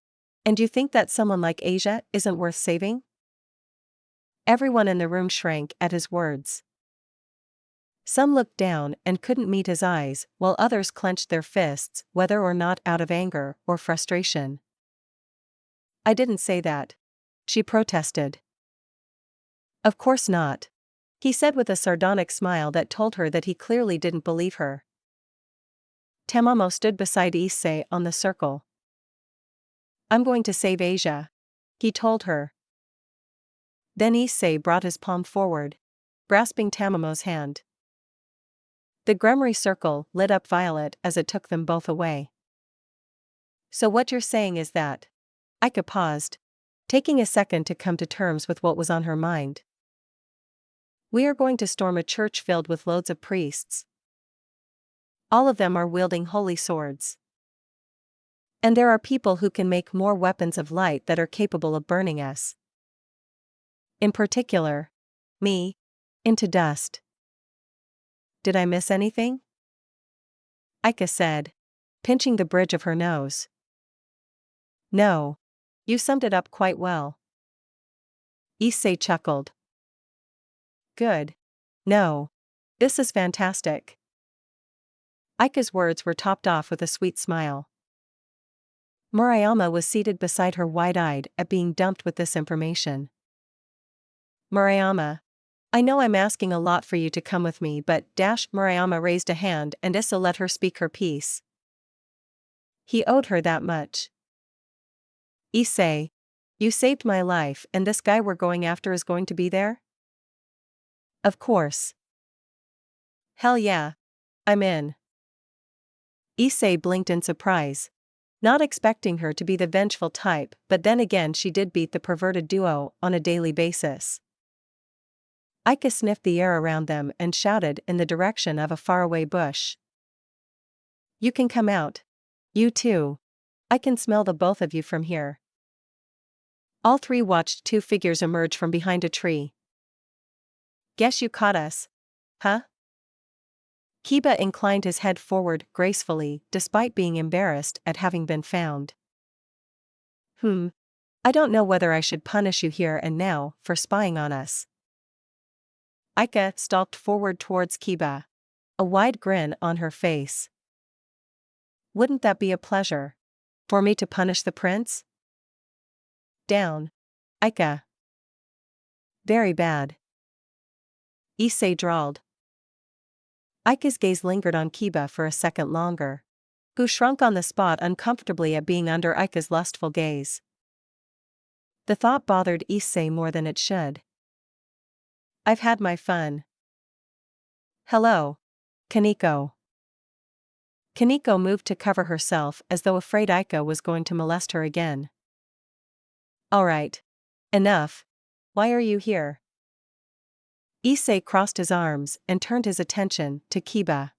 And you think that someone like Asia isn't worth saving?" Everyone in the room shrank at his words. Some looked down and couldn't meet his eyes, while others clenched their fists, whether or not out of anger or frustration. "I didn't say that," she protested. "Of course not," he said with a sardonic smile that told her that he clearly didn't believe her. Tamamo stood beside Issei on the circle. "I'm going to save Asia," he told her. Then Issei brought his palm forward, grasping Tamamo's hand. The Gremry circle lit up violet as it took them both away. "So what you're saying is that..." Aika paused, taking a second to come to terms with what was on her mind. "We are going to storm a church filled with loads of priests. All of them are wielding holy swords. And there are people who can make more weapons of light that are capable of burning us. In particular, me, into dust." "Did I miss anything?" Aika said, pinching the bridge of her nose. "No. You summed it up quite well." Issei chuckled. "Good. No. This is fantastic." Aika's words were topped off with a sweet smile. Murayama was seated beside her wide-eyed at being dumped with this information. "Murayama, I know I'm asking a lot for you to come with me, but..." Murayama raised a hand and Issa let her speak her piece. He owed her that much. "Issei, You saved my life and this guy we're going after is going to be there? Of course. Hell yeah. I'm in. Issei blinked in surprise. Not expecting her to be the vengeful type, but then again she did beat the perverted duo on a daily basis. Ika sniffed the air around them and shouted in the direction of a faraway bush. You can come out. You too. I can smell the both of you from here. All three watched two figures emerge from behind a tree. Guess you caught us. Huh? Kiba inclined his head forward gracefully, despite being embarrassed at having been found. I don't know whether I should punish you here and now for spying on us. Ika stalked forward towards Kiba. A wide grin on her face. Wouldn't that be a pleasure? For me to punish the prince? Down. Ika. Very bad. Issei drawled. Ika's gaze lingered on Kiba for a second longer, who shrunk on the spot uncomfortably at being under Ika's lustful gaze. The thought bothered Issei more than it should. I've had my fun. Hello. Kaneko. Kaneko moved to cover herself as though afraid Ika was going to molest her again. Alright. Enough. Why are you here? Issei crossed his arms and turned his attention to Kiba.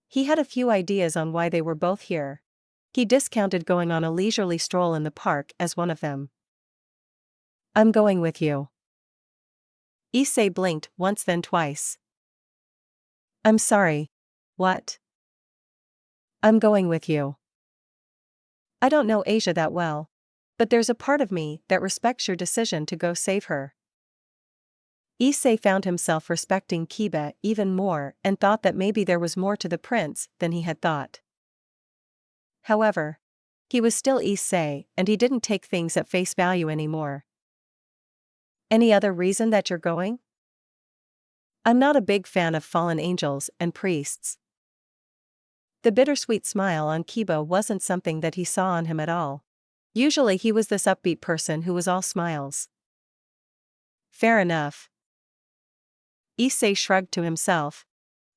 He had a few ideas on why they were both here. He discounted going on a leisurely stroll in the park as one of them. I'm going with you. Issei blinked once then twice. I'm sorry. What? I'm going with you. I don't know Asia that well, but there's a part of me that respects your decision to go save her. Issei found himself respecting Kiba even more and thought that maybe there was more to the prince than he had thought. However, he was still Issei and he didn't take things at face value anymore. Any other reason that you're going? I'm not a big fan of fallen angels and priests. The bittersweet smile on Kiba wasn't something that he saw on him at all. Usually he was this upbeat person who was all smiles. Fair enough. Issei shrugged to himself.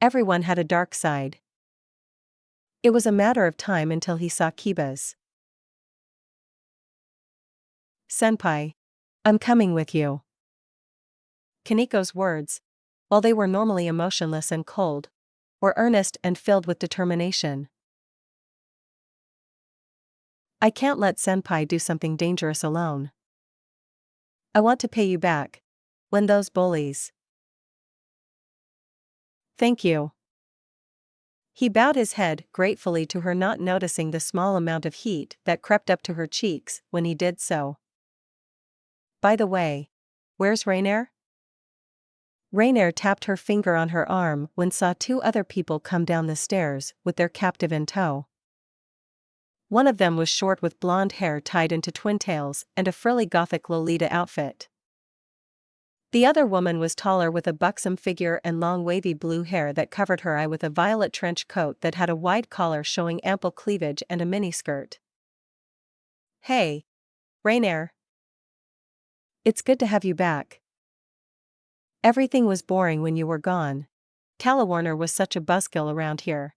Everyone had a dark side. It was a matter of time until he saw Kiba's. Senpai. I'm coming with you. Kaneko's words, while they were normally emotionless and cold, were earnest and filled with determination. I can't let Senpai do something dangerous alone. I want to pay you back. When those bullies. Thank you. He bowed his head gratefully to her, not noticing the small amount of heat that crept up to her cheeks when he did so. By the way, where's Rainier? Rainier tapped her finger on her arm when saw two other people come down the stairs with their captive in tow. One of them was short with blonde hair tied into twintails and a frilly gothic Lolita outfit. The other woman was taller with a buxom figure and long wavy blue hair that covered her eye, with a violet trench coat that had a wide collar showing ample cleavage and a miniskirt. Hey, Rainier. It's good to have you back. Everything was boring when you were gone. Calawarner was such a buzzkill around here.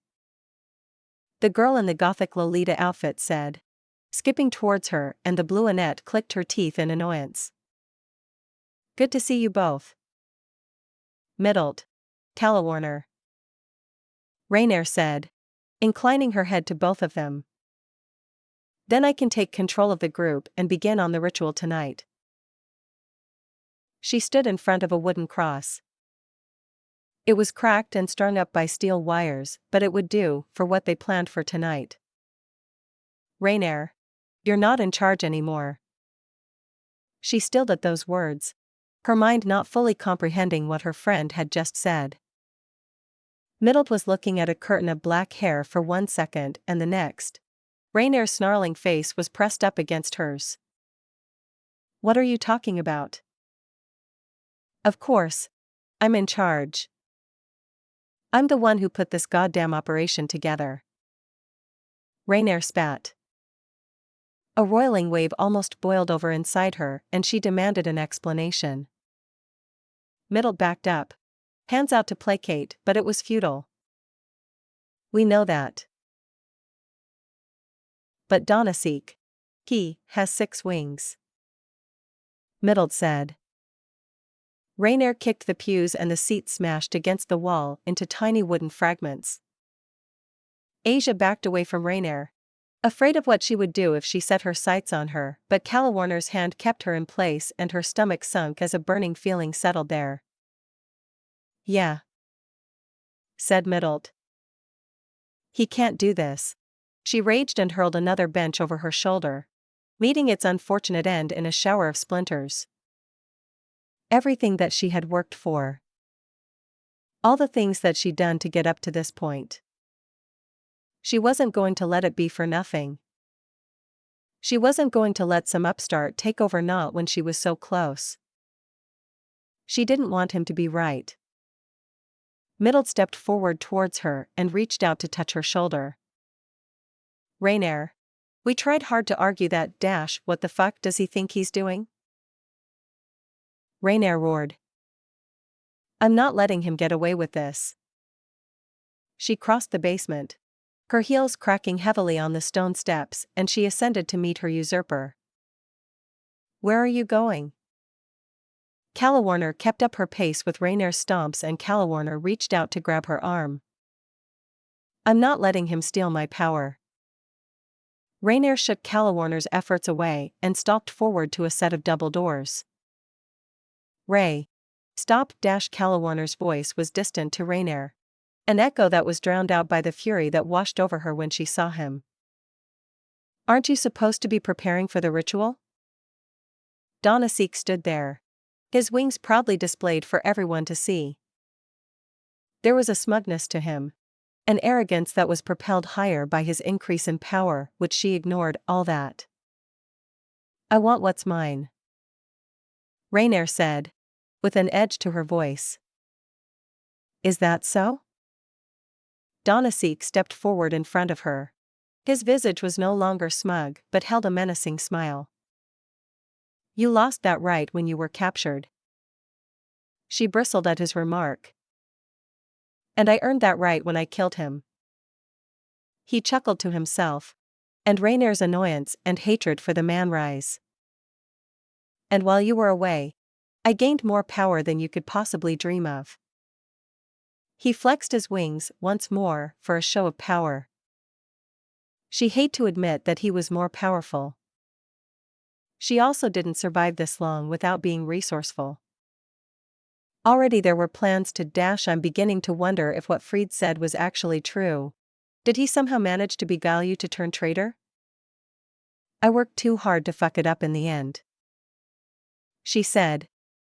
The girl in the gothic Lolita outfit said, skipping towards her, and the blue Annette clicked her teeth in annoyance. Good to see you both. Middled. Calawarner. Rainier said, inclining her head to both of them. Then I can take control of the group and begin on the ritual tonight. She stood in front of a wooden cross. It was cracked and strung up by steel wires, but it would do for what they planned for tonight. Rainier, you're not in charge anymore. She stilled at those words, her mind not fully comprehending what her friend had just said. Middled was looking at a curtain of black hair for 1 second, and the next, Rainier's snarling face was pressed up against hers. What are you talking about? Of course, I'm in charge. I'm the one who put this goddamn operation together. Rainier spat. A roiling wave almost boiled over inside her, and she demanded an explanation. Middle backed up, hands out to placate, but it was futile. We know that. But Donasek, he has 6 wings. Middle said. Rainier kicked the pews and the seat smashed against the wall into tiny wooden fragments. Asia backed away from Rainier, afraid of what she would do if she set her sights on her, but Calawarner's hand kept her in place and her stomach sunk as a burning feeling settled there. Yeah, said Middled. He can't do this. She raged and hurled another bench over her shoulder, meeting its unfortunate end in a shower of splinters. Everything that she had worked for. All the things that she'd done to get up to this point. She wasn't going to let it be for nothing. She wasn't going to let some upstart take over not when she was so close. She didn't want him to be right. Middle stepped forward towards her and reached out to touch her shoulder. Rainier. We tried hard to argue that, what the fuck does he think he's doing? Rainier roared. I'm not letting him get away with this. She crossed the basement, her heels cracking heavily on the stone steps, and she ascended to meet her usurper. Where are you going? Calawarner kept up her pace with Rainier's stomps, and Calawarner reached out to grab her arm. I'm not letting him steal my power. Rainier shook Calawarner's efforts away and stalked forward to a set of double doors. Ray. Stop! Calawarner's voice was distant to Rainier, an echo that was drowned out by the fury that washed over her when she saw him. Aren't you supposed to be preparing for the ritual? Donasek stood there, his wings proudly displayed for everyone to see. There was a smugness to him, an arrogance that was propelled higher by his increase in power, which she ignored all that. I want what's mine, Rainier said, with an edge to her voice. Is that so? Donasek stepped forward in front of her. His visage was no longer smug but held a menacing smile. You lost that right when you were captured. She bristled at his remark. And I earned that right when I killed him. He chuckled to himself, and Rainier's annoyance and hatred for the man rise. And while you were away, I gained more power than you could possibly dream of. He flexed his wings once more for a show of power. She hated to admit that he was more powerful. She also didn't survive this long without being resourceful. Already there were plans to I'm beginning to wonder if what Fried said was actually true. Did he somehow manage to beguile you to turn traitor? I worked too hard to fuck it up in the end, she said,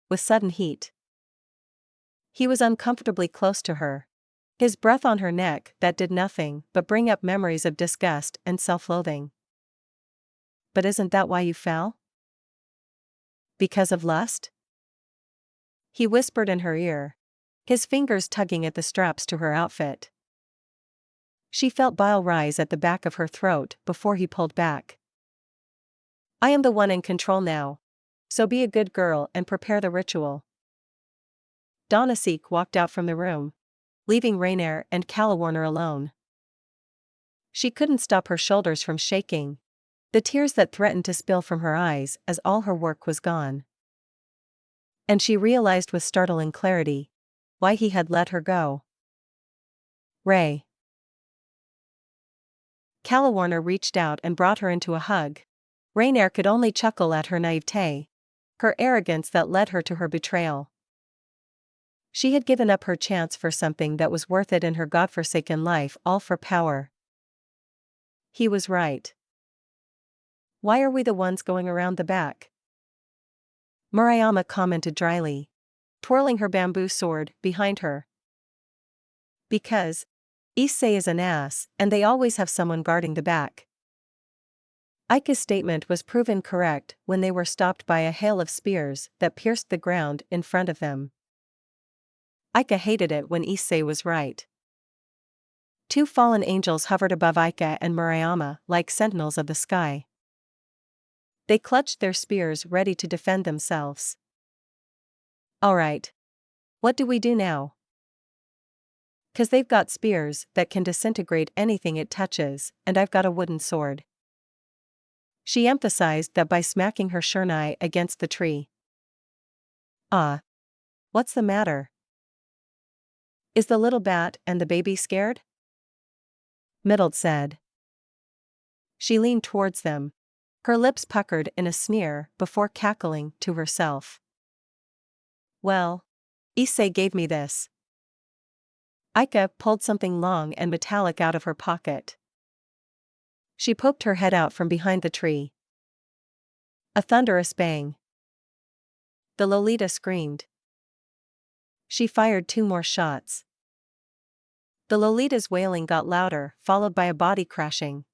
with sudden heat. He was uncomfortably close to her, his breath on her neck that did nothing but bring up memories of disgust and self-loathing. But isn't that why you fell? Because of lust? He whispered in her ear, his fingers tugging at the straps to her outfit. She felt bile rise at the back of her throat before he pulled back. I am the one in control now, so be a good girl and prepare the ritual. Donasek walked out from the room, leaving Rainier and Calawarner alone. She couldn't stop her shoulders from shaking, the tears that threatened to spill from her eyes as all her work was gone. And she realized with startling clarity why he had let her go. Ray. Calawarner reached out and brought her into a hug. Rainier could only chuckle at her naivete, her arrogance that led her to her betrayal. She had given up her chance for something that was worth it in her godforsaken life, all for power. He was right. Why are we the ones going around the back? Murayama commented dryly, twirling her bamboo sword behind her. Because Issei is an ass, and they always have someone guarding the back. Ike's statement was proven correct when they were stopped by a hail of spears that pierced the ground in front of them. Ike hated it when Issei was right. 2 fallen angels hovered above Ike and Murayama like sentinels of the sky. They clutched their spears ready to defend themselves. Alright. What do we do now? 'Cause they've got spears that can disintegrate anything it touches, and I've got a wooden sword. She emphasized that by smacking her shurnai against the tree. What's the matter? Is the little bat and the baby scared? Middled said. She leaned towards them, her lips puckered in a sneer before cackling to herself. Well, Issei gave me this. Ika pulled something long and metallic out of her pocket. She poked her head out from behind the tree. A thunderous bang. The Lolita screamed. She fired 2 more shots. The Lolita's wailing got louder, followed by a body crashing.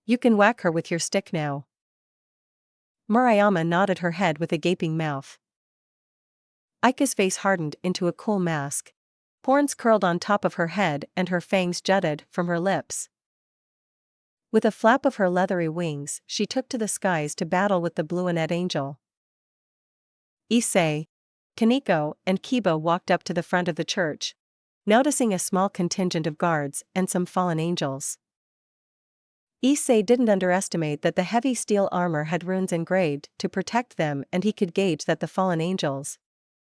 You can whack her with your stick now. Murayama nodded her head with a gaping mouth. Ika's face hardened into a cool mask. Horns curled on top of her head and her fangs jutted from her lips. With a flap of her leathery wings, she took to the skies to battle with the Blueonette Angel. Issei, Kaneko, and Kiba walked up to the front of the church, noticing a small contingent of guards and some fallen angels. Issei didn't underestimate that the heavy steel armor had runes engraved to protect them, and he could gauge that the fallen angels,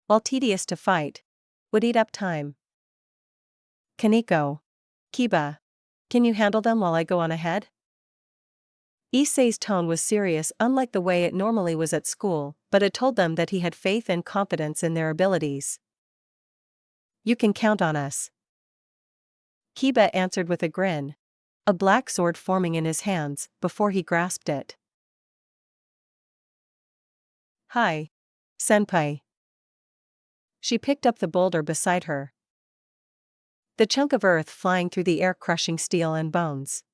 while tedious to fight, would eat up time. Kaneko, Kiba, can you handle them while I go on ahead? Issei's tone was serious, unlike the way it normally was at school, but it told them that he had faith and confidence in their abilities. You can count on us. Kiba answered with a grin, a black sword forming in his hands before he grasped it. Hi, senpai. She picked up the boulder beside her. The chunk of earth flying through the air, crushing steel and bones.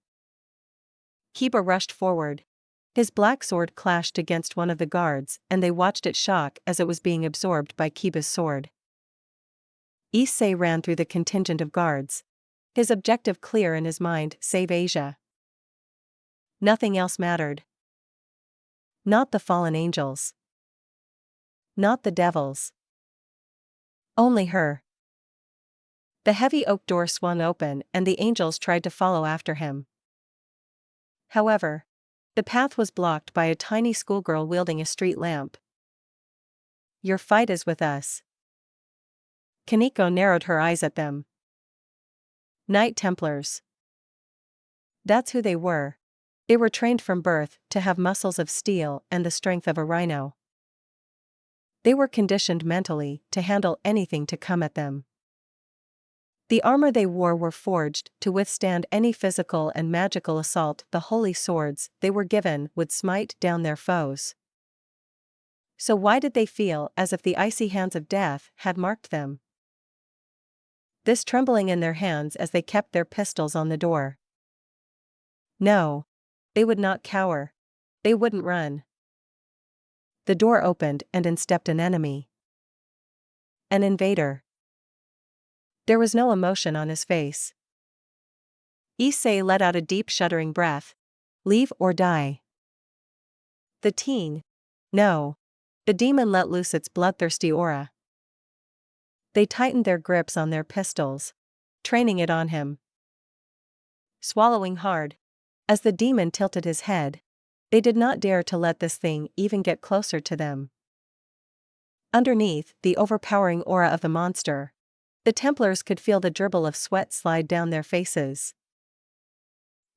Kiba rushed forward. His black sword clashed against one of the guards, and they watched it shock as it was being absorbed by Kiba's sword. Issei ran through the contingent of guards. His objective clear in his mind: save Asia. Nothing else mattered. Not the fallen angels. Not the devils. Only her. The heavy oak door swung open and the angels tried to follow after him. However, the path was blocked by a tiny schoolgirl wielding a street lamp. Your fight is with us. Kaneko narrowed her eyes at them. Knight Templars. That's who they were. They were trained from birth to have muscles of steel and the strength of a rhino. They were conditioned mentally to handle anything to come at them. The armor they wore were forged to withstand any physical and magical assault. The holy swords they were given would smite down their foes. So why did they feel as if the icy hands of death had marked them? This trembling in their hands as they kept their pistols on the door. No. They would not cower. They wouldn't run. The door opened and in stepped an enemy. An invader. There was no emotion on his face. Issei let out a deep shuddering breath. Leave or die. The teen. No. The demon let loose its bloodthirsty aura. They tightened their grips on their pistols, training it on him. Swallowing hard. As the demon tilted his head, they did not dare to let this thing even get closer to them. Underneath the overpowering aura of the monster, the Templars could feel the dribble of sweat slide down their faces.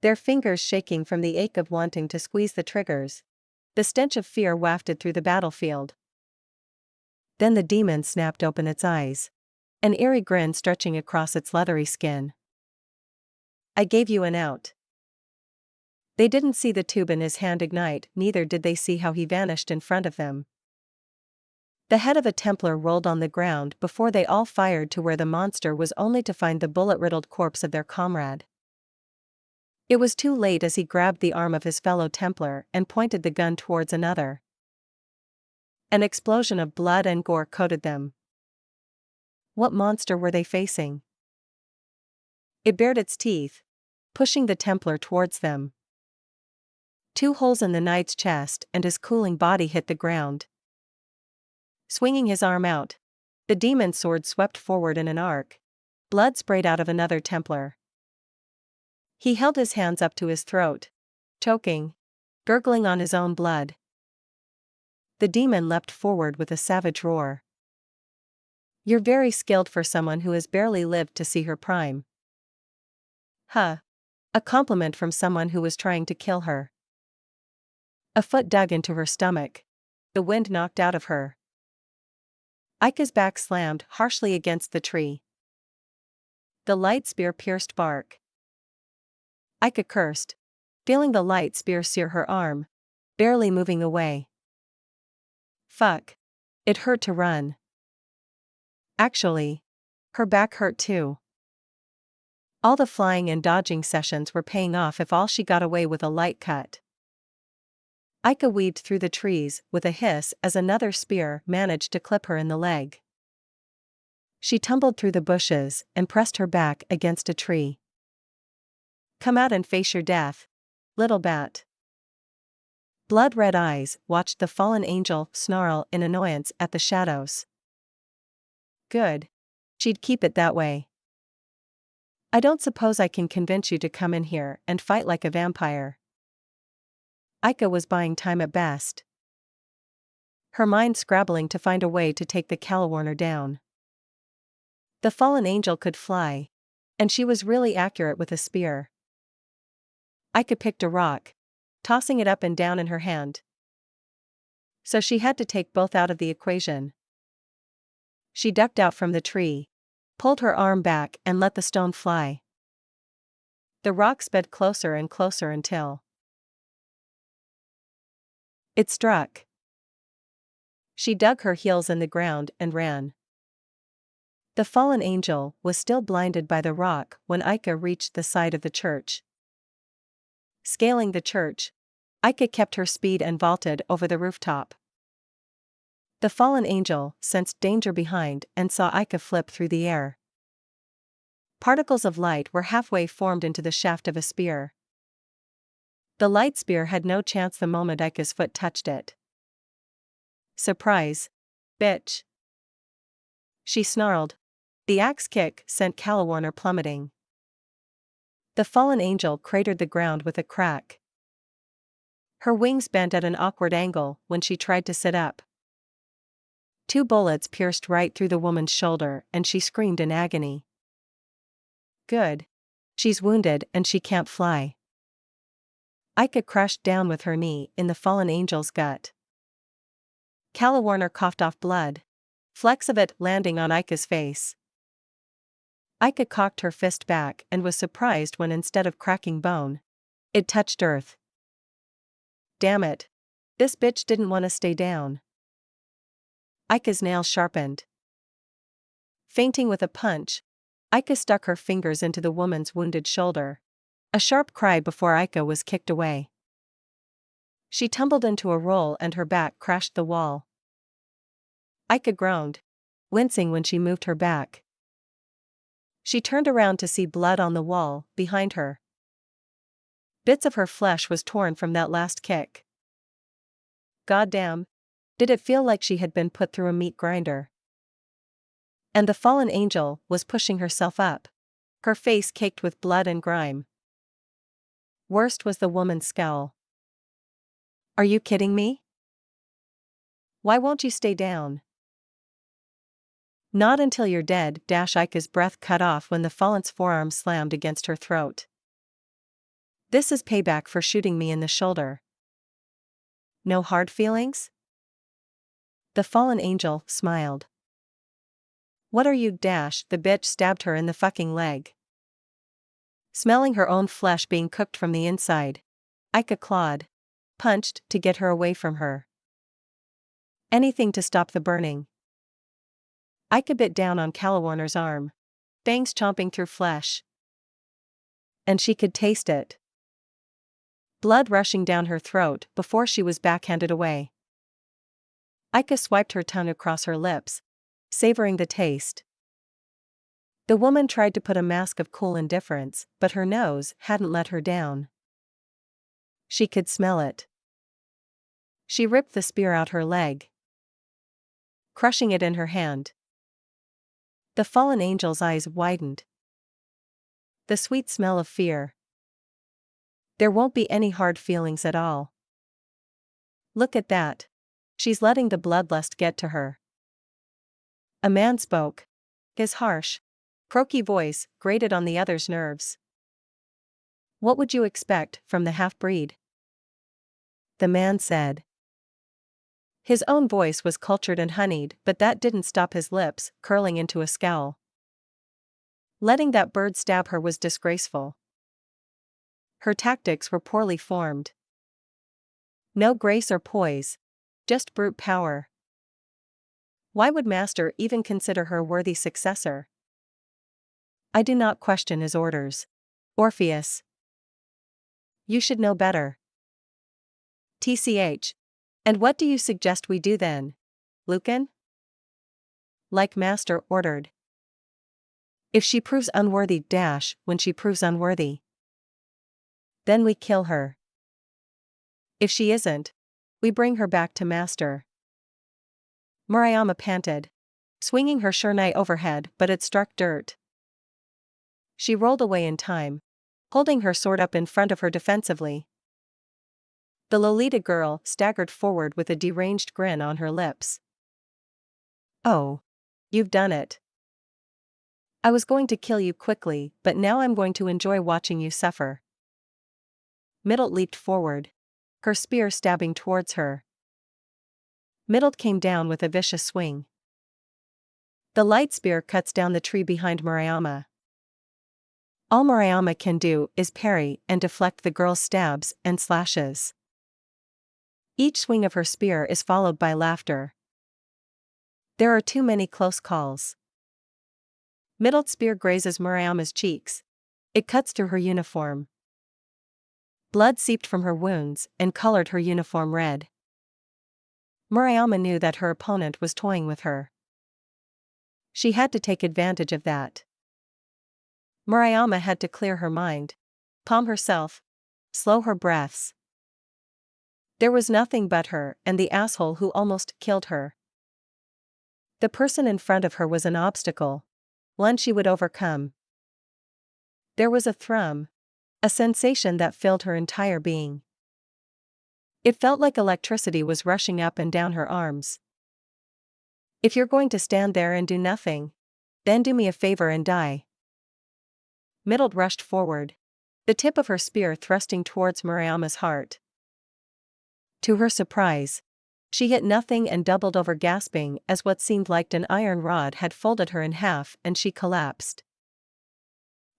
Their fingers shaking from the ache of wanting to squeeze the triggers, the stench of fear wafted through the battlefield. Then the demon snapped open its eyes, an eerie grin stretching across its leathery skin. I gave you an out. They didn't see the tube in his hand ignite, neither did they see how he vanished in front of them. The head of a Templar rolled on the ground before they all fired to where the monster was, only to find the bullet-riddled corpse of their comrade. It was too late as he grabbed the arm of his fellow Templar and pointed the gun towards another. An explosion of blood and gore coated them. What monster were they facing? It bared its teeth, pushing the Templar towards them. 2 holes in the knight's chest and his cooling body hit the ground. Swinging his arm out, the demon's sword swept forward in an arc. Blood sprayed out of another Templar. He held his hands up to his throat, choking, gurgling on his own blood. The demon leapt forward with a savage roar. "You're very skilled for someone who has barely lived to see her prime." Huh. A compliment from someone who was trying to kill her. A foot dug into her stomach. The wind knocked out of her. Ika's back slammed harshly against the tree. The light spear pierced bark. Ika cursed, feeling the light spear sear her arm, barely moving away. Fuck. It hurt to run. Actually, her back hurt too. All the flying and dodging sessions were paying off if all she got away with a light cut. Ika weaved through the trees with a hiss as another spear managed to clip her in the leg. She tumbled through the bushes and pressed her back against a tree. "Come out and face your death, little bat." Blood-red eyes watched the fallen angel snarl in annoyance at the shadows. Good. She'd keep it that way. "I don't suppose I can convince you to come in here and fight like a vampire." Ika was buying time at best. Her mind scrabbling to find a way to take the Calawarner down. The fallen angel could fly, and she was really accurate with a spear. Ika picked a rock, tossing it up and down in her hand. So she had to take both out of the equation. She ducked out from the tree, pulled her arm back and let the stone fly. The rock sped closer and closer until it struck. She dug her heels in the ground and ran. The fallen angel was still blinded by the rock when Ika reached the side of the church. Scaling the church, Ika kept her speed and vaulted over the rooftop. The fallen angel sensed danger behind and saw Ika flip through the air. Particles of light were halfway formed into the shaft of a spear. The light spear had no chance the moment Ika's foot touched it. "Surprise, bitch," she snarled. The axe kick sent Calawarner plummeting. The fallen angel cratered the ground with a crack. Her wings bent at an awkward angle when she tried to sit up. 2 bullets pierced right through the woman's shoulder and she screamed in agony. Good. She's wounded and she can't fly. Ika crashed down with her knee in the fallen angel's gut. Calawarner coughed off blood, flecks of it landing on Ika's face. Ika cocked her fist back and was surprised when instead of cracking bone, it touched earth. Damn it. This bitch didn't want to stay down. Ika's nails sharpened. Feinting with a punch, Ika stuck her fingers into the woman's wounded shoulder. A sharp cry before Ika was kicked away. She tumbled into a roll and her back crashed the wall. Ika groaned, wincing when she moved her back. She turned around to see blood on the wall behind her. Bits of her flesh was torn from that last kick. Goddamn, did it feel like she had been put through a meat grinder. And the fallen angel was pushing herself up, her face caked with blood and grime. Worst was the woman's scowl. "Are you kidding me? Why won't you stay down?" "Not until you're dead." Ika's breath cut off when the fallen's forearm slammed against her throat. "This is payback for shooting me in the shoulder." "No hard feelings?" The fallen angel smiled. "What are you?" The bitch stabbed her in the fucking leg. Smelling her own flesh being cooked from the inside, Ika clawed, punched to get her away from her. Anything to stop the burning. Ika bit down on Calawarner's arm, fangs chomping through flesh. And she could taste it. Blood rushing down her throat before she was backhanded away. Ika swiped her tongue across her lips, savoring the taste. The woman tried to put a mask of cool indifference, but her nose hadn't let her down. She could smell it. She ripped the spear out her leg, crushing it in her hand. The fallen angel's eyes widened. The sweet smell of fear. There won't be any hard feelings at all. Look at that. She's letting the bloodlust get to her. A man spoke. His harsh, croaky voice grated on the other's nerves. What would you expect from the half-breed? The man said. His own voice was cultured and honeyed, but that didn't stop his lips curling into a scowl. Letting that bird stab her was disgraceful. Her tactics were poorly formed. No grace or poise, just brute power. Why would Master even consider her a worthy successor? I do not question his orders. Orpheus. You should know better. TCH. And what do you suggest we do then, Lucan? Like Master ordered. If she proves unworthy when she proves unworthy. Then we kill her. If she isn't, we bring her back to Master. Murayama panted, swinging her shurnai overhead, but it struck dirt. She rolled away in time, holding her sword up in front of her defensively. The Lolita girl staggered forward with a deranged grin on her lips. Oh. You've done it. I was going to kill you quickly, but now I'm going to enjoy watching you suffer. Middle leaped forward, her spear stabbing towards her. Middle came down with a vicious swing. The light spear cuts down the tree behind Murayama. All Murayama can do is parry and deflect the girl's stabs and slashes. Each swing of her spear is followed by laughter. There are too many close calls. Middle's spear grazes Murayama's cheeks. It cuts through her uniform. Blood seeped from her wounds and colored her uniform red. Murayama knew that her opponent was toying with her. She had to take advantage of that. Murayama had to clear her mind, calm herself, slow her breaths. There was nothing but her and the asshole who almost killed her. The person in front of her was an obstacle, one she would overcome. There was a thrum, a sensation that filled her entire being. It felt like electricity was rushing up and down her arms. If you're going to stand there and do nothing, then do me a favor and die. Middle rushed forward, the tip of her spear thrusting towards Murayama's heart. To her surprise, she hit nothing and doubled over, gasping as what seemed like an iron rod had folded her in half and she collapsed.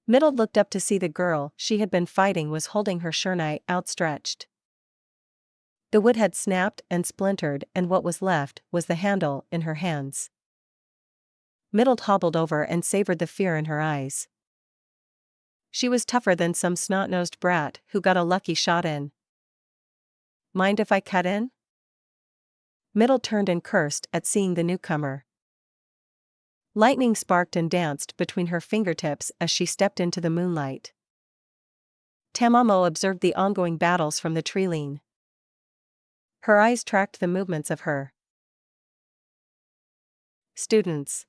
Middle looked up to see the girl she had been fighting was holding her shurnai outstretched. The wood had snapped and splintered, and what was left was the handle in her hands. Middle hobbled over and savored the fear in her eyes. She was tougher than some snot-nosed brat who got a lucky shot in. Mind if I cut in? Middle turned and cursed at seeing the newcomer. Lightning sparked and danced between her fingertips as she stepped into the moonlight. Tamamo observed the ongoing battles from the tree-line. Her eyes tracked the movements of her students.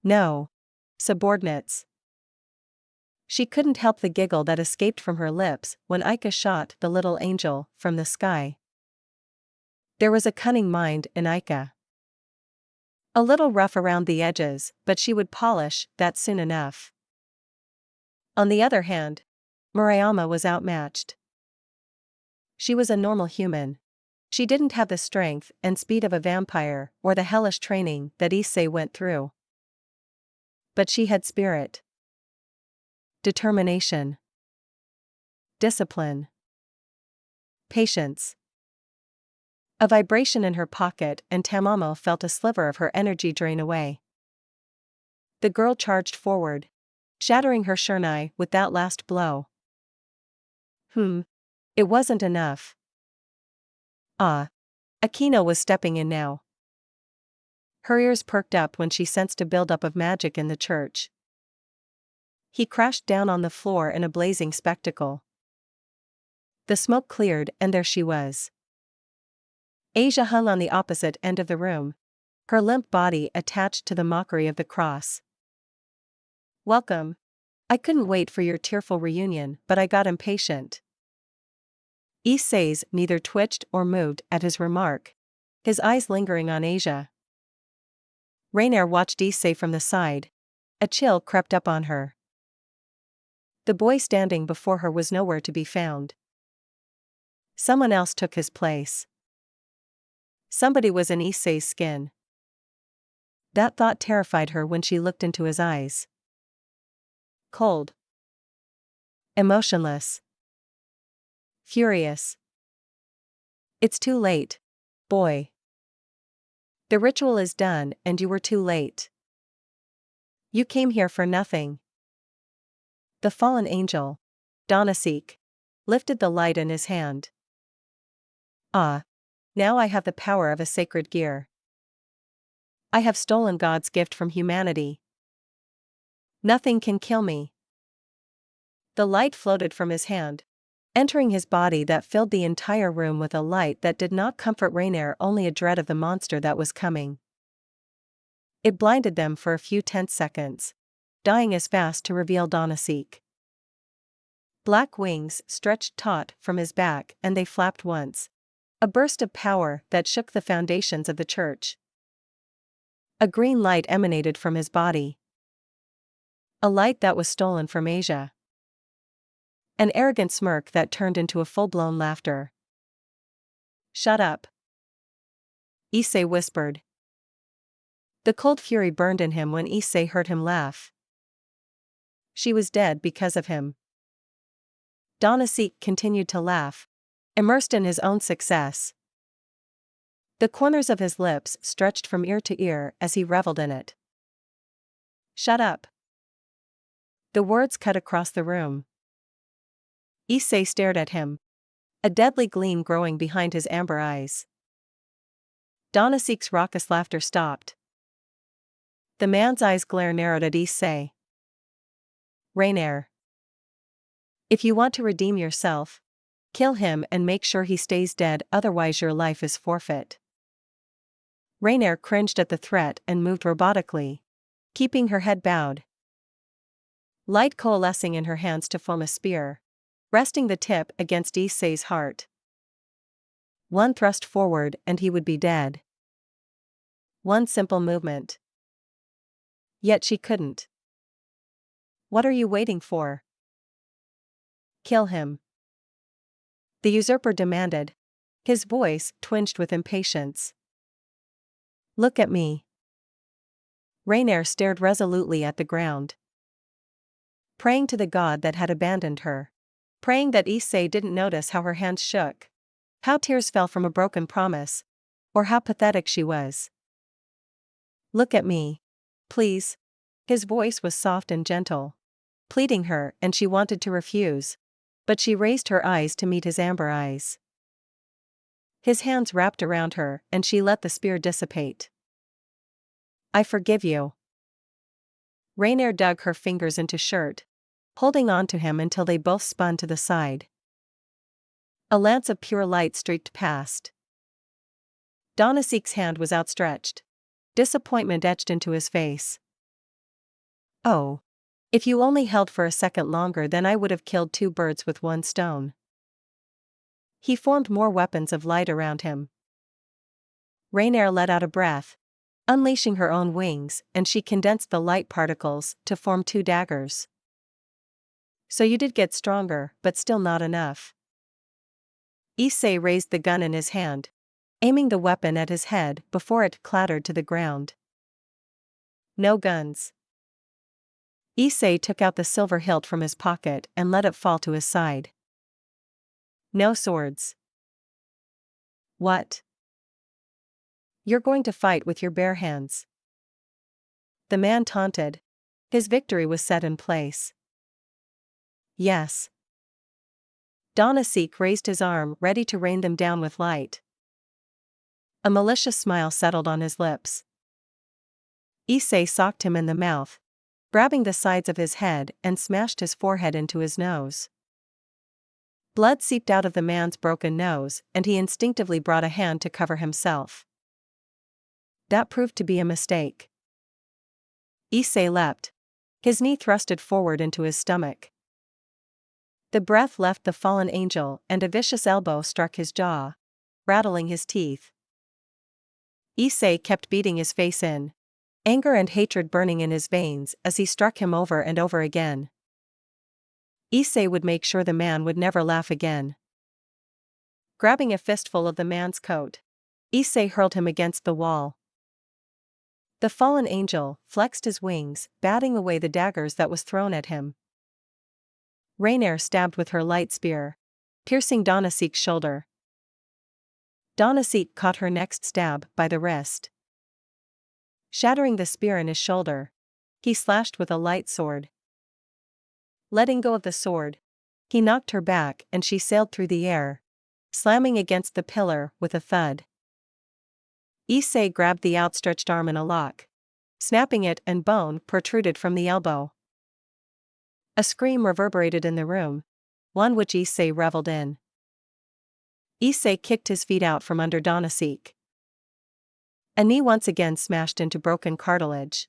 No. Subordinates. She couldn't help the giggle that escaped from her lips when Ika shot the little angel from the sky. There was a cunning mind in Ika. A little rough around the edges, but she would polish that soon enough. On the other hand, Murayama was outmatched. She was a normal human. She didn't have the strength and speed of a vampire or the hellish training that Issei went through. But she had spirit, determination, discipline, patience. A vibration in her pocket and Tamamo felt a sliver of her energy drain away. The girl charged forward, shattering her shurnai with that last blow. It wasn't enough. Akino was stepping in now. Her ears perked up when she sensed a buildup of magic in the church. He crashed down on the floor in a blazing spectacle. The smoke cleared and there she was. Asia hung on the opposite end of the room, her limp body attached to the mockery of the cross. "Welcome. I couldn't wait for your tearful reunion, but I got impatient." Issei's neither twitched or moved at his remark, his eyes lingering on Asia. Rainier watched Issei from the side. A chill crept up on her. The boy standing before her was nowhere to be found. Someone else took his place. Somebody was in Issei's skin. That thought terrified her when she looked into his eyes. Cold. Emotionless. Furious. "It's too late, boy. The ritual is done and you were too late. You came here for nothing." The fallen angel, Donasik, lifted the light in his hand. "Ah. Now I have the power of a sacred gear. I have stolen God's gift from humanity. Nothing can kill me." The light floated from his hand, entering his body that filled the entire room with a light that did not comfort Rainier, only a dread of the monster that was coming. It blinded them for a few tense seconds, dying as fast to reveal Donasik. Black wings stretched taut from his back and they flapped once. A burst of power that shook the foundations of the church. A green light emanated from his body. A light that was stolen from Asia. An arrogant smirk that turned into a full-blown laughter. "Shut up," Issei whispered. The cold fury burned in him when Issei heard him laugh. She was dead because of him. Donasik continued to laugh, immersed in his own success. The corners of his lips stretched from ear to ear as he reveled in it. "Shut up." The words cut across the room. Issei stared at him, a deadly gleam growing behind his amber eyes. Donasik's raucous laughter stopped. The man's eyes' glare narrowed at Issei. "Rainier. If you want to redeem yourself, kill him and make sure he stays dead, otherwise your life is forfeit." Rainier cringed at the threat and moved robotically, keeping her head bowed. Light coalescing in her hands to form a spear, resting the tip against Issei's heart. One thrust forward and he would be dead. One simple movement. Yet she couldn't. "What are you waiting for? Kill him," the usurper demanded, his voice twinged with impatience. "Look at me." Rainier stared resolutely at the ground. Praying to the god that had abandoned her. Praying that Issei didn't notice how her hands shook. How tears fell from a broken promise. Or how pathetic she was. "Look at me. Please." His voice was soft and gentle, pleading her, and she wanted to refuse. But she raised her eyes to meet his amber eyes. His hands wrapped around her and she let the spear dissipate. "I forgive you." Rainier dug her fingers into shirt, holding on to him until they both spun to the side. A lance of pure light streaked past. Donasik's hand was outstretched. Disappointment etched into his face. "Oh. If you only held for a second longer, then I would have killed two birds with one stone." He formed more weapons of light around him. Rainier let out a breath, unleashing her own wings, and she condensed the light particles to form two daggers. "So you did get stronger, but still not enough." Issei raised the gun in his hand, aiming the weapon at his head before it clattered to the ground. "No guns." Issei took out the silver hilt from his pocket and let it fall to his side. "No swords." "What? You're going to fight with your bare hands?" The man taunted. His victory was set in place. "Yes." Donasik raised his arm, ready to rain them down with light. A malicious smile settled on his lips. Issei socked him in the mouth, grabbing the sides of his head and smashed his forehead into his nose. Blood seeped out of the man's broken nose, and he instinctively brought a hand to cover himself. That proved to be a mistake. Issei leapt. His knee thrusted forward into his stomach. The breath left the fallen angel, and a vicious elbow struck his jaw, rattling his teeth. Issei kept beating his face in, anger and hatred burning in his veins as he struck him over and over again. Issei would make sure the man would never laugh again. Grabbing a fistful of the man's coat, Issei hurled him against the wall. The fallen angel flexed his wings, batting away the daggers that was thrown at him. Rainier stabbed with her light spear, piercing Donasik's shoulder. Donasik caught her next stab by the wrist. Shattering the spear in his shoulder, he slashed with a light sword. Letting go of the sword, he knocked her back and she sailed through the air, slamming against the pillar with a thud. Issei grabbed the outstretched arm in a lock, snapping it, and bone protruded from the elbow. A scream reverberated in the room, one which Issei reveled in. Issei kicked his feet out from under Donasik. A knee once again smashed into broken cartilage.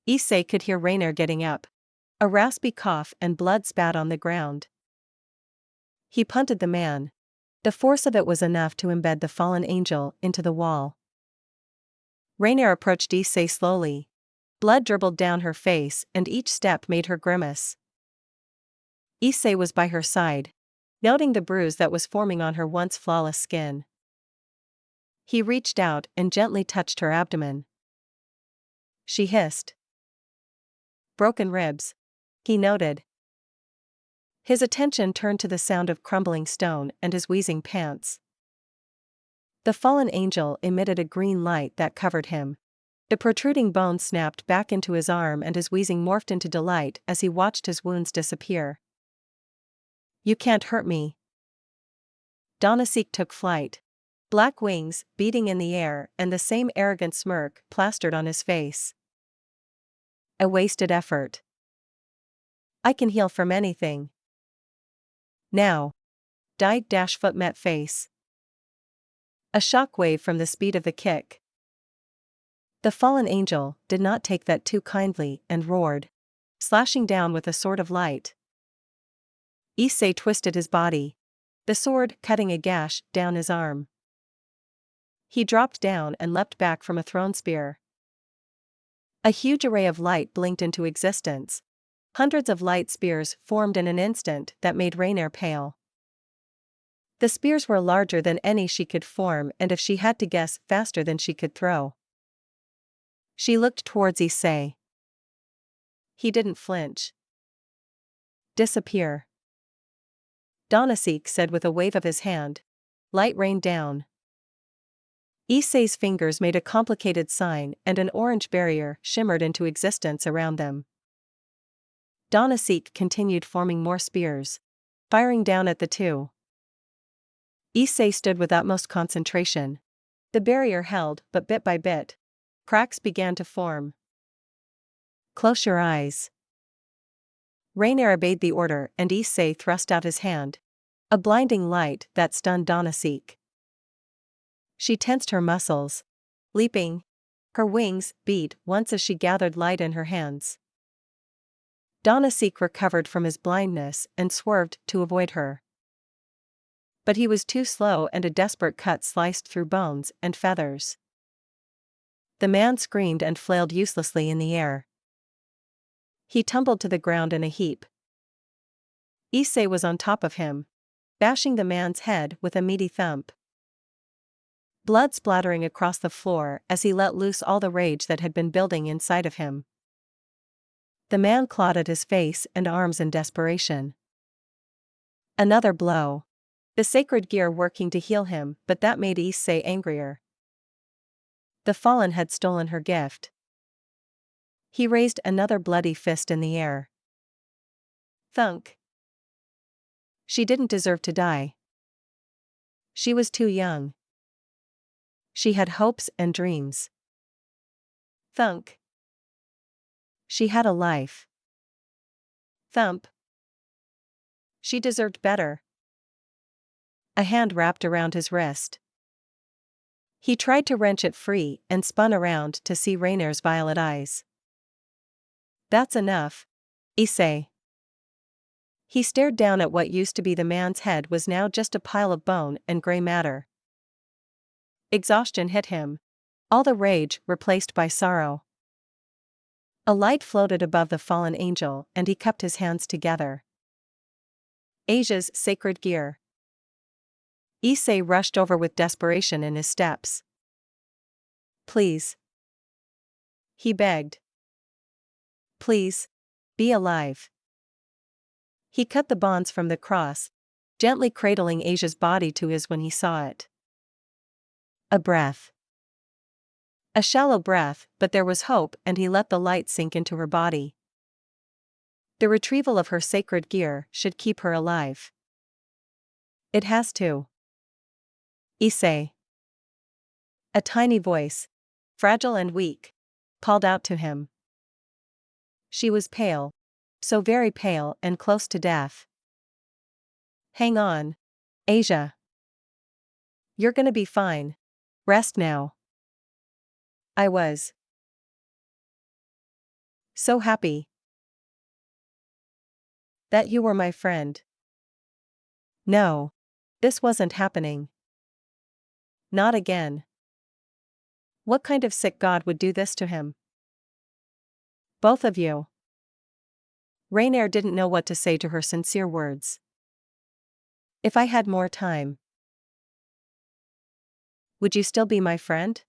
Issei could hear Rainier getting up. A raspy cough and blood spat on the ground. He punted the man. The force of it was enough to embed the fallen angel into the wall. Rainier approached Issei slowly. Blood dribbled down her face and each step made her grimace. Issei was by her side, noting the bruise that was forming on her once flawless skin. He reached out and gently touched her abdomen. She hissed. Broken ribs, he noted. His attention turned to the sound of crumbling stone and his wheezing pants. The fallen angel emitted a green light that covered him. The protruding bone snapped back into his arm and his wheezing morphed into delight as he watched his wounds disappear. You can't hurt me. Donasik took flight. Black wings beating in the air and the same arrogant smirk plastered on his face. A wasted effort. I can heal from anything. Now. Foot met face. A shockwave from the speed of the kick. The fallen angel did not take that too kindly and roared, slashing down with a sword of light. Issei twisted his body, the sword cutting a gash down his arm. He dropped down and leapt back from a thrown spear. A huge array of light blinked into existence. Hundreds of light spears formed in an instant that made Rainier pale. The spears were larger than any she could form, and if she had to guess, faster than she could throw. She looked towards Issei. He didn't flinch. Disappear. Donasik said with a wave of his hand. Light rained down. Issei's fingers made a complicated sign and an orange barrier shimmered into existence around them. Donasik continued forming more spears, firing down at the two. Issei stood with utmost concentration. The barrier held, but bit by bit, cracks began to form. Close your eyes. Rainier obeyed the order and Issei thrust out his hand. A blinding light that stunned Donasik. She tensed her muscles, leaping. Her wings beat once as she gathered light in her hands. Donasik recovered from his blindness and swerved to avoid her. But he was too slow and a desperate cut sliced through bones and feathers. The man screamed and flailed uselessly in the air. He tumbled to the ground in a heap. Issei was on top of him, bashing the man's head with a meaty thump. Blood splattering across the floor as he let loose all the rage that had been building inside of him. The man clawed at his face and arms in desperation. Another blow. The sacred gear working to heal him, but that made Issei angrier. The fallen had stolen her gift. He raised another bloody fist in the air. Thunk. She didn't deserve to die. She was too young. She had hopes and dreams. Thunk. She had a life. Thump. She deserved better. A hand wrapped around his wrist. He tried to wrench it free and spun around to see Rainer's violet eyes. That's enough, Issei. He stared down at what used to be the man's head was now just a pile of bone and gray matter. Exhaustion hit him. All the rage replaced by sorrow. A light floated above the fallen angel and he cupped his hands together. Asia's sacred gear. Issei rushed over with desperation in his steps. Please. He begged. Please. Be alive. He cut the bonds from the cross, gently cradling Asia's body to his when he saw it. A breath. A shallow breath, but there was hope and he let the light sink into her body. The retrieval of her sacred gear should keep her alive. It has to. Issei. A tiny voice, fragile and weak, called out to him. She was pale, so very pale and close to death. Hang on, Asia. You're gonna be fine. Rest now. I was so happy that you were my friend. No, this wasn't happening. Not again. What kind of sick god would do this to him? Both of you. Rainer didn't know what to say to her sincere words. If I had more time, would you still be my friend?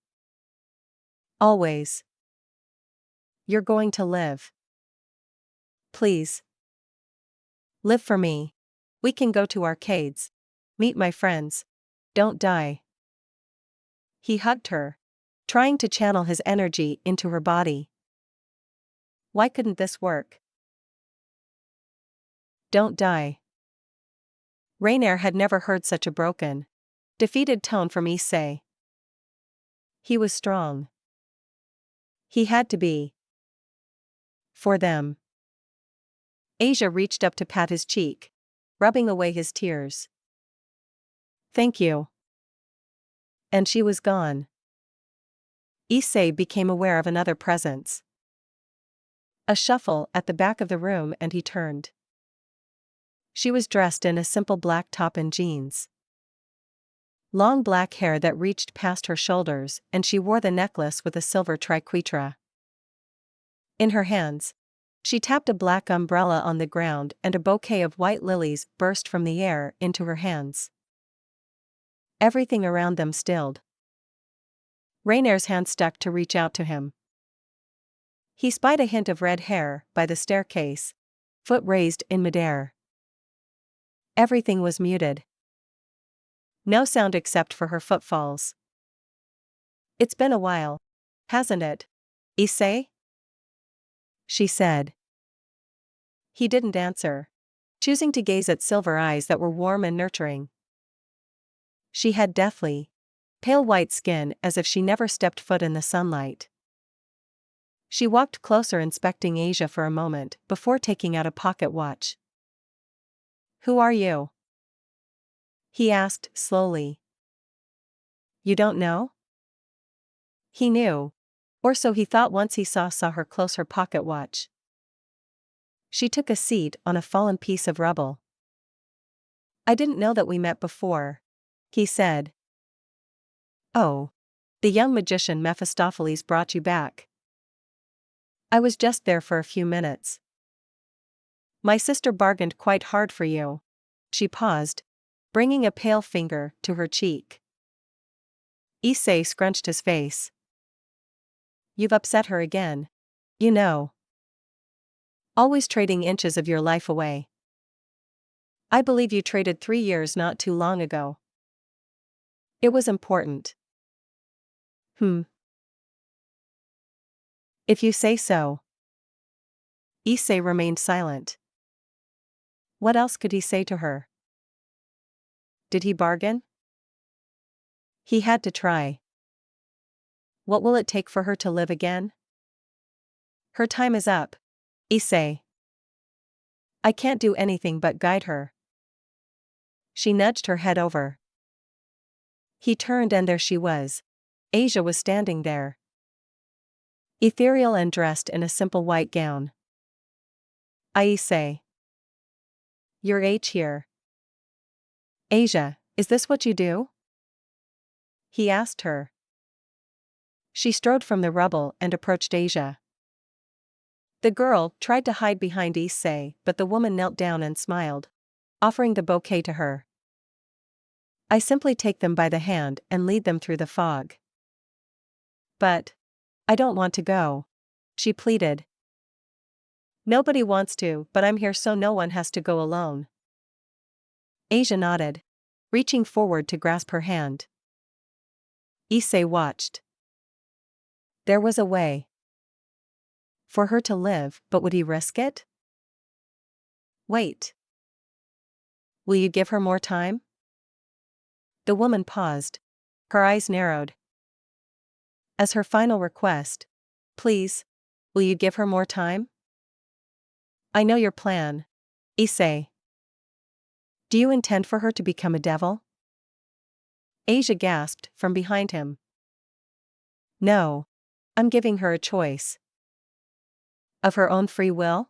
Always. You're going to live. Please. Live for me. We can go to arcades. Meet my friends. Don't die. He hugged her, trying to channel his energy into her body. Why couldn't this work? Don't die. Rainer had never heard such a broken, defeated tone from Issei. He was strong. He had to be. For them. Asia reached up to pat his cheek, rubbing away his tears. Thank you. And she was gone. Issei became aware of another presence. A shuffle at the back of the room and he turned. She was dressed in a simple black top and jeans. Long black hair that reached past her shoulders and she wore the necklace with a silver triquetra. In her hands, she tapped a black umbrella on the ground and a bouquet of white lilies burst from the air into her hands. Everything around them stilled. Rainer's hand stuck to reach out to him. He spied a hint of red hair by the staircase, foot raised in midair. Everything was muted. No sound except for her footfalls. It's been a while, hasn't it, Issei? She said. He didn't answer, choosing to gaze at silver eyes that were warm and nurturing. She had deathly, pale white skin as if she never stepped foot in the sunlight. She walked closer, inspecting Asia for a moment before taking out a pocket watch. Who are you? He asked slowly. You don't know? He knew, or so he thought once he saw her close her pocket watch. She took a seat on a fallen piece of rubble. I didn't know that we met before, he said. Oh, the young magician Mephistopheles brought you back. I was just there for a few minutes. My sister bargained quite hard for you. She paused, bringing a pale finger to her cheek. Issei scrunched his face. You've upset her again. You know. Always trading inches of your life away. I believe you traded 3 years not too long ago. It was important. If you say so. Issei remained silent. What else could he say to her? Did he bargain? He had to try. What will it take for her to live again? Her time is up, Issei. I can't do anything but guide her. She nudged her head over. He turned and there she was. Asia was standing there. Ethereal and dressed in a simple white gown. Issei. You're here. Asia, is this what you do? He asked her. She strode from the rubble and approached Asia. The girl tried to hide behind Issei, but the woman knelt down and smiled, offering the bouquet to her. I simply take them by the hand and lead them through the fog. But I don't want to go, she pleaded. Nobody wants to, but I'm here so no one has to go alone. Asia nodded, reaching forward to grasp her hand. Issei watched. There was a way for her to live, but would he risk it? Wait. Will you give her more time? The woman paused. Her eyes narrowed. As her final request, please, will you give her more time? I know your plan, Issei. Do you intend for her to become a devil? Asia gasped from behind him. No. I'm giving her a choice. Of her own free will?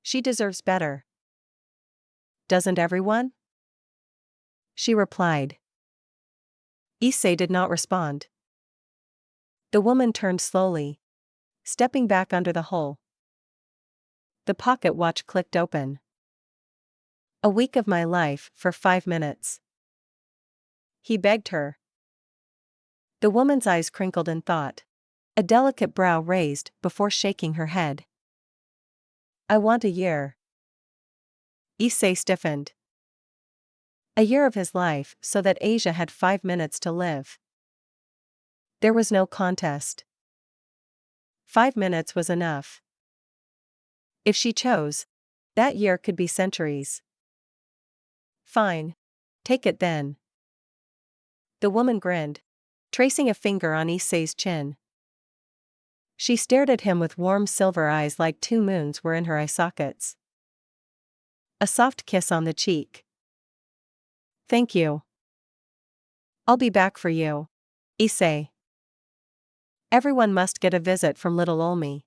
She deserves better. Doesn't everyone? She replied. Issei did not respond. The woman turned slowly, stepping back under the hole. The pocket watch clicked open. A week of my life for 5 minutes. He begged her. The woman's eyes crinkled in thought, a delicate brow raised before shaking her head. I want a year. Issei stiffened. A year of his life so that Asia had 5 minutes to live. There was no contest. 5 minutes was enough. If she chose, that year could be centuries. Fine. Take it then. The woman grinned, tracing a finger on Issei's chin. She stared at him with warm silver eyes like 2 moons were in her eye sockets. A soft kiss on the cheek. Thank you. I'll be back for you, Issei. Everyone must get a visit from little Olmi.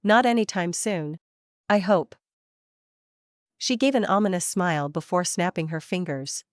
Not anytime soon, I hope. She gave an ominous smile before snapping her fingers.